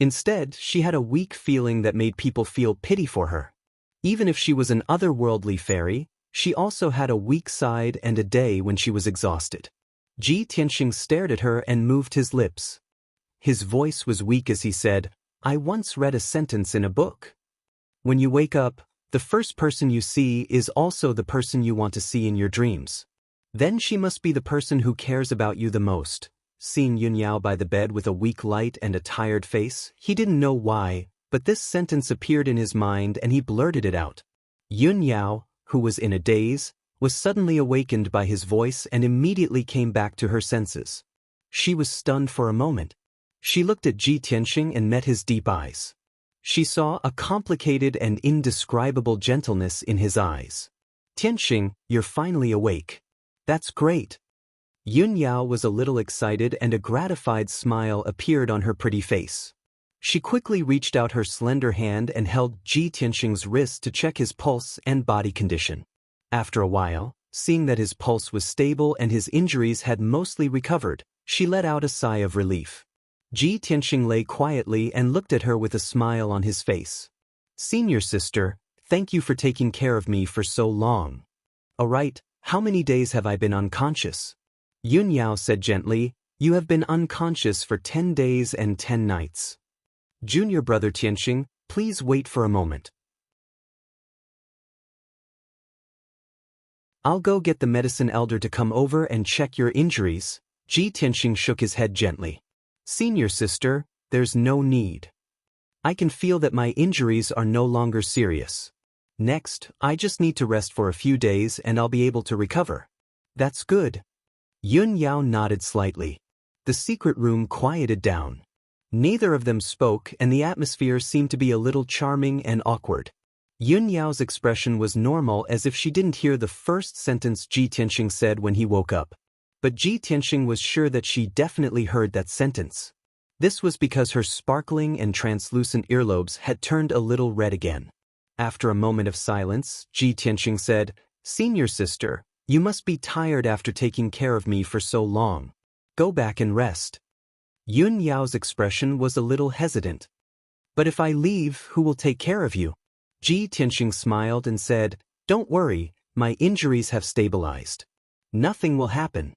Instead, she had a weak feeling that made people feel pity for her. Even if she was an otherworldly fairy, she also had a weak side and a day when she was exhausted. Ji Tianxing stared at her and moved his lips. His voice was weak as he said, "I once read a sentence in a book. When you wake up, the first person you see is also the person you want to see in your dreams. Then she must be the person who cares about you the most." Seeing Yun Yao by the bed with a weak light and a tired face, he didn't know why, but this sentence appeared in his mind and he blurted it out. Yun Yao, who was in a daze, was suddenly awakened by his voice and immediately came back to her senses. She was stunned for a moment. She looked at Ji Tianxing and met his deep eyes. She saw a complicated and indescribable gentleness in his eyes. Tianxing, you're finally awake. That's great. Yun Yao was a little excited and a gratified smile appeared on her pretty face. She quickly reached out her slender hand and held Ji Tianxing's wrist to check his pulse and body condition. After a while, seeing that his pulse was stable and his injuries had mostly recovered, she let out a sigh of relief. Ji Tianxing lay quietly and looked at her with a smile on his face. Senior sister, thank you for taking care of me for so long. Alright, how many days have I been unconscious? Yun Yao said gently, you have been unconscious for 10 days and 10 nights. Junior brother Tianxing, please wait for a moment. I'll go get the medicine elder to come over and check your injuries. Ji Tianxing shook his head gently. Senior sister, there's no need. I can feel that my injuries are no longer serious. Next, I just need to rest for a few days and I'll be able to recover. That's good. Yun Yao nodded slightly. The secret room quieted down. Neither of them spoke and the atmosphere seemed to be a little charming and awkward. Yun Yao's expression was normal as if she didn't hear the first sentence Ji Tianxing said when he woke up. But Ji Tianxing was sure that she definitely heard that sentence. This was because her sparkling and translucent earlobes had turned a little red again. After a moment of silence, Ji Tianxing said, Senior sister, you must be tired after taking care of me for so long. Go back and rest. Yun Yao's expression was a little hesitant. But if I leave, who will take care of you? Ji Tianxing smiled and said, Don't worry, my injuries have stabilized. Nothing will happen.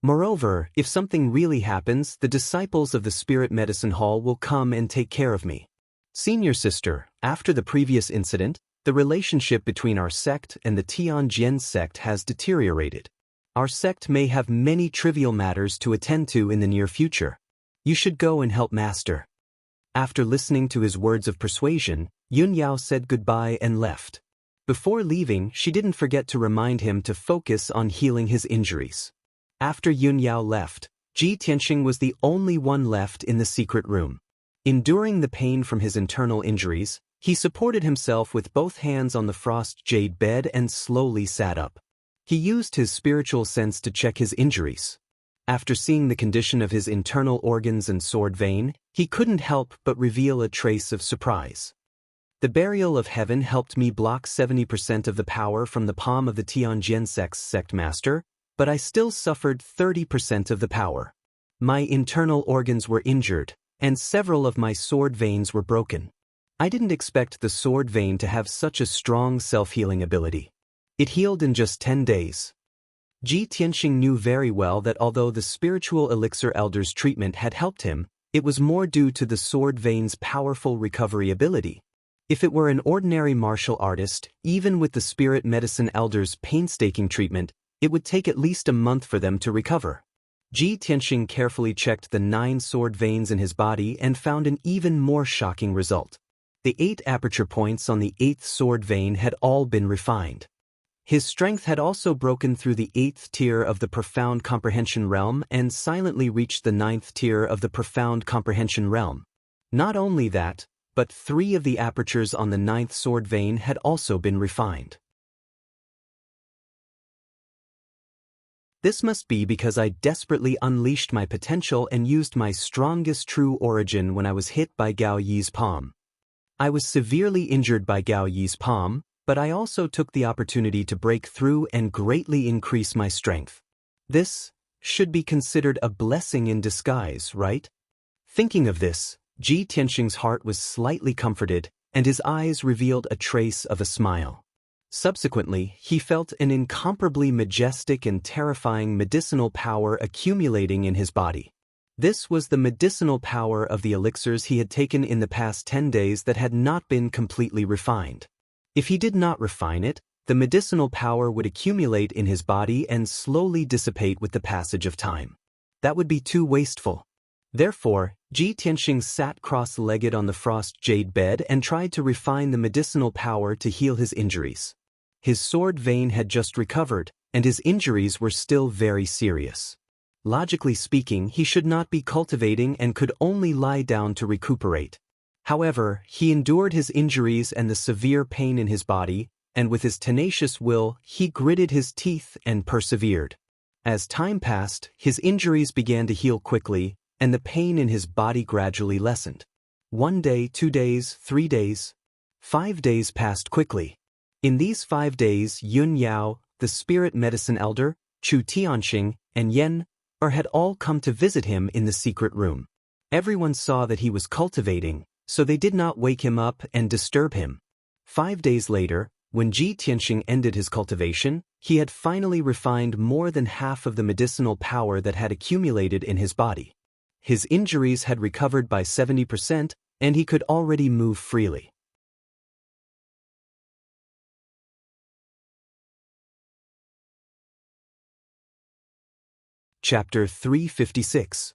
Moreover, if something really happens, the disciples of the Spirit Medicine Hall will come and take care of me. Senior sister, after the previous incident, the relationship between our sect and the Tianjin sect has deteriorated. Our sect may have many trivial matters to attend to in the near future. You should go and help Master. After listening to his words of persuasion, Yun Yao said goodbye and left. Before leaving, she didn't forget to remind him to focus on healing his injuries. After Yun Yao left, Ji Tianxing was the only one left in the secret room. Enduring the pain from his internal injuries, he supported himself with both hands on the frost jade bed and slowly sat up. He used his spiritual sense to check his injuries. After seeing the condition of his internal organs and sword vein, he couldn't help but reveal a trace of surprise. The burial of heaven helped me block 70% of the power from the palm of the Tianjin sect's sect master, but I still suffered 30% of the power. My internal organs were injured, and several of my sword veins were broken. I didn't expect the sword vein to have such a strong self-healing ability. It healed in just 10 days. Ji Tianxing knew very well that although the spiritual elixir elder's treatment had helped him, it was more due to the sword vein's powerful recovery ability. If it were an ordinary martial artist, even with the spirit medicine elder's painstaking treatment, it would take at least a month for them to recover. Ji Tianxing carefully checked the 9 sword veins in his body and found an even more shocking result. The 8 aperture points on the 8th sword vein had all been refined. His strength had also broken through the 8th tier of the profound comprehension realm and silently reached the 9th tier of the profound comprehension realm. Not only that, but 3 of the apertures on the 9th sword vein had also been refined. This must be because I desperately unleashed my potential and used my strongest true origin when I was hit by Gao Yi's palm. I was severely injured by Gao Yi's palm, but I also took the opportunity to break through and greatly increase my strength. This should be considered a blessing in disguise, right? Thinking of this, Ji Tianxing's heart was slightly comforted, and his eyes revealed a trace of a smile. Subsequently, he felt an incomparably majestic and terrifying medicinal power accumulating in his body. This was the medicinal power of the elixirs he had taken in the past 10 days that had not been completely refined. If he did not refine it, the medicinal power would accumulate in his body and slowly dissipate with the passage of time. That would be too wasteful. Therefore, Ji Tianxing sat cross-legged on the frost jade bed and tried to refine the medicinal power to heal his injuries. His sword vein had just recovered, and his injuries were still very serious. Logically speaking, he should not be cultivating and could only lie down to recuperate. However, he endured his injuries and the severe pain in his body, and with his tenacious will, he gritted his teeth and persevered. As time passed, his injuries began to heal quickly, and the pain in his body gradually lessened. 1 day, 2 days, 3 days. 5 days passed quickly. In these 5 days, Yun Yao, the spirit medicine elder, Chu Tianxing, and Yen had all come to visit him in the secret room. Everyone saw that he was cultivating, so they did not wake him up and disturb him. 5 days later, when Ji Tianxing ended his cultivation, he had finally refined more than half of the medicinal power that had accumulated in his body. His injuries had recovered by 70%, and he could already move freely. Chapter 356.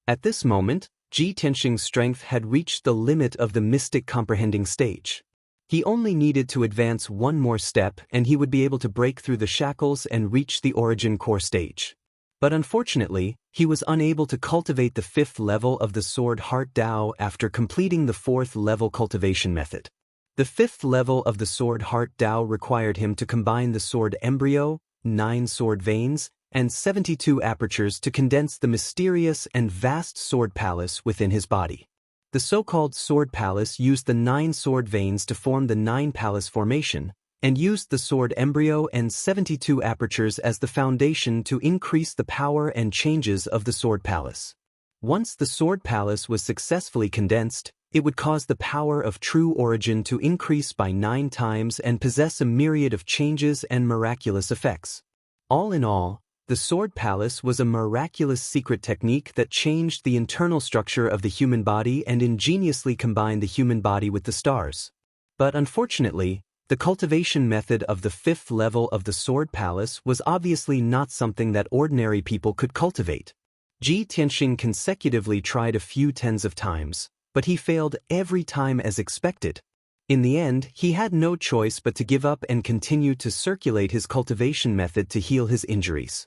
At this moment, Ji Tianxing's strength had reached the limit of the mystic comprehending stage. He only needed to advance one more step and he would be able to break through the shackles and reach the origin core stage. But unfortunately, he was unable to cultivate the 5th level of the Sword Heart Dao after completing the 4th level cultivation method. The 5th level of the Sword Heart Dao required him to combine the sword embryo, 9 sword veins, and 72 apertures to condense the mysterious and vast sword palace within his body. The so-called sword palace used the 9 sword veins to form the 9 palace formation, and used the sword embryo and 72 apertures as the foundation to increase the power and changes of the sword palace. Once the sword palace was successfully condensed, it would cause the power of true origin to increase by 9 times and possess a myriad of changes and miraculous effects. All in all, the Sword Palace was a miraculous secret technique that changed the internal structure of the human body and ingeniously combined the human body with the stars. But unfortunately, the cultivation method of the 5th level of the Sword Palace was obviously not something that ordinary people could cultivate. Ji Tianxing consecutively tried a few tens of times, but he failed every time as expected. In the end, he had no choice but to give up and continue to circulate his cultivation method to heal his injuries.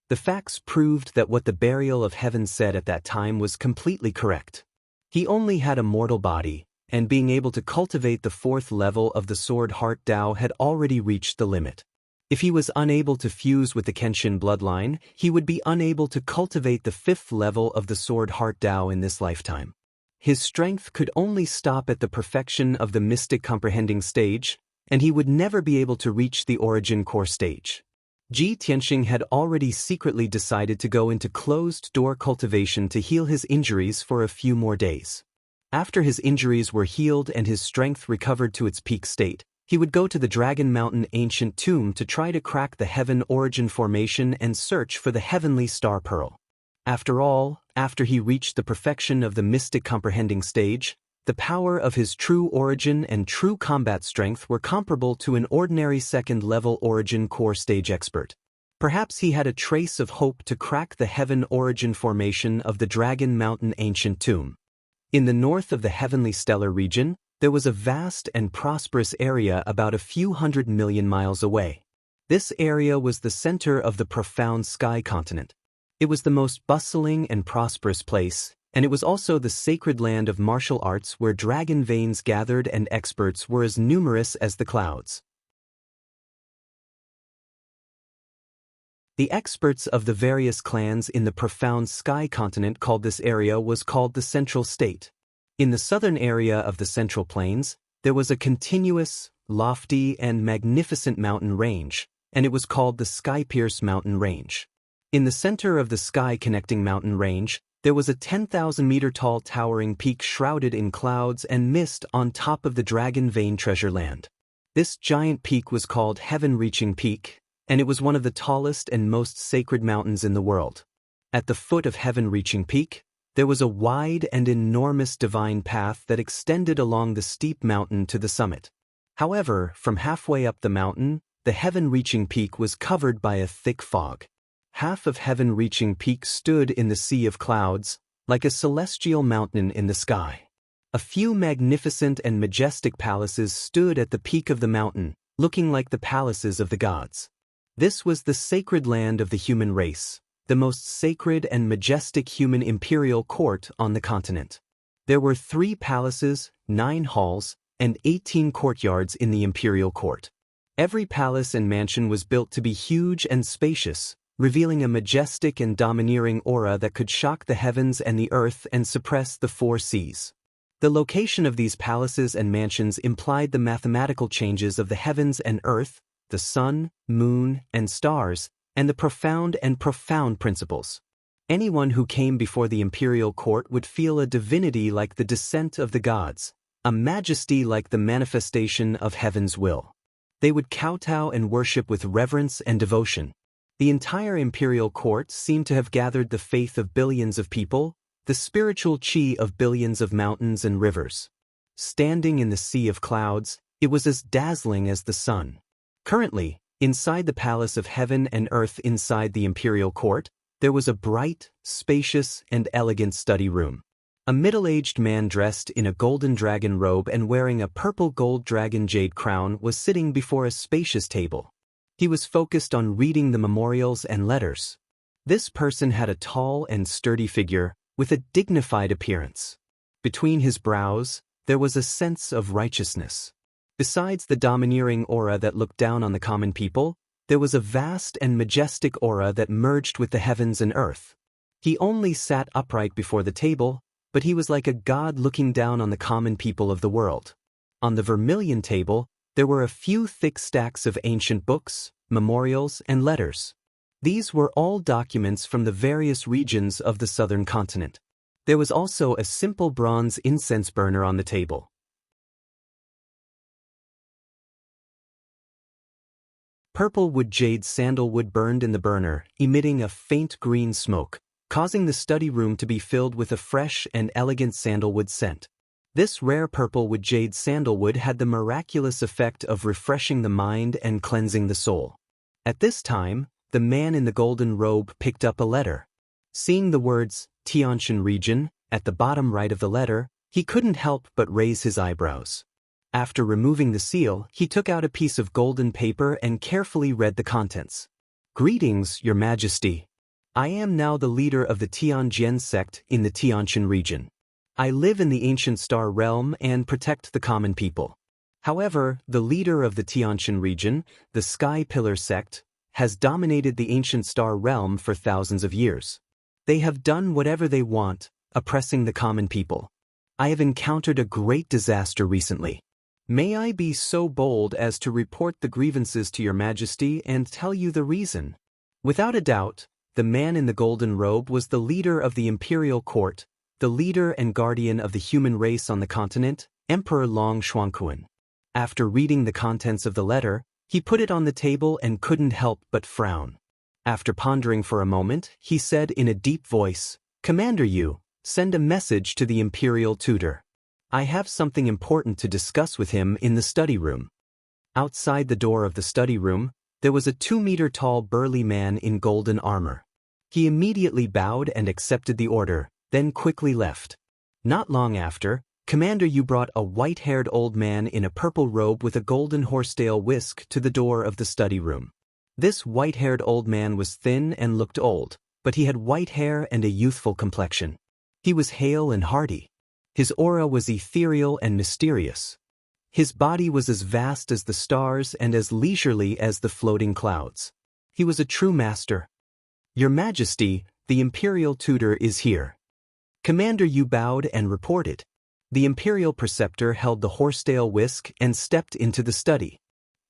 The facts proved that what the Burial of Heaven said at that time was completely correct. He only had a mortal body, and being able to cultivate the 4th level of the Sword Heart Dao had already reached the limit. If he was unable to fuse with the Kenshin bloodline, he would be unable to cultivate the 5th level of the Sword Heart Dao in this lifetime. His strength could only stop at the perfection of the mystic comprehending stage, and he would never be able to reach the origin core stage. Ji Tianxing had already secretly decided to go into closed-door cultivation to heal his injuries for a few more days. After his injuries were healed and his strength recovered to its peak state, he would go to the Dragon Mountain ancient tomb to try to crack the Heaven Origin formation and search for the heavenly star pearl. After all, after he reached the perfection of the mystic comprehending stage, the power of his true origin and true combat strength were comparable to an ordinary 2nd level origin core stage expert. Perhaps he had a trace of hope to crack the Heaven Origin formation of the Dragon Mountain ancient tomb. In the north of the heavenly stellar region, there was a vast and prosperous area about a few 100 million miles away. This area was the center of the profound sky continent. It was the most bustling and prosperous place, and it was also the sacred land of martial arts where dragon veins gathered and experts were as numerous as the clouds. The experts of the various clans in the profound sky continent called this area was called the Central State. In the southern area of the Central Plains, there was a continuous, lofty, and magnificent mountain range, and it was called the Skypierce Mountain Range. In the center of the sky-connecting mountain range, there was a 10,000-meter-tall towering peak shrouded in clouds and mist on top of the Dragon Vein treasure land. This giant peak was called Heaven-Reaching Peak, and it was one of the tallest and most sacred mountains in the world. At the foot of Heaven-Reaching Peak, there was a wide and enormous divine path that extended along the steep mountain to the summit. However, from halfway up the mountain, the Heaven-Reaching Peak was covered by a thick fog. Half of Heaven-Reaching Peak stood in the sea of clouds, like a celestial mountain in the sky. A few magnificent and majestic palaces stood at the peak of the mountain, looking like the palaces of the gods. This was the sacred land of the human race, the most sacred and majestic human imperial court on the continent. There were 3 palaces, 9 halls, and 18 courtyards in the imperial court. Every palace and mansion was built to be huge and spacious, revealing a majestic and domineering aura that could shock the heavens and the earth and suppress the 4 seas. The location of these palaces and mansions implied the mathematical changes of the heavens and earth, the sun, moon, and stars, and the profound principles. Anyone who came before the imperial court would feel a divinity like the descent of the gods, a majesty like the manifestation of heaven's will. They would kowtow and worship with reverence and devotion. The entire imperial court seemed to have gathered the faith of billions of people, the spiritual chi of billions of mountains and rivers. Standing in the sea of clouds, it was as dazzling as the sun. Currently, inside the palace of heaven and earth inside the imperial court, there was a bright, spacious, and elegant study room. A middle-aged man dressed in a golden dragon robe and wearing a purple gold dragon jade crown was sitting before a spacious table. He was focused on reading the memorials and letters. This person had a tall and sturdy figure, with a dignified appearance. Between his brows, there was a sense of righteousness. Besides the domineering aura that looked down on the common people, there was a vast and majestic aura that merged with the heavens and earth. He only sat upright before the table, but he was like a god looking down on the common people of the world. On the vermilion table, there were a few thick stacks of ancient books, memorials, and letters. These were all documents from the various regions of the southern continent. There was also a simple bronze incense burner on the table. Purple wood jade sandalwood burned in the burner, emitting a faint green smoke, causing the study room to be filled with a fresh and elegant sandalwood scent. This rare purple wood jade sandalwood had the miraculous effect of refreshing the mind and cleansing the soul. At this time, the man in the golden robe picked up a letter. Seeing the words, Xianxia region, at the bottom right of the letter, he couldn't help but raise his eyebrows. After removing the seal, he took out a piece of golden paper and carefully read the contents. Greetings, Your Majesty. I am now the leader of the Tianjian sect in the Xianxia region. I live in the ancient star realm and protect the common people. However, the leader of the Xianxia region, the Sky Pillar sect, has dominated the ancient star realm for thousands of years. They have done whatever they want, oppressing the common people. I have encountered a great disaster recently. May I be so bold as to report the grievances to Your Majesty and tell you the reason? Without a doubt, the man in the golden robe was the leader of the imperial court, the leader and guardian of the human race on the continent, Emperor Long Xuanquan. After reading the contents of the letter, he put it on the table and couldn't help but frown. After pondering for a moment, he said in a deep voice, Commander Yu, send a message to the imperial tutor. I have something important to discuss with him in the study room. Outside the door of the study room, there was a 2-meter-tall burly man in golden armor. He immediately bowed and accepted the order, then quickly left. Not long after, Commander Yu brought a white-haired old man in a purple robe with a golden horsetail whisk to the door of the study room. This white-haired old man was thin and looked old, but he had white hair and a youthful complexion. He was hale and hearty. His aura was ethereal and mysterious. His body was as vast as the stars and as leisurely as the floating clouds. He was a true master. Your Majesty, the imperial tutor is here. Commander Yu bowed and reported. The imperial preceptor held the horsetail whisk and stepped into the study.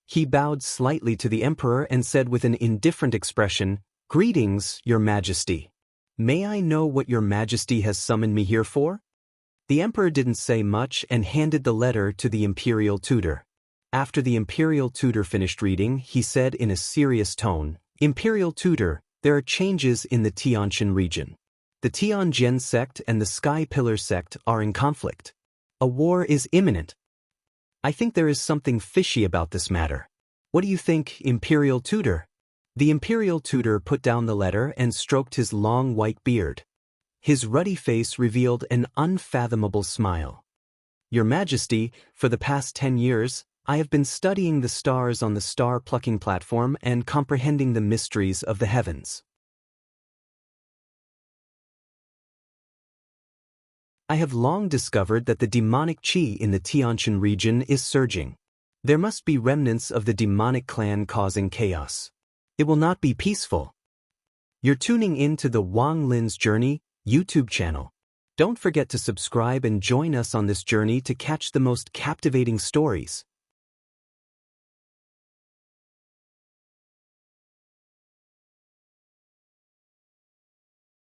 He bowed slightly to the emperor and said with an indifferent expression, Greetings, Your Majesty. May I know what Your Majesty has summoned me here for? The emperor didn't say much and handed the letter to the imperial tutor. After the imperial tutor finished reading, he said in a serious tone, Imperial tutor, there are changes in the Xianxia region. The Tianjian sect and the Sky Pillar sect are in conflict. A war is imminent. I think there is something fishy about this matter. What do you think, imperial tutor? The imperial tutor put down the letter and stroked his long white beard. His ruddy face revealed an unfathomable smile. Your Majesty, for the past 10 years, I have been studying the stars on the star-plucking platform and comprehending the mysteries of the heavens. I have long discovered that the demonic qi in the Tianshan region is surging. There must be remnants of the demonic clan causing chaos. It will not be peaceful. You're tuning in to the Wang Lin's Journey YouTube channel. Don't forget to subscribe and join us on this journey to catch the most captivating stories.